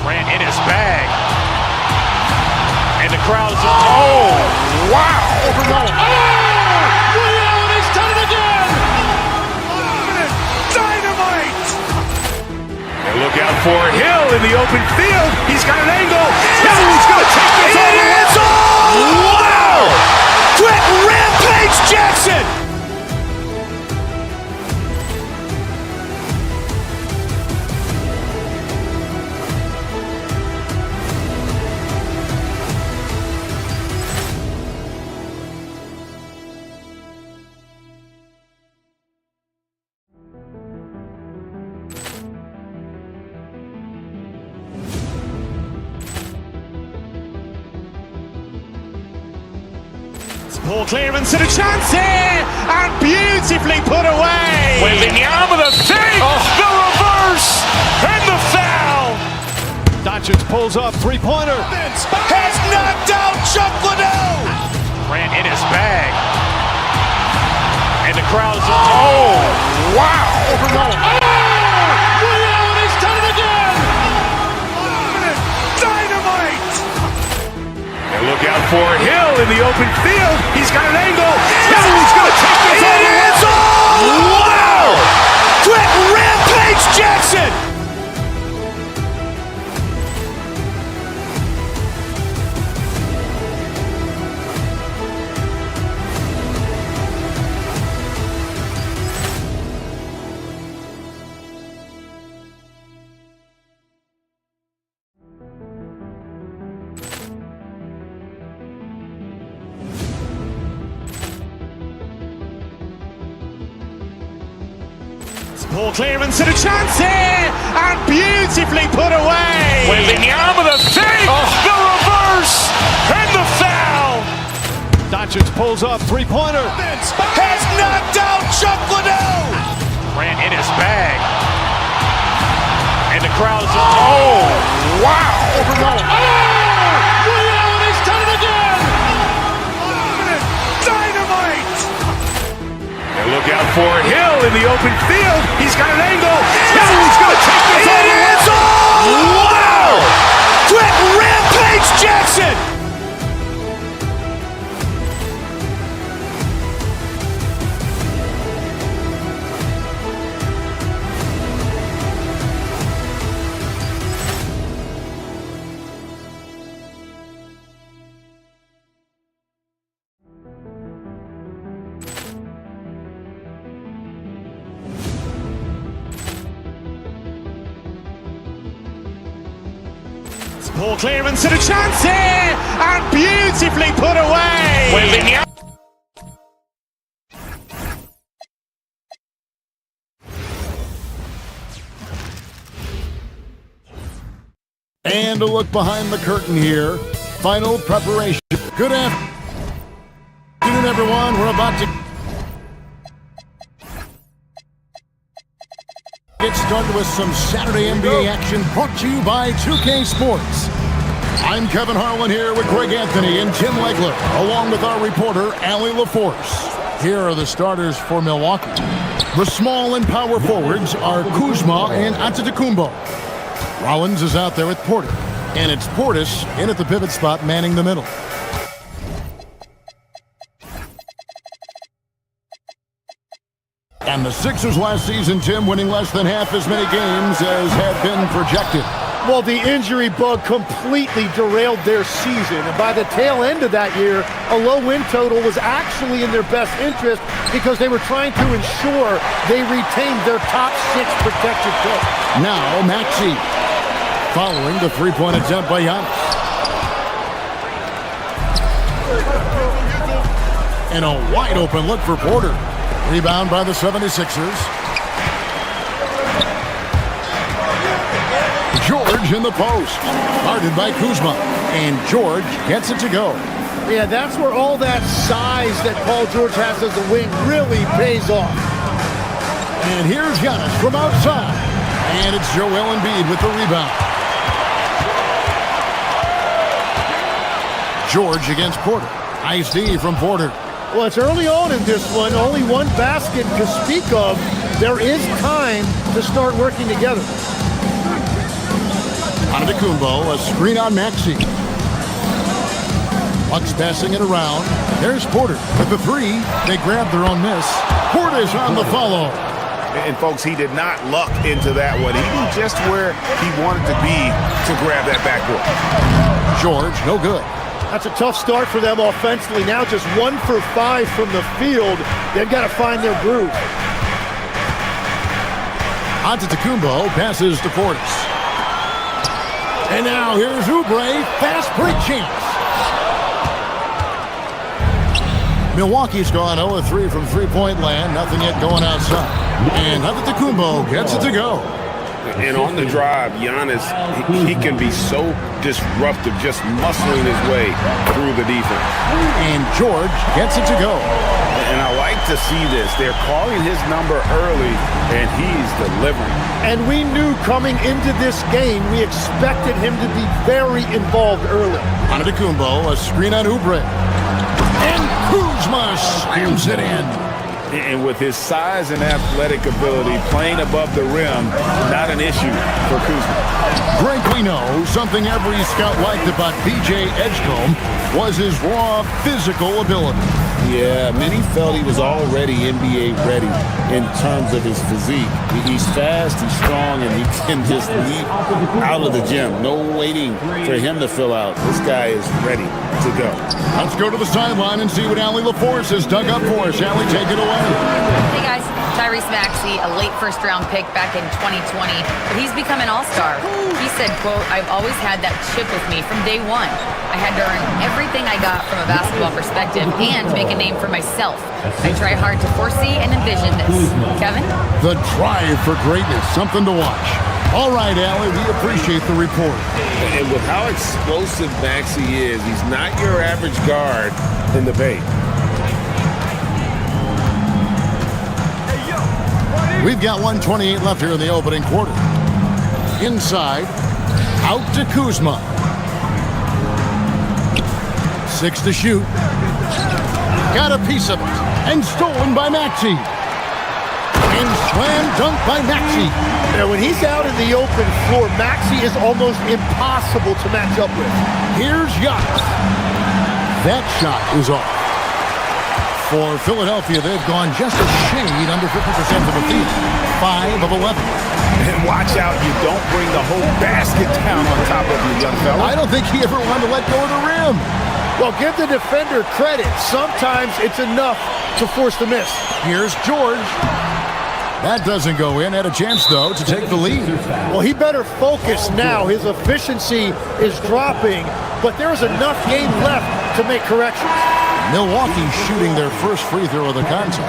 Grant in his bag. And the crowd's oh, wow. Allen has done it again. Dynamite. And look out for Hill in the open field. He's got an angle. Hill's going to take this all the way. Wow. Quick rampage Jackson. Ball clearance and a chance here, and beautifully put away. Wembanyama the save, the reverse, and the foul. Doncic pulls up, three-pointer. Has knocked out Chuck Liddell. Grant in his bag. And the crowd's oh, wow. Allen has done it again. Dynamite. And look out for Hill in the open field. He's got an angle. Hill's going to take this all the way. Wow. Quick rampage Jackson. Ball clearance and a chance here, and beautifully put away. Wembanyama the save, the reverse, and the foul. Doncic pulls up, three-pointer. Has knocked out Chuck Liddell. Grant in his bag. And the crowd's oh, wow. Allen has done it again. Dynamite. And look out for Hill in the open field. He's got an angle. Hill's going to take this all the way. Wow. Quick rampage Jackson. Ball clearance and a chance here, and beautifully put away. Wembanyama. And a look behind the curtain here. Final preparation. Good afternoon, everyone. We're about to get started with some Saturday NBA action brought to you by 2K Sports. I'm Kevin Harlan here with Greg Anthony and Tim Legler, along with our reporter, Allie LaForce. Here are the starters for Milwaukee. The small and power forwards are Kuzma and Antetokounmpo. Rollins is out there with Porter, and it's Portis in at the pivot spot manning the middle. And the Sixers last season, Tim, winning less than half as many games as had been projected. Well, the injury bug completely derailed their season, and by the tail end of that year, a low win total was actually in their best interest because they were trying to ensure they retained their top 6 protected pick. Now, Maxey, following the three-point attempt by Giannis. And a wide-open look for Porter. Rebound by the 76ers. George in the post. Guarded by Kuzma. And George gets it to go. Yeah, that's where all that size that Paul George has as a wing really pays off. And here's Giannis from outside. And it's Joel Embiid with the rebound. George against Porter. Nice D from Porter. Well, it's early on in this one. Only one basket to speak of. There is time to start working together. Antetokounmpo, a screen on Maxey. Bucks passing it around. There's Porter with the three. They grab their own miss. Porter's on the follow. And, folks, he did not luck into that one. He knew just where he wanted to be to grab that backboard. George, no good. That's a tough start for them offensively. Now just 1 for 5 from the field. They've got to find their groove. Antetokounmpo passes to Portis. And now here's Oubre. Fast break chance. Milwaukee's gone 0-3 from three-point land. Nothing yet going outside. And Antetokounmpo gets it to go. And on the drive, Giannis, he can be so disruptive, just muscling his way through the defense. And George gets it to go. And I like to see this. They're calling his number early, and he's delivering. And we knew coming into this game, we expected him to be very involved early. Antetokounmpo, a screen on Oubre. And Kuzma slams it in. And with his size and athletic ability, playing above the rim, not an issue for Kuzma. Greg, we know something every scout liked about B.J. Edgecombe was his raw physical ability. Yeah, many felt he was already NBA ready in terms of his physique. He's fast, he's strong, and he can just leap out of the gym. No waiting for him to fill out. This guy is ready to go. Let's go to the sideline and see what Allie LaForce has dug up for us. Allie, take it away. Hey guys, Tyrese Maxey, a late first-round pick back in 2020, but he's become an all-star. He said, quote, "I've always had that chip with me from day one. I had to earn everything I got from a basketball perspective and make a name for myself. I try hard to foresee and envision this." Kevin? The drive for greatness, something to watch. All right, Allie, we appreciate the report. And with how explosive Maxey is, he's not your average guard in the paint. We've got 1:28 left here in the opening quarter. Inside, out to Kuzma. 6 to shoot. Got a piece of it. And stolen by Maxey. And slam dunk by Maxey. Now, when he's out in the open floor, Maxey is almost impossible to match up with. Here's Giannis. That shot is off. For Philadelphia, they've gone just a shade under 50% of the field. 5 of 11. And watch out, you don't bring the whole basket down on top of you, young fella. I don't think he ever wanted to let go of the rim. Well, give the defender credit. Sometimes it's enough to force the miss. Here's George. That doesn't go in. Had a chance, though, to take the lead. Well, he better focus now. His efficiency is dropping, but there's enough game left to make corrections. Milwaukee shooting their first free throw of the contest.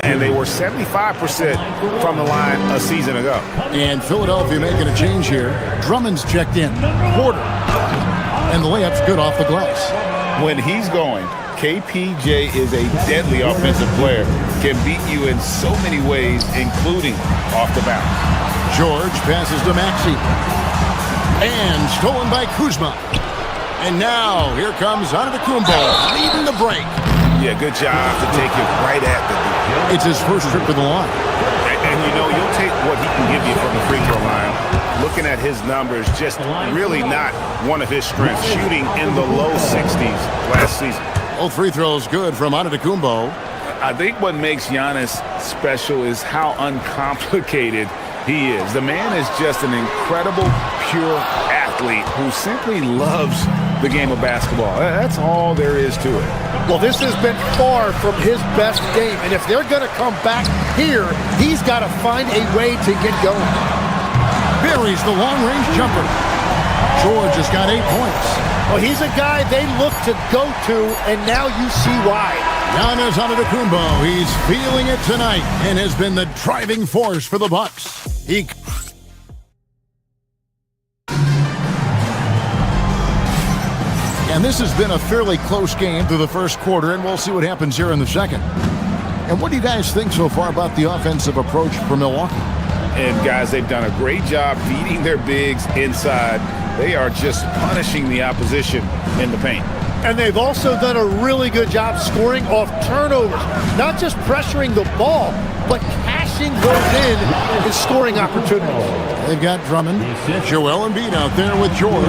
And they were 75% from the line a season ago. And Philadelphia making a change here. Drummond's checked in. Porter. And the layup's good off the glass. When he's going, KPJ is a deadly offensive player. Can beat you in so many ways, including off the bounce. George passes to Maxey. And stolen by Kuzma. And now, here comes Antetokounmpo, leading the break. Yeah, good job to take it right at the lead. It's his first trip to the line. And you know, you'll take what he can give you from the free throw line. Looking at his numbers, just really not one of his strengths. Shooting in the low 60s last season. Both free throws good from Antetokounmpo. I think what makes Giannis special is how uncomplicated he is. The man is just an incredible, pure athlete who simply loves the game of basketball. That's all there is to it. Well, this has been far from his best game, and if they're going to come back here, he's got to find a way to get going. Buries the long-range jumper. George has got 8 points. Well, he's a guy they look to go to, and now you see why. Giannis Antetokounmpo, he's feeling it tonight and has been the driving force for the Bucks. And this has been a fairly close game through the first quarter, and we'll see what happens here in the second. And what do you guys think so far about the offensive approach for Milwaukee? And guys, they've done a great job feeding their bigs inside. They are just punishing the opposition in the paint. And they've also done a really good job scoring off turnovers. Not just pressuring the ball, but cashing those in and scoring opportunities. They've got Drummond, Joel Embiid out there with George.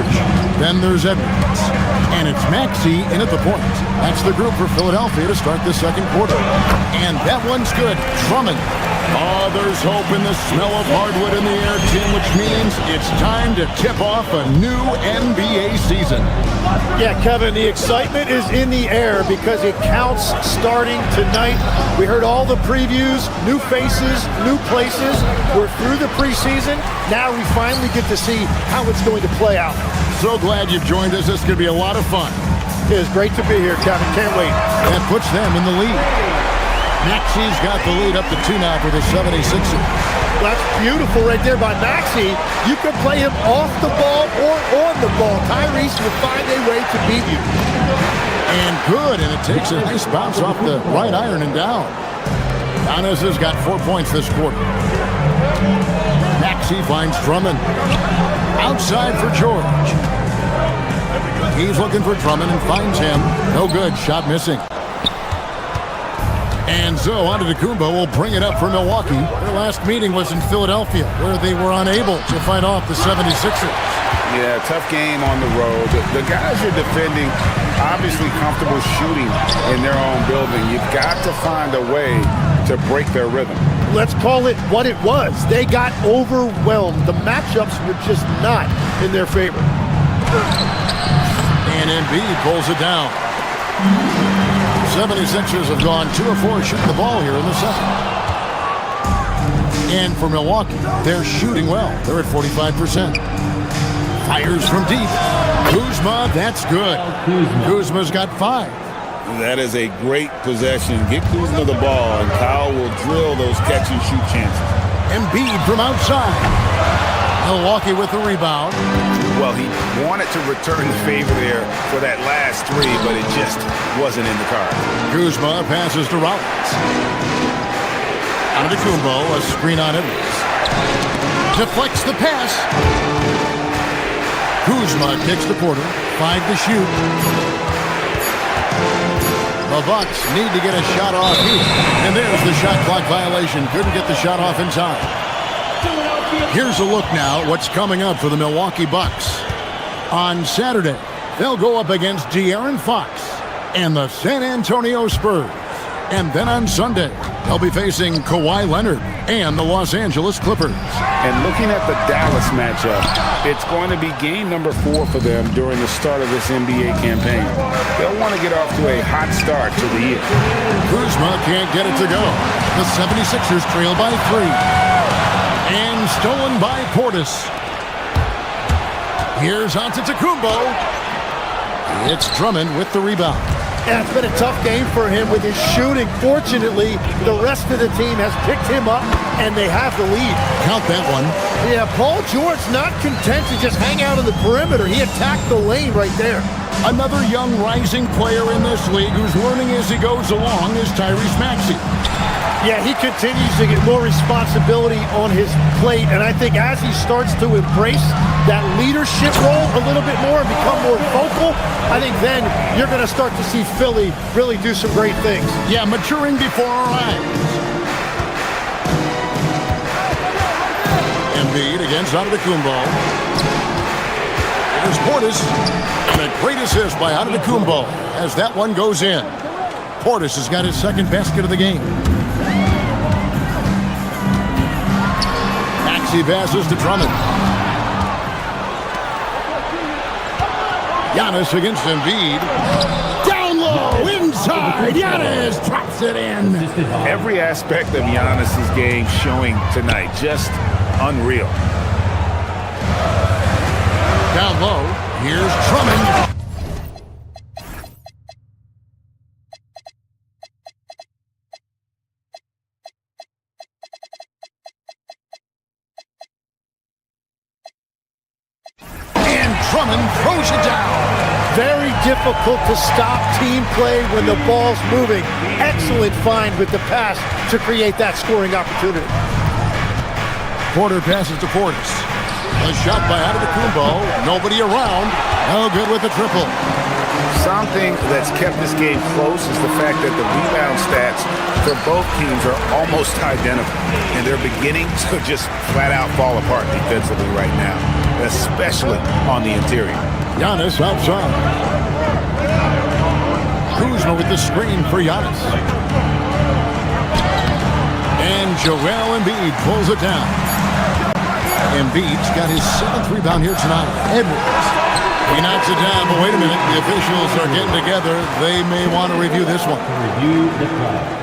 Then there's Edwards. And it's Maxey in at the point. That's the group for Philadelphia to start the second quarter. And that one's good. Drummond. Oh, there's hope in the smell of hardwood in the air, Tim, which means it's time to tip off a new NBA season. Yeah, Kevin, the excitement is in the air because it counts starting tonight. We heard all the previews, new faces, new places. We're through the preseason. Now we finally get to see how it's going to play out. So glad you've joined us. This is going to be a lot of fun. It is great to be here, Kevin. Can't wait. That puts them in the lead. Maxey's got the lead up to 2 now for the 76ers. That's beautiful right there by Maxey. You can play him off the ball or on the ball. Tyrese will find a way to beat you. And good, and it takes a nice bounce off the right iron and down. Giannis has got 4 points this quarter. Maxey finds Drummond. Outside for George. He's looking for Drummond and finds him. No good, shot missing. And so Antetokounmpo will bring it up for Milwaukee. Their last meeting was in Philadelphia, where they were unable to fight off the 76ers. Yeah, tough game on the road. The guys you're defending, obviously comfortable shooting in their own building. You've got to find a way to break their rhythm. Let's call it what it was. They got overwhelmed. The matchups were just not in their favor. And Embiid pulls it down. 76ers have gone 2 of 4 shooting the ball here in the second. And for Milwaukee, they're shooting well. They're at 45%. Fires from deep. Kuzma, that's good. Kuzma's got 5. That is a great possession. Get Kuzma the ball, and Kyle will drill those catch-and-shoot chances. Embiid from outside. Milwaukee with the rebound. Well, he wanted to return the favor there for that last 3, but it just wasn't in the cards. Kuzma passes to Rollins. Antetokounmpo, a screen on Edwards. Deflects the pass. Kuzma kicks to Porter. 5 to shoot. The Bucks need to get a shot off here. And there's the shot clock violation. Couldn't get the shot off in time. Here's a look now at what's coming up for the Milwaukee Bucks. On Saturday, they'll go up against De'Aaron Fox and the San Antonio Spurs. And then on Sunday, they'll be facing Kawhi Leonard and the Los Angeles Clippers. And looking at the Dallas matchup, it's going to be game number 4 for them during the start of this NBA campaign. They'll want to get off to a hot start to the year. Kuzma can't get it to go. The 76ers trail by 3. And stolen by Portis. Here's Antetokounmpo. It's Drummond with the rebound. Yeah, it's been a tough game for him with his shooting. Fortunately, the rest of the team has picked him up, and they have the lead. Count that one. Yeah, Paul George not content to just hang out on the perimeter. He attacked the lane right there. Another young rising player in this league who's learning as he goes along is Tyrese Maxey. Yeah, he continues to get more responsibility on his plate, and I think as he starts to embrace that leadership role a little bit more and become more vocal, I think then you're going to start to see Philly really do some great things. Yeah, maturing before our eyes. Embiid against Antetokounmpo. There's Portis, and a great assist by Antetokounmpo as that one goes in. Portis has got his second basket of the game. Maxey passes to Drummond. Giannis against Embiid. Down low, inside. Giannis drops it in. Every aspect of Giannis's game showing tonight, just unreal. Down low, here's Drummond. Drummond throws it down. Very difficult to stop team play when the ball's moving. Excellent find with the pass to create that scoring opportunity. Porter passes to Portis. A shot by Antetokounmpo. Nobody around. No good with the triple. something that's kept this game close is the fact that the rebound stats for both teams are almost identical, and they're beginning to just flat out fall apart defensively right now, especially on the interior. Giannis outside. Kuzma with the screen for Giannis. And Joel Embiid pulls it down. Embiid's got his 7th rebound here tonight. Edwards. He knocks it down, but wait a minute. The officials are getting together. They may want to review this one.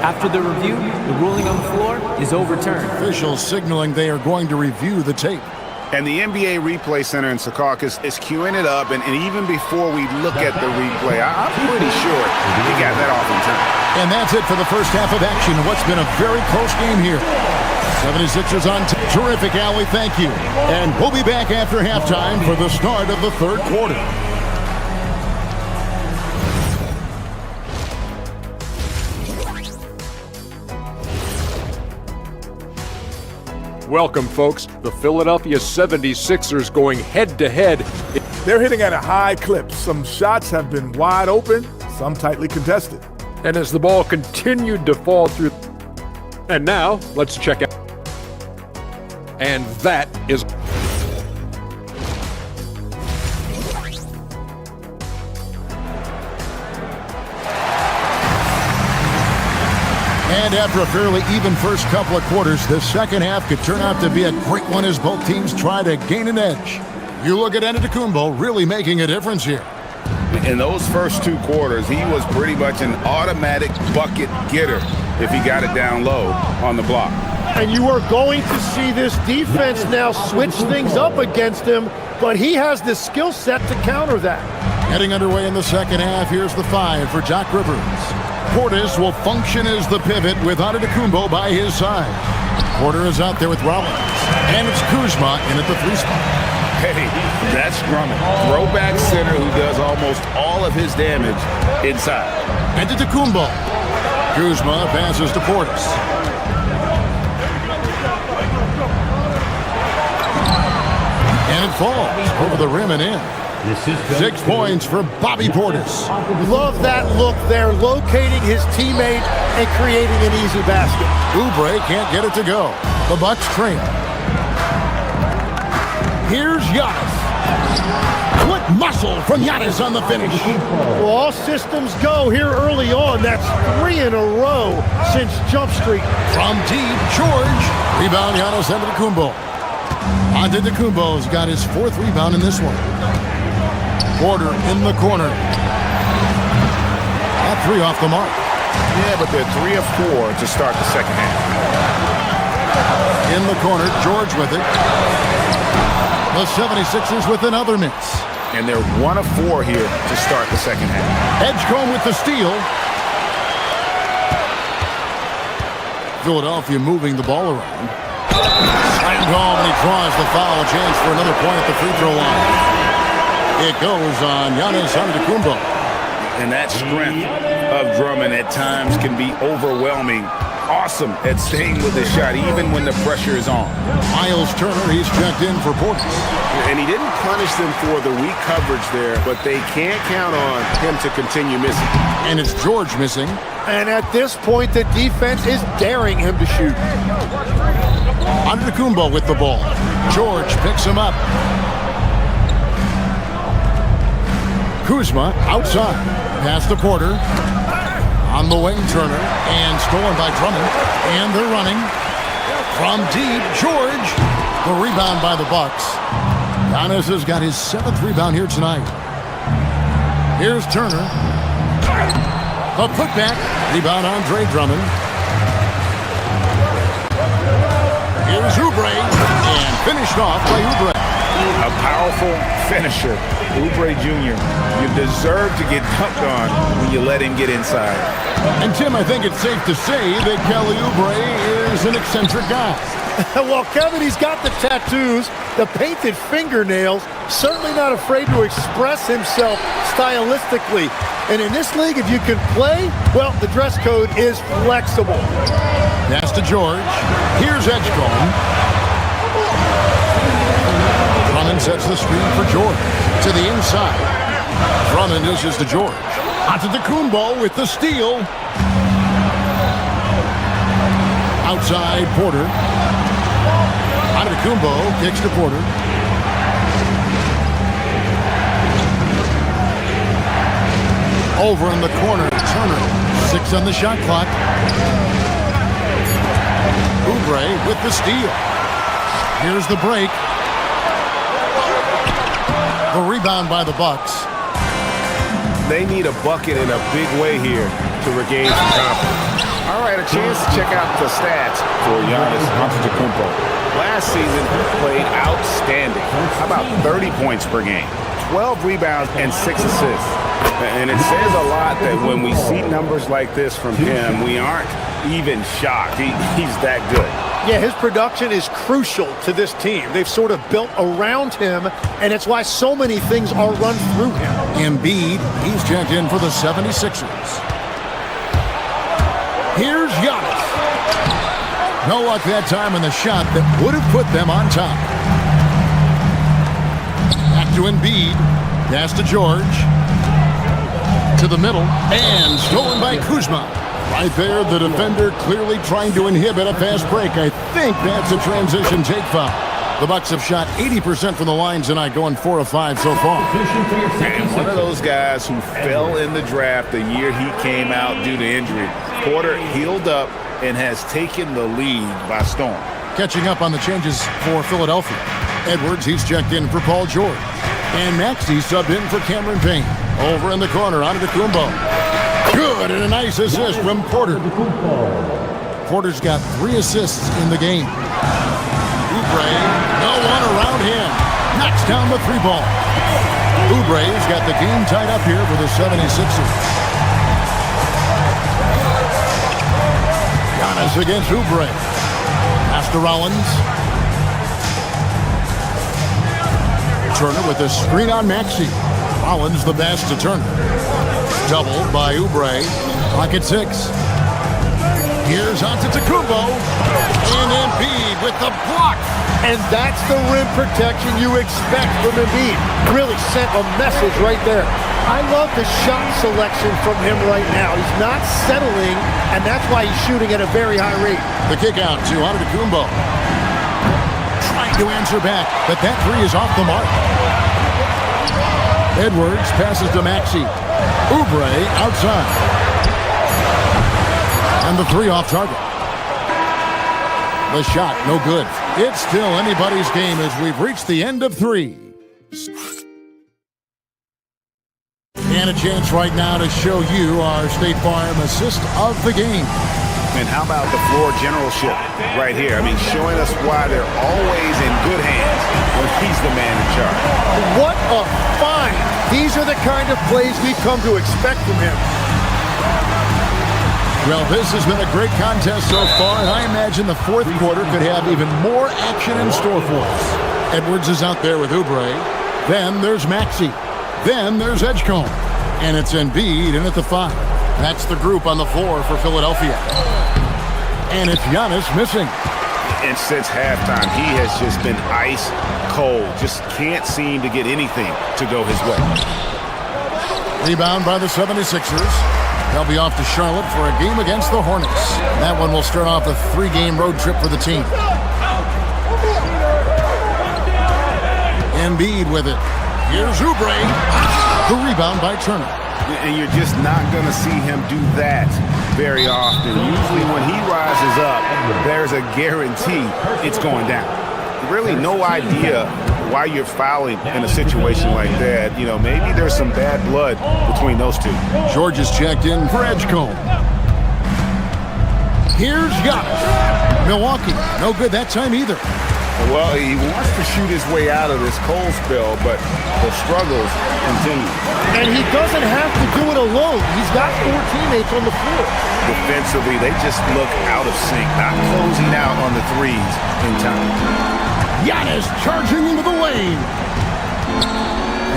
After the review, the ruling on the floor is overturned. Officials signaling they are going to review the tape. And the NBA Replay Center in Secaucus is queuing it up, and even before we look at the replay, I'm pretty sure he got that off in time. And that's it for the first half of action. What's been a very close game here. 76ers on terrific, Allie. Thank you. And we'll be back after halftime for the start of the third quarter. Welcome, folks. The Philadelphia 76ers going head-to-head. They're hitting at a high clip. Some shots have been wide open, some tightly contested. And as the ball continued to fall through. And now, let's check out. And that is. And after a fairly even first couple of quarters, the second half could turn out to be a great one as both teams try to gain an edge. You look at Antetokounmpo really making a difference here. In those first 2 quarters, he was pretty much an automatic bucket getter if he got it down low on the block. And you are going to see this defense now switch things up against him, but he has the skill set to counter that. Heading underway in the second half, here's the 5 for Doc Rivers. Portis will function as the pivot with Antetokounmpo by his side. Porter is out there with Rollins. And it's Kuzma in at the 3 spot. Hey, that's Drummond. Throwback center who does almost all of his damage inside. Antetokounmpo. Kuzma passes to Portis. And it falls over the rim and in. 6 points for Bobby Portis. Love that look there, locating his teammate and creating an easy basket. Oubre can't get it to go. The Bucks trail. Here's Giannis. Quick muscle from Giannis on the finish. Well, all systems go here early on. That's 3 in a row since Jump Street. From deep, George. Rebound Giannis Antetokounmpo. Antetokounmpo's got his 4th rebound in this one. Porter in the corner. That 3 off the mark. Yeah, but they're 3 of 4 to start the second half. In the corner, George with it. The 76ers with another miss. And they're 1 of 4 here to start the second half. Edgecombe with the steal. Philadelphia moving the ball around. Slammed home, and he draws the foul. Chance for another point at the free throw line. It goes on Giannis Antetokounmpo. And that strength of Drummond at times can be overwhelming. Awesome at staying with the shot, even when the pressure is on. Miles Turner, he's checked in for Portis. And he didn't punish them for the weak coverage there, but they can't count on him to continue missing. And it's George missing. And at this point, the defense is daring him to shoot. Antetokounmpo with the ball. George picks him up. Kuzma outside. Pass to Porter. On the wing, Turner. And stolen by Drummond. And they're running. From deep, George. The rebound by the Bucks. Giannis has got his 7th rebound here tonight. Here's Turner. A putback. Rebound Andre Drummond. Here's Oubre. And finished off by Oubre. A powerful finisher, Oubre Jr. You deserve to get dunked on when you let him get inside. And Tim, I think it's safe to say that Kelly Oubre is an eccentric guy. Well, Kevin, he's got the tattoos, the painted fingernails, certainly not afraid to express himself stylistically. And in this league, if you can play, well, the dress code is flexible. Pass to George. Here's Edgecombe. Drummond sets the screen for George. To the inside. Drummond dishes to George. Antetokounmpo with the steal. Outside Porter. Antetokounmpo kicks to Porter. Over in the corner, Turner. 6 on the shot clock. Oubre with the steal. Here's the break. The rebound by the Bucks. They need a bucket in a big way here to regain some confidence. All right, a chance to check out the stats for Giannis Antetokounmpo. Last season, he played outstanding. How about 30 points per game, 12 rebounds, and 6 assists? And it says a lot that when we see numbers like this from him, we aren't even shocked. He's that good. Yeah, his production is crucial to this team. They've sort of built around him, and it's why so many things are run through him. Embiid, he's checked in for the 76ers. Here's Giannis. No luck that time in the shot that would have put them on top. Back to Embiid. Pass to George. To the middle. And stolen by Kuzma. Right there, the defender clearly trying to inhibit a fast break. I think that's a transition take foul. The Bucks have shot 80% from the line tonight, going 4 of 5 so far. And one of those guys who fell in the draft the year he came out due to injury. Porter healed up and has taken the lead by storm. Catching up on the changes for Philadelphia. Edwards, he's checked in for Paul George. And Maxey subbed in for Cameron Payne. Over in the corner, Antetokounmpo. Good, and a nice assist from Porter. Porter's got 3 assists in the game. Oubre, no one around him. Knocks down the 3-ball. Oubre's got the game tied up here for the 76ers. Giannis against Oubre. Pass to Rollins. Turner with a screen on Maxey. Rollins the pass to Turner. Doubled by Oubre. Pocket 6. Here's Antetokounmpo. And Embiid with the block. And that's the rim protection you expect from Embiid. Really sent a message right there. I love the shot selection from him right now. He's not settling, and that's why he's shooting at a very high rate. The kick out to Antetokounmpo. Trying to answer back, but that 3 is off the mark. Edwards passes to Maxey. Oubre outside. And the 3 off target. The shot, no good. It's still anybody's game as we've reached the end of 3. And a chance right now to show you our State Farm assist of the game. And how about the floor generalship right here? I mean, showing us why they're always in good hands when he's the man in charge. What a find! These are the kind of plays we've come to expect from him. Well, this has been a great contest so far, and I imagine the 4th quarter could have even more action in store for us. Edwards is out there with Oubre. Then there's Maxey. Then there's Edgecombe. And it's Embiid in at the 5. That's the group on the floor for Philadelphia. And it's Giannis missing. And since halftime, he has just been ice cold. Just can't seem to get anything to go his way. Rebound by the 76ers. They'll be off to Charlotte for a game against the Hornets. That one will start off a 3-game road trip for the team. Embiid with it. Here's Oubre. The rebound by Turner. And you're just not going to see him do that very often. Usually when he rises up, there's a guarantee it's going down. Really no idea why you're fouling in a situation like that. You know, maybe there's some bad blood between those two. George is checked in for Edgecombe. Here's Giannis. Milwaukee, no good that time either. Well, he wants to shoot his way out of this cold spell, but the struggles continue. And he doesn't have to do it alone. He's got 4 teammates on the floor. Defensively, they just look out of sync, not closing out on the 3s in time. Giannis charging into the lane.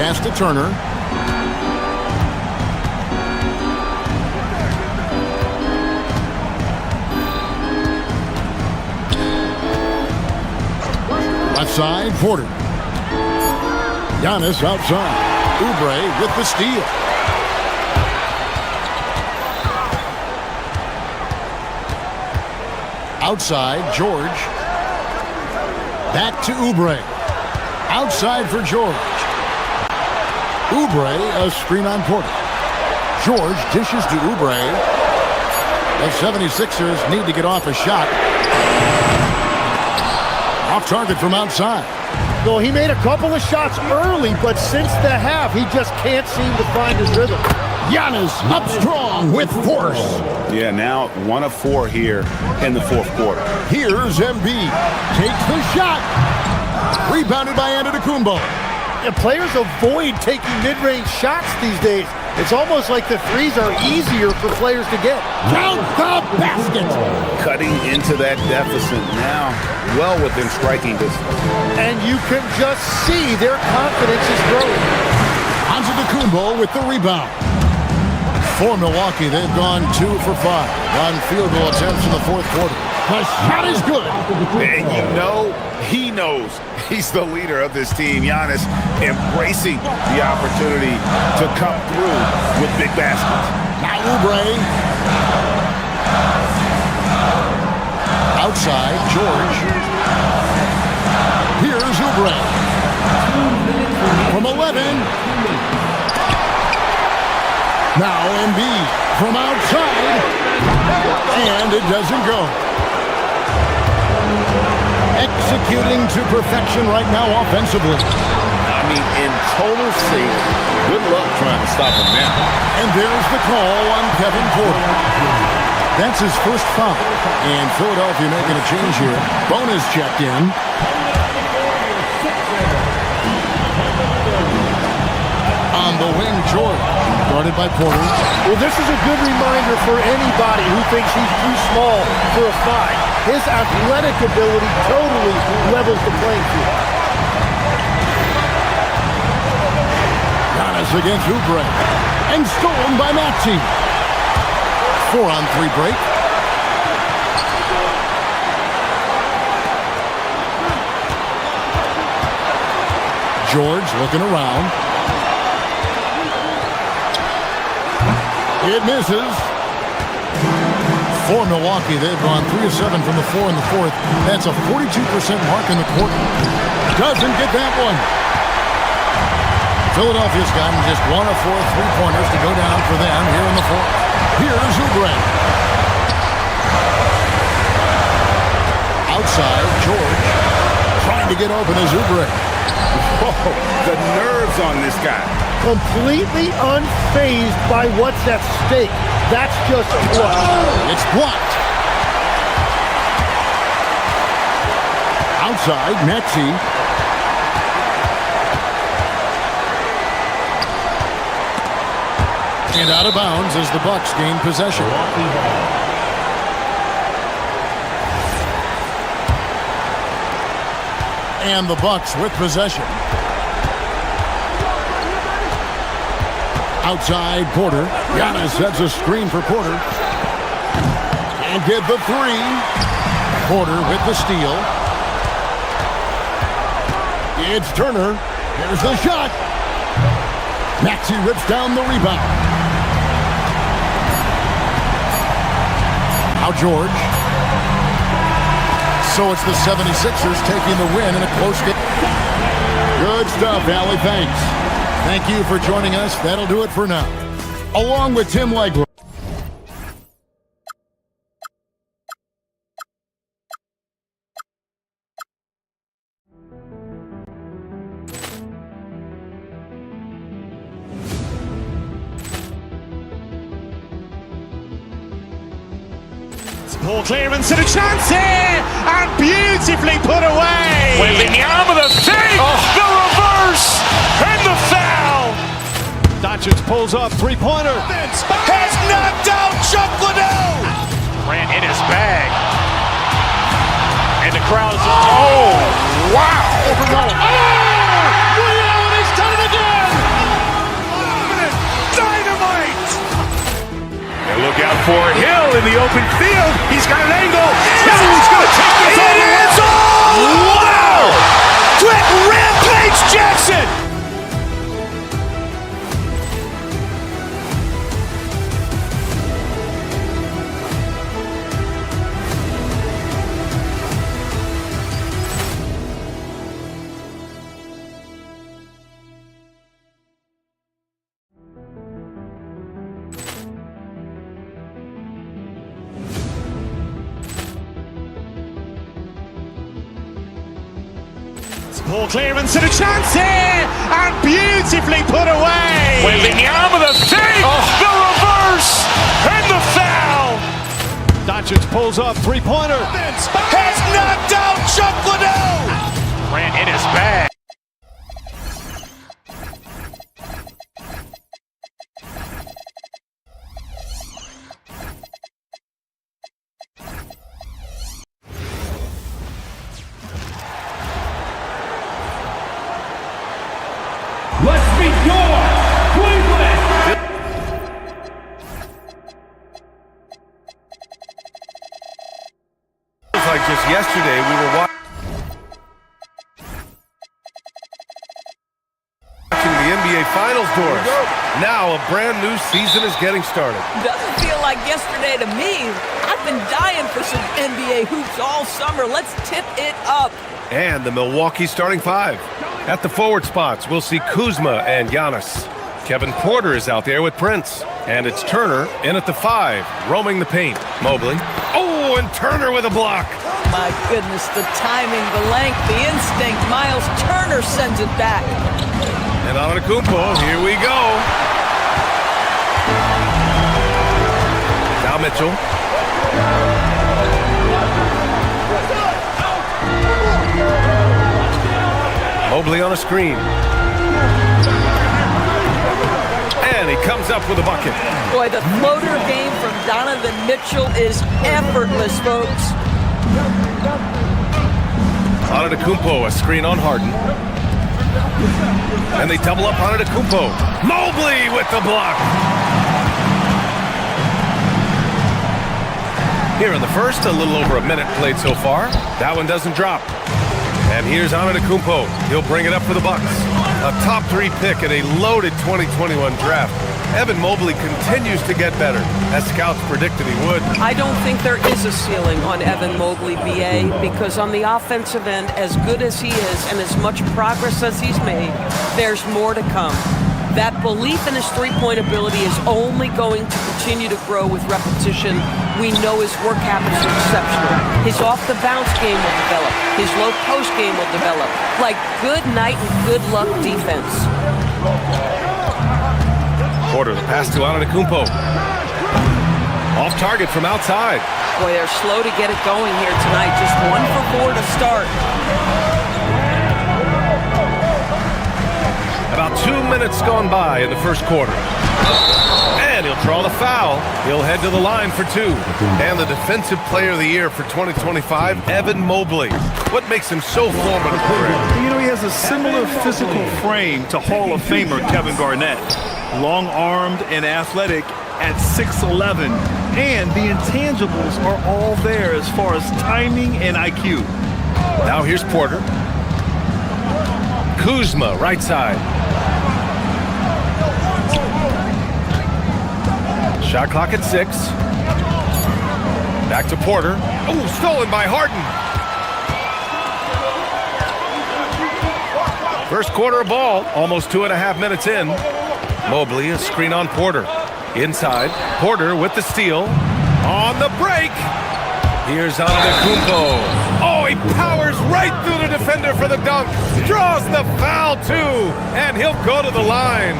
Pass to Turner. Left side, Porter. Giannis outside. Oubre with the steal. Outside, George. Back to Oubre. Outside for George. Oubre, a screen on Porter. George dishes to Oubre. The 76ers need to get off a shot. Off target from outside. Well, he made a couple of shots early, but since the half, he just can't seem to find his rhythm. Giannis up strong with force. Yeah, now 1 of 4 here in the fourth quarter. Here's Embiid. Takes the shot. Rebounded by Antetokounmpo. And players avoid taking mid-range shots these days. It's almost like the threes are easier for players to get. Count the basket. Cutting into that deficit now, well within striking distance. And you can just see their confidence is growing. Antetokounmpo with the rebound. For Milwaukee, they've gone 2 for 5 on field goal attempts in the fourth quarter. The shot is good. And you know, he knows he's the leader of this team. Giannis embracing the opportunity to come through with big baskets. Now Oubre. Outside, George. Here's Oubre. From 11. Now Embiid from outside. And it doesn't go. Executing to perfection right now offensively. I mean, in total sync. Good luck trying to stop him now. And there's the call on Kevin Porter. That's his first foul. And Philadelphia making a change here. Bonus checked in. On the wing, George. Guarded by Porter. Well, this is a good reminder for anybody who thinks he's too small for a 5. His athletic ability totally levels the playing field. Giannis against Oubre. And stolen by Maxey. 4-on-3 break. George looking around. It misses. For Milwaukee, they've gone 3 of 7 from the floor in the fourth. That's a 42% mark in the quarter. Doesn't get that one. Philadelphia's gotten just 1 of 4 3-pointers to go down for them here in the fourth. Here's Oubre. Outside, George. Trying to get open as Oubre. Whoa, the nerves on this guy. Completely unfazed by what's at stake. That's just blocked. It's blocked. Outside, Maxey. And out of bounds as the Bucks gain possession. And the Bucks with possession. Outside, Porter. Giannis sets a screen for Porter. And get the 3. Porter with the steal. It's Turner. Here's the shot. Maxey rips down the rebound. Now George. So it's the 76ers taking the win in a close game. Good stuff, Allie. Thanks. Thank you for joining us. That'll do it for now. Along with Tim Legler. Ball clearance and a chance here, and beautifully put away. Wembanyama the fake, the reverse, and the foul. Doncic pulls up, 3-pointer. Has knocked out Chuck Liddell. Grant in his bag, and the crowd is wow! He's done it again. Dynamite! And look out for Hill in the open field. He's got an angle. Hill's going to take this all the way. Wow! Quick Rampage Jackson! Ball clearance and a chance here, and beautifully put away. Wembanyama the fake, the reverse, and the foul. Doncic pulls up, three-pointer. Has knocked out Chuck Liddell. Grant in his bag. Let's meet your Cleveland. It's like just yesterday we were watching the NBA Finals doors. Now a brand new season is getting started. Doesn't feel like yesterday to me. I've been dying for some NBA hoops all summer. Let's tip it up. And the Milwaukee starting five. At the forward spots, we'll see Kuzma and Giannis. Kevin Porter is out there with Prince. And it's Turner in at the five, roaming the paint. Mobley. Oh, and Turner with a block. My goodness, the timing, the length, the instinct. Miles Turner sends it back. And Antetokounmpo, here we go. Now Mitchell. Mobley on a screen. And he comes up with a bucket. Boy, the floater game from Donovan Mitchell is effortless, folks. Antetokounmpo, a screen on Harden. And they double up Antetokounmpo. Mobley with the block. Here in the first, a little over a minute played so far. That one doesn't drop. And here's Antetokounmpo. He'll bring it up for the Bucks. A top 3 pick in a loaded 2021 draft. Evan Mobley continues to get better, as scouts predicted he would. I don't think there is a ceiling on Evan Mobley, BA, because on the offensive end, as good as he is and as much progress as he's made, there's more to come. That belief in his three-point ability is only going to continue to grow with repetition. We know his work habits are exceptional. His off-the-bounce game will develop. His low-post game will develop. Like good night and good luck defense. Porter, the pass to Antetokounmpo. Off target from outside. Boy, they're slow to get it going here tonight. Just 1 for 4 to start. About 2 minutes gone by in the first quarter. And he'll draw the foul. He'll head to the line for 2. And the Defensive Player of the Year for 2025, Evan Mobley. What makes him so formidable? You know, he has a similar physical frame to Hall of Famer Kevin Garnett. Long-armed and athletic at 6'11". And the intangibles are all there as far as timing and IQ. Now here's Porter. Kuzma, right side. Shot clock at 6. Back to Porter. Oh, stolen by Harden. First quarter of ball, almost 2.5 minutes in. Mobley, a screen on Porter. Inside, Porter with the steal. On the break. Here's Antetokounmpo. Oh, he powers right through the defender for the dunk. Draws the foul, too. And he'll go to the line.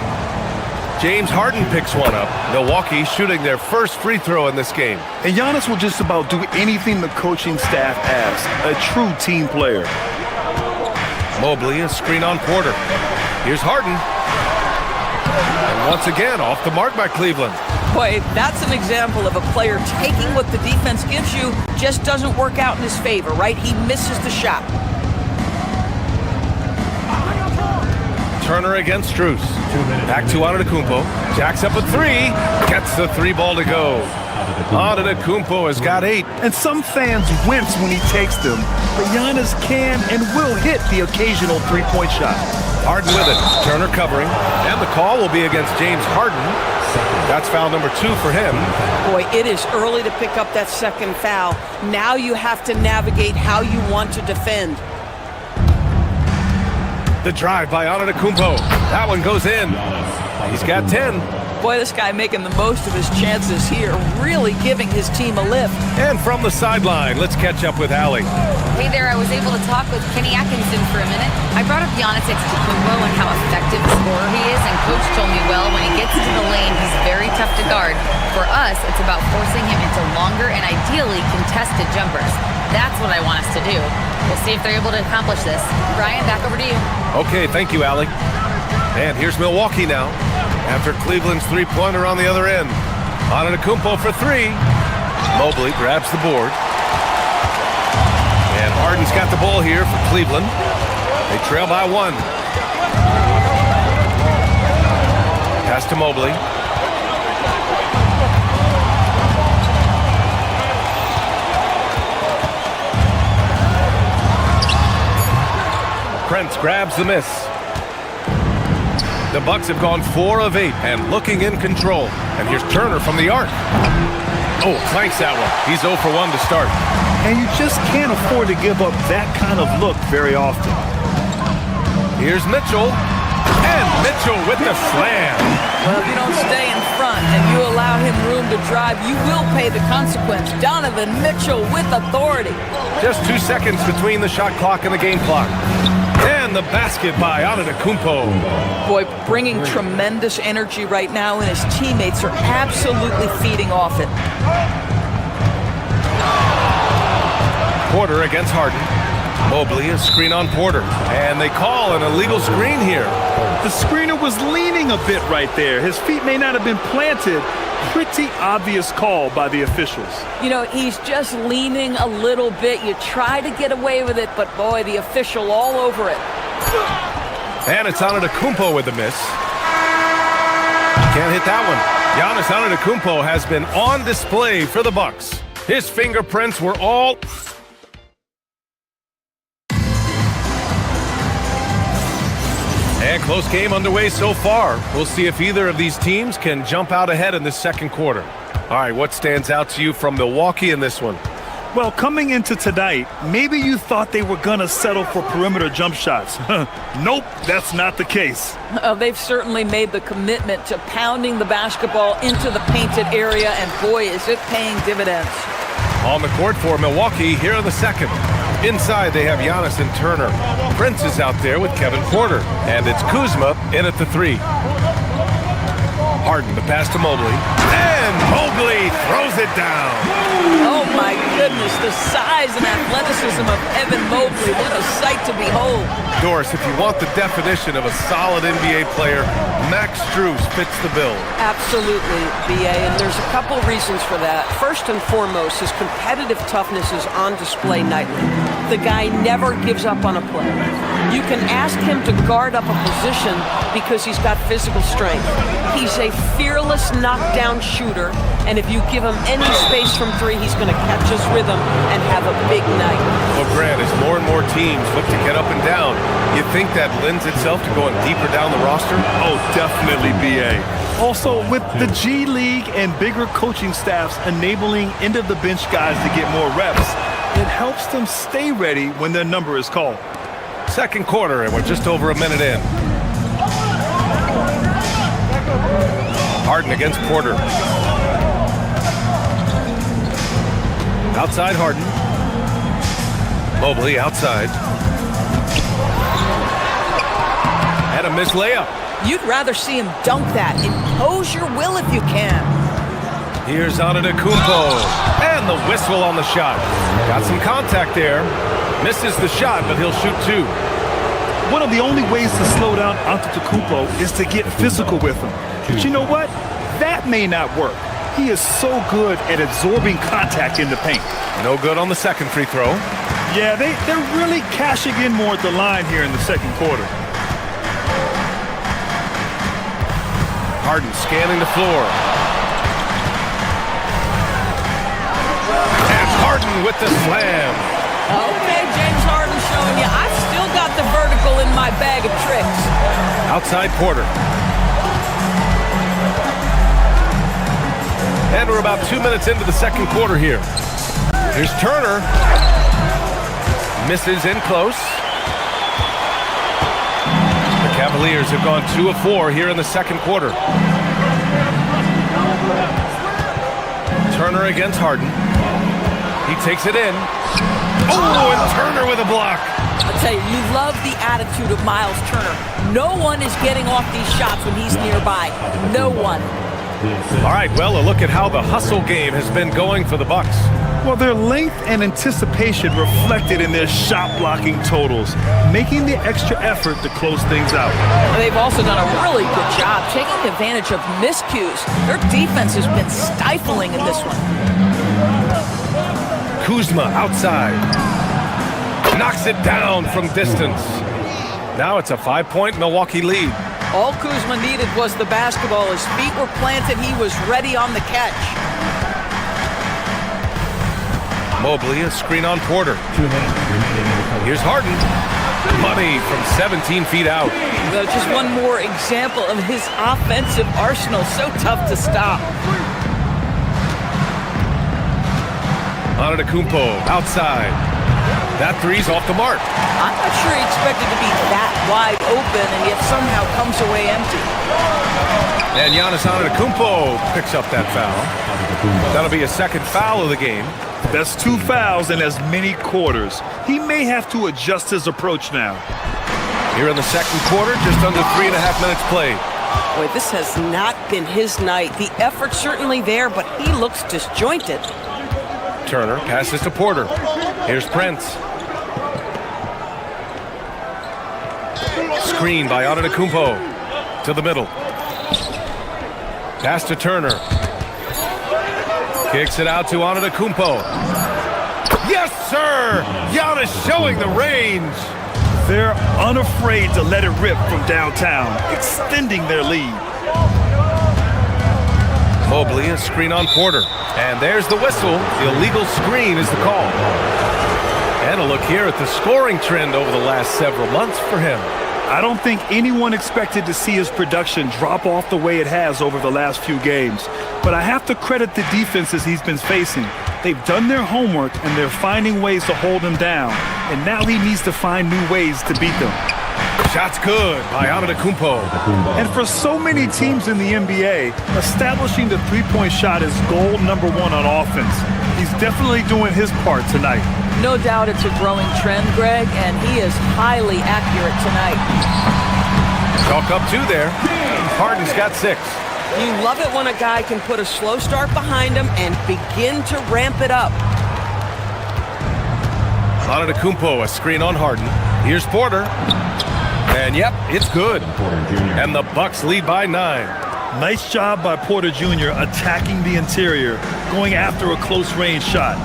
James Harden picks one up. Milwaukee shooting their first free throw in this game. And Giannis will just about do anything the coaching staff asks. A true team player. Mobley, a screen on Porter. Here's Harden. And once again, off the mark by Cleveland. Boy, that's an example of a player taking what the defense gives you, just doesn't work out in his favor, right? He misses the shot. Turner against Strus. Back to Antetokounmpo. Jacks up a 3. Gets the 3 ball to go. Antetokounmpo has got 8. And some fans wince when he takes them, but Giannis can and will hit the occasional three-point shot. Harden with it. Turner covering. And the call will be against James Harden. That's foul number 2 for him. Boy, it is early to pick up that second foul. Now you have to navigate how you want to defend. The drive by Antetokounmpo. That one goes in. He's got 10. Boy, this guy making the most of his chances here, really giving his team a lift. And from the sideline, let's catch up with Allie. Hey there, I was able to talk with Kenny Atkinson for a minute. I brought up Giannis Antetokounmpo and how effective a scorer he is, and Coach told me, well, when he gets into the lane, he's very tough to guard. For us, it's about forcing him into longer and ideally contested jumpers. That's what I want us to do. We'll see if they're able to accomplish this. Brian, back over to you. Okay, thank you, Allie. And here's Milwaukee now. After Cleveland's three-pointer on the other end. Antetokounmpo for three. Mobley grabs the board. And Harden's got the ball here for Cleveland. They trail by one. Pass to Mobley. Prince grabs the miss. The Bucks have gone 4 of 8 and looking in control. And here's Turner from the arc. Oh, clanks that one. He's 0 for 1 to start. And you just can't afford to give up that kind of look very often. Here's Mitchell. And Mitchell with the slam. Well, if you don't stay in front and you allow him room to drive, you will pay the consequence. Donovan Mitchell with authority. Just 2 seconds between the shot clock and the game clock. And the basket by Antetokounmpo. Boy, bringing tremendous energy right now, and his teammates are absolutely feeding off it. Porter against Harden. Mobley, a screen on Porter. And they call an illegal screen here. The screener was leaning a bit right there. His feet may not have been planted. Pretty obvious call by the officials. You know, he's just leaning a little bit. You try to get away with it, but boy, the official all over it. And it's Antetokounmpo with the miss. Can't hit that one. Giannis Antetokounmpo has been on display for the Bucks. His fingerprints were all... And close game underway so far. We'll see if either of these teams can jump out ahead in the second quarter. All right, what stands out to you from Milwaukee in this one? Well, coming into tonight, maybe you thought they were going to settle for perimeter jump shots. Nope, that's not the case. They've certainly made the commitment to pounding the basketball into the painted area, and boy, is it paying dividends. On the court for Milwaukee here in the second. Inside, they have Giannis and Turner. Prince is out there with Kevin Porter. And it's Kuzma in at the 3. Harden, the pass to Mobley. And Mobley throws it down. Oh, my goodness. The size and athleticism of Evan Mobley. What a sight to behold. Doris, if you want the definition of a solid NBA player, Max Strus fits the bill. Absolutely, B.A., and there's a couple of reasons for that. First and foremost, his competitive toughness is on display nightly. The guy never gives up on a play. You can ask him to guard up a position because he's got physical strength. He's a fearless knockdown shooter, and if you give him any space from 3, he's going to catch his rhythm and have a big night. Well, Grant, as more and more teams look to get up and down, you think that lends itself to going deeper down the roster? Oh, definitely, B.A. Also, with the G League and bigger coaching staffs enabling end-of-the-bench guys to get more reps, it helps them stay ready when their number is called. Second quarter, and we're just over a minute in. Harden against Porter. Outside Harden. Mobley outside. And a missed layup. You'd rather see him dunk that. Impose your will if you can. Here's Antetokounmpo. And the whistle on the shot. Got some contact there. Misses the shot, but he'll shoot 2. One of the only ways to slow down Antetokounmpo is to get physical with him. But you know what? That may not work. He is so good at absorbing contact in the paint. No good on the second free throw. Yeah, they're really cashing in more at the line here in the second quarter. Harden scanning the floor. And Harden with the slam. Okay, James Harden showing you. I've still got the vertical in my bag of tricks. Outside Porter. And we're about 2 minutes into the second quarter here. Here's Turner. Misses in close. The Cavaliers have gone 2 of 4 here in the second quarter. Turner against Harden. He takes it in. Oh, and Turner with a block. I'll tell you, you love the attitude of Miles Turner. No one is getting off these shots when he's nearby. No one. All right, well, a look at how the hustle game has been going for the Bucks. Well, their length and anticipation reflected in their shot blocking totals, making the extra effort to close things out. They've also done a really good job taking advantage of miscues. Their defense has been stifling in this one. Kuzma outside. Knocks it down from distance. Now it's a 5-point Milwaukee lead. All Kuzma needed was the basketball. His feet were planted. He was ready on the catch. Mobley, a screen on Porter. Here's Harden. Money from 17 feet out. Just one more example of his offensive arsenal. So tough to stop. Antetokounmpo outside. That three's off the mark. I'm not sure he expected to be that wide open and yet somehow comes away empty. And Giannis Antetokounmpo picks up that foul. That'll be a second foul of the game. That's 2 fouls in as many quarters. He may have to adjust his approach now. Here in the second quarter, just under 3.5 minutes played. Boy, this has not been his night. The effort's certainly there, but he looks disjointed. Turner passes to Porter. Here's Prince. Screen by Antetokounmpo to the middle. Pass to Turner. Kicks it out to Antetokounmpo. Yes, sir! Giannis showing the range. They're unafraid to let it rip from downtown, extending their lead. Mobley, a screen on Porter. And there's the whistle. Illegal screen is the call. And a look here at the scoring trend over the last several months for him. I don't think anyone expected to see his production drop off the way it has over the last few games. But I have to credit the defenses he's been facing. They've done their homework, and they're finding ways to hold him down. And now he needs to find new ways to beat them. Shot's good by Antetokounmpo. And for so many teams in the NBA, establishing the three-point shot is goal number 1 on offense. He's definitely doing his part tonight. No doubt it's a growing trend, Greg, and he is highly accurate tonight. Chalk up 2 there. Harden's got 6. You love it when a guy can put a slow start behind him and begin to ramp it up. Antetokounmpo, a screen on Harden. Here's Porter. And yep, it's good. And the Bucks lead by 9. Nice job by Porter Jr. attacking the interior, going after a close-range shot.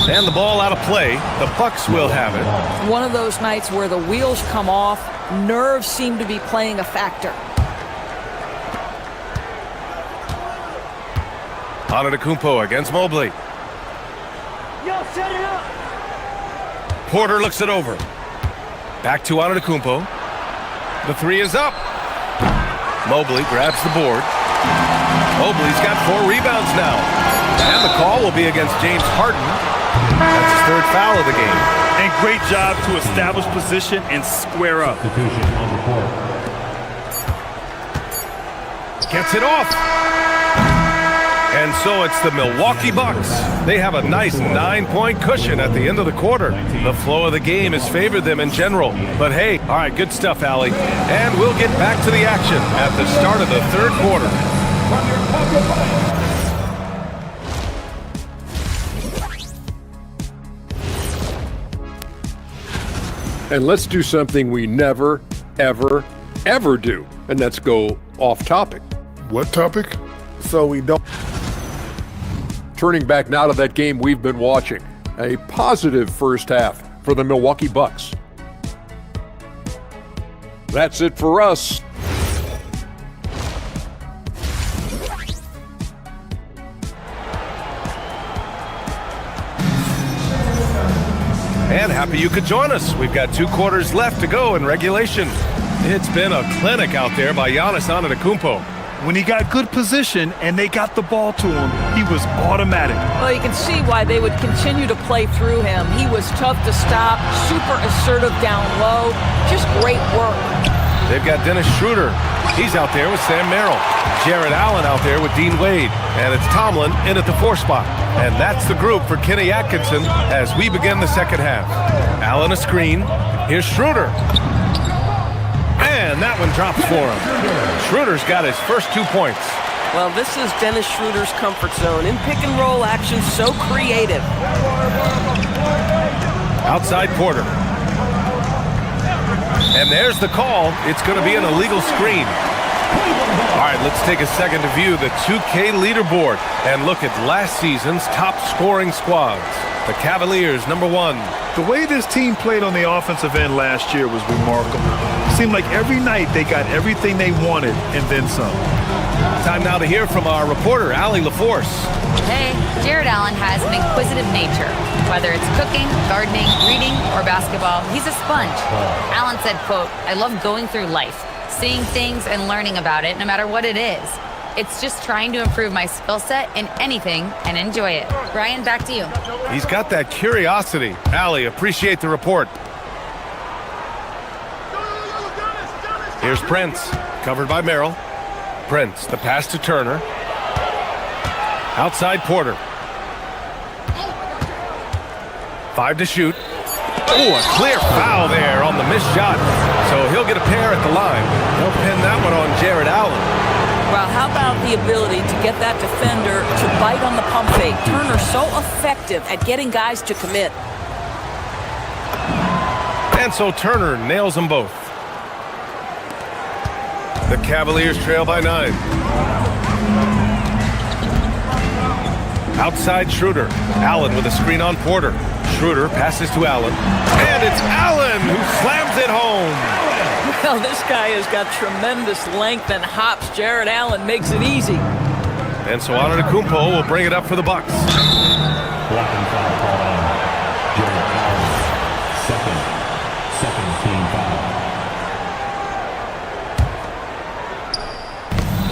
And the ball out of play. The Bucks will have it. One of those nights where the wheels come off, nerves seem to be playing a factor. Antetokounmpo against Mobley. Yo, set it up. Porter looks it over. Back to Antetokounmpo. The 3 is up. Mobley grabs the board. Mobley's got 4 rebounds now. And the call will be against James Harden. That's his 3rd foul of the game. And great job to establish position and square up. Gets it off. And so it's the Milwaukee Bucks. They have a nice 9-point cushion at the end of the quarter. The flow of the game has favored them in general. But hey, all right, good stuff, Allie. And we'll get back to the action at the start of the 3rd quarter. And let's do something we never, ever, ever do. And that's go off topic. What topic? So we don't. Turning back now to that game we've been watching. A positive first half for the Milwaukee Bucks. That's it for us. And happy you could join us. We've got 2 quarters left to go in regulation. It's been a clinic out there by Giannis Antetokounmpo. When he got good position and they got the ball to him, he was automatic. Well, you can see why they would continue to play through him. He was tough to stop, super assertive down low, just great work. They've got Dennis Schroeder. He's out there with Sam Merrill. Jared Allen out there with Dean Wade. And it's Tomlin in at the 4 spot. And that's the group for Kenny Atkinson as we begin the second half. Allen a screen. Here's Schroeder. And that one drops for him. Schroeder's got his first 2 points. Well, this is Dennis Schroeder's comfort zone. In pick and roll action, so creative. Outside Porter. And there's the call. It's going to be an illegal screen. All right, let's take a second to view the 2K leaderboard and look at last season's top scoring squads. The Cavaliers, number 1. The way this team played on the offensive end last year was remarkable. It seemed like every night they got everything they wanted and then some. Time now to hear from our reporter, Allie LaForce. Hey, Jared Allen has an inquisitive nature. Whether it's cooking, gardening, reading, or basketball, he's a sponge. Allen said, quote, "I love going through life, seeing things and learning about it no matter what it is. It's just trying to improve my skill set in anything and enjoy it." Brian, back to you. He's got that curiosity. Allie, appreciate the report. Here's Prince, covered by Merrill. Prince, the pass to Turner. Outside Porter. 5 to shoot. Oh, a clear foul there on the missed shot. So he'll get a pair at the line. They'll pin that one on Jared Allen. Well, how about the ability to get that defender to bite on the pump fake? Turner's so effective at getting guys to commit. And so Turner nails them both. The Cavaliers trail by 9. Outside Schroeder. Allen with a screen on Porter. Schroeder passes to Allen. And it's Allen who slams it home. Well, this guy has got tremendous length and hops. Jared Allen makes it easy. And so Antetokounmpo will bring it up for the Bucks. Blocking foul called on Jared Allen. Second team foul.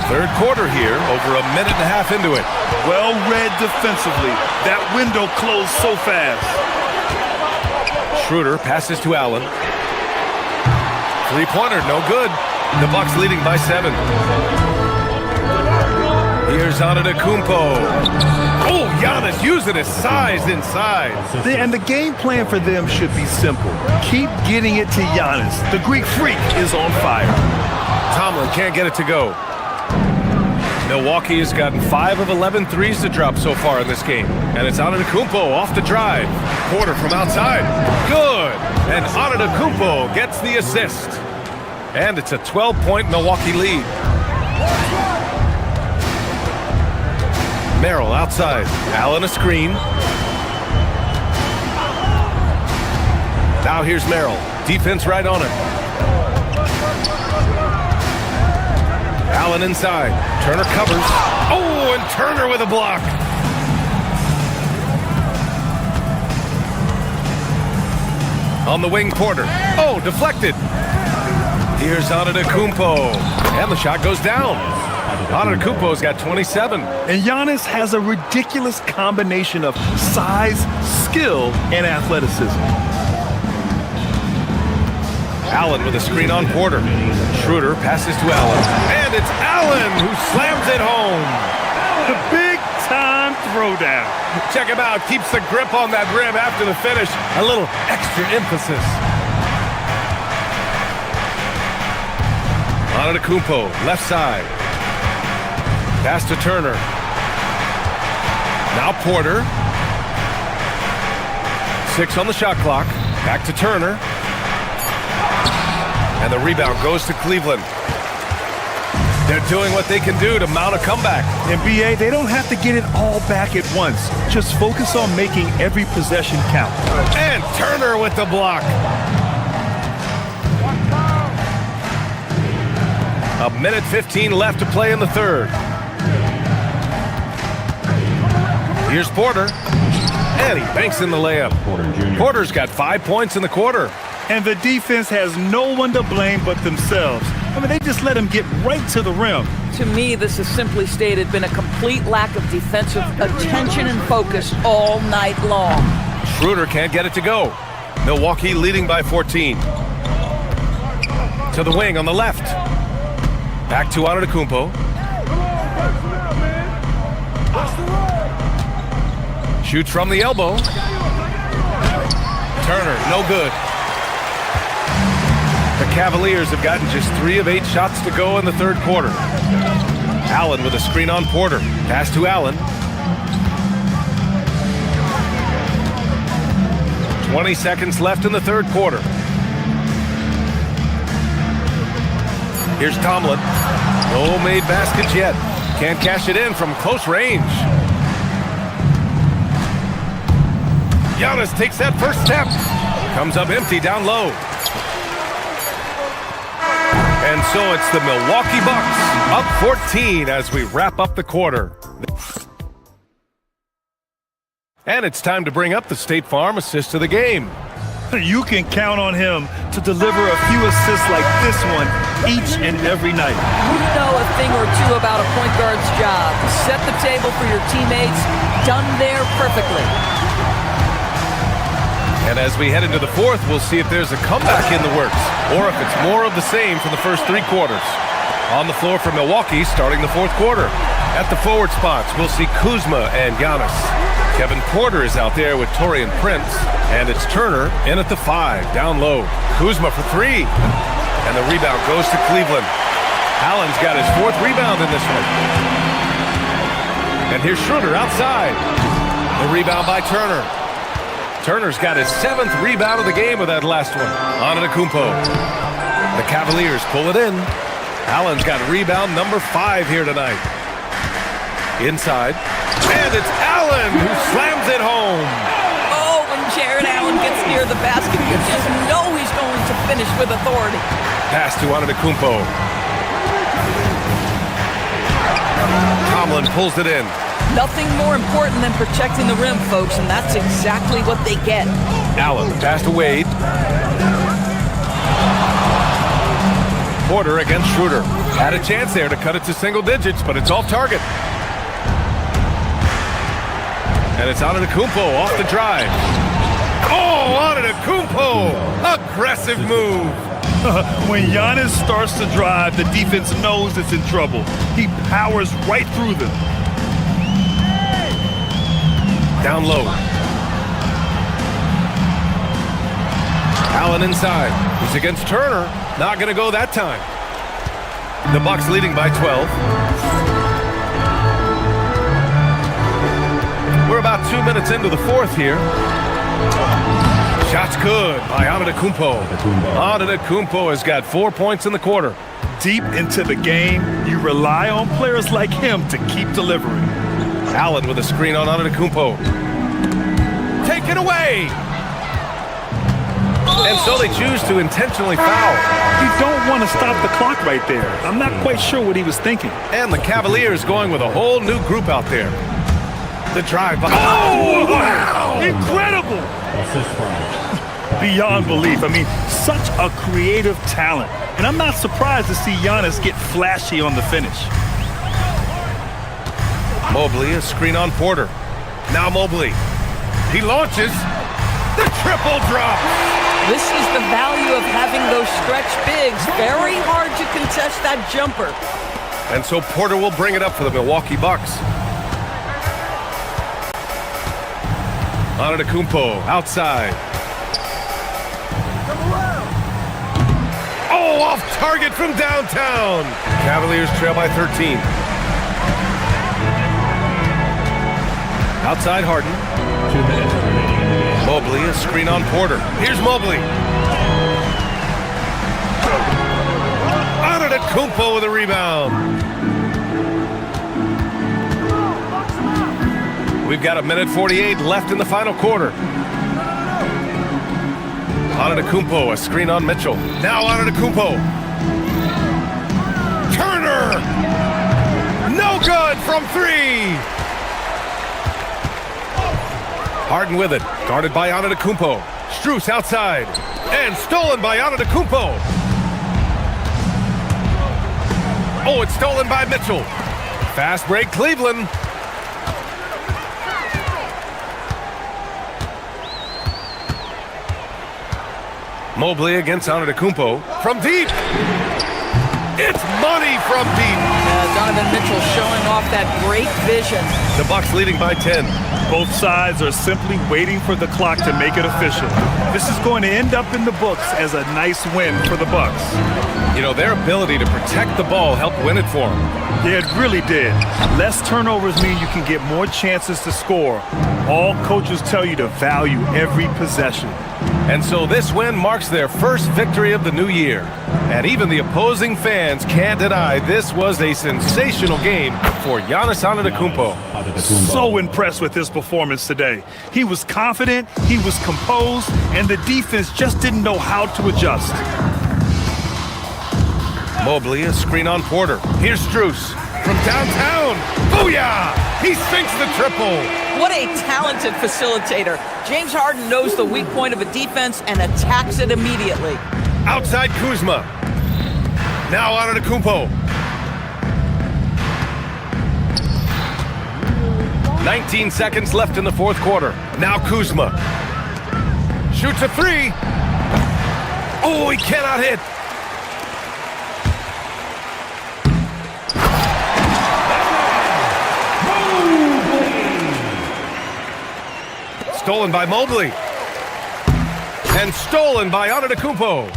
Third quarter here, over a minute and a half into it. Well read defensively. That window closed so fast. Schroeder passes to Allen. Three-pointer, no good. The Bucks leading by 7. Here's Antetokounmpo. Oh, Giannis using his size inside. And the game plan for them should be simple. Keep getting it to Giannis. The Greek freak is on fire. Tomlin can't get it to go. Milwaukee has gotten 5 of 11 threes to drop so far in this game. And it's Antetokounmpo off the drive. Porter from outside. Good. And Antetokounmpo gets the assist. And it's a 12-point Milwaukee lead. Merrill outside. Allen a screen. Now here's Merrill. Defense right on him. Allen inside. Turner covers. Oh, and Turner with a block. On the wing, Porter. Oh, deflected. Here's Antetokounmpo. And the shot goes down. Antetokounmpo's got 27. And Giannis has a ridiculous combination of size, skill, and athleticism. Allen with a screen on Porter. Schroeder passes to Allen. And it's Allen who slams it home. The big-time throwdown. Check him out. Keeps the grip on that rim after the finish. A little extra emphasis. Antetokounmpo, left side. Pass to Turner. Now Porter. 6 on the shot clock. Back to Turner. And the rebound goes to Cleveland. They're doing what they can do to mount a comeback. In BA, they don't have to get it all back at once. Just focus on making every possession count. And Turner with the block. A minute 15 left to play in the third. Here's Porter. And he banks in the layup. Porter's got 5 points in the quarter. And the defense has no one to blame but themselves. I mean, they just let him get right to the rim. To me, this has simply stated been a complete lack of defensive attention and focus all night long. Schroeder can't get it to go. Milwaukee leading by 14. To the wing on the left. Back to Antetokounmpo. Shoots from the elbow. Turner, no good. The Cavaliers have gotten just 3 of 8 shots to go in the third quarter. Allen with a screen on Porter. Pass to Allen. 20 seconds left in the third quarter. Here's Tomlin. No made baskets yet. Can't cash it in from close range. Giannis takes that first step. Comes up empty down low. And so it's the Milwaukee Bucks up 14 as we wrap up the quarter. And it's time to bring up the State Farm assist of the game. You can count on him to deliver a few assists like this one each and every night. You know a thing or two about a point guard's job. Set the table for your teammates. Done there perfectly. And as we head into the fourth, we'll see if there's a comeback in the works, or if it's more of the same from the first 3 quarters. On the floor for Milwaukee, starting the fourth quarter. At the forward spots, we'll see Kuzma and Giannis. Kevin Porter is out there with Taurean Prince, and it's Turner in at the 5, down low. Kuzma for 3, and the rebound goes to Cleveland. Allen's got his 4th rebound in this one. And here's Schroeder outside. The rebound by Turner. Turner's got his 7th rebound of the game with that last one. Antetokounmpo. The Cavaliers pull it in. Allen's got rebound number 5 here tonight. Inside. And it's Allen who slams it home. Oh, when Jared Allen gets near the basket, you just know he's going to finish with authority. Pass to Antetokounmpo. Tomlin pulls it in. Nothing more important than protecting the rim, folks, and that's exactly what they get. Allen, pass to Wade. Porter against Schroeder. Had a chance there to cut it to single digits, but it's off target. And it's Antetokounmpo off the drive. Oh, Antetokounmpo! Aggressive move. When Giannis starts to drive, the defense knows it's in trouble. He powers right through them. Down low. Allen inside. He's against Turner. Not going to go that time. The Bucks leading by 12. We're about 2 minutes into the fourth here. Shots good by Antetokounmpo. Antetokounmpo has got 4 points in the quarter. Deep into the game, you rely on players like him to keep delivering. Allen with a screen on Antetokounmpo. Taken away! And so they choose to intentionally foul. You don't want to stop the clock right there. I'm not quite sure what he was thinking. And the Cavaliers going with a whole new group out there. The drive by. Oh, wow! Incredible! Beyond belief. I mean, such a creative talent. And I'm not surprised to see Giannis get flashy on the finish. Mobley, a screen on Porter. Now Mobley. He launches. The triple drop. This is the value of having those stretch bigs. Very hard to contest that jumper. And so Porter will bring it up for the Milwaukee Bucks. Antetokounmpo outside. Oh, off target from downtown. Cavaliers trail by 13. Outside Harden. 2 minutes remaining in the game. Mobley, a screen on Porter. Here's Mobley. Antetokounmpo with a rebound. We've got 1:48 left in the final quarter. Antetokounmpo, a screen on Mitchell. Now Antetokounmpo. Turner! No good from 3! Harden with it, guarded by Antetokounmpo. Strus outside, and stolen by Antetokounmpo. Oh, it's stolen by Mitchell. Fast break, Cleveland. Mobley against Antetokounmpo from deep. It's money from deep. Donovan Mitchell showing off that great vision. The Bucks leading by 10. Both sides are simply waiting for the clock to make it official. This is going to end up in the books as a nice win for the Bucks. You know, their ability to protect the ball helped win it for them. Yeah, it really did. Less turnovers mean you can get more chances to score. All coaches tell you to value every possession. And so this win marks their first victory of the new year. And even the opposing fans can't deny this was a sensational game for Giannis Antetokounmpo. So impressed with his performance today. He was confident, he was composed, and the defense just didn't know how to adjust. Mobley, a screen on Porter. Here's Strus from downtown. Booyah! He sinks the triple. What a talented facilitator. James Harden knows the weak point of a defense and attacks it immediately. Outside Kuzma. Now Antetokounmpo. 19 seconds left in the fourth quarter. Now Kuzma. Shoots a three. Oh, he cannot hit. Stolen by Mobley. And stolen by Antetokounmpo.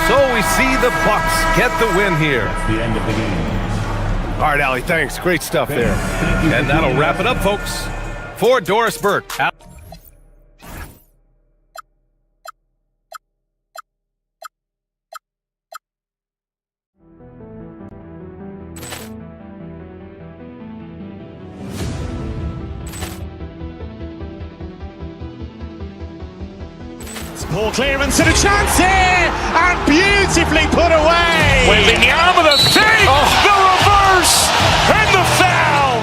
So we see the Bucks get the win here. That's the end of the game. All right, Allie, thanks. Great stuff there. And that'll wrap it up, folks. For Doris Burke. Ball clearance and a chance here, and beautifully put away. Waving the arm of the fake, the reverse, and the foul.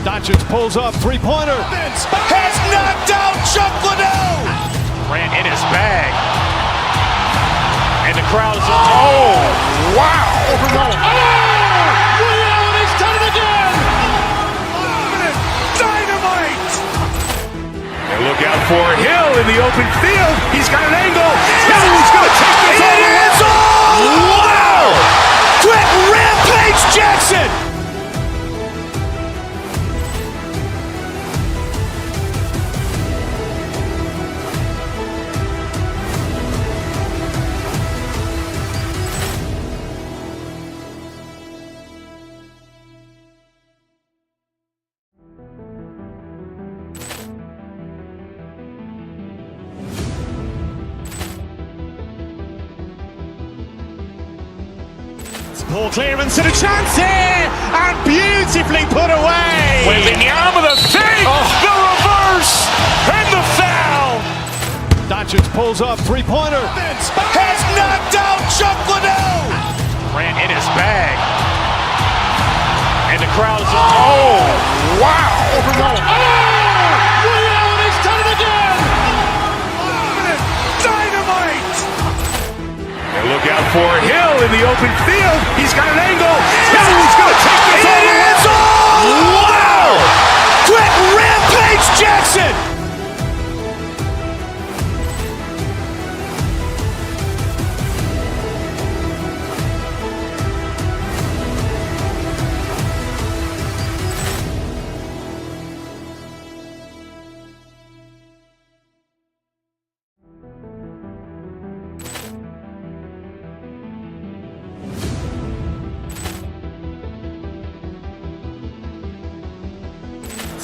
Doncic pulls up, three-pointer. Has knocked out Chuck Liddell. Grant in his bag. And the crowd is, oh, wow. Liddell, and he's done it again. Dynamite. And look out for Hill in the open field. He's got an angle. He's going to take this all the way. Wow! Quick Rampage Jackson. Ball clearance and a chance here, and beautifully put away. Waving the arm of the fake, the reverse, and the foul. Doncic pulls up, three-pointer. Has knocked out Chuck Liddell. Grant in his bag. And the crowd is, oh, wow. Liddell, and he's done it again. Dynamite. And look out for Hill in the open field. He's got an angle. He's going to take this all the way. Wow! Quick Rampage Jackson.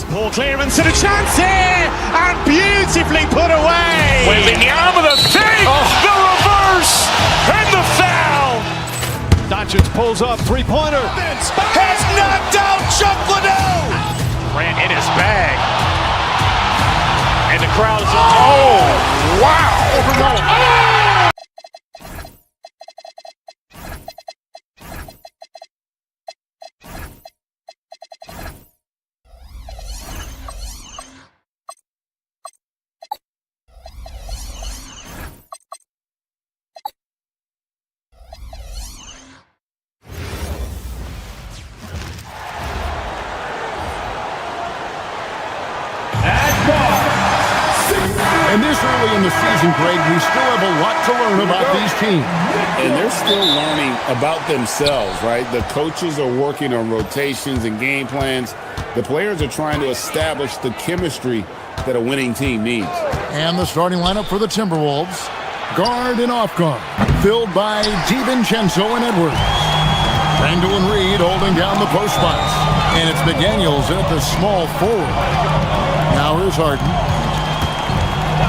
Ball clearance and a chance here, and beautifully put away. Waving the arm of the fake, the reverse, and the foul. Doncic pulls up, three-pointer. Has knocked out Chuck Liddell. Grant in his bag. And the crowd is, oh, wow. And this early in the season, Greg, we still have a lot to learn about these teams. And they're still learning about themselves, right? The coaches are working on rotations and game plans. The players are trying to establish the chemistry that a winning team needs. And the starting lineup for the Timberwolves. Guard and off guard, filled by DiVincenzo and Edwards. Randall and Reed holding down the post spots. And it's McDaniels at the small forward. Now here's Harden.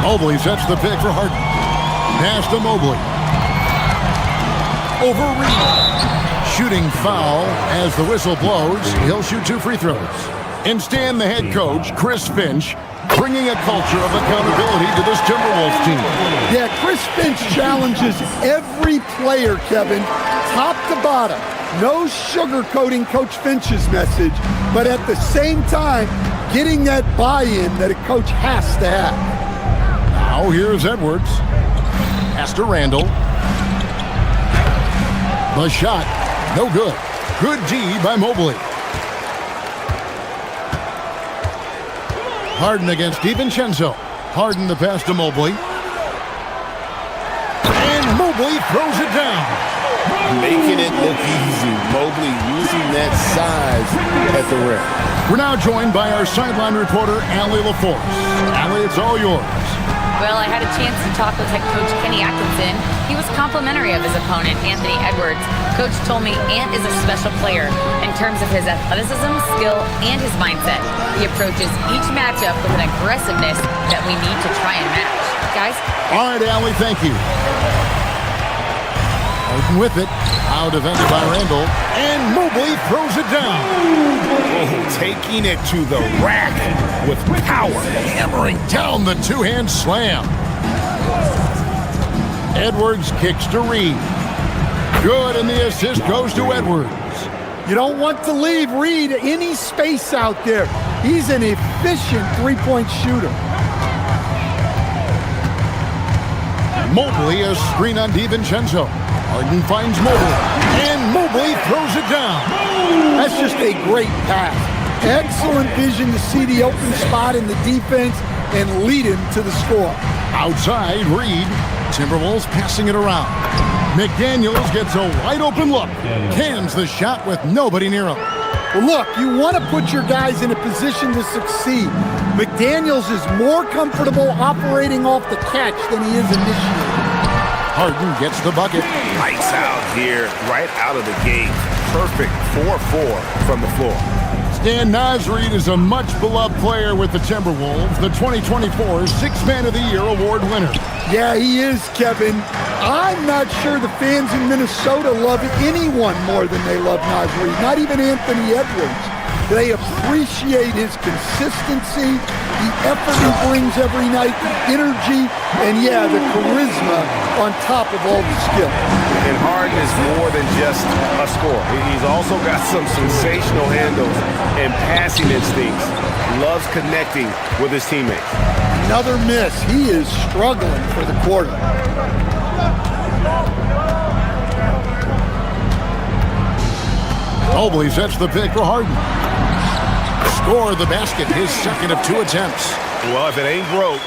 Mobley sets the pick for Harden. Pass to Mobley. Over Reed. Shooting foul as the whistle blows. He'll shoot 2 free throws. And Stan, the head coach, Chris Finch, bringing a culture of accountability to this Timberwolves team. Yeah, Chris Finch challenges every player, Kevin, top to bottom. No sugarcoating Coach Finch's message, but at the same time, getting that buy-in that a coach has to have. Now here's Edwards. Pass to Randall. The shot, no good. Good D by Mobley. Harden against DiVincenzo. Harden the pass to Mobley. And Mobley throws it down. Making it look easy. Mobley using that size at the rim. We're now joined by our sideline reporter, Allie LaForce. Allie, it's all yours. Well, I had a chance to talk with head coach Kenny Atkinson. He was complimentary of his opponent, Anthony Edwards. Coach told me Ant is a special player in terms of his athleticism, skill, and his mindset. He approaches each matchup with an aggressiveness that we need to try and match. Guys? All right, Allie, thank you. Harden with it. Now defended by Randall. And Mobley throws it down. Oh, taking it to the rack with power. Hammering down the two-hand slam. Edwards kicks to Reed. Good, and the assist goes to Edwards. You don't want to leave Reed any space out there. He's an efficient three-point shooter. Mobley, a screen on DiVincenzo. Harden finds Mobley, and Mobley throws it down. That's just a great pass. Excellent vision to see the open spot in the defense and lead him to the score. Outside, Reed. Timberwolves passing it around. McDaniels gets a wide open look. Cans the shot with nobody near him. Well, look, you want to put your guys in a position to succeed. McDaniels is more comfortable operating off the catch than he is initiating. Harden gets the bucket. Lights out here, right out of the gate. Perfect 4-4 from the floor. Stan Nasreed is a much-beloved player with the Timberwolves, the 2024 Sixth Man of the Year award winner. Yeah, he is, Kevin. I'm not sure the fans in Minnesota love anyone more than they love Nasreed, not even Anthony Edwards. They appreciate his consistency, the effort he brings every night, the energy, and yeah, the charisma on top of all the skill. And Harden is more than just a scorer. He's also got some sensational handles and passing instincts. Loves connecting with his teammates. Another miss. He is struggling for the quarter. Mobley sets the pick for Harden. Score the basket, his second of 2 attempts. Well, if it ain't broke,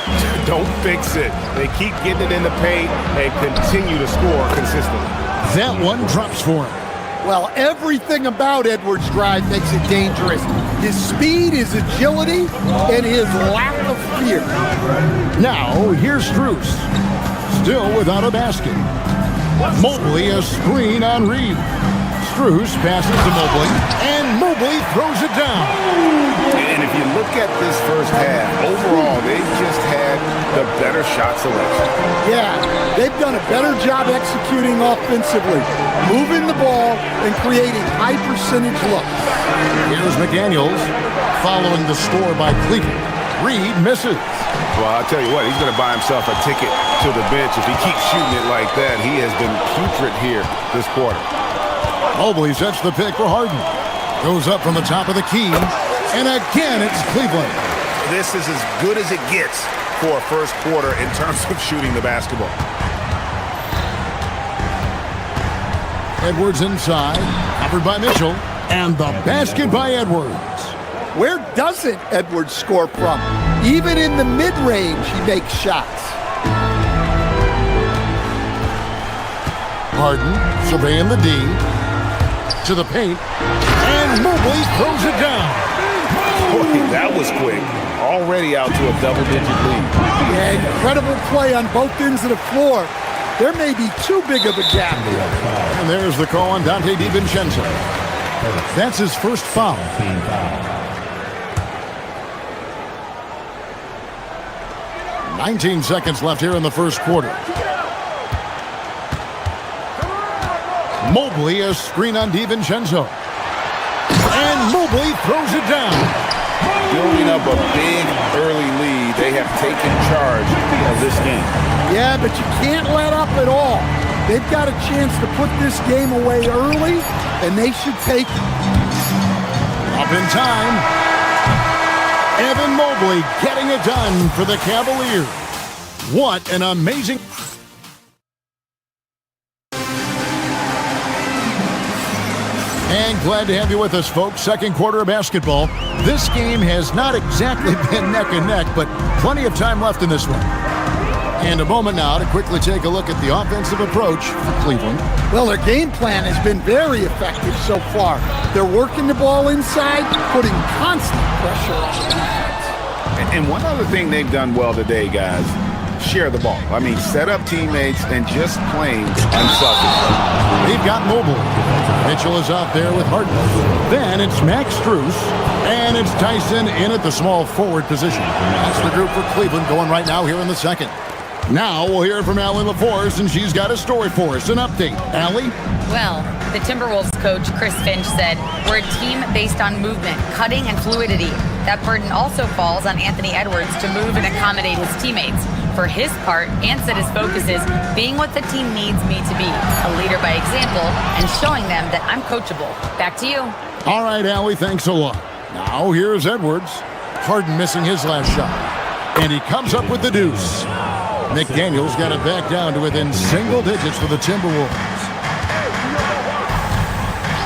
don't fix it. They keep getting it in the paint and continue to score consistently. That one drops for him. Well, everything about Edwards' drive makes it dangerous. His speed, his agility, and his lack of fear. Now, here's Strus. Still without a basket. Mobley, a screen on Reed. Strus passes to Mobley, and Mobley throws it down. And if you look at this first half, overall, they've just had the better shot selection. Yeah, they've done a better job executing offensively, moving the ball and creating high percentage looks. Here's McDaniels following the score by Cleveland. Reed misses. Well, I'll tell you what, he's going to buy himself a ticket to the bench. If he keeps shooting it like that, he has been putrid here this quarter. Mobley sets the pick for Harden. Goes up from the top of the key. And again, it's Cleveland. This is as good as it gets for a first quarter in terms of shooting the basketball. Edwards inside. Covered by Mitchell. And the basket by Edwards. Where doesn't Edwards score from? Even in the mid-range, he makes shots. Harden surveying the D. To the paint. And Mobley throws it down. Boy, that was quick. Already out to a double-digit lead. Yeah, incredible play on both ends of the floor. There may be too big of a gap here. And there's the call on Dante DiVincenzo. That's his first foul. 19 seconds left here in the first quarter. Mobley, a screen on DiVincenzo. And Mobley throws it down. Building up a big early lead, they have taken charge of this game. Yeah, but you can't let up at all. They've got a chance to put this game away early, and they should take it. Up in time. Evan Mobley getting it done for the Cavaliers. What an amazing... And glad to have you with us, folks. Second quarter of basketball. This game has not exactly been neck and neck, but plenty of time left in this one. And a moment now to quickly take a look at the offensive approach for Cleveland. Well, their game plan has been very effective so far. They're working the ball inside, putting constant pressure on the defense. And one other thing they've done well today, guys, share the ball. I mean, set up teammates and just plain unselfishly. They've got Mobley. Mitchell is out there with Harden. Then it's Max Strus, and it's Tyson in at the small forward position. That's the group for Cleveland going right now here in the second. Now we'll hear from Allie LaForce, and she's got a story for us, an update. Allie? Well, the Timberwolves coach, Chris Finch, said, "We're a team based on movement, cutting, and fluidity. That burden also falls on Anthony Edwards to move and accommodate his teammates. For his part, Ant said his focus is being what the team needs me to be, a leader by example, and showing them that I'm coachable." Back to you. All right, Allie, thanks a lot. Now here's Edwards. Harden missing his last shot. And he comes up with the deuce. McDaniels got it back down to within single digits for the Timberwolves.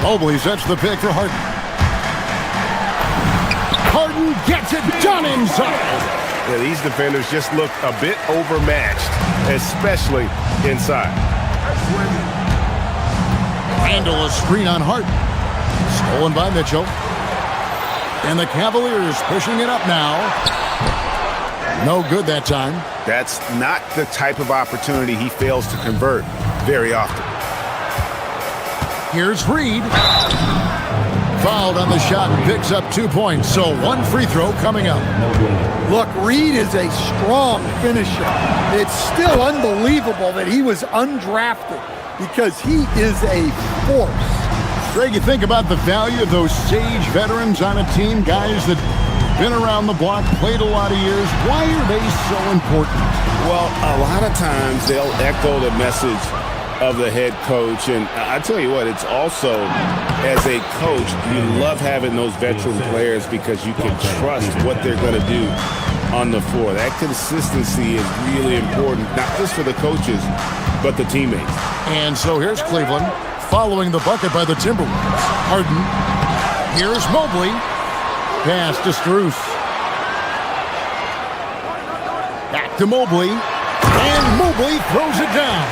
Mobley sets the pick for Harden. Harden gets it done inside. Yeah, these defenders just look a bit overmatched, especially inside. Randle a screen on Harden. Stolen by Mitchell. And the Cavaliers pushing it up now. No good that time. That's not the type of opportunity he fails to convert very often. Here's Reed. Fouled on the shot and picks up 2 points. So one free throw coming up. Look, Reed is a strong finisher. It's still unbelievable that he was undrafted because he is a force. Greg, you think about the value of those sage veterans on a team, guys that been around the block, played a lot of years. Why are they so important? Well, a lot of times they'll echo the message of the head coach. And I tell you what, it's also, as a coach, you love having those veteran players because you can trust what they're going to do on the floor. That consistency is really important, not just for the coaches, but the teammates. And so here's Cleveland following the bucket by the Timberwolves. Harden. Here's Mobley. Pass to Strus. Back to Mobley. And Mobley throws it down.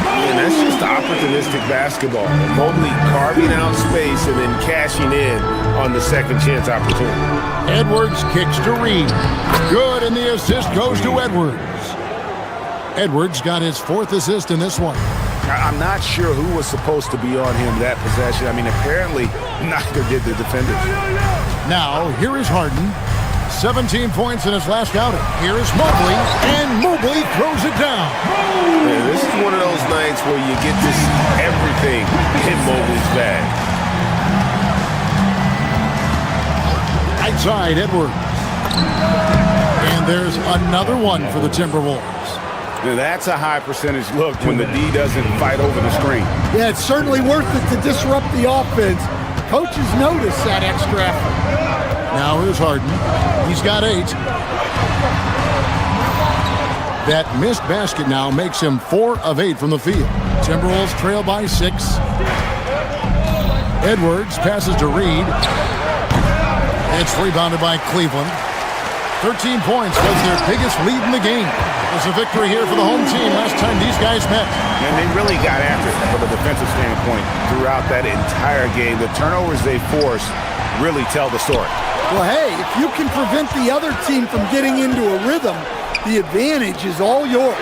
And that's just opportunistic basketball. Mobley carving out space and then cashing in on the second chance opportunity. Edwards kicks to Reed. Good, and the assist goes to Edwards. Edwards got his fourth assist in this one. I'm not sure who was supposed to be on him that possession. I mean, apparently neither did the defenders. Now, here is Harden. 17 points in his last outing. Here is Mobley, and Mobley throws it down. Yeah, this is one of those nights where you get to see everything in Mobley's bag. Outside, Edwards. And there's another one for the Timberwolves. Now that's a high percentage look when the D doesn't fight over the screen. Yeah, it's certainly worth it to disrupt the offense. Coaches notice that extra effort. Now here's Harden. He's got 8. That missed basket now makes him 4 of 8 from the field. Timberwolves trail by 6. Edwards passes to Reed. It's rebounded by Cleveland. 13 points was their biggest lead in the game. It was a victory here for the home team last time these guys met. And they really got after it from a defensive standpoint throughout that entire game. The turnovers they forced really tell the story. Well, hey, if you can prevent the other team from getting into a rhythm, the advantage is all yours.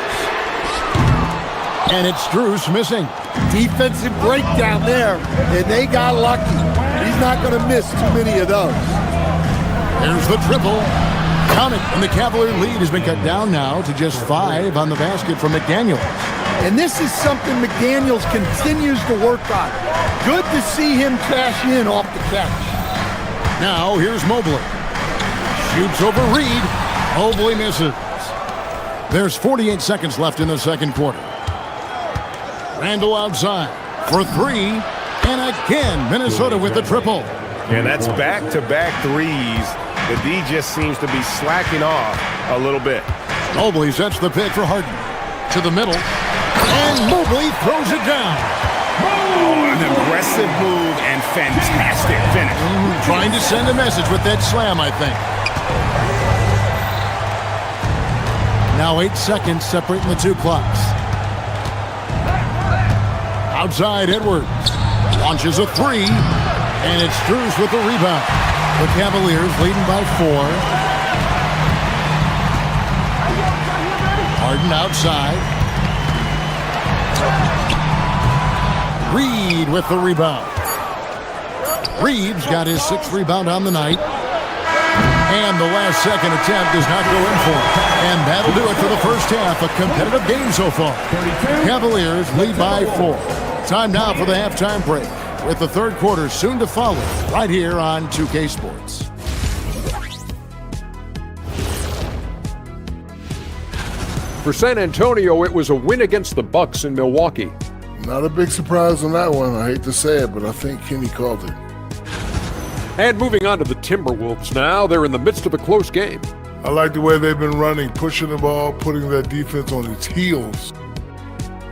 And it's Strus missing. Defensive breakdown there, and they got lucky. He's not going to miss too many of those. There's the triple. Count it, and the Cavalier lead has been cut down now to just 5 on the basket from McDaniels. And this is something McDaniels continues to work on. Good to see him cash in off the catch. Now, here's Mobley. Shoots over Reed. Mobley misses. There's 48 seconds left in the second quarter. Randall outside for 3. And again, Minnesota with the triple. And that's back-to-back threes. The D just seems to be slacking off a little bit. Mobley sets the pick for Harden. To the middle. And Mobley throws it down. Oh, an aggressive move and fantastic finish. Trying to send a message with that slam, I think. Now 8 seconds separating the two clocks. Outside Edwards. Launches a 3. And it's Strus with the rebound. The Cavaliers leading by 4. Harden outside. Reed with the rebound. Reed's got his 6th rebound on the night. And the last second attempt does not go in for him. And that'll do it for the first half. A competitive game so far. Cavaliers lead by 4. Time now for the halftime break, with the third quarter soon to follow, right here on 2K Sports. For San Antonio, it was a win against the Bucks in Milwaukee. Not a big surprise on that one. I hate to say it, but I think Kenny called it. And moving on to the Timberwolves now, they're in the midst of a close game. I like the way they've been running, pushing the ball, putting their defense on its heels.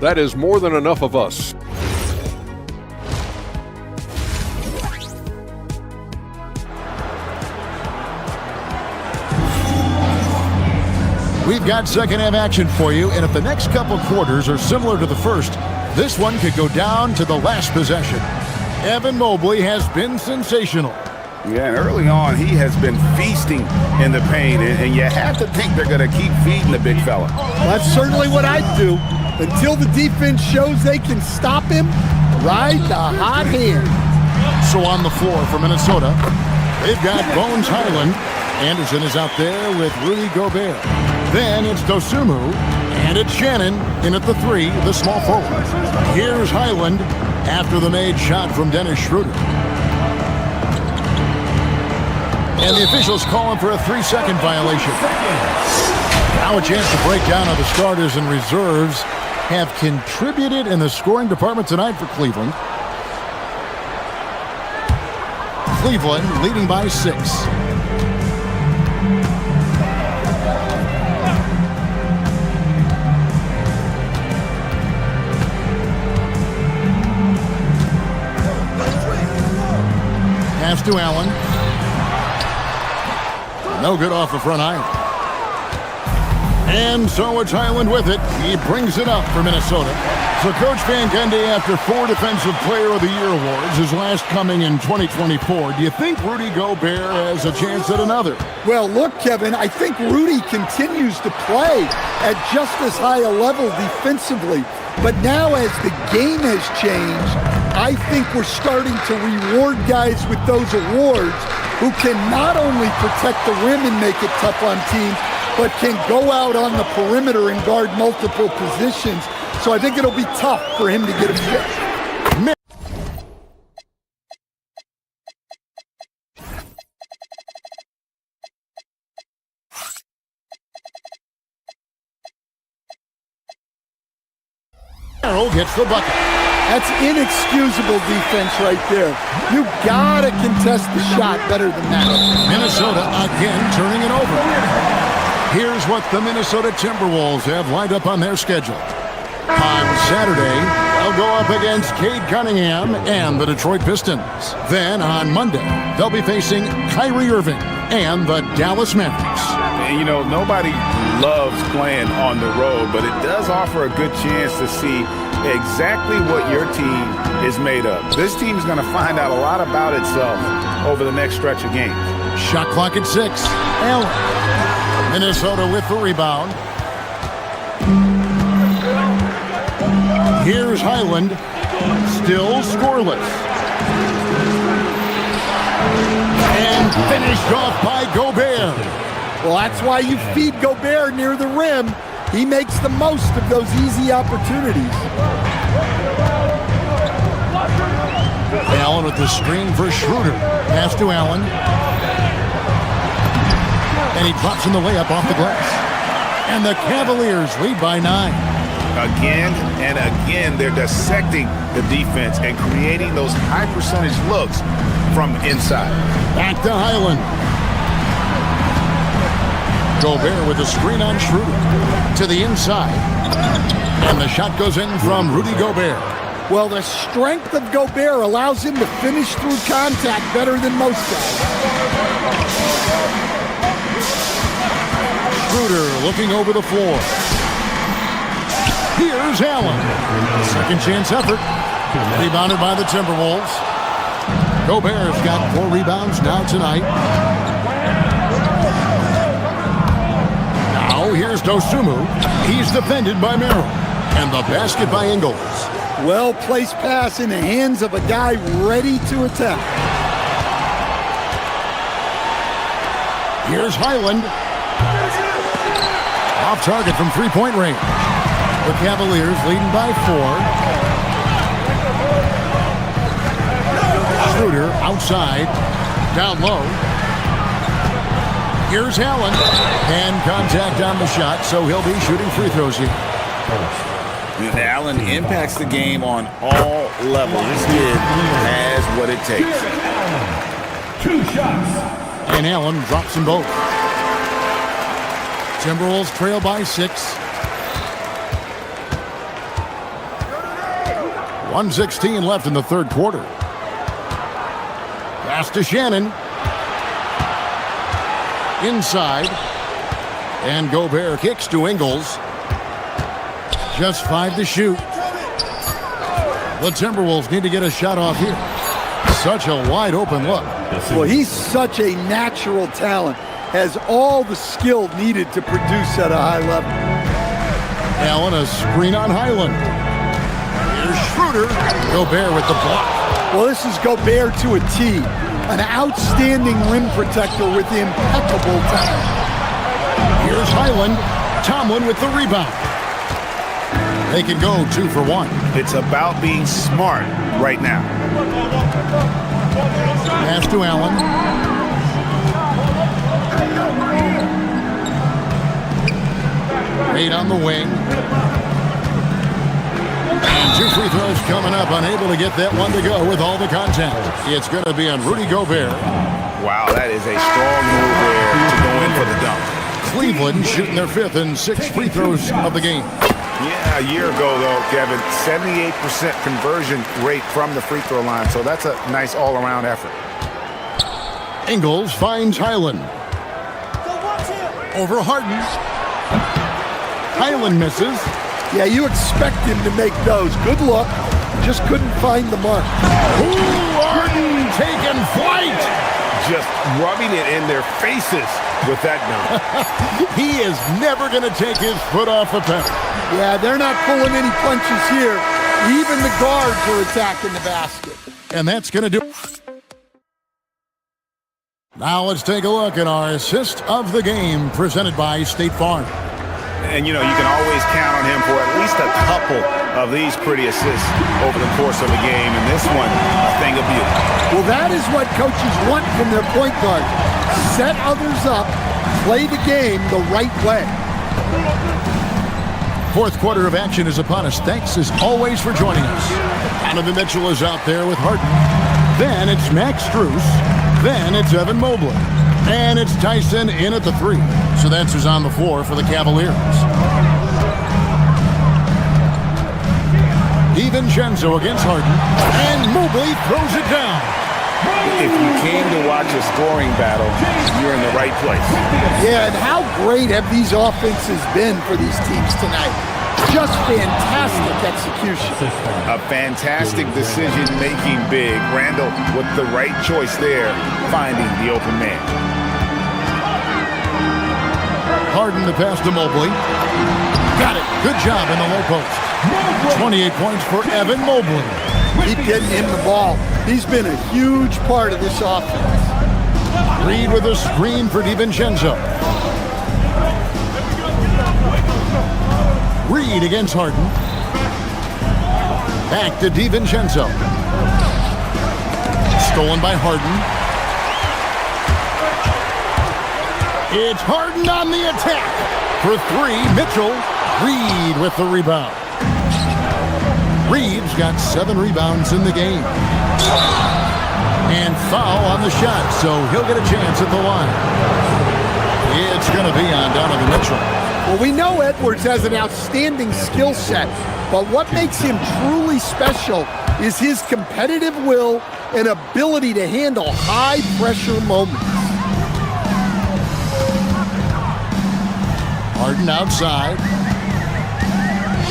That is more than enough of us. We've got second half action for you, and if the next couple quarters are similar to the first, this one could go down to the last possession. Evan Mobley has been sensational. Yeah, and early on, he has been feasting in the paint, and you have to think they're going to keep feeding the big fella. That's certainly what I'd do. Until the defense shows they can stop him, ride the hot hand. So on the floor for Minnesota, they've got Bones Highland. Anderson is out there with Rudy Gobert. Then it's Dosunmu, and it's Shannon in at the 3, the small forward. Here's Highland after the made shot from Dennis Schroeder. And the officials call him for a 3-second violation. Now a chance to break down how the starters and reserves have contributed in the scoring department tonight for Cleveland. Cleveland leading by 6. Pass to Allen. No good off the front iron. And so it's Highland with it. He brings it up for Minnesota. So Coach Van Gundy, after 4 Defensive Player of the Year awards, his last coming in 2024, do you think Rudy Gobert has a chance at another? Well, look, Kevin, I think Rudy continues to play at just as high a level defensively. But now as the game has changed, I think we're starting to reward guys with those awards who can not only protect the rim and make it tough on teams, but can go out on the perimeter and guard multiple positions. So I think it'll be tough for him to get a pick. Gets the bucket. That's inexcusable defense right there. You gotta contest the shot better than that. Minnesota again turning it over. Here's what the Minnesota Timberwolves have lined up on their schedule. On Saturday, they'll go up against Cade Cunningham and the Detroit Pistons. Then on Monday, they'll be facing Kyrie Irving and the Dallas Mavericks. And, you know, nobody loves playing on the road, but it does offer a good chance to see exactly what your team is made of. This team is going to find out a lot about itself over the next stretch of games. Shot clock at 6. Allen. Minnesota with the rebound. Here's Highland. Still scoreless. And finished off by Gobert. Well, that's why you feed Gobert near the rim. He makes the most of those easy opportunities. Allen with the screen for Schroeder. Pass to Allen. And he drops in the layup off the glass. And the Cavaliers lead by 9. Again and again, they're dissecting the defense and creating those high percentage looks from inside. Back to Highland. Gobert with the screen on Schroeder to the inside. And the shot goes in from Rudy Gobert. Well, the strength of Gobert allows him to finish through contact better than most guys. Schroeder looking over the floor. Here's Allen. Second chance effort. Rebounded by the Timberwolves. Gobert's got 4 rebounds now tonight. Now here's Dosunmu. He's defended by Merrill. And the basket by Ingles. Well-placed pass in the hands of a guy ready to attack. Here's Highland. Off target from three-point range. The Cavaliers leading by 4. Schroeder outside. Down low. Here's Allen. Hand contact on the shot, so he'll be shooting free throws here. Allen impacts the game on all levels. This kid has what it takes. 2 shots. And Allen drops them both. Timberwolves trail by 6. 1:16 left in the third quarter. Pass to Shannon. Inside. And Gobert kicks to Ingles. Just 5 to shoot. The Timberwolves need to get a shot off here. Such a wide open look. Well, he's such a natural talent. Has all the skill needed to produce at a high level. Allen, a screen on Highland. Here's Schroeder. Gobert with the block. Well, this is Gobert to a T. An outstanding rim protector with impeccable talent. Here's Highland. Tomlin with the rebound. They can go 2 for 1. It's about being smart right now. Pass to Allen. Made on the wing. And 2 free throws coming up. Unable to get that one to go with all the contact. It's going to be on Rudy Gobert. Wow, that is a strong move there to go in for the dunk. Cleveland shooting their 5th and 6th free throws of the game. Yeah, a year ago, though, Kevin, 78% conversion rate from the free throw line. So that's a nice all-around effort. Ingles finds Highland. Over Harden. Highland misses. Yeah, you expect him to make those. Good look. Just couldn't find the mark. Ooh, Harden taking flight. Just rubbing it in their faces with that dunk. He is never going to take his foot off the pedal. Yeah, they're not pulling any punches here. Even the guards are attacking the basket. And that's going to do. Now let's take a look at our assist of the game presented by State Farm. And, you know, you can always count on him for at least a couple of these pretty assists over the course of a game. And this one, a thing of beauty. Well, that is what coaches want from their point guard. Set others up, play the game the right way. Fourth quarter of action is upon us. Thanks as always for joining us. Donovan Mitchell is out there with Harden. Then it's Max Strus. Then it's Evan Mobley. And it's Tyson in at the 3. So that's who's on the floor for the Cavaliers. DiVincenzo against Harden. And Mobley throws it down. If you came to watch a scoring battle, you're in the right place. Yeah, and how great have these offenses been for these teams tonight? Just fantastic execution. A fantastic decision making big. Randall with the right choice there, finding the open man. Harden the pass to Mobley. Got it. Good job in the low post. 28 points for Evan Mobley. Keep getting him the ball. He's been a huge part of this offense. Reed with a screen for DiVincenzo. Reed against Harden. Back to DiVincenzo. Stolen by Harden. It's Harden on the attack. For three, Mitchell. Reed with the rebound. Reed's got 7 rebounds in the game. And foul on the shot, so he'll get a chance at the line. It's going to be on Donovan Mitchell. Well, we know Edwards has an outstanding skill set, but what makes him truly special is his competitive will and ability to handle high-pressure moments. Harden outside.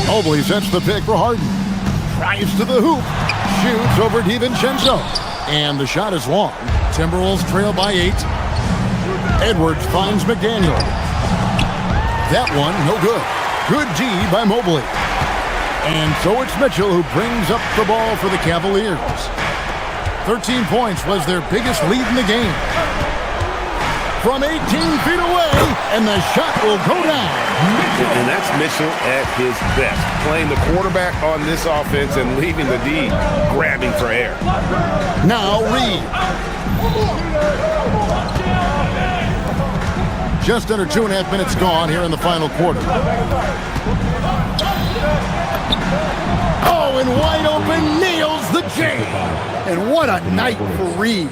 Mobley sets the pick for Harden. Drives to the hoop. Shoots over DiVincenzo. And the shot is long. Timberwolves trail by 8. Edwards finds McDaniel. That one, no good. Good D by Mobley. And so it's Mitchell who brings up the ball for the Cavaliers. 13 points was their biggest lead in the game. From 18 feet away, and the shot will go down. And that's Mitchell at his best. Playing the quarterback on this offense and leaving the D grabbing for air. Now Reed. Just under 2.5 minutes gone here in the final quarter. Oh, and wide open, nails the J. And what a night for Reed.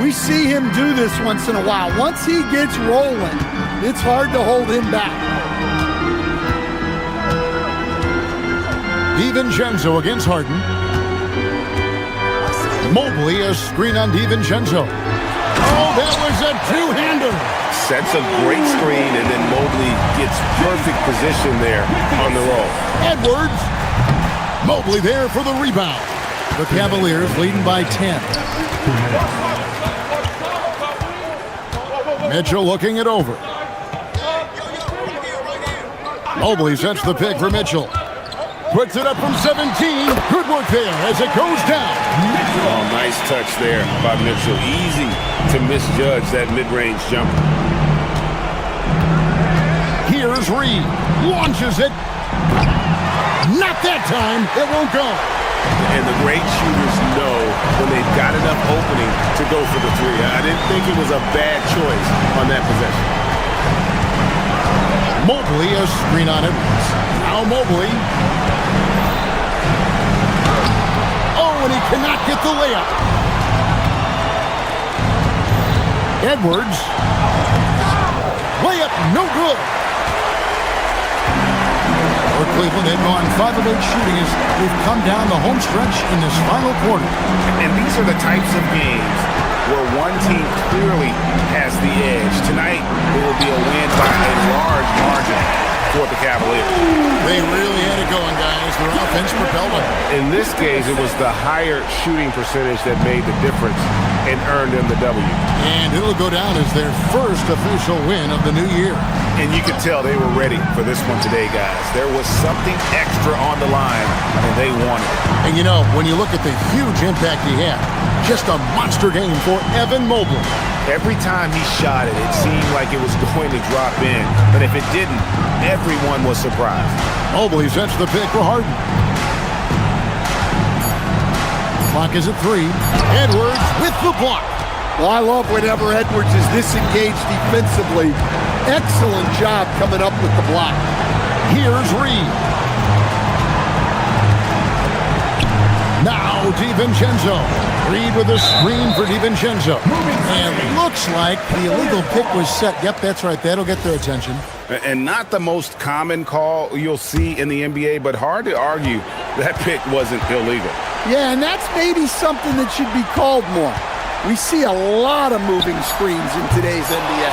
We see him do this once in a while. Once he gets rolling, it's hard to hold him back. DiVincenzo against Harden. Mobley a screen on DiVincenzo. Oh, that was a two-hander. Sets a great screen, and then Mobley gets perfect position there on the roll. Edwards. Mobley there for the rebound. The Cavaliers leading by 10. Mitchell looking it over. Mobley sets the pick for Mitchell. Puts it up from 17. Good work there as it goes down. Oh, nice touch there by Mitchell. Easy to misjudge that mid-range jumper. Here's Reed. Launches it. Not that time. It won't go. And the great shooters know when they've got enough opening to go for the three. I didn't think it was a bad choice on that possession. Mobley a screen on it. Now Mobley. Oh, and he cannot get the layup. Edwards. Layup no good. For Cleveland, they've gone 5 of 8 shooting as they've come down the home stretch in this final quarter. And these are the types of games where one team clearly has the edge. Tonight, it will be a win by a large margin for the Cavaliers. They really had it going, guys. Their offense propelled them. In this case, it was the higher shooting percentage that made the difference and earned them the W. And it'll go down as their first official win of the new year. And you could tell they were ready for this one today, guys. There was something extra on the line, and they wanted it. And you know, when you look at the huge impact he had, just a monster game for Evan Mobley. Every time he shot it, it seemed like it was going to drop in. But if it didn't, everyone was surprised. Mobley sets the pick for Harden. Clock is at 3. Edwards with the block. Well, I love whenever Edwards is disengaged defensively. Excellent job coming up with the block. Here's Reed. Now DiVincenzo. Reed with a screen for DiVincenzo. And looks like the illegal pick was set. Yep, that's right. That'll get their attention. And not the most common call you'll see in the NBA, but hard to argue that pick wasn't illegal. Yeah, and that's maybe something that should be called more. We see a lot of moving screens in today's NBA.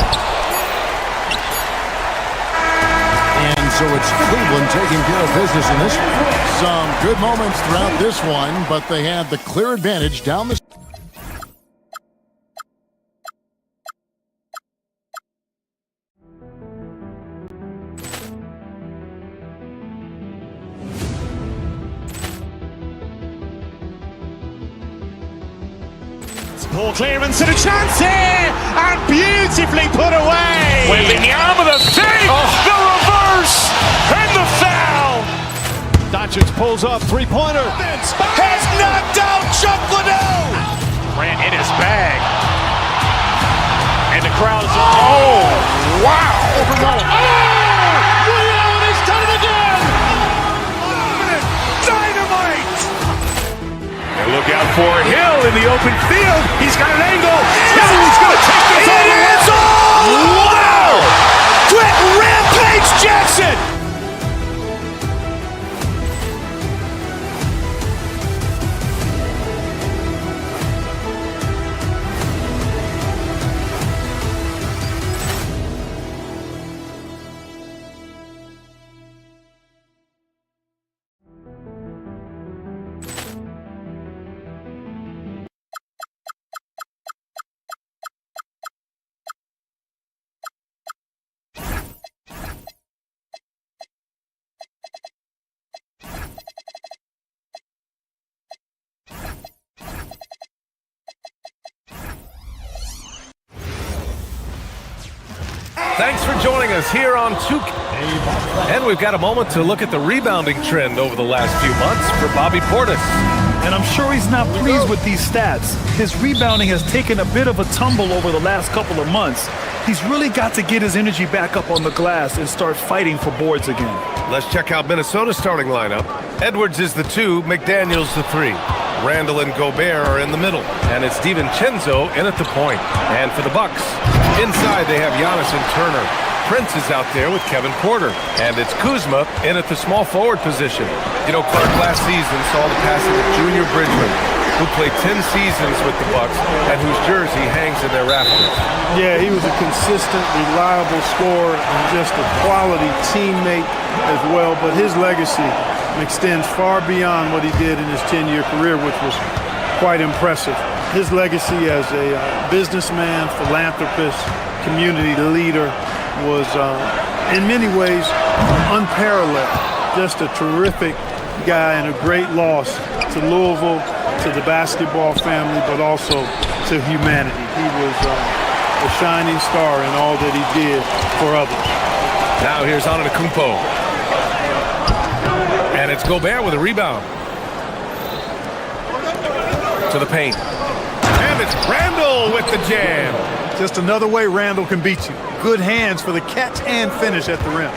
And so it's Cleveland taking care of business in this one. Some good moments throughout this one, but they had the clear advantage down the... Poor clearance and a chance here, and beautifully put away. Wembanyama the save, the reverse, and the foul. Doncic pulls up, three-pointer. Has knocked out Chuck Liddell. Ran in his bag. And the crowd is, oh, wow. Liddell has done it again. Dynamite. And look out for Hill in the open field. He's got an angle. Hill's going to take this all the way. Wow! Quick Rampage Jackson. Thanks for joining us here on 2K. And we've got a moment to look at the rebounding trend over the last few months for Bobby Portis. And I'm sure he's not pleased with these stats. His rebounding has taken a bit of a tumble over the last couple of months. He's really got to get his energy back up on the glass and start fighting for boards again. Let's check out Minnesota's starting lineup. Edwards is the 2, McDaniels the 3. Randall and Gobert are in the middle, and it's DiVincenzo in at the point. And for the Bucks, inside they have Giannis and Turner. Prince is out there with Kevin Porter, and it's Kuzma in at the small forward position. You know, Clark last season saw the passing of Junior Bridgman, who played 10 seasons with the Bucks and whose jersey hangs in their rafters. Yeah, he was a consistent, reliable scorer and just a quality teammate as well, but his legacy extends far beyond what he did in his 10-year career, which was quite impressive. His legacy as a businessman, philanthropist, community leader was in many ways unparalleled. Just a terrific guy and a great loss to Louisville, to the basketball family, but also to humanity. He was a shining star in all that he did for others. Now here's Antetokounmpo. And it's Gobert with a rebound. To the paint. And it's Randall with the jam. Just another way Randall can beat you. Good hands for the catch and finish at the rim.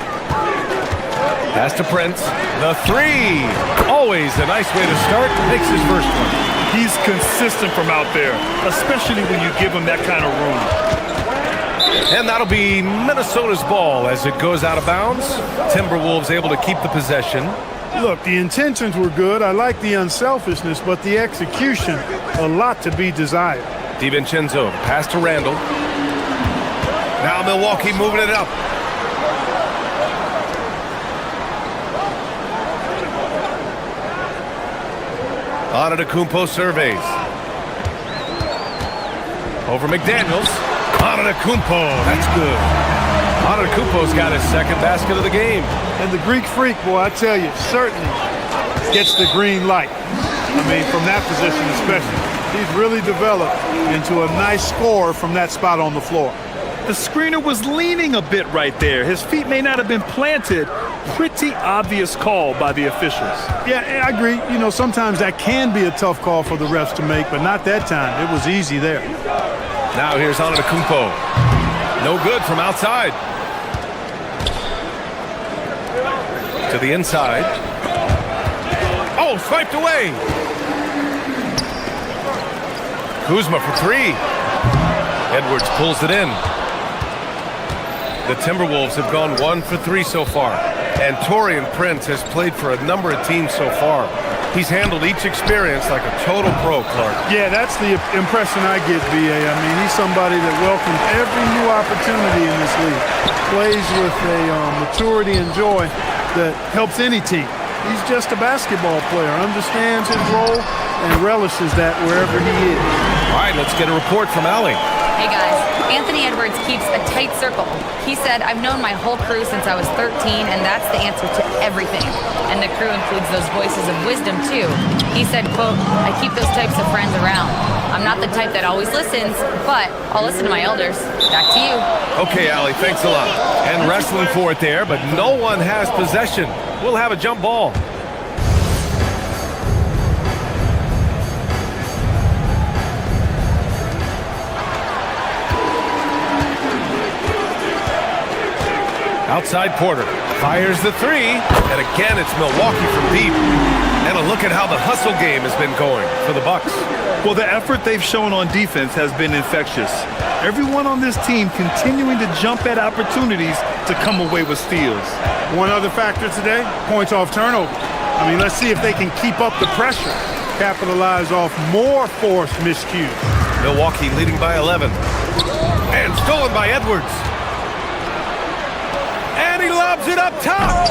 Pass to Prince. The 3. Always a nice way to start. Makes his first one. He's consistent from out there, especially when you give him that kind of room. And that'll be Minnesota's ball as it goes out of bounds. Timberwolves able to keep the possession. Look, the intentions were good. I like the unselfishness, but the execution, a lot to be desired. DiVincenzo, pass to Randall. Now Milwaukee moving it up. Antetokounmpo surveys. Over McDaniels. Antetokounmpo, that's good. Antetokounmpo's got his second basket of the game. And the Greek freak, boy, I tell you, certainly gets the green light. I mean, from that position especially. He's really developed into a nice scorer from that spot on the floor. The screener was leaning a bit right there. His feet may not have been planted. Pretty obvious call by the officials. Yeah, I agree. You know, sometimes that can be a tough call for the refs to make, but not that time. It was easy there. Now here's Antetokounmpo. No good from outside. To the inside. Oh, swiped away. Kuzma for 3. Edwards pulls it in. The Timberwolves have gone 1 for 3 so far. And Taurean Prince has played for a number of teams so far. He's handled each experience like a total pro, Clark. Yeah, that's the impression I get, B.A. I mean, he's somebody that welcomes every new opportunity in this league. Plays with a maturity and joy that helps any team. He's just a basketball player, understands his role, and relishes that wherever he is. All right, let's get a report from Allie. Hey guys, Anthony Edwards keeps a tight circle. He said, I've known my whole crew since I was 13, and that's the answer to everything. And the crew includes those voices of wisdom too. He said, quote, I keep those types of friends around. I'm not the type that always listens, but I'll listen to my elders. Back to you. Okay, Allie, thanks a lot. And wrestling for it there, but no one has possession. We'll have a jump ball. Outside Porter fires the three, and again it's Milwaukee from deep. And a look at how the hustle game has been going for the Bucks. Well, the effort they've shown on defense has been infectious. Everyone on this team continuing to jump at opportunities to come away with steals. One other factor today, points off turnover. I mean, let's see if they can keep up the pressure, capitalize off more forced miscues. Milwaukee leading by 11. And stolen by Edwards. And he lobs it up top.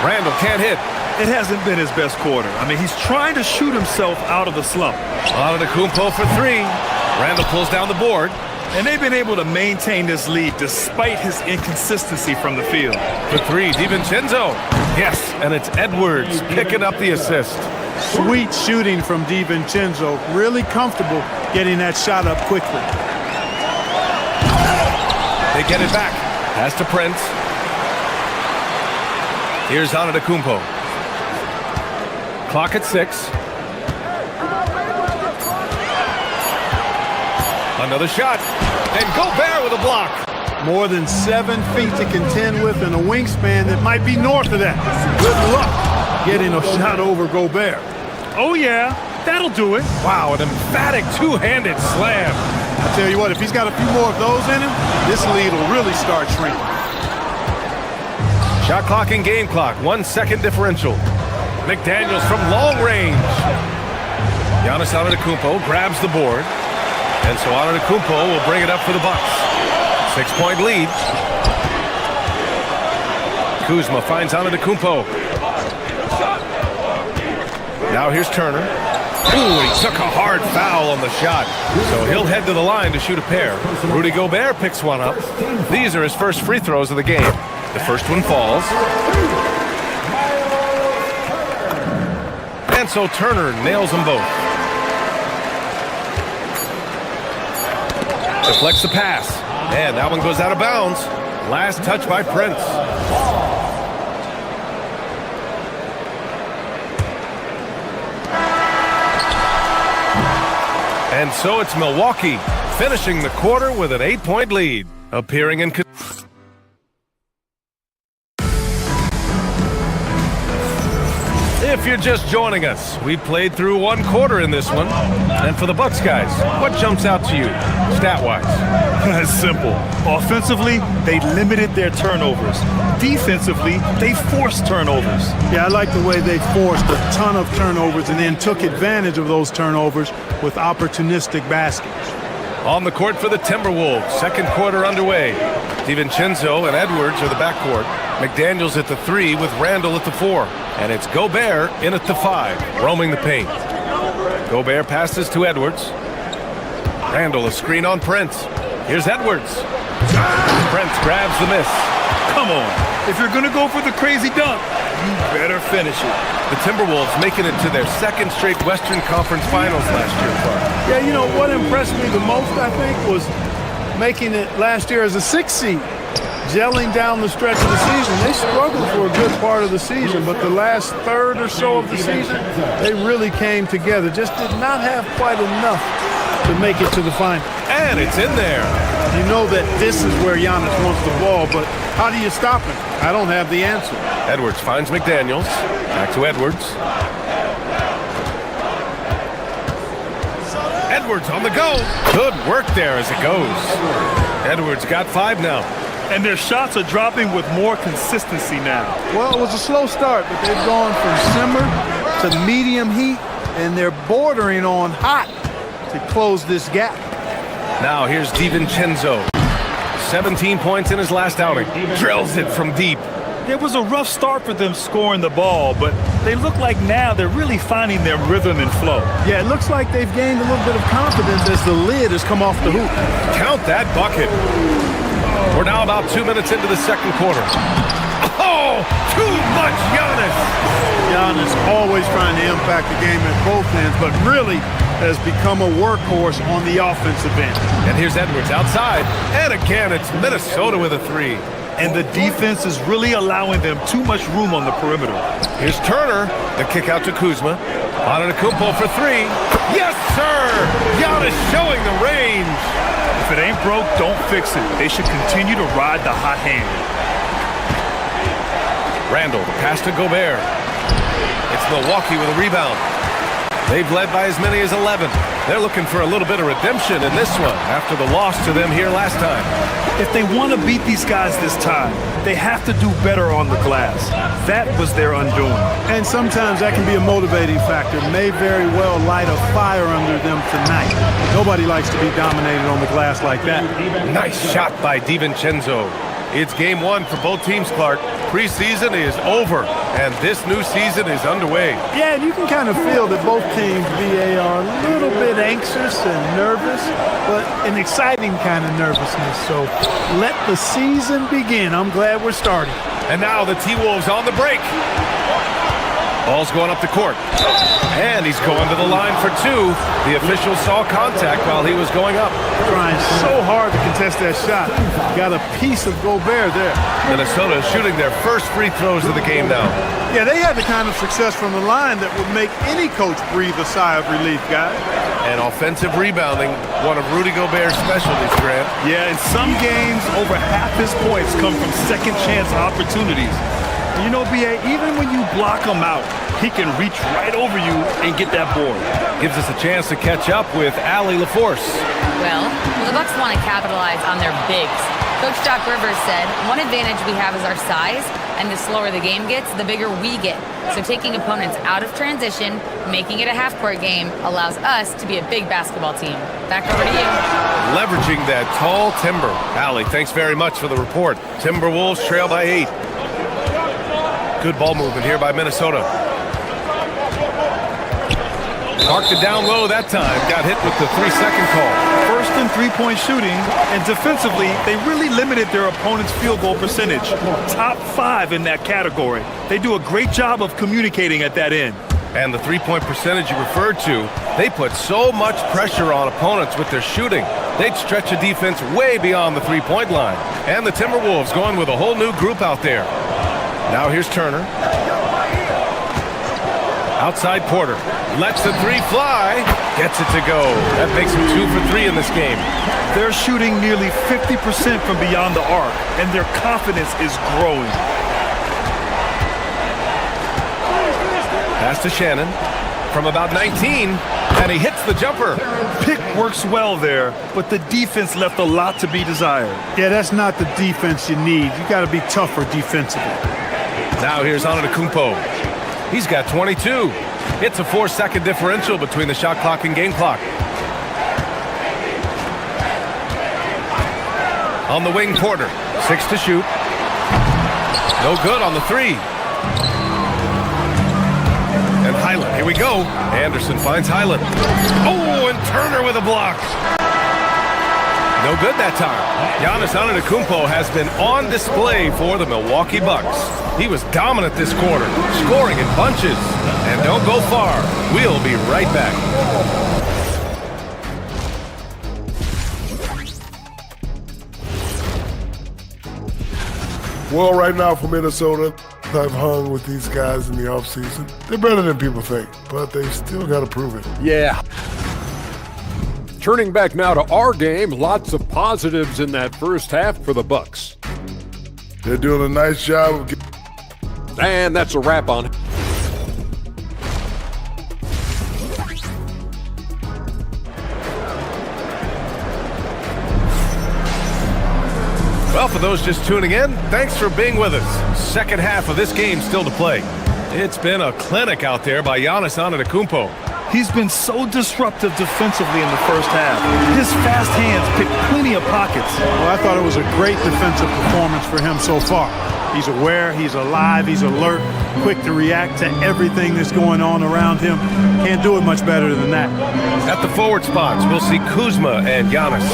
Randall can't hit. It hasn't been his best quarter. I mean, he's trying to shoot himself out of the slump. Antetokounmpo for three. Randall pulls down the board. And they've been able to maintain this lead despite his inconsistency from the field. For three, DiVincenzo. Yes, and it's Edwards picking up the assist. Sweet shooting from DiVincenzo. Really comfortable getting that shot up quickly. They get it back. Pass to Prince. Here's Antetokounmpo. Clock at 6. Another shot. And Gobert with a block. More than 7 feet to contend with and a wingspan that might be north of that. Good luck getting a shot over Gobert. Oh, yeah. That'll do it. Wow, an emphatic two-handed slam. I tell you what, if he's got a few more of those in him, this lead will really start shrinking. Shot clock and game clock. 1 second differential. McDaniels from long range. Giannis Antetokounmpo grabs the board. And so Antetokounmpo will bring it up for the Bucks. 6-point lead. Kuzma finds Antetokounmpo. Now here's Turner. Ooh, he took a hard foul on the shot. So he'll head to the line to shoot a pair. Rudy Gobert picks one up. These are his first free throws of the game. The first one falls. And so Turner nails them both. Deflects the pass. And that one goes out of bounds. Last touch by Prince. And so it's Milwaukee finishing the quarter with an 8-point lead. Appearing in... If you're just joining us, we played through 1 quarter in this one. And for the Bucks guys, what jumps out to you, stat-wise? That's simple. Offensively, they limited their turnovers. Defensively, they forced turnovers. Yeah, I like the way they forced a ton of turnovers and then took advantage of those turnovers with opportunistic baskets. On the court for the Timberwolves, second quarter underway. DiVincenzo and Edwards are the backcourt. McDaniels at the 3 with Randall at the 4. And it's Gobert in at the 5, roaming the paint. Gobert passes to Edwards. Randall a screen on Prince. Here's Edwards. Prince grabs the miss. Come on. If you're going to go for the crazy dunk, you better finish it. The Timberwolves making it to their second straight Western Conference Finals last year, Clark. Yeah, you know, what impressed me the most, I think, was making it last year as a 6th seed. Gelling down the stretch of the season. They struggled for a good part of the season, but the last third or so of the season, they really came together. Just did not have quite enough to make it to the final. And it's in there. You know that this is where Giannis wants the ball, but how do you stop him? I don't have the answer. Edwards finds McDaniels. Back to Edwards. Edwards on the go. Good work there as it goes. Edwards got 5 now. And their shots are dropping with more consistency now. Well, it was a slow start, but they've gone from simmer to medium heat, and they're bordering on hot to close this gap. Now here's DiVincenzo. 17 points in his last outing. Drills it from deep. It was a rough start for them scoring the ball, but they look like now they're really finding their rhythm and flow. Yeah, it looks like they've gained a little bit of confidence as the lid has come off the hoop. Count that bucket. We're now about 2 minutes into the second quarter. Oh, too much Giannis. Giannis always trying to impact the game at both ends, but really has become a workhorse on the offensive end. And here's Edwards outside. And again, it's Minnesota with a three. And the defense is really allowing them too much room on the perimeter. Here's Turner. The kick out to Kuzma. Antetokounmpo for three. Yes, sir! Giannis showing the range. If it ain't broke, don't fix it. They should continue to ride the hot hand. Randall, the pass to Gobert. It's Milwaukee with a rebound. They've led by as many as 11. They're looking for a little bit of redemption in this one after the loss to them here last time. If they want to beat these guys this time, they have to do better on the glass. That was their undoing. And sometimes that can be a motivating factor. May very well light a fire under them tonight. Nobody likes to be dominated on the glass like that. Nice shot by DiVincenzo. It's game one for both teams, Clark. Preseason is over, and this new season is underway. Yeah, and you can kind of feel that both teams, BA, are a little bit anxious and nervous, but an exciting kind of nervousness. So let the season begin. I'm glad we're starting. And now the T-Wolves on the break. Ball's going up the court. And he's going to the line for two. The official saw contact while he was going up. Trying so hard to contest that shot. Got a piece of Gobert there. Minnesota shooting their first free throws of the game now. Yeah, they had the kind of success from the line that would make any coach breathe a sigh of relief, guys. And offensive rebounding, one of Rudy Gobert's specialties, Grant. Yeah, in some games, over half his points come from second chance opportunities. You know, BA, even when you block him out, he can reach right over you and get that board. Gives us a chance to catch up with Allie LaForce. Well, the Bucks want to capitalize on their bigs. Coach Doc Rivers said, one advantage we have is our size, and the slower the game gets, the bigger we get. So taking opponents out of transition, making it a half-court game, allows us to be a big basketball team. Back over to you. Leveraging that tall timber. Allie, thanks very much for the report. Timberwolves trail by 8. Good ball movement here by Minnesota. Marked it down low that time. Got hit with the 3-second call. First and three-point shooting, and defensively, they really limited their opponent's field goal percentage. Top 5 in that category. They do a great job of communicating at that end. And the three-point percentage you referred to, they put so much pressure on opponents with their shooting. They'd stretch a defense way beyond the three-point line. And the Timberwolves going with a whole new group out there. Now here's Turner. Outside Porter. Lets the three fly. Gets it to go. That makes him 2 for 3 in this game. They're shooting nearly 50% from beyond the arc, and their confidence is growing. Pass to Shannon from about 19, and he hits the jumper. Pick works well there, but the defense left a lot to be desired. Yeah, that's not the defense you need. You got to be tougher defensively. Now here's Antetokounmpo. He's got 22. It's a 4-second differential between the shot clock and game clock. On the wing, Porter. 6 to shoot. No good on the 3. And Highland, here we go. Anderson finds Highland. Oh, and Turner with a block. No good that time. Giannis Antetokounmpo has been on display for the Milwaukee Bucks. He was dominant this quarter, scoring in bunches. And don't go far. We'll be right back. Well, right now for Minnesota, I've hung with these guys in the offseason. They're better than people think, but they still got to prove it. Yeah. Turning back now to our game, lots of positives in that first half for the Bucks. They're doing a nice job of and that's a wrap on it. Well, for those just tuning in, thanks for being with us. Second half of this game still to play. It's been a clinic out there by Giannis Antetokounmpo. He's been so disruptive defensively in the first half. His fast hands pick plenty of pockets. Well, I thought it was a great defensive performance for him so far. He's aware, he's alive, he's alert, quick to react to everything that's going on around him. Can't do it much better than that. At the forward spots, we'll see Kuzma and Giannis.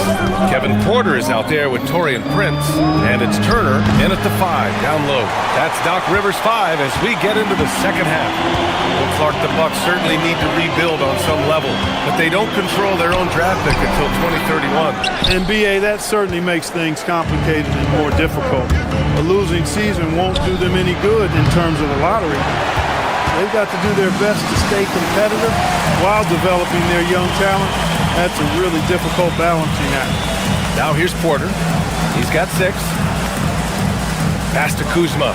Kevin Porter is out there with Taurean Prince, and it's Turner in at the 5, down low. That's Doc Rivers' 5 as we get into the second half. Well, Clark, the Bucks certainly need to rebuild on some level, but they don't control their own draft pick until 2031. And BA, that certainly makes things complicated and more difficult. A losing season won't do them any good in terms of the lottery. They've got to do their best to stay competitive while developing their young talent. That's a really difficult balancing act. Now here's Porter. He's got 6. Pass to Kuzma.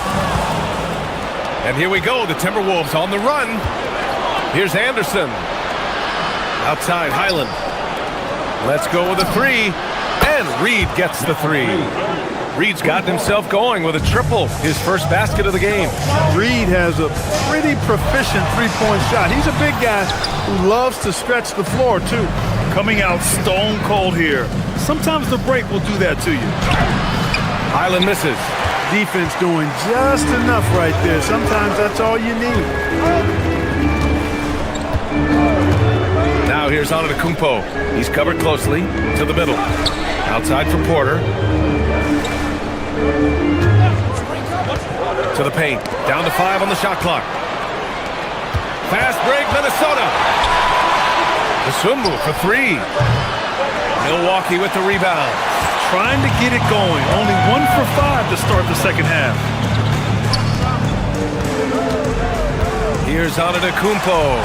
And here we go, the Timberwolves on the run. Here's Anderson. Outside, Highland. Let's go with a 3. And Reed gets the 3. Reed's gotten himself going with a triple, his first basket of the game. Reed has a pretty proficient three-point shot. He's a big guy who loves to stretch the floor, too. Coming out stone cold here. Sometimes the break will do that to you. Highland misses. Defense doing just enough right there. Sometimes that's all you need. Now here's Antetokounmpo. He's covered closely to the middle. Outside for Porter. To the paint. Down to 5 on the shot clock. Fast break, Minnesota. Kasumbu for 3. Milwaukee with the rebound. Trying to get it going. Only 1 for 5 to start the second half. Here's Antetokounmpo.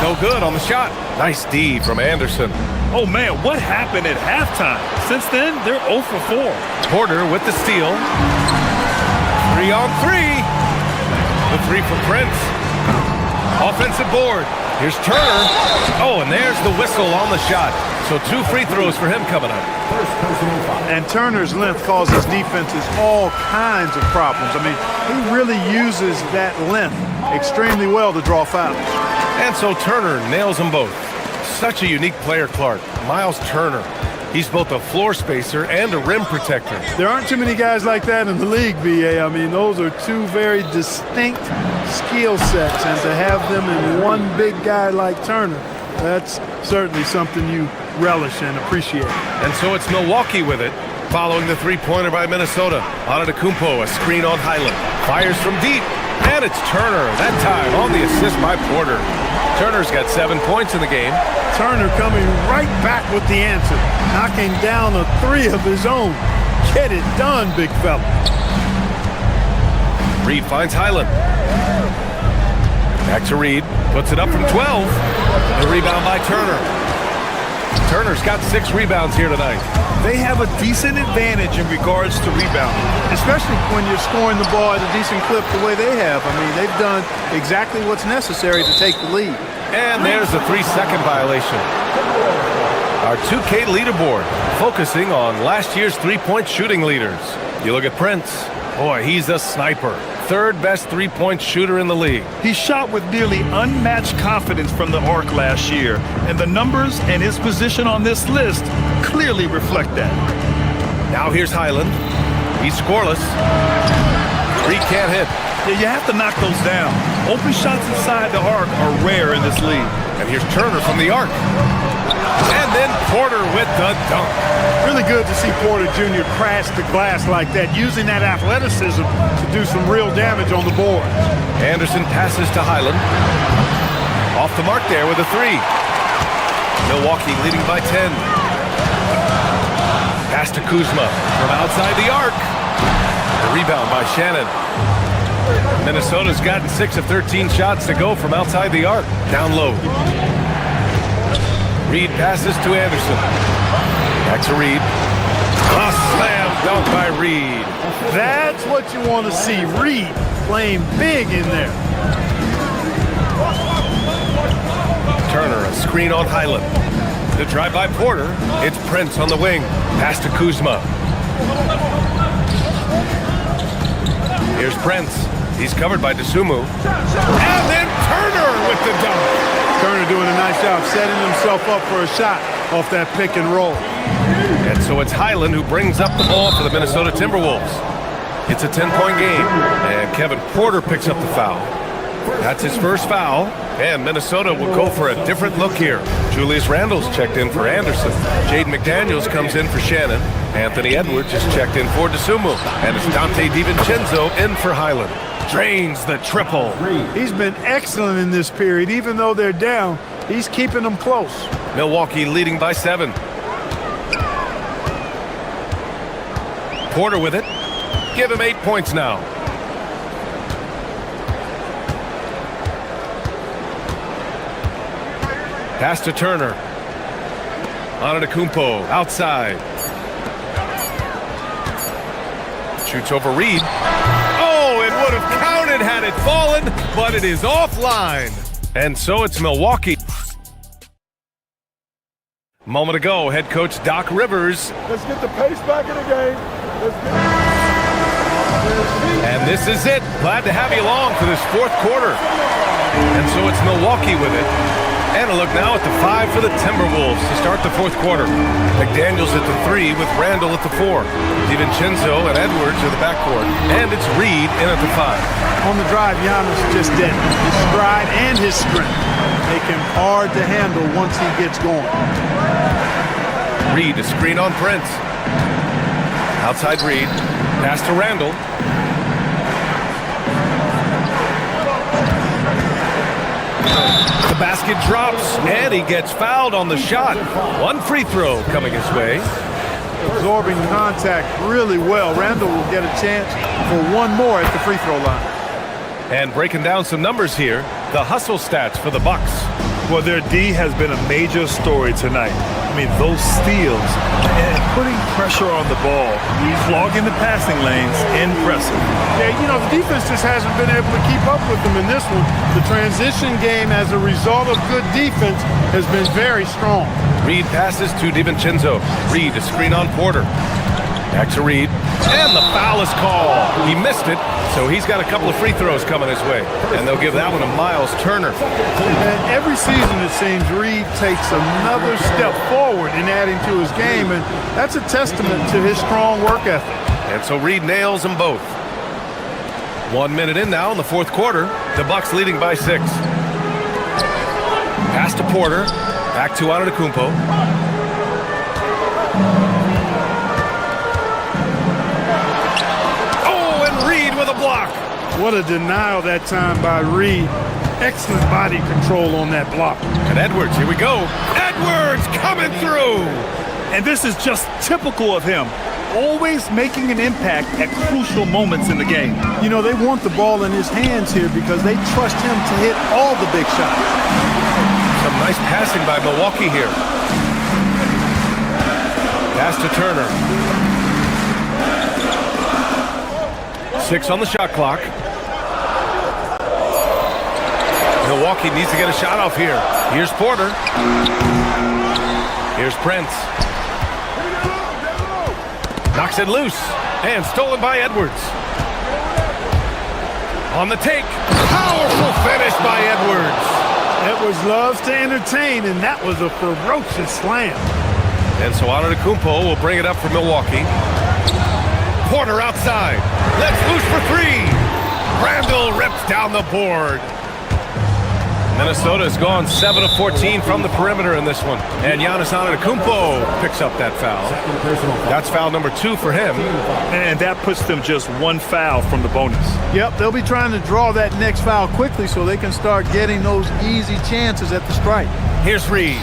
No good on the shot. Nice D from Anderson. Oh, man, what happened at halftime? Since then, they're 0 for 4. Porter with the steal. 3 on 3. The 3 from Prince. Offensive board. Here's Turner. Oh, and there's the whistle on the shot. So 2 free throws for him coming up. And Turner's length causes defenses all kinds of problems. I mean, he really uses that length extremely well to draw fouls. And so Turner nails them both. Such a unique player, Clark. Miles Turner. He's both a floor spacer and a rim protector. There aren't too many guys like that in the league, BA. I mean, those are 2 very distinct skill sets, and to have them in one big guy like Turner, that's certainly something you relish and appreciate. And so it's Milwaukee with it, following the three-pointer by Minnesota. Antetokounmpo, a screen on Highland. Fires from deep, and it's Turner, that time on the assist by Porter. Turner's got 7 points in the game. Turner coming right back with the answer, knocking down a 3 of his own. Get it done, big fella. Reed finds Highland. Back to Reed, puts it up from 12. The rebound by Turner. Turner's got 6 rebounds here tonight. They have a decent advantage in regards to rebounding. Especially when you're scoring the ball at a decent clip the way they have. I mean, they've done exactly what's necessary to take the lead. And there's the 3-second violation. Our 2K leaderboard, focusing on last year's three-point shooting leaders. You look at Prince. Boy, he's a sniper. 3rd best three-point shooter in the league. He shot with nearly unmatched confidence from the arc last year, and the numbers and his position on this list clearly reflect that. Now here's Highland. He's scoreless. Reed can't hit. Yeah, you have to knock those down. Open shots inside the arc are rare in this league. And here's Turner from the arc. And then Porter with the dunk. Really good to see Porter Jr. crash the glass like that, using that athleticism to do some real damage on the board. Anderson passes to Highland. Off the mark there with a 3. Milwaukee leading by 10. Pass to Kuzma from outside the arc. The rebound by Shannon. Minnesota's gotten 6 of 13 shots to go from outside the arc. Down low. Reed passes to Anderson. Back to Reed. A slam dunk by Reed. That's what you want to see. Reed playing big in there. Turner, a screen on Highland. The drive by Porter. It's Prince on the wing. Pass to Kuzma. Here's Prince. He's covered by DeSumo. And then Turner with the dunk. Turner doing a nice job setting himself up for a shot off that pick and roll. And so it's Highland who brings up the ball for the Minnesota Timberwolves. It's a 10-point game, and Kevin Porter picks up the foul. That's his first foul, and Minnesota will go for a different look here. Julius Randle's checked in for Anderson. Jaden McDaniels comes in for Shannon. Anthony Edwards is checked in for DeSumo. And it's Dante DiVincenzo in for Highland. Drains the triple. He's been excellent in this period. Even though they're down, he's keeping them close. Milwaukee leading by 7. Porter with it. Give him 8 points now. Pass to Turner. Antetokounmpo outside. Shoots over Reed. Oh, it would have counted had it fallen, but it is offline. And so it's Milwaukee. Moment ago, head coach Doc Rivers. Let's get the pace back in the game. And this is it. Glad to have you along for this fourth quarter. And so it's Milwaukee with it. And a look now at the 5 for the Timberwolves to start the fourth quarter. McDaniels at the 3 with Randle at the 4. DiVincenzo and Edwards are the backcourt. And it's Reed in at the 5. On the drive, Giannis just dead. His stride and his strength make him hard to handle once he gets going. Reed, a screen on Prince. Outside Reed. Pass to Randle. The basket drops, and he gets fouled on the shot. One free throw coming his way. Absorbing contact really well. Randle will get a chance for one more at the free throw line. And breaking down some numbers here, the hustle stats for the Bucks. Well, their D has been a major story tonight. I mean, those steals and putting pressure on the ball, clogging the passing lanes, impressive. Yeah, you know, the defense just hasn't been able to keep up with them in this one. The transition game as a result of good defense has been very strong. Reed passes to DiVincenzo. Reed, a screen on Porter. Back to Reed. And the foul is called. He missed it, so he's got a couple of free throws coming his way. And they'll give that one to Miles Turner. And every season, it seems, Reed takes another step forward in adding to his game, and that's a testament to his strong work ethic. And so Reed nails them both. 1 minute in now in the fourth quarter. The Bucks leading by 6. Pass to Porter. Back to Antetokounmpo. With a block. What a denial that time by Reed. Excellent body control on that block. And Edwards, here we go. Edwards coming through. And this is just typical of him. Always making an impact at crucial moments in the game. You know, they want the ball in his hands here because they trust him to hit all the big shots. Some nice passing by Milwaukee here. Pass to Turner. 6 on the shot clock. Milwaukee needs to get a shot off here. Here's Porter. Here's Prince. Knocks it loose. And stolen by Edwards. On the take. Powerful finish by Edwards. Edwards loves to entertain, and that was a ferocious slam. And so Antetokounmpo will bring it up for Milwaukee. Porter outside. Let's loose for 3. Randle rips down the board. Minnesota has gone 7 of 14 from the perimeter in this one. And Giannis Antetokounmpo picks up that foul. That's foul number 2 for him. And that puts them just 1 foul from the bonus. Yep, they'll be trying to draw that next foul quickly so they can start getting those easy chances at the strike. Here's Reed.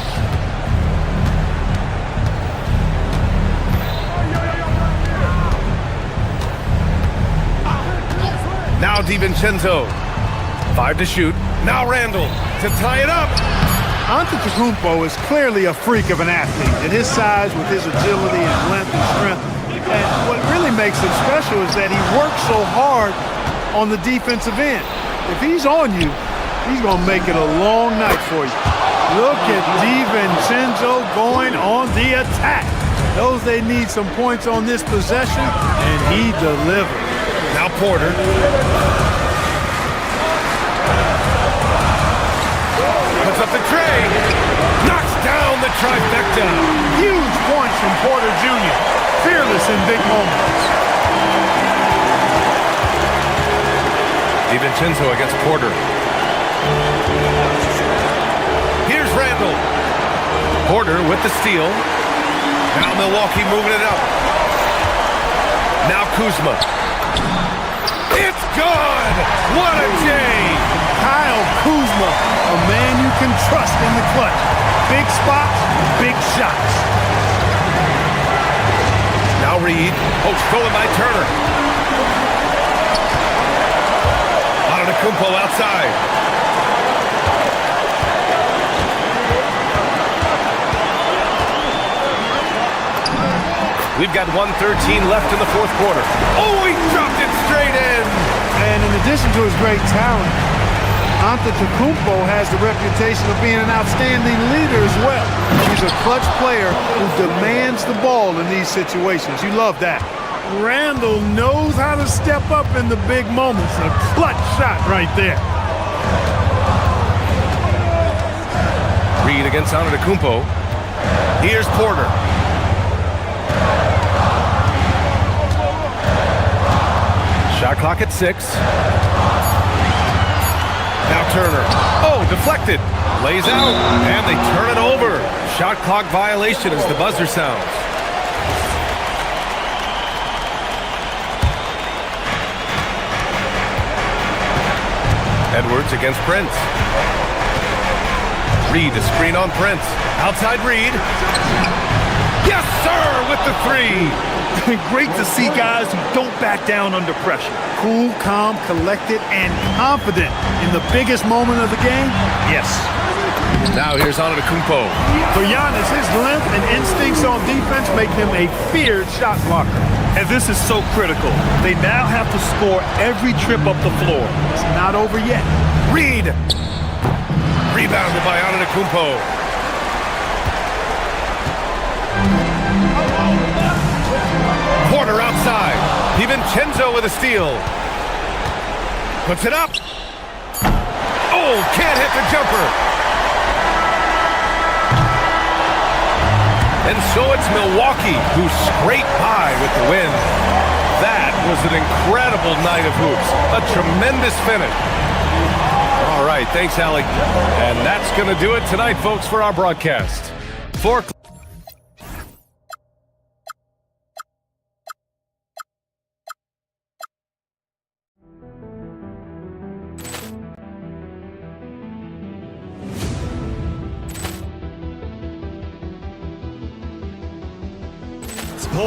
Now DiVincenzo. 5 to shoot. Now Randle to tie it up. Antetokounmpo is clearly a freak of an athlete. At his size, with his agility and length and strength. And what really makes him special is that he works so hard on the defensive end. If he's on you, he's going to make it a long night for you. Look at DiVincenzo going on the attack. Knows they need some points on this possession, and he delivered. Now Porter. Puts up the tray. Knocks down the trifecta. Huge points from Porter Jr. Fearless in big moments. DiVincenzo against Porter. Here's Randall. Porter with the steal. Now Milwaukee moving it up. Now Kuzma. It's good! What a day! Kyle Kuzma, a man you can trust in the clutch. Big spots, big shots. Now Reed. Oh, stolen by Turner. Antetokounmpo outside. We've got 1:13 left in the fourth quarter. Oh, he dropped it straight in. And in addition to his great talent, Antetokounmpo has the reputation of being an outstanding leader as well. He's a clutch player who demands the ball in these situations. You love that. Randall knows how to step up in the big moments. A clutch shot right there. Reed against Antetokounmpo. Here's Porter. Shot clock at 6. Now Turner. Oh, deflected. Lays out, and they turn it over. Shot clock violation as the buzzer sounds. Edwards against Prince. Reed, a screen on Prince. Outside Reed. Yes, sir, with the 3. Great to see guys who don't back down under pressure. Cool, calm, collected, and confident in the biggest moment of the game? Yes. Now here's Antetokounmpo. For Giannis, his length and instincts on defense make him a feared shot blocker. And this is so critical. They now have to score every trip up the floor. It's not over yet. Reed. Rebounded by Antetokounmpo. Porter outside. DiVincenzo with a steal. Puts it up. Oh, can't hit the jumper. And so it's Milwaukee who scraped by with the win. That was an incredible night of hoops. A tremendous finish. All right, thanks, Alec. And that's going to do it tonight, folks, for our broadcast. Poor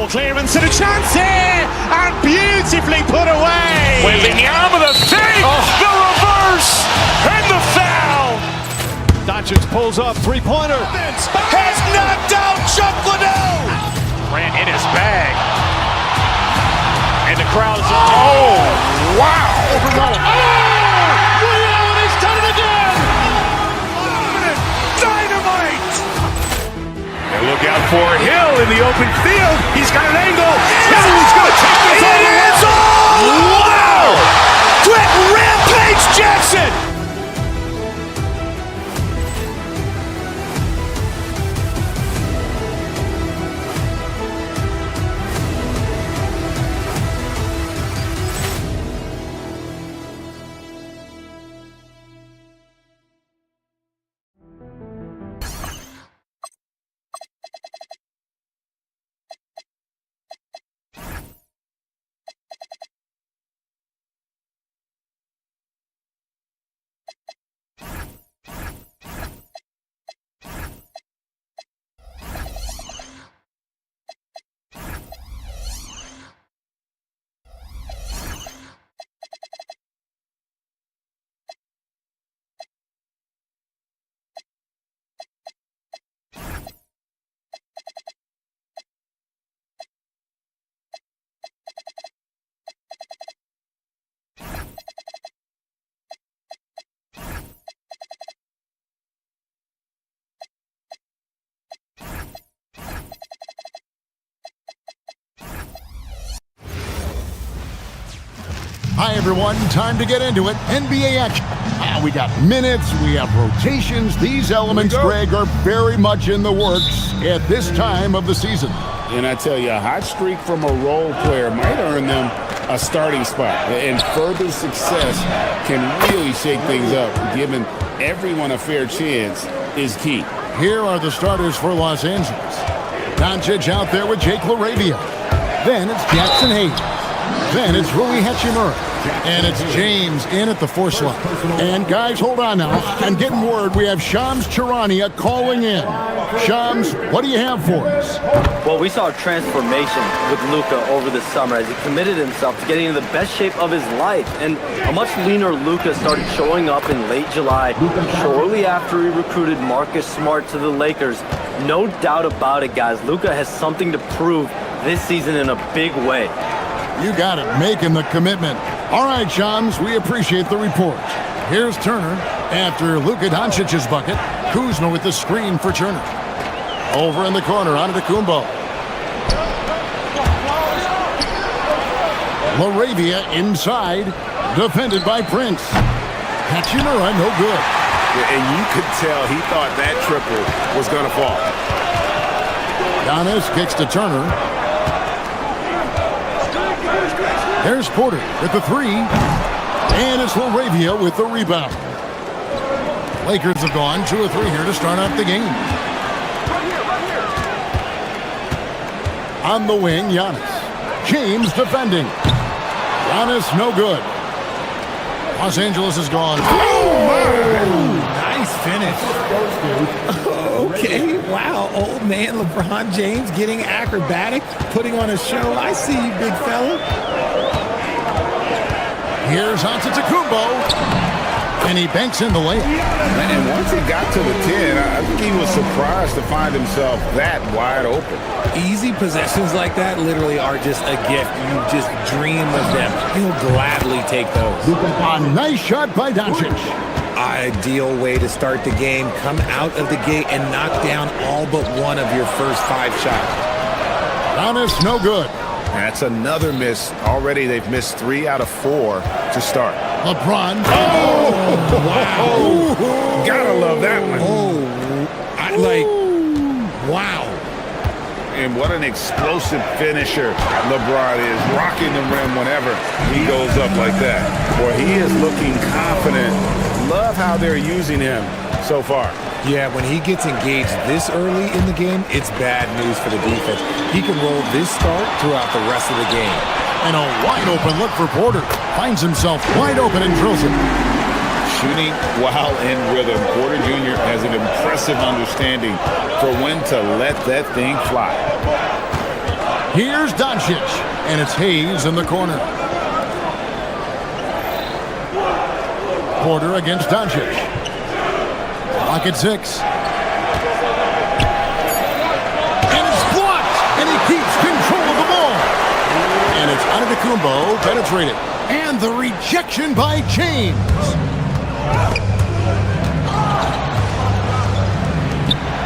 clearance and a chance here, and beautifully put away. Wembanyama the fake, the reverse, and the foul. Doncic pulls up, three-pointer. Has knocked out Chuck Liddell. Grant in his bag, and the crowd is. Oh, wow! And he's done it again. Dynamite! And look out for Hill in the open field. He's got an angle. Hill's going to take this all the way. Wow! Quick Rampage Jackson! Hi, everyone. Time to get into it. NBA action We got minutes, we have rotations. These elements, Greg, are very much in the works at this time of the season. And I tell you, a hot streak from a role player might earn them a starting spot. And further success can really shake things up. Giving everyone a fair chance is key. Here are the starters for Los Angeles. Doncic out there with Jake LaRavia. Then it's Jackson Hayes. Then it's Rui Hachimura. And it's James in at the 4 slot. And guys, hold on now. I'm getting word we have Shams Charania calling in. Shams, what do you have for us? Well, we saw a transformation with Luka over the summer as he committed himself to getting in the best shape of his life. And a much leaner Luka started showing up in late July, shortly after he recruited Marcus Smart to the Lakers. No doubt about it, guys. Luka has something to prove this season in a big way. You got it, making the commitment. All right, Shams, we appreciate the report. Here's Turner after Luka Doncic's bucket. Kuzma with the screen for Turner. Over in the corner, Antetokounmpo. LaRavia inside, defended by Prince. Hachimura, no good. Yeah, and you could tell he thought that triple was going to fall. Giannis kicks to Turner. There's Porter with the 3. And it's LaRavia with the rebound. Lakers have gone 2 or 3 here to start off the game. On the wing, Giannis. James defending. Giannis, no good. Los Angeles is gone. Nice finish. Okay, wow. Old man LeBron James getting acrobatic, putting on a show. I see you, big fella. Here's Antetokounmpo, and he banks in the layup. And once he got to the 10, I think he was surprised to find himself that wide open. Easy possessions like that literally are just a gift. You just dream of them. He'll gladly take those. A nice shot by Doncic. Ideal way to start the game. Come out of the gate and knock down all but one of your first 5 shots. Giannis, no good. That's another miss. Already they've missed 3 out of 4 to start. LeBron. Oh, wow. Gotta love that one. Wow. And what an explosive finisher LeBron is. Rocking the rim whenever he goes up like that. Boy, he is looking confident. Love how they're using him so far. Yeah, when he gets engaged this early in the game, it's bad news for the defense. He can roll this start throughout the rest of the game. And a wide open look for Porter. Finds himself wide open and drills it. Shooting while in rhythm. Porter Jr. has an impressive understanding for when to let that thing fly. Here's Doncic, and it's Hayes in the corner. Porter against Doncic. Clock at 6. And it's blocked, and he keeps control of the ball. And it's Antetokounmpo penetrated. And the rejection by James.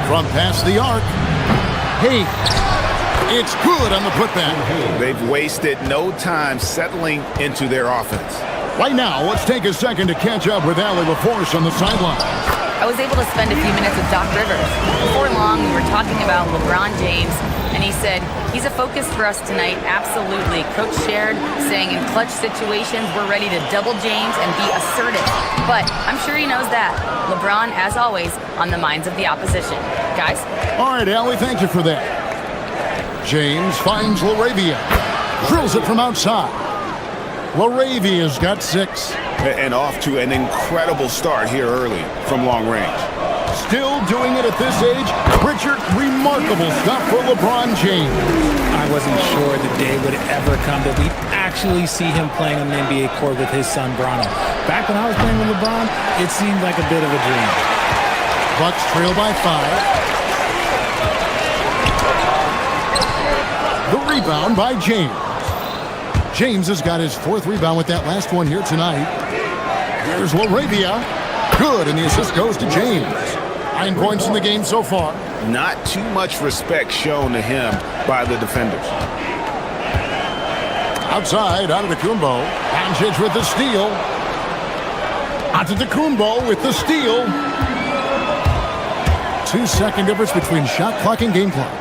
From past the arc. Hey, it's good on the putback. They've wasted no time settling into their offense. Right now, let's take a second to catch up with Allie LaForce on the sideline. I was able to spend a few minutes with Doc Rivers. Before long, we were talking about LeBron James, and he said, he's a focus for us tonight, absolutely. Coach shared, saying in clutch situations, we're ready to double James and be assertive. But I'm sure he knows that. LeBron, as always, on the minds of the opposition. Guys? All right, Allie, thank you for that. James finds LaRavia. Drills it from outside. LaRavia's got 6. And off to an incredible start here early from long range. Still doing it at this age. Richard, remarkable stuff for LeBron James. I wasn't sure the day would ever come that we'd actually see him playing on an NBA court with his son, Bronny. Back when I was playing with LeBron, it seemed like a bit of a dream. Bucks trail by 5. The rebound by James. James has got his 4th rebound with that last one here tonight. Here's LaRavia. Good, and the assist goes to James. 9 points in the game so far. Not too much respect shown to him by the defenders. Outside, Antetokounmpo. Doncic with the steal. Antetokounmpo with the steal. 2-second difference between shot clock and game clock.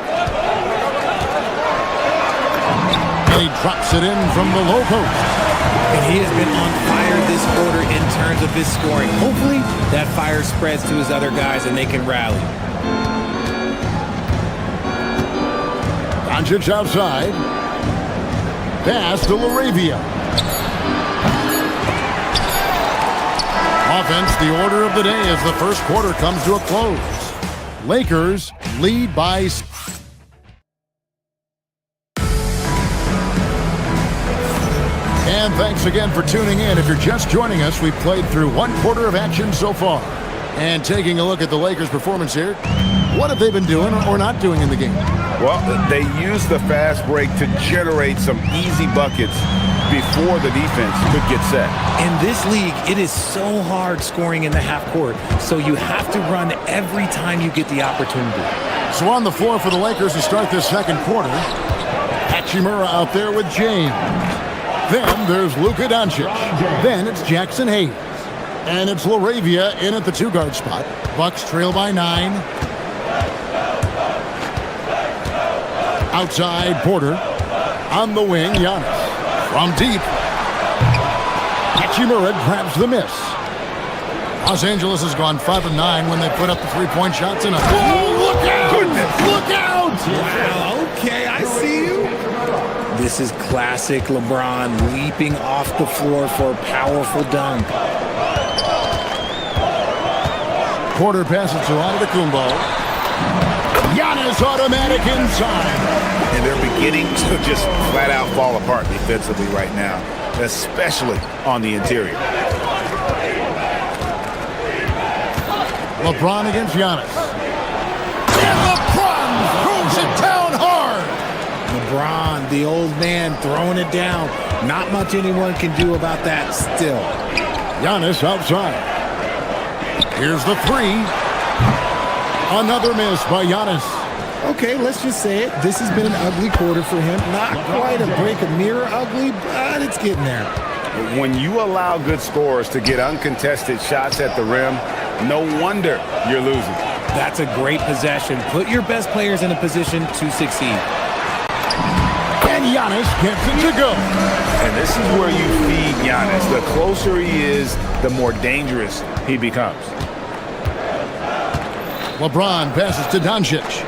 And he drops it in from the low post. And he has been on fire this quarter in terms of his scoring. Hopefully, that fire spreads to his other guys and they can rally. Doncic outside. Pass to LaRavia. Offense, the order of the day as the first quarter comes to a close. Lakers lead by... And thanks again for tuning in. If you're just joining us, we've played through one quarter of action so far. And taking a look at the Lakers' performance here, what have they been doing or not doing in the game? Well, they used the fast break to generate some easy buckets before the defense could get set. In this league, it is so hard scoring in the half court, so you have to run every time you get the opportunity. So on the floor for the Lakers to start this second quarter, Hachimura out there with James. Then there's Luka Doncic. Then it's Jackson Hayes. And it's LaRavia in at the two-guard spot. Bucks trail by 9. Outside, Porter. On the wing, Giannis. From deep. Hachimura grabs the miss. Los Angeles has gone 5 of 9 when they put up the three-point shots in a... Whoa, look out! Goodness. Look out! Wow, okay, I see you. This is classic LeBron leaping off the floor for a powerful dunk. Porter passes to Antetokounmpo. Giannis automatic inside. And they're beginning to just flat out fall apart defensively right now, especially on the interior. LeBron against Giannis. And LeBron throws it down hard. LeBron, the old man, throwing it down. Not much anyone can do about that still. Giannis outside. Here's the three. Another miss by Giannis. Okay, let's just say it. This has been an ugly quarter for him. Not quite a break a mirror ugly, but it's getting there. When you allow good scorers to get uncontested shots at the rim, no wonder you're losing. That's a great possession. Put your best players in a position to succeed. And Giannis gets it to go. And this is where you feed Giannis. The closer he is, the more dangerous he becomes. LeBron passes to Doncic.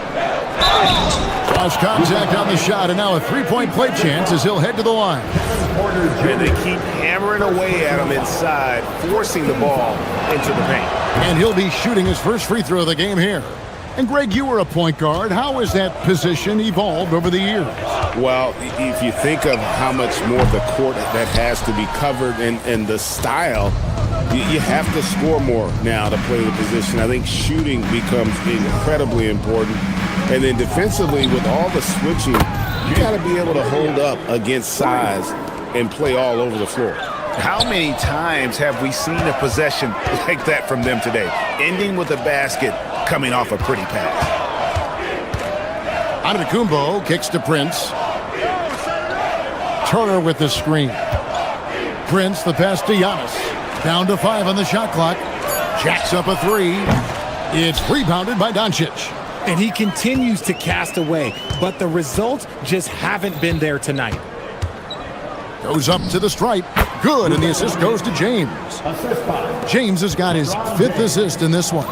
Cross contact on the shot, and now a three-point play chance as he'll head to the line. And they keep hammering away at him inside, forcing the ball into the paint. And he'll be shooting his first free throw of the game here. And Greg, you were a point guard. How has that position evolved over the years? Well, if you think of how much more of the court that has to be covered and the style, you have to score more now to play the position. I think shooting becomes incredibly important. And then defensively, with all the switching, you got to be able to hold up against size and play all over the floor. How many times have we seen a possession like that from them today, ending with a basket coming off a pretty pass? Antetokounmpo kicks to Prince. Turner with the screen. Prince, the pass to Giannis. Down to 5 on the shot clock. Jacks up a 3. It's rebounded by Doncic. And he continues to cast away, but the results just haven't been there tonight. Goes up to the stripe. Good, and the assist goes to James. James has got his 5th assist in this one.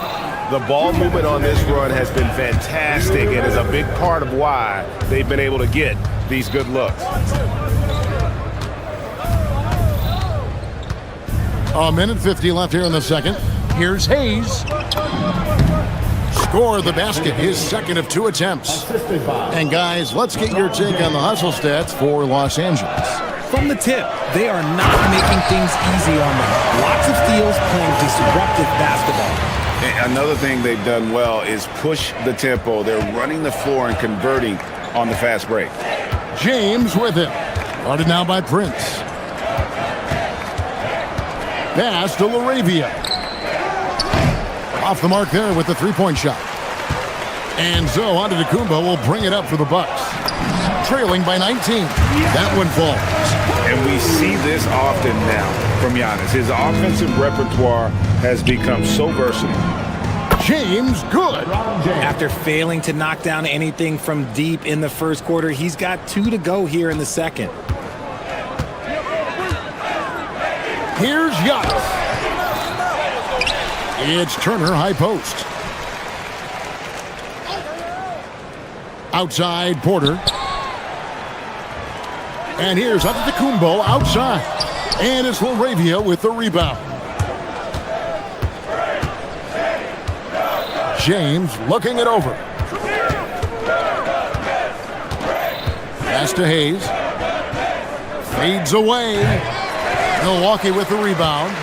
The ball movement on this run has been fantastic and is a big part of why they've been able to get these good looks. A minute 50 left here in the second. Here's Hayes. Score the basket, his second of 2 attempts. And guys, let's get your take on the hustle stats for Los Angeles. From the tip, they are not making things easy on them. Lots of steals playing disruptive basketball. And another thing they've done well is push the tempo. They're running the floor and converting on the fast break. James with it. Guarded now by Prince. Pass to LaRavia. Off the mark there with the three-point shot. And so Antetokounmpo will bring it up for the Bucks. trailing by 19. That one falls. And we see this often now from Giannis. His offensive repertoire has become so versatile. James, good. After failing to knock down anything from deep in the first quarter, he's got 2 to go here in the second. Here's Giannis. It's Turner, high post. Outside, Porter. And here's Antetokounmpo outside. And it's Laravia with the rebound. James looking it over. Pass to Hayes. Fades away. Milwaukee with the rebound.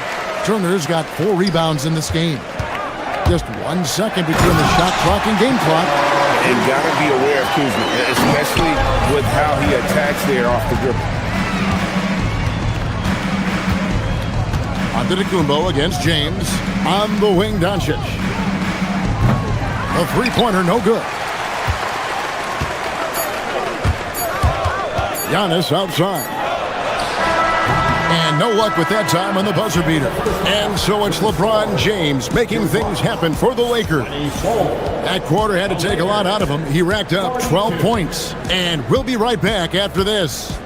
Turner's got 4 rebounds in this game. Just 1 second between the shot clock and game clock. And got to be aware of Kuzma, especially with how he attacks there off the dribble. Antetokounmpo against James. On the wing, Doncic. A three-pointer, no good. Giannis outside. And no luck with that time on the buzzer beater. And so it's LeBron James making things happen for the Lakers. That quarter had to take a lot out of him. He racked up 12 points. And we'll be right back after this.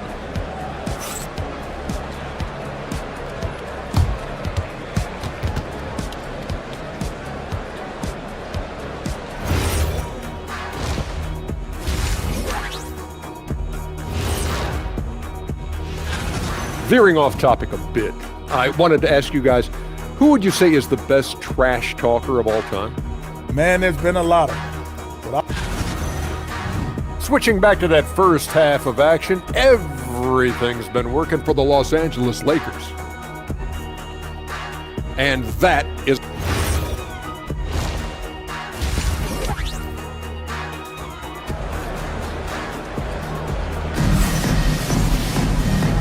Veering off topic a bit, I wanted to ask you guys, who would you say is the best trash talker of all time? Man, there's been a lot of them. Switching back to that first half of action, everything's been working for the Los Angeles Lakers. And that is...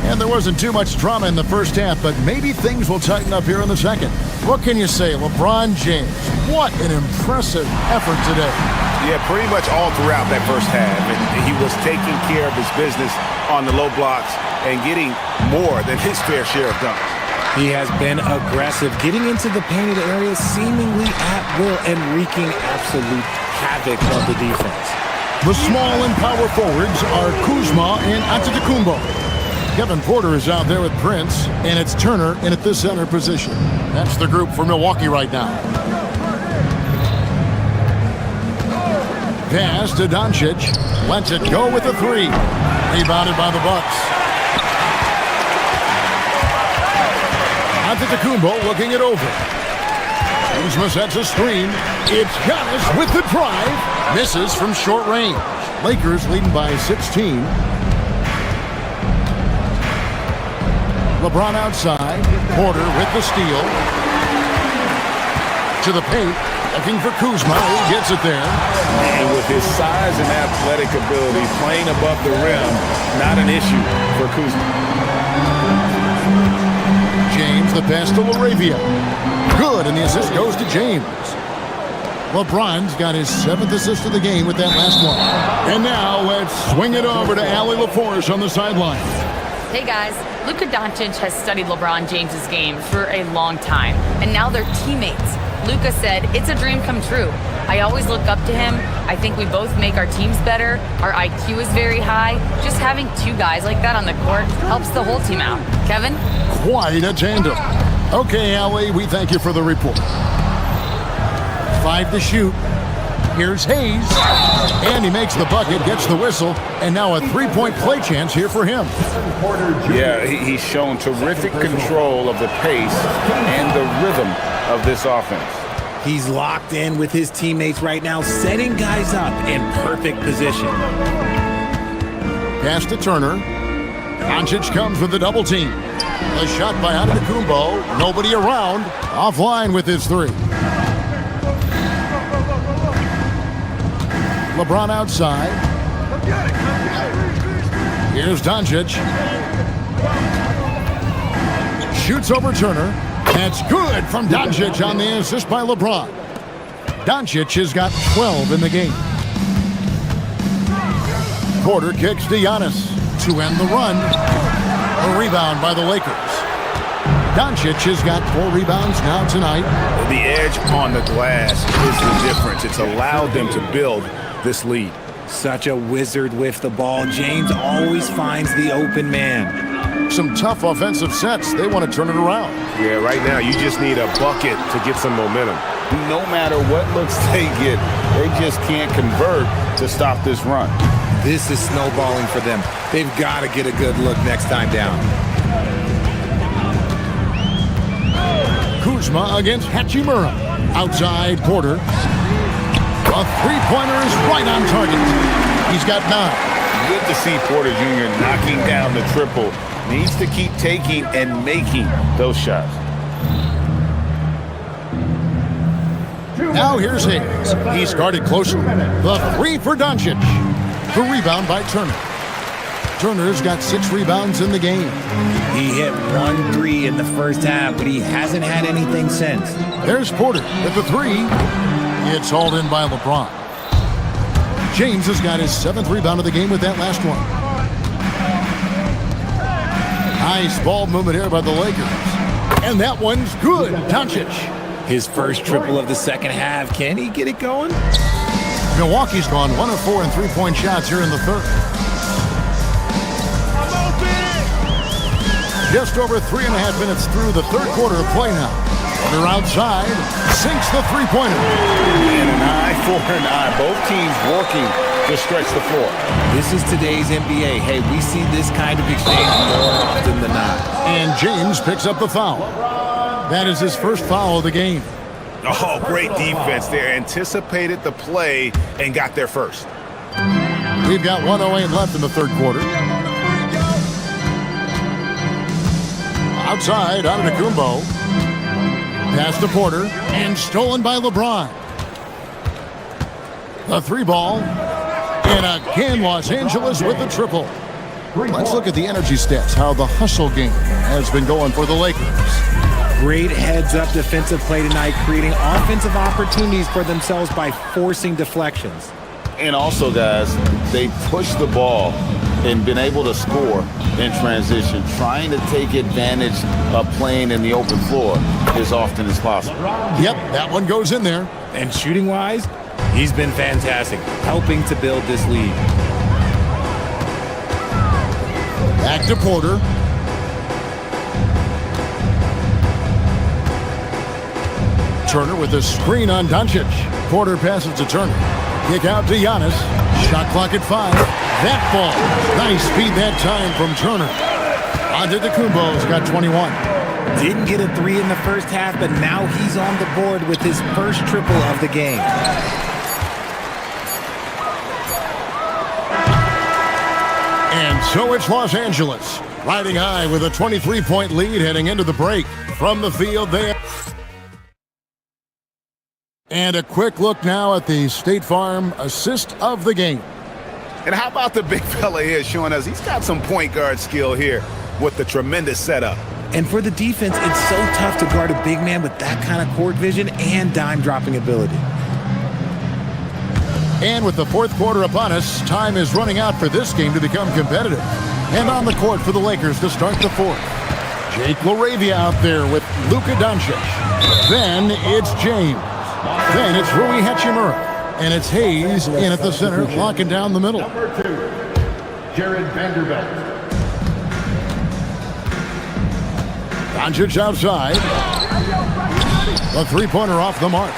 And there wasn't too much drama in the first half, but maybe things will tighten up here in the second. What can you say? LeBron James, what an impressive effort today. Yeah, pretty much all throughout that first half. And he was taking care of his business on the low blocks and getting more than his fair share of dunks. He has been aggressive, getting into the painted area seemingly at will and wreaking absolute havoc of the defense. The small and power forwards are Kuzma and Antetokounmpo. Kevin Porter is out there with Prince, and it's Turner in at the center position. That's the group for Milwaukee right now. Pass to Doncic. Lets it go with a 3. Rebounded by the Bucks. Antetokounmpo looking it over. Kuzma sets a screen. It's Giannis with the drive. Misses from short range. Lakers leading by 16. LeBron outside. Porter with the steal. To the paint. Looking for Kuzma. He gets it there. And with his size and athletic ability, playing above the rim, not an issue for Kuzma. James, the pass to Laravia. Good, and the assist goes to James. LeBron's got his 7th assist of the game with that last one. And now let's swing it over to Allie LaForce on the sideline. Hey guys, Luka Doncic has studied LeBron James's game for a long time, and now they're teammates. Luka said, "It's a dream come true. I always look up to him. I think we both make our teams better. Our IQ is very high. Just having 2 guys like that on the court helps the whole team out." Kevin? Quite a tandem. Okay, Allie, we thank you for the report. 5 to shoot. Here's Hayes. And he makes the bucket, gets the whistle, and now a 3-point play chance here for him. Yeah, he's shown terrific control of the pace and the rhythm of this offense. He's locked in with his teammates right now, setting guys up in perfect position. Pass to Turner. Doncic comes with the double team. A shot by Antetokounmpo. Nobody around. Offline with his 3. LeBron outside. Here's Doncic. Shoots over Turner. That's good from Doncic on the assist by LeBron. Doncic has got 12 in the game. Porter kicks to Giannis to end the run. A rebound by the Lakers. Doncic has got 4 rebounds now tonight. The edge on the glass is the difference. It's allowed them to build this lead. Such a wizard with the ball. James always finds the open man. Some tough offensive sets. They want to turn it around. Yeah, right now you just need a bucket to get some momentum. No matter what looks they get, they just can't convert to stop this run. This is snowballing for them. They've got to get a good look next time down. Kuzma against Hachimura. Outside Porter. A three-pointer is right on target. He's got 9. Good to see Porter Jr. knocking down the triple. Needs to keep taking and making those shots. Now here's Hayes. He's guarded closely. The 3 for Doncic. The rebound by Turner. Turner's got 6 rebounds in the game. He hit 1 3 in the first half, but he hasn't had anything since. There's Porter with the 3. It's hauled in by LeBron. James has got his 7th rebound of the game with that last one. Nice ball movement here by the Lakers. And that one's good. Doncic. His first triple of the second half. Can he get it going? Milwaukee's gone 1 of 4 in 3-point shots here in the third. Just over 3.5 minutes through the third quarter of play now. They're outside, sinks the three-pointer. And an eye for an eye. Both teams working to stretch the floor. This is today's NBA. Hey, we see this kind of exchange more often than not. And James picks up the foul. That is his first foul of the game. Oh, great defense there. Anticipated the play and got there first. We've got 1:08 left in the third quarter. Outside, Antetokounmpo. Pass to Porter, and stolen by LeBron. The 3 ball, and again Los Angeles with the triple. Let's look at the energy stats, how the hustle game has been going for the Lakers. Great heads-up defensive play tonight, creating offensive opportunities for themselves by forcing deflections. And also, guys, they push the ball and been able to score in transition, trying to take advantage of playing in the open floor as often as possible. Yep, that one goes in there. And shooting-wise, he's been fantastic, helping to build this lead. Back to Porter. Turner with a screen on Doncic. Porter passes to Turner. Kick out to Giannis. Shot clock at 5. That ball. Nice speed that time from Turner. Antetokounmpo's got 21. Didn't get a 3 in the first half, but now he's on the board with his first triple of the game. And so it's Los Angeles, riding high with a 23-point lead heading into the break. From the field there. And a quick look now at the State Farm assist of the game. And how about the big fella here showing us he's got some point guard skill here with the tremendous setup. And for the defense, it's so tough to guard a big man with that kind of court vision and dime-dropping ability. And with the fourth quarter upon us, time is running out for this game to become competitive. And on the court for the Lakers to start the fourth. Jake LaRavia out there with Luka Doncic. Then it's James. Then it's Rui Hachimura. And it's Hayes in at the center, locking down the middle. Number 2, Jared Vanderbilt. Doncic outside. A three-pointer off the mark.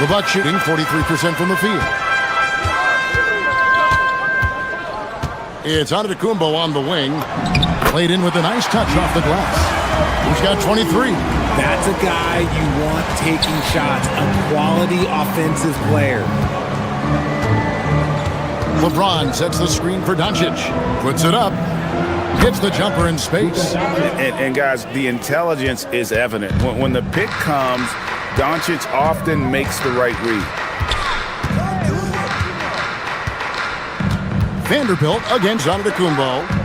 The Bucks shooting 43% from the field. It's Antetokounmpo on the wing. Played in with a nice touch off the glass. He's got 23. That's a guy you want taking shots, a quality offensive player. LeBron sets the screen for Doncic. Puts it up. Hits the jumper in space. And guys, the intelligence is evident. When the pick comes, Doncic often makes the right read. Vanderbilt against Antetokounmpo.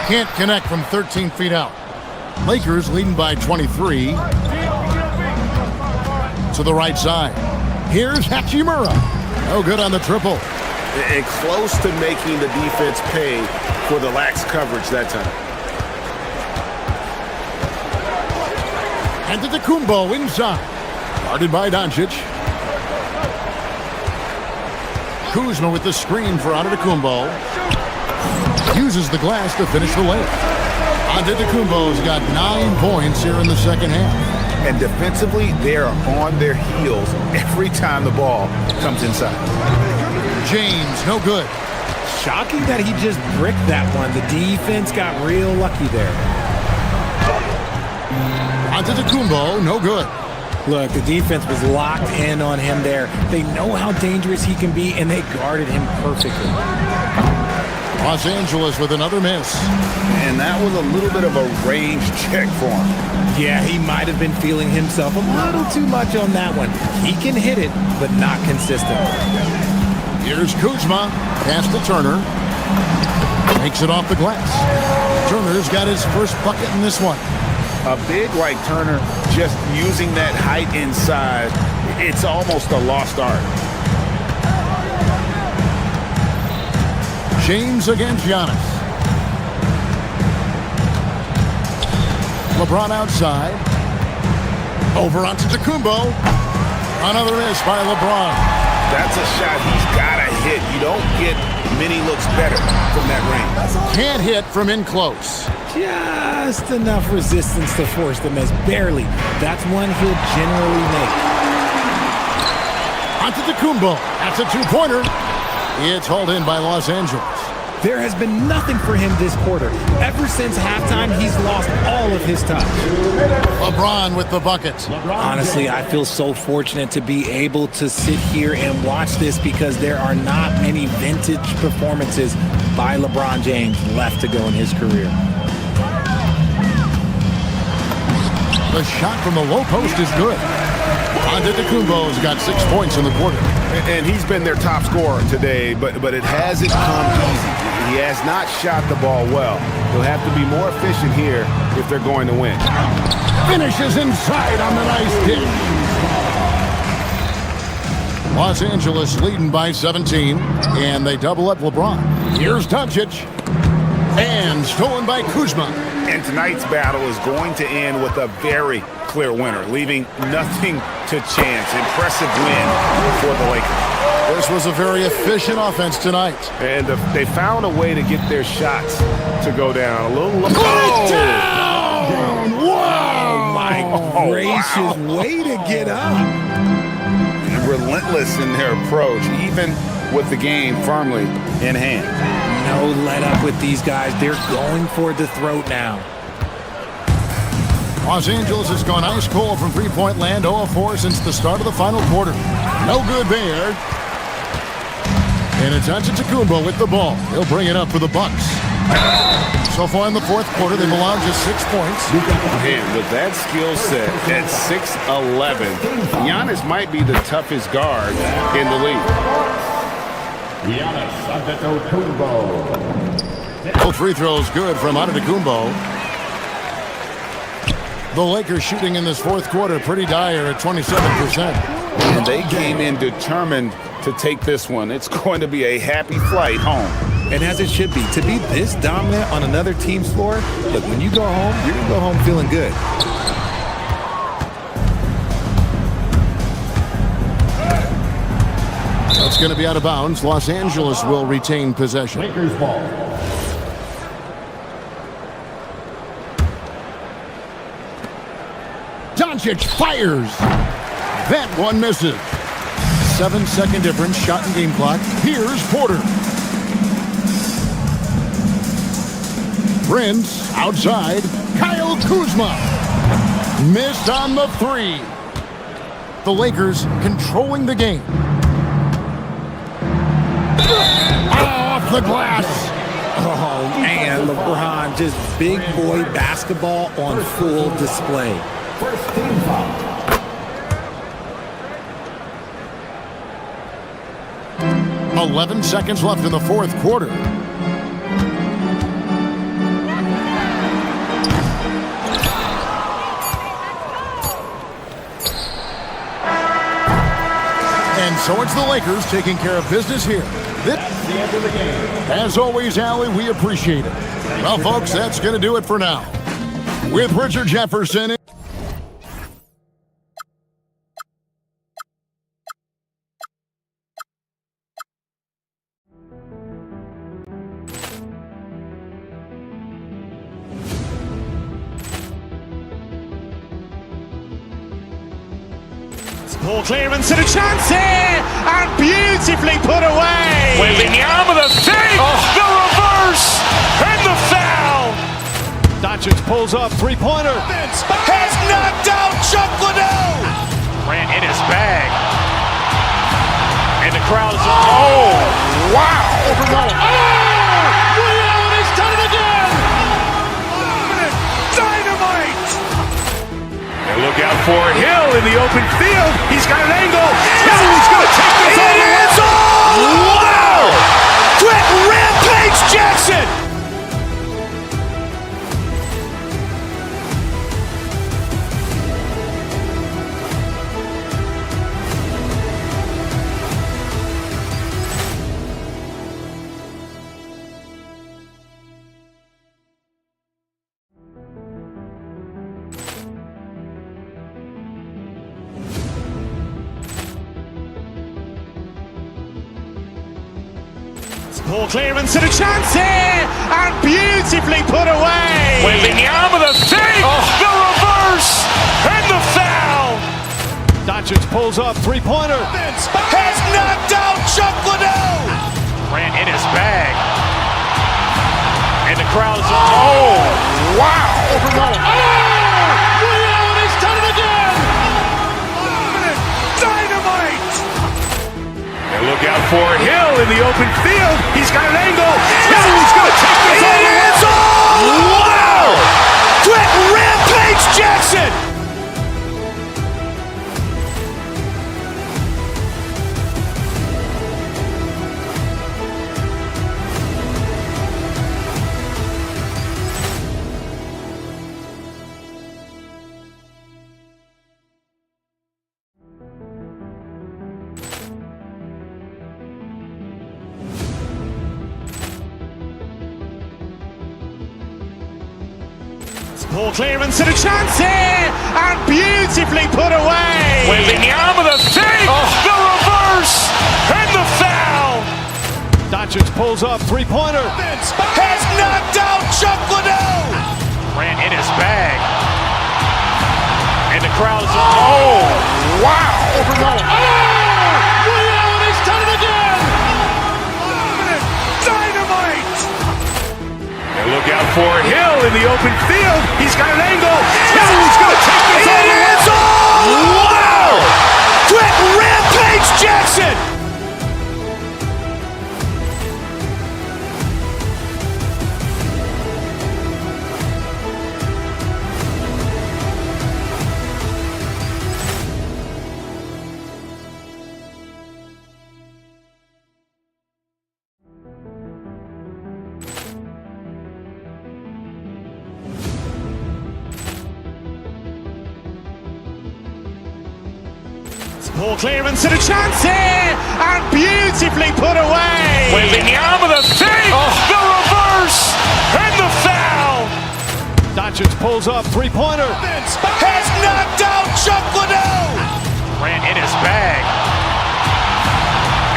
Can't connect from 13 feet out. Lakers leading by 23. To the right side. Here's Hachimura. No good on the triple. And close to making the defense pay for the lax coverage that time. Antetokounmpo inside. Guarded by Doncic. Kuzma with the screen for Antetokounmpo. Uses the glass to finish the layup. Antetokounmpo's got 9 points here in the second half. And defensively, they are on their heels every time the ball comes inside. James, no good. Shocking that he just bricked that one. The defense got real lucky there. Antetokounmpo, no good. Look, the defense was locked in on him there. They know how dangerous he can be, and they guarded him perfectly. Los Angeles with another miss. And that was a little bit of a range check for him. Yeah, he might have been feeling himself a little too much on that one. He can hit it, but not consistent. Here's Kuzma. Pass to Turner. Makes it off the glass. Turner's got his first bucket in this one. A big like Turner, just using that height inside, it's almost a lost art. James against Giannis. LeBron outside. Over onto Antetokounmpo. Another miss by LeBron. That's a shot he's got to hit. You don't get many looks better from that range. Can't hit from in close. Just enough resistance to force the miss. Barely. That's one he'll generally make. Antetokounmpo. That's a two-pointer. It's hauled in by Los Angeles. There has been nothing for him this quarter. Ever since halftime, he's lost all of his touch. LeBron with the buckets. Honestly, I feel so fortunate to be able to sit here and watch this because there are not many vintage performances by LeBron James left to go in his career. The shot from the low post is good. Antetokounmpo's got 6 points in the quarter. And he's been their top scorer today, but it hasn't come easy. He has not shot the ball well. He'll have to be more efficient here if they're going to win. Finishes inside on the nice dish. Los Angeles leading by 17, and they double up LeBron. Here's Doncic. And stolen by Kuzma. And tonight's battle is going to end with a very clear winner, leaving nothing to chance. Impressive win for the Lakers. This was a very efficient offense tonight. And they found a way to get their shots to go down. A little... Down! Wow! Oh, my gracious. Wow. Way to get up. And relentless in their approach, even with the game firmly in hand. No let up with these guys. They're going for the throat now. Los Angeles has gone ice cold from three-point land, 0-4 since the start of the final quarter. No good there. And it's Antetokounmpo with the ball. He'll bring it up for the Bucks. So far in the fourth quarter, they've allowed just 6 points. And with that skill set at 6'11", Giannis might be the toughest guard in the league. Both free throws good from Antetokounmpo. The Lakers shooting in this fourth quarter pretty dire at 27%. And they came in determined to take this one. It's going to be a happy flight home. And as it should be. To be this dominant on another team's floor, look, when you go home, you're going to go home feeling good. That's going to be out of bounds. Los Angeles will retain possession. Lakers ball. Doncic fires. That one misses. 7-second difference, shot and game clock. Here's Porter. Prince outside. Kyle Kuzma. Missed on the three. The Lakers controlling the game. Off the glass. Oh, man, LeBron, just big boy basketball on full display. First team foul. – 11 seconds left in the fourth quarter. And so it's the Lakers taking care of business here. This is the end of the game. As always, Allie, we appreciate it. Well, folks, that's going to do it for now. With Richard Jefferson. Ball clearance and a chance here, and beautifully put away. Wembanyama the fake, the reverse, and the foul. Doncic pulls up, three-pointer. Has knocked out Chuck Liddell. Ran in his bag. And the crowd is, oh, wow. Liddell, he's done it again. Dynamite. And look out for Hill in the open field. He's got an angle. Hill's going to take this all the way. Wow! Quick rampage Jackson. Ball clearance and a chance here, and beautifully put away. Wembanyama the fake, the reverse, and the foul. Doncic pulls up, three-pointer. Has knocked out Chuck Liddell. Ran in his bag. And the crowd is, oh, wow. Liddell, he's done it again. Dynamite. And look out for Hill in the open field. He's got an angle. Hill's going to take this all the way. Wow! Quick rampage Jackson. Ball clearance and a chance here, and beautifully put away. Wembanyama the fake, the reverse, and the foul. Doncic pulls up, three-pointer. Has knocked out Chuck Liddell. Ran in his bag. And the crowd is, oh, wow. Liddell, he's done it again. Dynamite. And look out for Hill in the open field. He's got an angle. Hill's going to take this all the way. Wow! Quick rampage Jackson. Ball clearance and a chance here, and beautifully put away. Wembanyama the fake, the reverse, and the foul. Doncic pulls up, three-pointer. Has knocked out Chuck Liddell. Ran in his bag.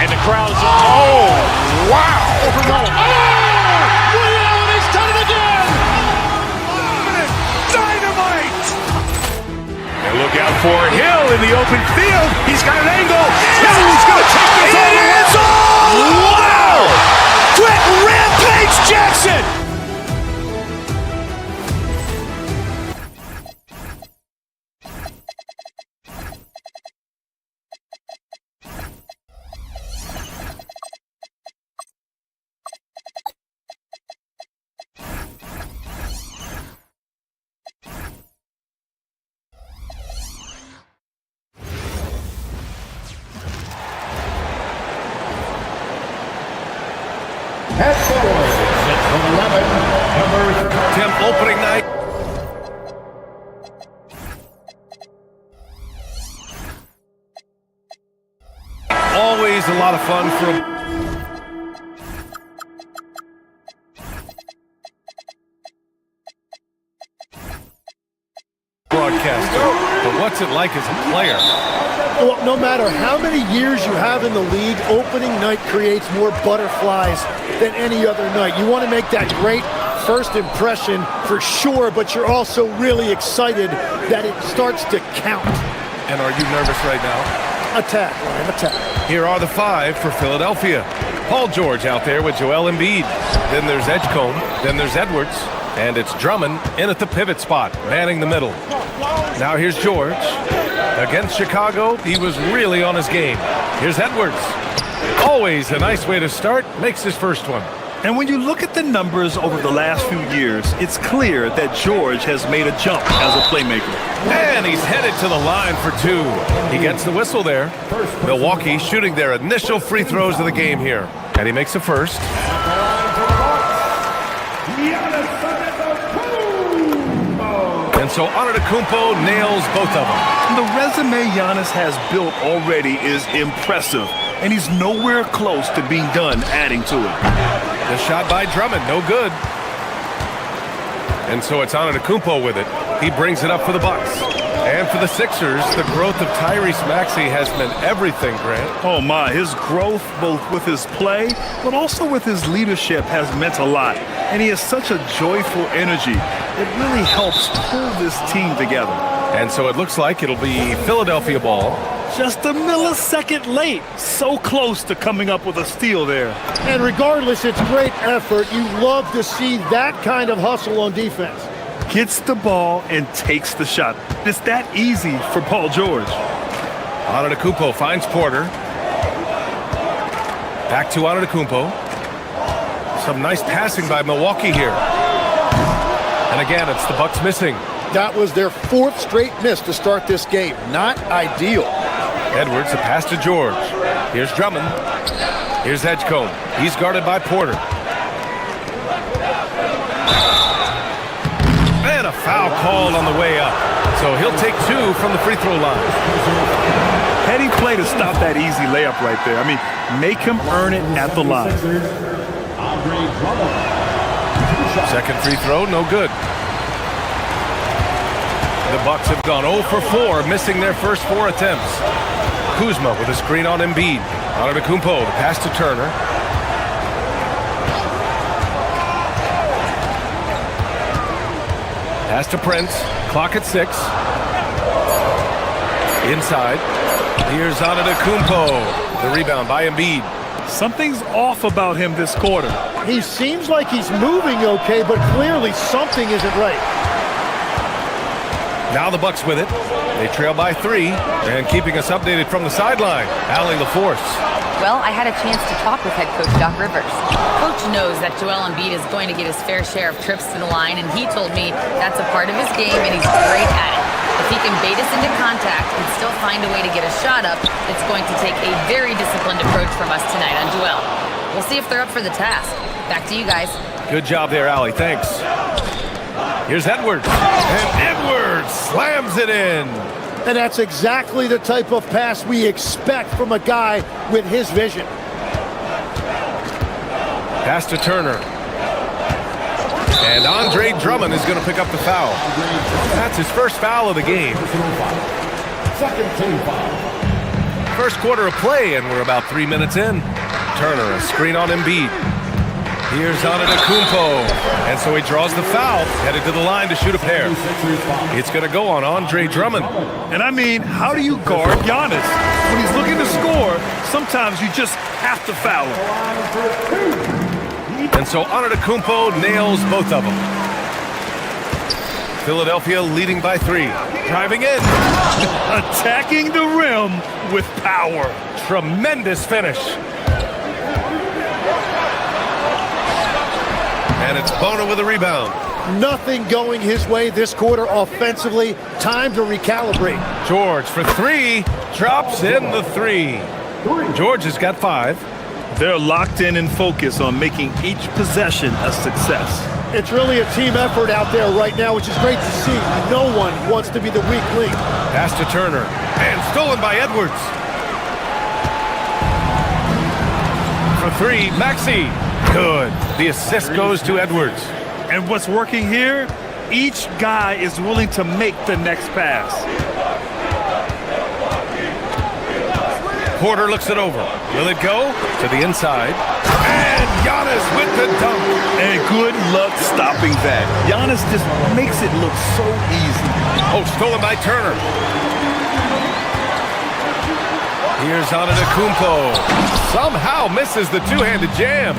And the crowd is, oh, wow. Liddell, he's done it again. Dynamite. And look out for Hill in the open field. He's got an angle. Hill's going to take this all the way. Wow! Quick rampage Jackson. At forward, 6'11", number Tim, opening night. a lot of fun for him. Broadcaster, but what's it like as a player? Well, no matter how many years you have in the league, opening night creates more butterflies than any other night. You want to make that great first impression for sure, but you're also really excited that it starts to count. And are you nervous right now? Attack, Ryan, attack. Here are the 5 for Philadelphia. Paul George out there with Joel Embiid. Then there's Edgecombe. Then there's Edwards. And it's Drummond in at the pivot spot, manning the middle. Now here's George. Against Chicago, he was really on his game. Here's Edwards. Always a nice way to start. Makes his first one. And when you look at the numbers over the last few years, it's clear that George has made a jump as a playmaker. And he's headed to the line for 2. He gets the whistle there. Milwaukee shooting their initial free throws of the game here. And he makes the first. And so Antetokounmpo nails both of them. The resume Giannis has built already is impressive, and he's nowhere close to being done adding to it. The shot by Drummond, no good. And so it's Antetokounmpo with it. He brings it up for the Bucks. And for the Sixers, the growth of Tyrese Maxey has meant everything, Grant. Oh my, his growth both with his play, but also with his leadership has meant a lot. And he has such a joyful energy. It really helps pull this team together. And so it looks like it'll be Philadelphia ball. Just a millisecond late. So close to coming up with a steal there. And regardless, it's great effort. You love to see that kind of hustle on defense. Gets the ball and takes the shot. It's that easy for Paul George. Antetokounmpo finds Porter. Back to Antetokounmpo. Some nice passing by Milwaukee here. And again, it's the Bucks missing. That was their 4th straight miss to start this game. Not ideal. Edwards, a pass to George. Here's Drummond. Here's Edgecombe. He's guarded by Porter. And a foul called on the way up. So he'll take 2 from the free throw line. Heady play to stop that easy layup right there. I mean, make him earn it at the line. Second free throw, no good. The Bucks have gone 0 for 4, missing their first 4 attempts. Kuzma with a screen on Embiid. Antetokounmpo, the pass to Turner. Pass to Prince. Clock at 6. Inside. Here's Antetokounmpo. The rebound by Embiid. Something's off about him this quarter. He seems like he's moving okay, but clearly something isn't right. Now the Bucks with it. They trail by 3. And keeping us updated from the sideline, Allie LaForce. Well, I had a chance to talk with head coach Doc Rivers. Coach knows that Joel Embiid is going to get his fair share of trips to the line, and he told me that's a part of his game, and he's great at it. If he can bait us into contact and still find a way to get a shot up, it's going to take a very disciplined approach from us tonight on Joel. We'll see if they're up for the task. Back to you guys. Good job there, Allie. Thanks. Here's Edwards. And Edwards slams it in. And that's exactly the type of pass we expect from a guy with his vision. Pass to Turner. And Andre Drummond is going to pick up the foul. That's his first foul of the game. Second team foul. First quarter of play, and we're about 3 minutes in. Turner, a screen on Embiid. Here's Antetokounmpo. And so he draws the foul, headed to the line to shoot a pair. It's going to go on Andre Drummond. And I mean, how do you guard Giannis? When he's looking to score, sometimes you just have to foul him. And so Antetokounmpo nails both of them. Philadelphia leading by 3. Driving in. Attacking the rim with power. Tremendous finish. And it's Bona with a rebound. Nothing going his way this quarter offensively. Time to recalibrate. George for 3. Drops in the 3. George has got 5. They're locked in and focused on making each possession a success. It's really a team effort out there right now, which is great to see. No one wants to be the weak link. Pass to Turner. And stolen by Edwards. for three. Maxey. Good. The assist goes to Edwards. And what's working here? Each guy is willing to make the next pass. Porter looks it over. Will it go? To the inside. And Giannis with the dunk. And good luck stopping that. Giannis just makes it look so easy. Oh, stolen by Turner. Here's Antetokounmpo. Somehow misses the two-handed jam.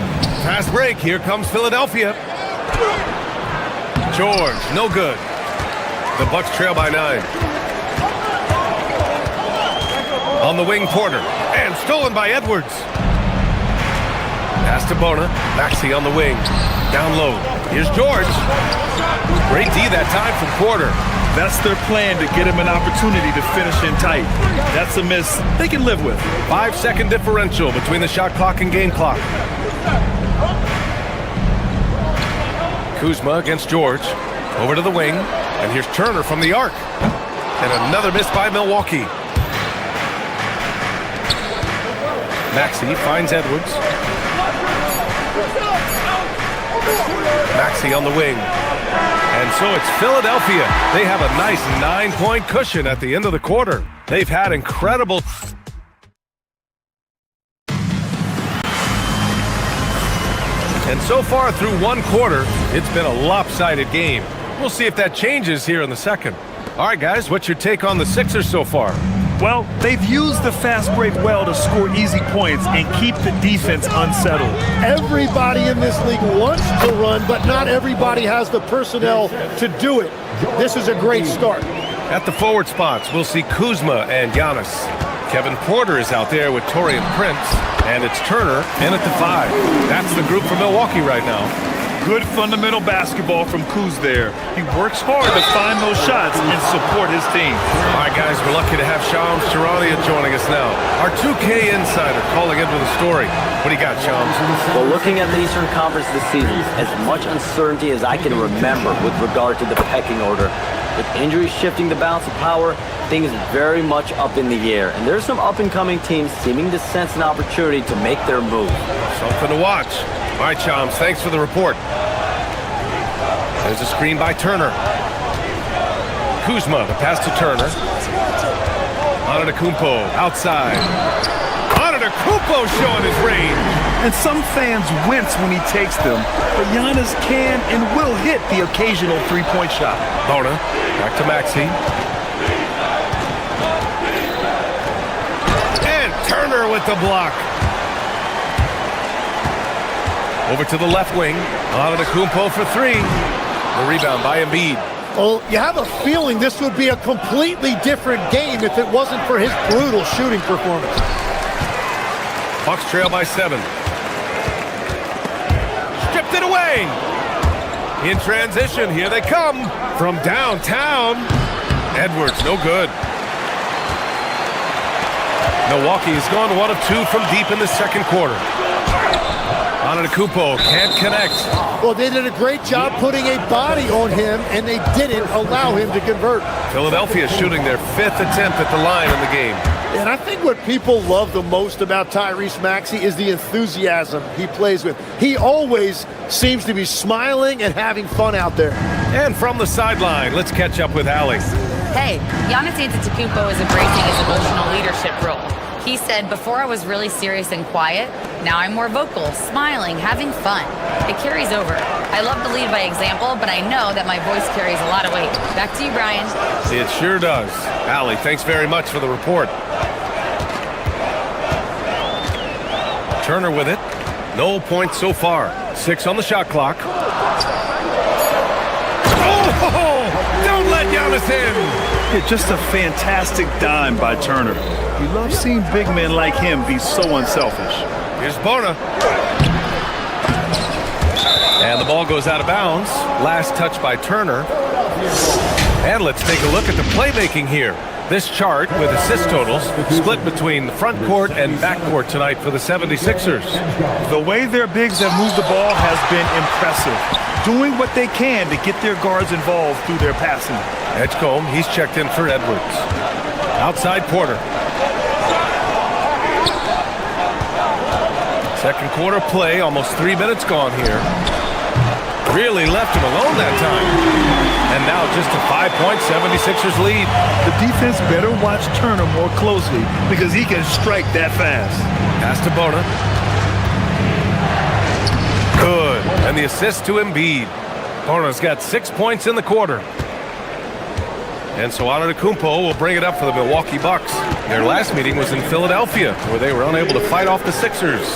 Fast break. Here comes Philadelphia. George, no good. The Bucks trail by 9. On the wing, Porter. And stolen by Edwards. Pass to Bona. Maxey on the wing. Down low. Here's George. Great D that time from Porter. That's their plan, to get him an opportunity to finish in tight. That's a miss they can live with. 5-second differential between the shot clock and game clock. Kuzma against George. Over to the wing. And here's Turner from the arc. And another miss by Milwaukee. Maxey finds Edwards. Maxey on the wing. And so it's Philadelphia. They have a nice 9-point cushion at the end of the quarter. They've had incredible... And so far through one quarter, it's been a lopsided game. We'll see if that changes here in the second. All right, guys, what's your take on the Sixers so far? Well, they've used the fast break well to score easy points and keep the defense unsettled. Everybody in this league wants to run, but not everybody has the personnel to do it. This is a great start. At the forward spots, we'll see Kuzma and Giannis. Kevin Porter is out there with Taurean Prince, and it's Turner in at the 5. That's the group for Milwaukee right now. Good fundamental basketball from Kuz there. He works hard to find those shots and support his team. All right, guys, we're lucky to have Shams Charania joining us now. Our 2K insider calling in with a story. What do you got, Shams? Well, looking at the Eastern Conference this season, as much uncertainty as I can remember with regard to the pecking order. With injuries shifting the balance of power, things very much up in the air. And there's some up-and-coming teams seeming to sense an opportunity to make their move. Something to watch. All right, Shams, thanks for the report. There's a screen by Turner. Kuzma, the pass to Turner. Antetokounmpo outside. Antetokounmpo showing his range. And some fans wince when he takes them, but Giannis can and will hit the occasional three-point shot. Bona, back to Maxey. And Turner with the block. Over to the left wing. Antetokounmpo for 3. The rebound by Embiid. Well, you have a feeling this would be a completely different game if it wasn't for his brutal shooting performance. Bucks trail by 7. Stripped it away. In transition, here they come from downtown. Edwards, no good. Milwaukee has gone 1 of 2 from deep in the second quarter. Antetokounmpo can't connect. Well, they did a great job putting a body on him, and they didn't allow him to convert. Philadelphia shooting their 5th attempt at the line in the game. And I think what people love the most about Tyrese Maxey is the enthusiasm he plays with. He always seems to be smiling and having fun out there. And from the sideline, let's catch up with Allie. Hey, Giannis Antetokounmpo is embracing his emotional leadership role. He said, before I was really serious and quiet, now I'm more vocal, smiling, having fun. It carries over. I love to lead by example, but I know that my voice carries a lot of weight. Back to you, Brian. It sure does. Allie, thanks very much for the report. Turner with it. No points so far. 6 on the shot clock. Oh! Don't let Giannis in! Yeah, just a fantastic dime by Turner. We love seeing big men like him be so unselfish. Here's Bona. And the ball goes out of bounds. Last touch by Turner. And let's take a look at the playmaking here. This chart with assist totals split between the front court and back court tonight for the 76ers. The way their bigs have moved the ball has been impressive. Doing what they can to get their guards involved through their passing. Edgecombe, he's checked in for Edwards. Outside Porter. Second quarter play, almost 3 minutes gone here. Really left him alone that time. And now just a 5-point 76ers lead. The defense better watch Turner more closely because he can strike that fast. Pass to Bona. Good. And the assist to Embiid. Bona's got 6 points in the quarter. And so Antetokounmpo will bring it up for the Milwaukee Bucks. Their last meeting was in Philadelphia, where they were unable to fight off the Sixers.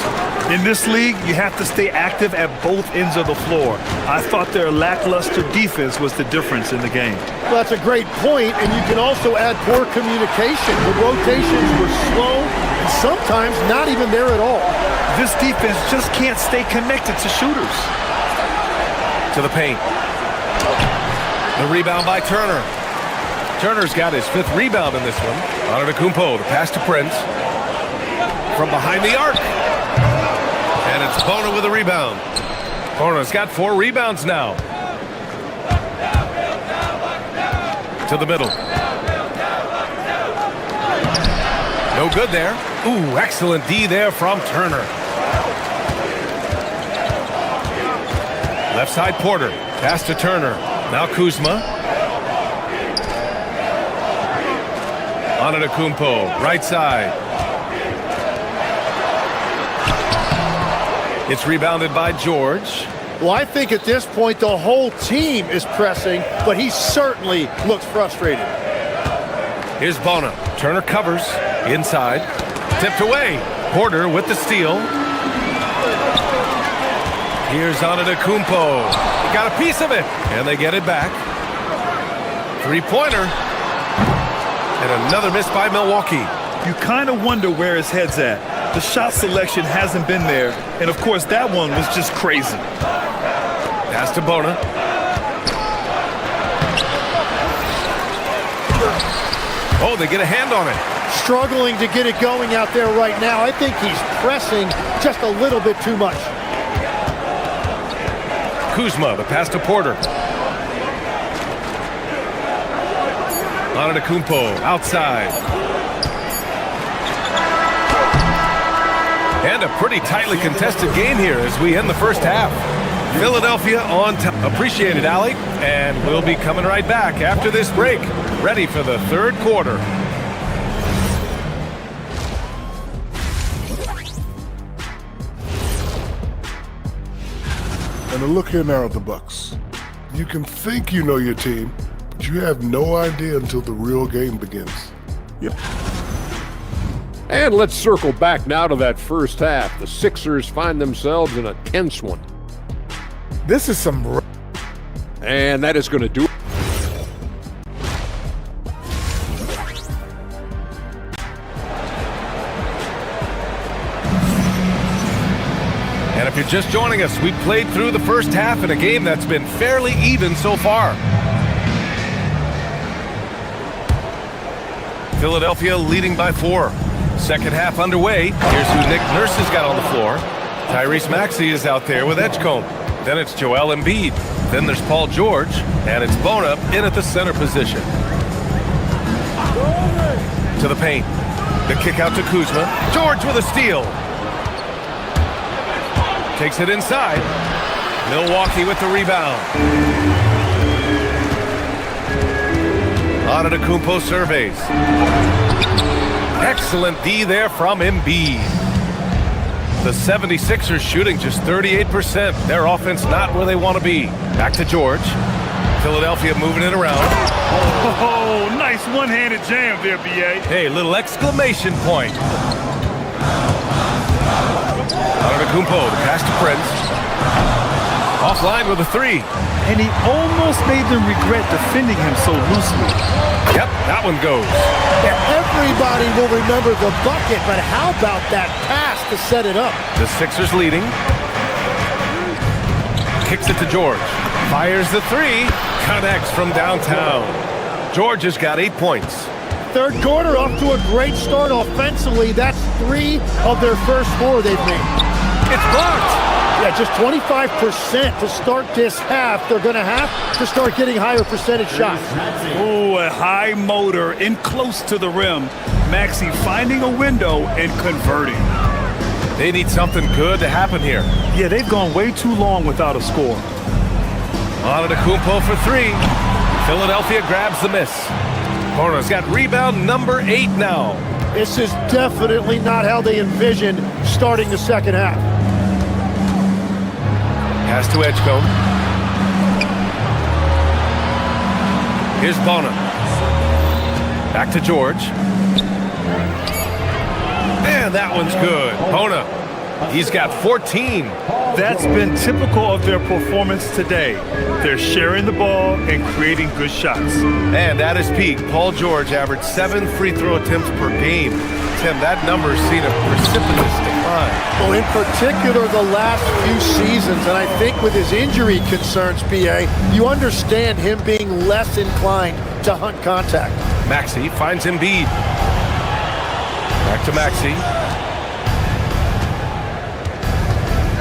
In this league, you have to stay active at both ends of the floor. I thought their lackluster defense was the difference in the game. Well, that's a great point, and you can also add poor communication. The rotations were slow and sometimes not even there at all. This defense just can't stay connected to shooters. To the paint. The rebound by Turner. Turner's got his 5th rebound in this one. Antetokounmpo, the pass to Prince. From behind the arc. And it's Bona with a rebound. Bona's got 4 rebounds now. To the middle. No good there. Ooh, excellent D there from Turner. Left side Porter. Pass to Turner. Now Kuzma. Antetokounmpo, right side. It's rebounded by George. Well, I think at this point the whole team is pressing, but he certainly looks frustrated. Here's Bona. Turner covers. Inside. Tipped away. Porter with the steal. Here's Antetokounmpo. He got a piece of it. And they get it back. 3-pointer. And another miss by Milwaukee. You kind of wonder where his head's at. The shot selection hasn't been there. And, of course, that one was just crazy. Pass to Bona. Oh, they get a hand on it. Struggling to get it going out there right now. I think he's pressing just a little bit too much. Kuzma, the pass to Porter. Antetokounmpo outside. And a pretty tightly contested game here as we end the first half. Philadelphia on top. Appreciate it, Allie. And we'll be coming right back after this break. Ready for the third quarter. And a look here now at the Bucks. You can think you know your team, but you have no idea until the real game begins. Yep. And let's circle back now to that first half. The Sixers find themselves in a tense one. This is some... And that is going to do it. And if you're just joining us, we played through the first half in a game that's been fairly even so far. Philadelphia leading by 4. Second half underway. Here's who Nick Nurse has got on the floor. Tyrese Maxey is out there with Edgecombe. Then it's Joel Embiid. Then there's Paul George. And it's Bona in at the center position. To the paint. The kick out to Kuzma. George with a steal. Takes it inside. Milwaukee with the rebound. Antetokounmpo surveys. Excellent D there from Embiid. The 76ers shooting just 38%. Their offense not where they want to be. Back to George. Philadelphia moving it around. Oh, nice one-handed jam there, B.A. Hey, little exclamation point. Antetokounmpo, the pass to Prince. Offline with a 3. And he almost made them regret defending him so loosely. Yep, that one goes. Yeah, everybody will remember the bucket, but how about that pass to set it up? The Sixers leading. Kicks it to George. Fires the 3. Connects from downtown. George has got 8 points. Third quarter off to a great start offensively. That's 3 of their first 4 they've made. It's blocked. Yeah, just 25% to start this half. They're going to have to start getting higher percentage shots. Oh, a high motor in close to the rim. Maxey finding a window and converting. They need something good to happen here. Yeah, they've gone way too long without a score. Antetokounmpo for three. Philadelphia grabs the miss. Bona's got rebound number 8 now. This is definitely not how they envisioned starting the second half. Pass to Edgecombe. Here's Bona. Back to George. And that one's good. Bona, he's got 14. That's been typical of their performance today. They're sharing the ball and creating good shots. And at his peak, Paul George averaged 7 free throw attempts per game. Tim, that number's seen a precipitous decline. Well, in particular, the last few seasons, and I think with his injury concerns, BA, you understand him being less inclined to hunt contact. Maxey finds Embiid. Back to Maxey.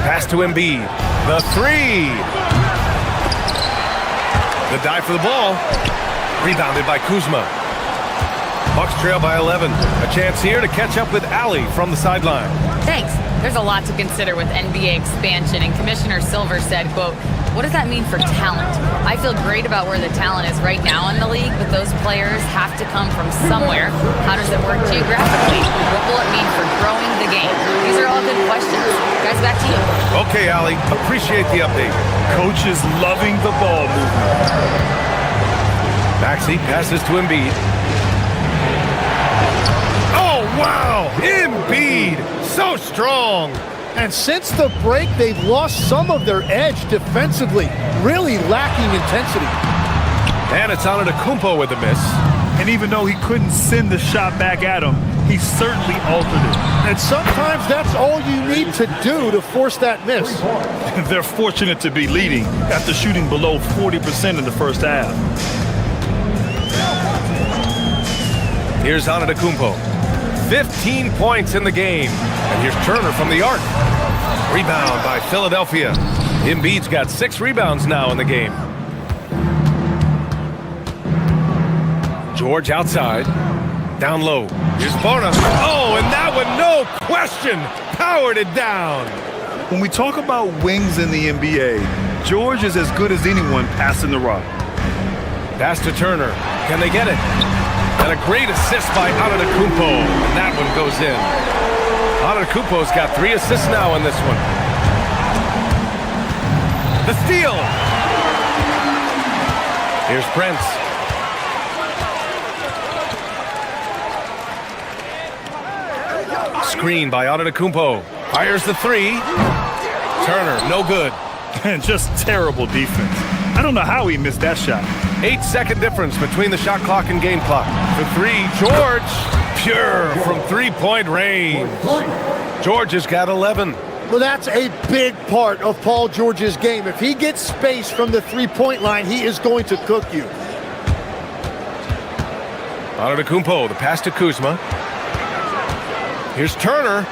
Pass to Embiid. The three. The dive for the ball. Rebounded by Kuzma. Bucks trail by 11. A chance here to catch up with Allie from the sideline. Thanks. There's a lot to consider with NBA expansion, and Commissioner Silver said, quote, "What does that mean for talent? I feel great about where the talent is right now in the league, but those players have to come from somewhere. How does it work geographically? What will it mean for growing the game?" These are all good questions. Guys, back to you. Okay, Allie. Appreciate the update. Coach is loving the ball movement. Maxey passes to Embiid. Oh, wow! Embiid! So strong! And since the break, they've lost some of their edge defensively, really lacking intensity. And it's Antetokounmpo with the miss. And even though he couldn't send the shot back at him, he certainly altered it. And sometimes that's all you need to do to force that miss. They're fortunate to be leading after shooting below 40% in the first half. Here's Antetokounmpo. 15 points in the game. And here's Turner from the arc. Rebound by Philadelphia. Embiid's got 6 rebounds now in the game. George outside. Down low. Here's Bona. Oh, and that one, no question, powered it down. When we talk about wings in the NBA, George is as good as anyone passing the rock. Pass to Turner. Can they get it? And a great assist by Antetokounmpo. And that one goes in. Antetokounmpo's got 3 assists now in this one. The steal. Here's Prince. Screen by Antetokounmpo. Fires the 3. Turner, no good. And just terrible defense. I don't know how he missed that shot. 8-second difference between the shot clock and game clock. The 3, George, pure from 3-point range. George has got 11. Well, that's a big part of Paul George's game. If he gets space from the three-point line, he is going to cook you. Antetokounmpo, the pass to Kuzma. Here's Turner.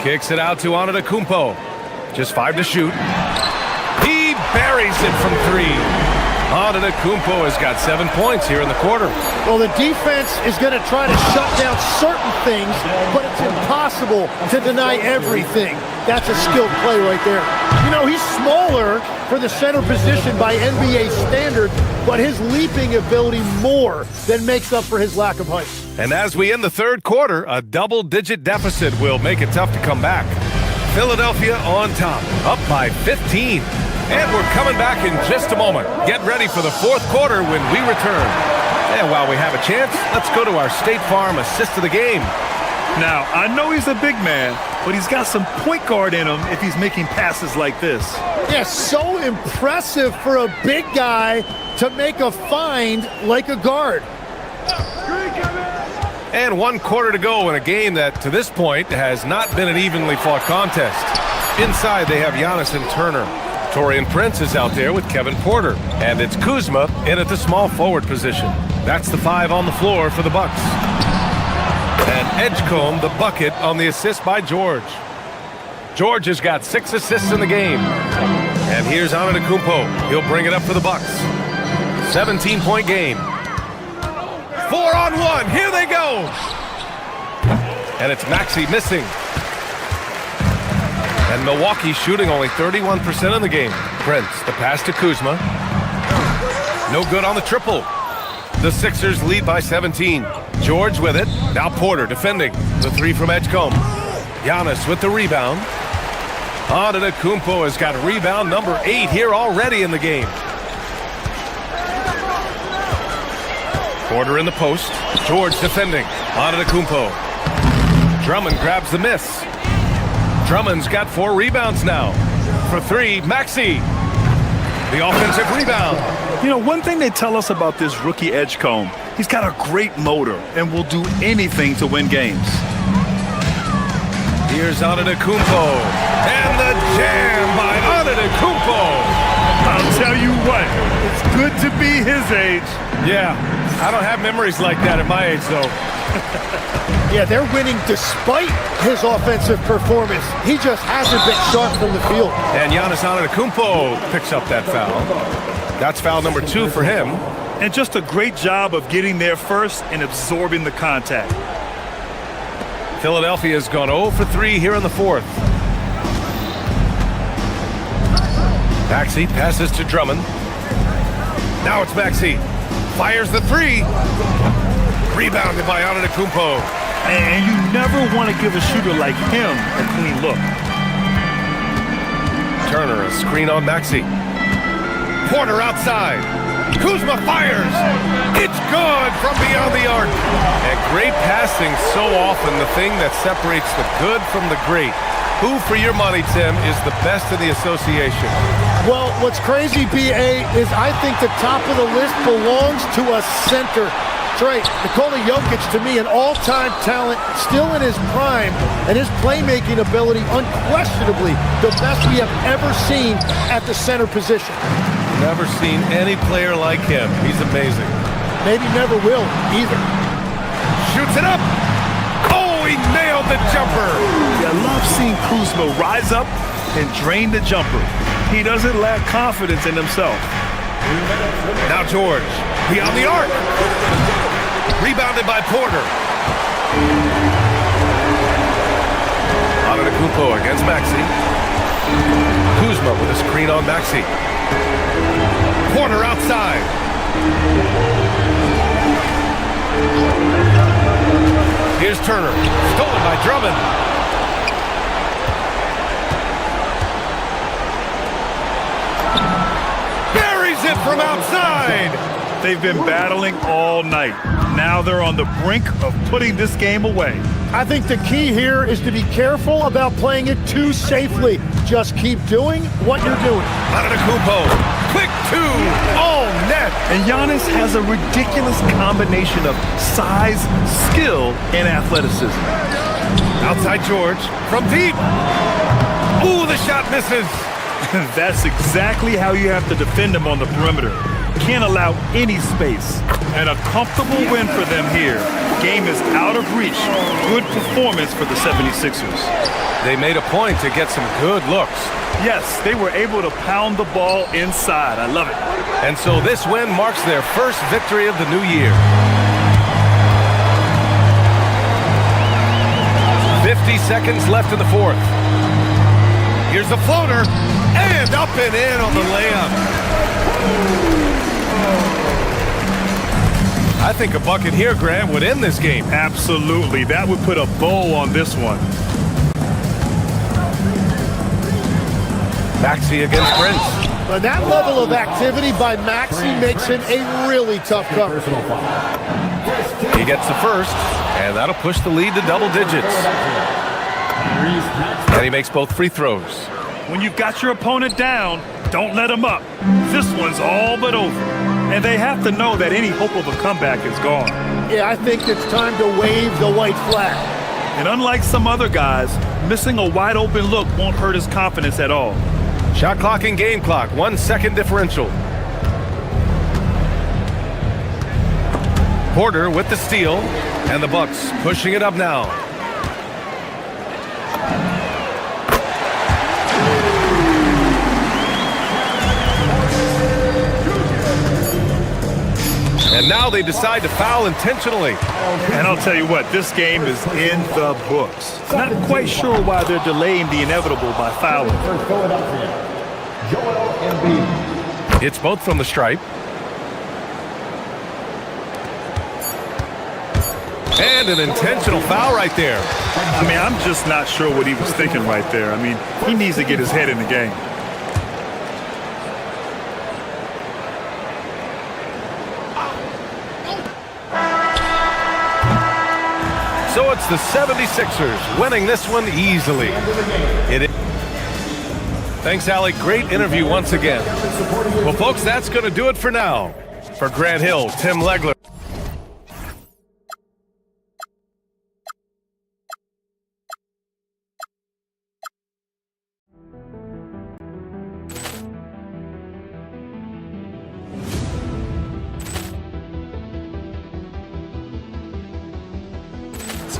Kicks it out to Antetokounmpo. Just 5 to shoot. He buries it from 3. Antetokounmpo has got 7 points here in the quarter. Well, the defense is going to try to shut down certain things, but it's impossible to deny everything. That's a skilled play right there. You know, he's smaller for the center position by NBA standard, but his leaping ability more than makes up for his lack of height. And as we end the third quarter, a double-digit deficit will make it tough to come back. Philadelphia on top, up by 15. And we're coming back in just a moment. Get ready for the fourth quarter when we return. And while we have a chance, let's go to our State Farm assist of the game. Now, I know he's a big man, but he's got some point guard in him if he's making passes like this. Yeah, so impressive for a big guy to make a find like a guard. And 1 quarter to go in a game that, to this point, has not been an evenly fought contest. Inside, they have Giannis and Turner. Taurean Prince is out there with Kevin Porter. And it's Kuzma in at the small forward position. That's the 5 on the floor for the Bucks. And Edgecombe, the bucket, on the assist by George. George has got 6 assists in the game. And here's Antetokounmpo. He'll bring it up for the Bucks. 17-point game. 4-on-1. Here they go. And it's Maxey missing. And Milwaukee shooting only 31% in the game. Prince, the pass to Kuzma. No good on the triple. The Sixers lead by 17. George with it. Now Porter defending. The three from Edgecombe. Giannis with the rebound. Antetokounmpo has got rebound number 8 here already in the game. Porter in the post. George defending. Antetokounmpo. Drummond grabs the miss. Drummond's got 4 rebounds now. For 3, Maxey. The offensive rebound. You know, one thing they tell us about this rookie Edgecombe, he's got a great motor and will do anything to win games. Here's Antetokounmpo. And the jam by Antetokounmpo. I'll tell you what, it's good to be his age. Yeah, I don't have memories like that at my age, though. Yeah, they're winning despite his offensive performance. He just hasn't been sharp from the field. And Giannis Antetokounmpo picks up that foul. That's foul number 2 for him. And just a great job of getting there first and absorbing the contact. Philadelphia's gone 0 for 3 here in the 4th. Maxey passes to Drummond. Now it's Maxey. Fires the 3. Rebounded by Antetokounmpo. And you never want to give a shooter like him a clean look. Turner, a screen on Maxey. Porter outside. Kuzma fires. It's good from beyond the arc. And great passing, so often the thing that separates the good from the great. Who, for your money, Tim, is the best in the association? Well, what's crazy, B.A., is I think the top of the list belongs to a center. Trey, Nikola Jokic, to me, an all-time talent, still in his prime, and his playmaking ability, unquestionably the best we have ever seen at the center position. Never seen any player like him. He's amazing. Maybe never will, either. Shoots it up. Oh, he nailed the jumper. I love seeing Kuzma rise up and drain the jumper. He doesn't lack confidence in himself. Now George, beyond the arc. Rebounded by Porter. Antetokounmpo against Maxey. Kuzma with a screen on Maxey. Porter outside. Here's Turner. Stolen by Drummond. Buries it from outside. They've been battling all night. Now they're on the brink of putting this game away. I think the key here is to be careful about playing it too safely. Just keep doing what you're doing. Antetokounmpo, quick 2, all net. And Giannis has a ridiculous combination of size, skill, and athleticism. Outside George, from deep. Ooh, the shot misses. That's exactly how you have to defend him on the perimeter. Can't allow any space. And a comfortable win for them here. Game is out of reach. Good performance for the 76ers. They made a point to get some good looks. Yes, they were able to pound the ball inside. I love it. And so this win marks their first victory of the new year. 50 seconds left in the 4th. Here's the floater. And up and in on the layup. I think a bucket here, Grant, would end this game. Absolutely. That would put a bow on this one. Maxey against Prince. But that level of activity by Maxey makes him a really tough cover. He gets the first, and that'll push the lead to double digits. And he makes both free throws. When you've got your opponent down, don't let him up. This one's all but over. And they have to know that any hope of a comeback is gone. Yeah, I think it's time to wave the white flag. And unlike some other guys, missing a wide open look won't hurt his confidence at all. Shot clock and game clock, 1 second differential. Porter with the steal, and the Bucks pushing it up now. And now they decide to foul intentionally. And I'll tell you what, this game is in the books. Not quite sure why they're delaying the inevitable by fouling. It's both from the stripe. And an intentional foul right there. I mean, I'm just not sure what he was thinking right there. I mean, he needs to get his head in the game. So it's the 76ers winning this one easily. Thanks, Alec. Great interview once again. Well, folks, that's going to do it for now. For Grant Hill, Tim Legler.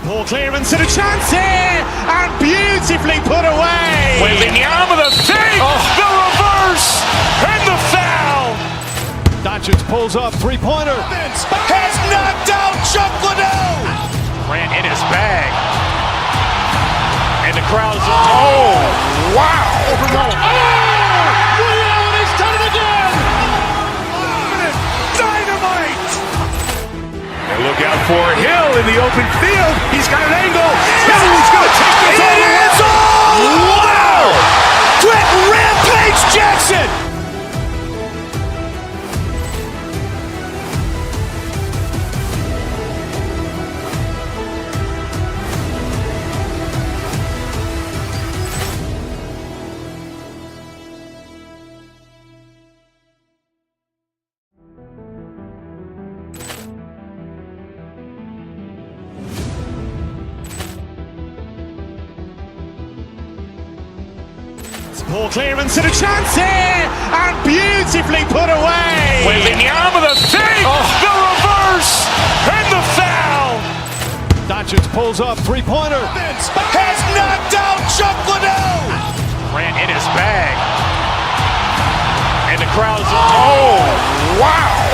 Ball clearance and a chance here, and beautifully put away. Wembanyama the fake, the reverse, and the foul. Doncic pulls up, three-pointer. Has knocked out Chuck Liddell. Grant in his bag. And the crowd is, oh, wow. He's done it again. Dynamite. And look out for Hill in the open field. He's got an angle. Hill's going to take this all the way. Wow! Quick Rampage Jackson. Ball clearance and a chance here, and beautifully put away. Wembanyama the fake, the reverse, and the foul. Doncic pulls up, three-pointer. Has knocked out Chuck Liddell. Grant in his bag. And the crowd is, oh, wow.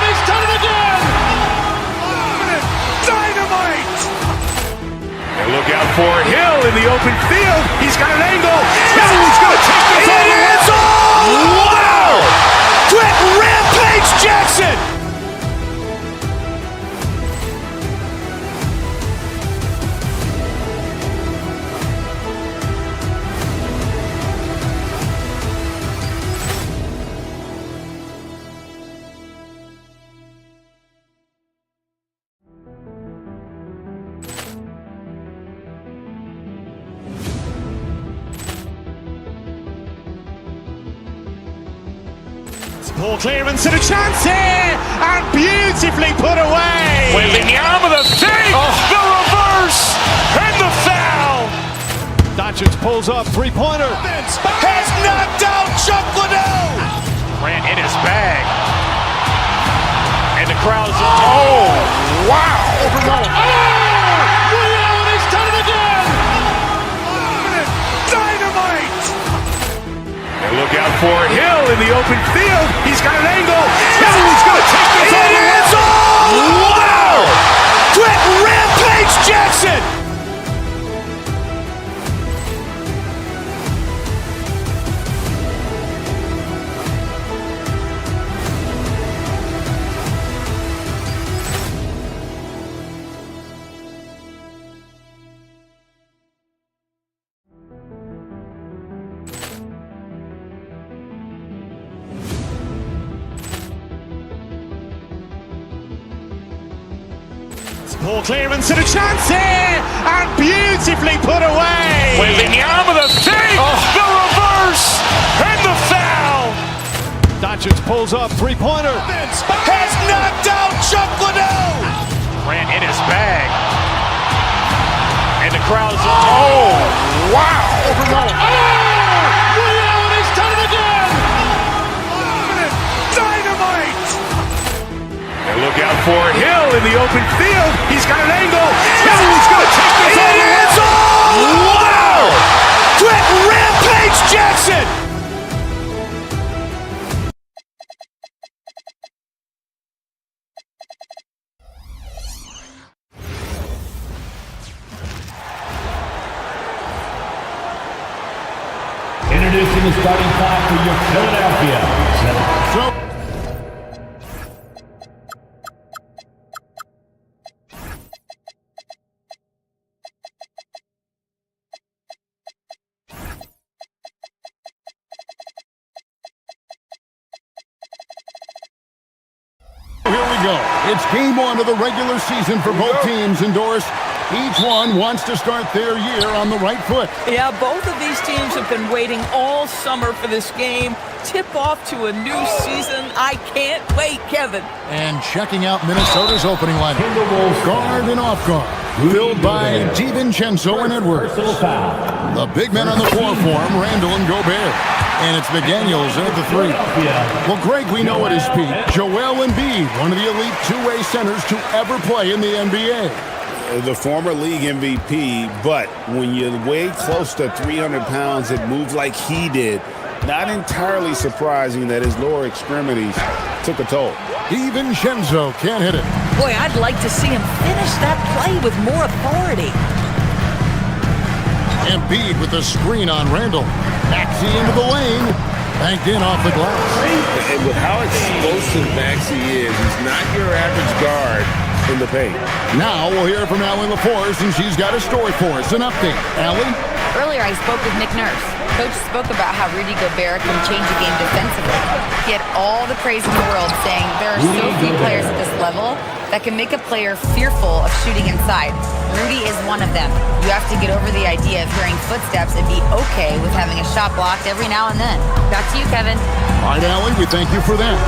He's done it again. Dynamite. And look out for Hill in the open field. He's got an angle. Hill's going to take this all the way. Wow! Quick Rampage Jackson. Ball clearance and a chance here, and beautifully put away. Wembanyama the fake, the reverse, and the foul. Doncic pulls up, three-pointer. Has knocked out Chuck Liddell. Grant in his bag. And the crowd is, oh, wow. He's done it again. Dynamite. And look out for Hill in the open field. He's got an angle. Hill's going to take this all the way. Wow! Quick Rampage Jackson. Ball clearance and a chance here, and beautifully put away. Wembanyama the fake, the reverse, and the foul. Doncic pulls up, three-pointer. Has knocked out Chuck Liddell. Grant in his bag. And the crowd is, oh, wow. He's done it again. Dynamite. And look out for Hill in the open field. He's got an angle. Hill's going to take this all the way. Wow! Quick Rampage Jackson. in the starting five for your Philadelphia. So here we go. It's game one of the regular season for both teams, and Doris, each one wants to start their year on the right foot. Yeah, both of these teams have been waiting all summer for this game. Tip off to a new season. I can't wait, Kevin. And checking out Minnesota's opening lineup. Guard and off guard. Filled by DiVincenzo and Edwards. The big men on the floor for him, Randall and Gobert. And it's McDaniels at the three. Well, Greg, we know at his peak, Joel Embiid, one of the elite two-way centers to ever play in the NBA. The former league MVP, but when you weigh close to 300 pounds and move like he did, not entirely surprising that his lower extremities took a toll. DiVincenzo can't hit it. Boy, I'd like to see him finish that play with more authority. Embiid with the screen on Randall. Maxey into the lane. Banked in off the glass. And with how explosive Maxey is, he's not your average guard in the paint. Now we'll hear from Allie LaForce, and she's got a story for us. An update. Allie? Earlier, I spoke with Nick Nurse. Coach spoke about how Rudy Gobert can change a game defensively. He had all the praise in the world, saying there are so few players at this level that can make a player fearful of shooting inside. Rudy is one of them. You have to get over the idea of hearing footsteps and be okay with having a shot blocked every now and then. Back to you, Kevin. All right, Allie, we thank you for that.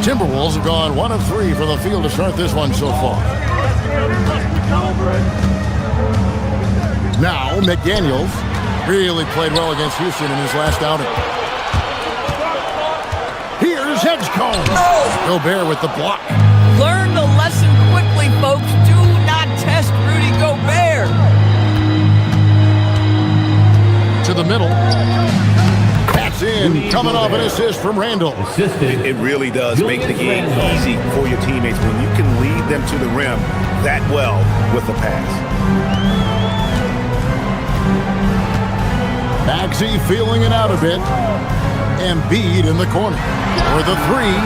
Timberwolves have gone 1 of 3 for the field to start this one so far. Now, McDaniels really played well against Houston in his last outing. Here's Edgecombe. Gobert with the block. Learn the lesson quickly, folks. Do not test Rudy Gobert. To the middle. That's in. Coming off an assist from Randall. It really does make the game easy for your teammates when you can lead them to the rim that well with the pass. Maxey feeling it out a bit. Embiid in the corner. For the three.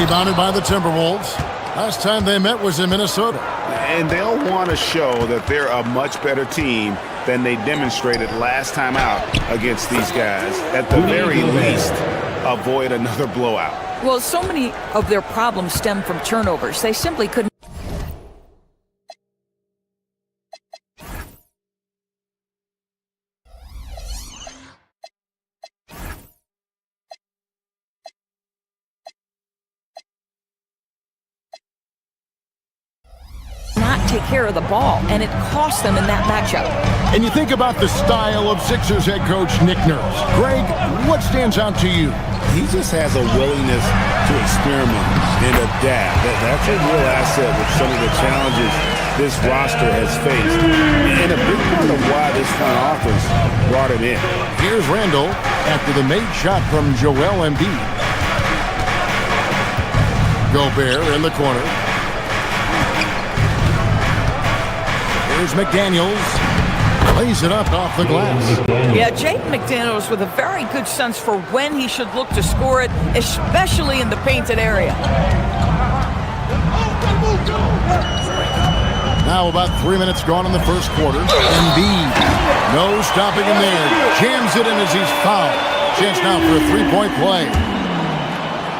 Rebounded by the Timberwolves. Last time they met was in Minnesota. And they'll want to show that they're a much better team than they demonstrated last time out against these guys. At the very least, avoid another blowout. Well, so many of their problems stem from turnovers. They simply couldn't. Take care of the ball, and it cost them in that matchup. And you think about the style of Sixers head coach Nick Nurse. Greg, what stands out to you? He just has a willingness to experiment and adapt. That's a real asset with some of the challenges this roster has faced. And a big part of why this front office brought him in. Here's Randall after the made shot from Joel Embiid. Gobert in the corner. Here's McDaniels. Lays it up off the glass. Yeah, Jaden McDaniels with a very good sense for when he should look to score it, especially in the painted area. Now about 3 minutes gone in the first quarter. Embiid. No stopping him there. Jams it in as he's fouled. Chance now for a three-point play.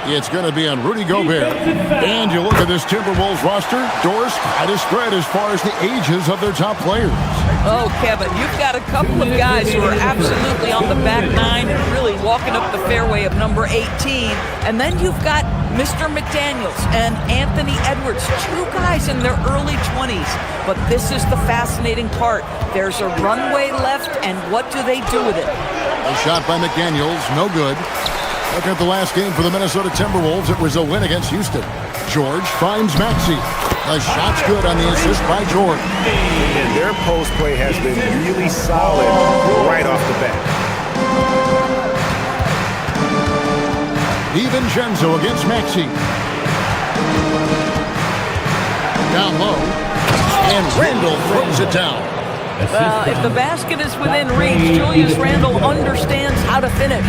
It's going to be on Rudy Gobert. And you look at this Timberwolves roster, Doris, quite a spread as far as the ages of their top players. Oh, Kevin, you've got a couple of guys who are absolutely on the back nine and really walking up the fairway of number 18. And then you've got Mr. McDaniels and Anthony Edwards, two guys in their early 20s. But this is the fascinating part. There's a runway left, and what do they do with it? A shot by McDaniels, no good. Looking at the last game for the Minnesota Timberwolves, it was a win against Houston. George finds Maxey. The shot's good on the assist by George. And their post play has been really solid right off the bat. DiVincenzo against Maxey. Down low. And Randall throws it down. Well, if the basket is within reach, Julius Randle understands how to finish.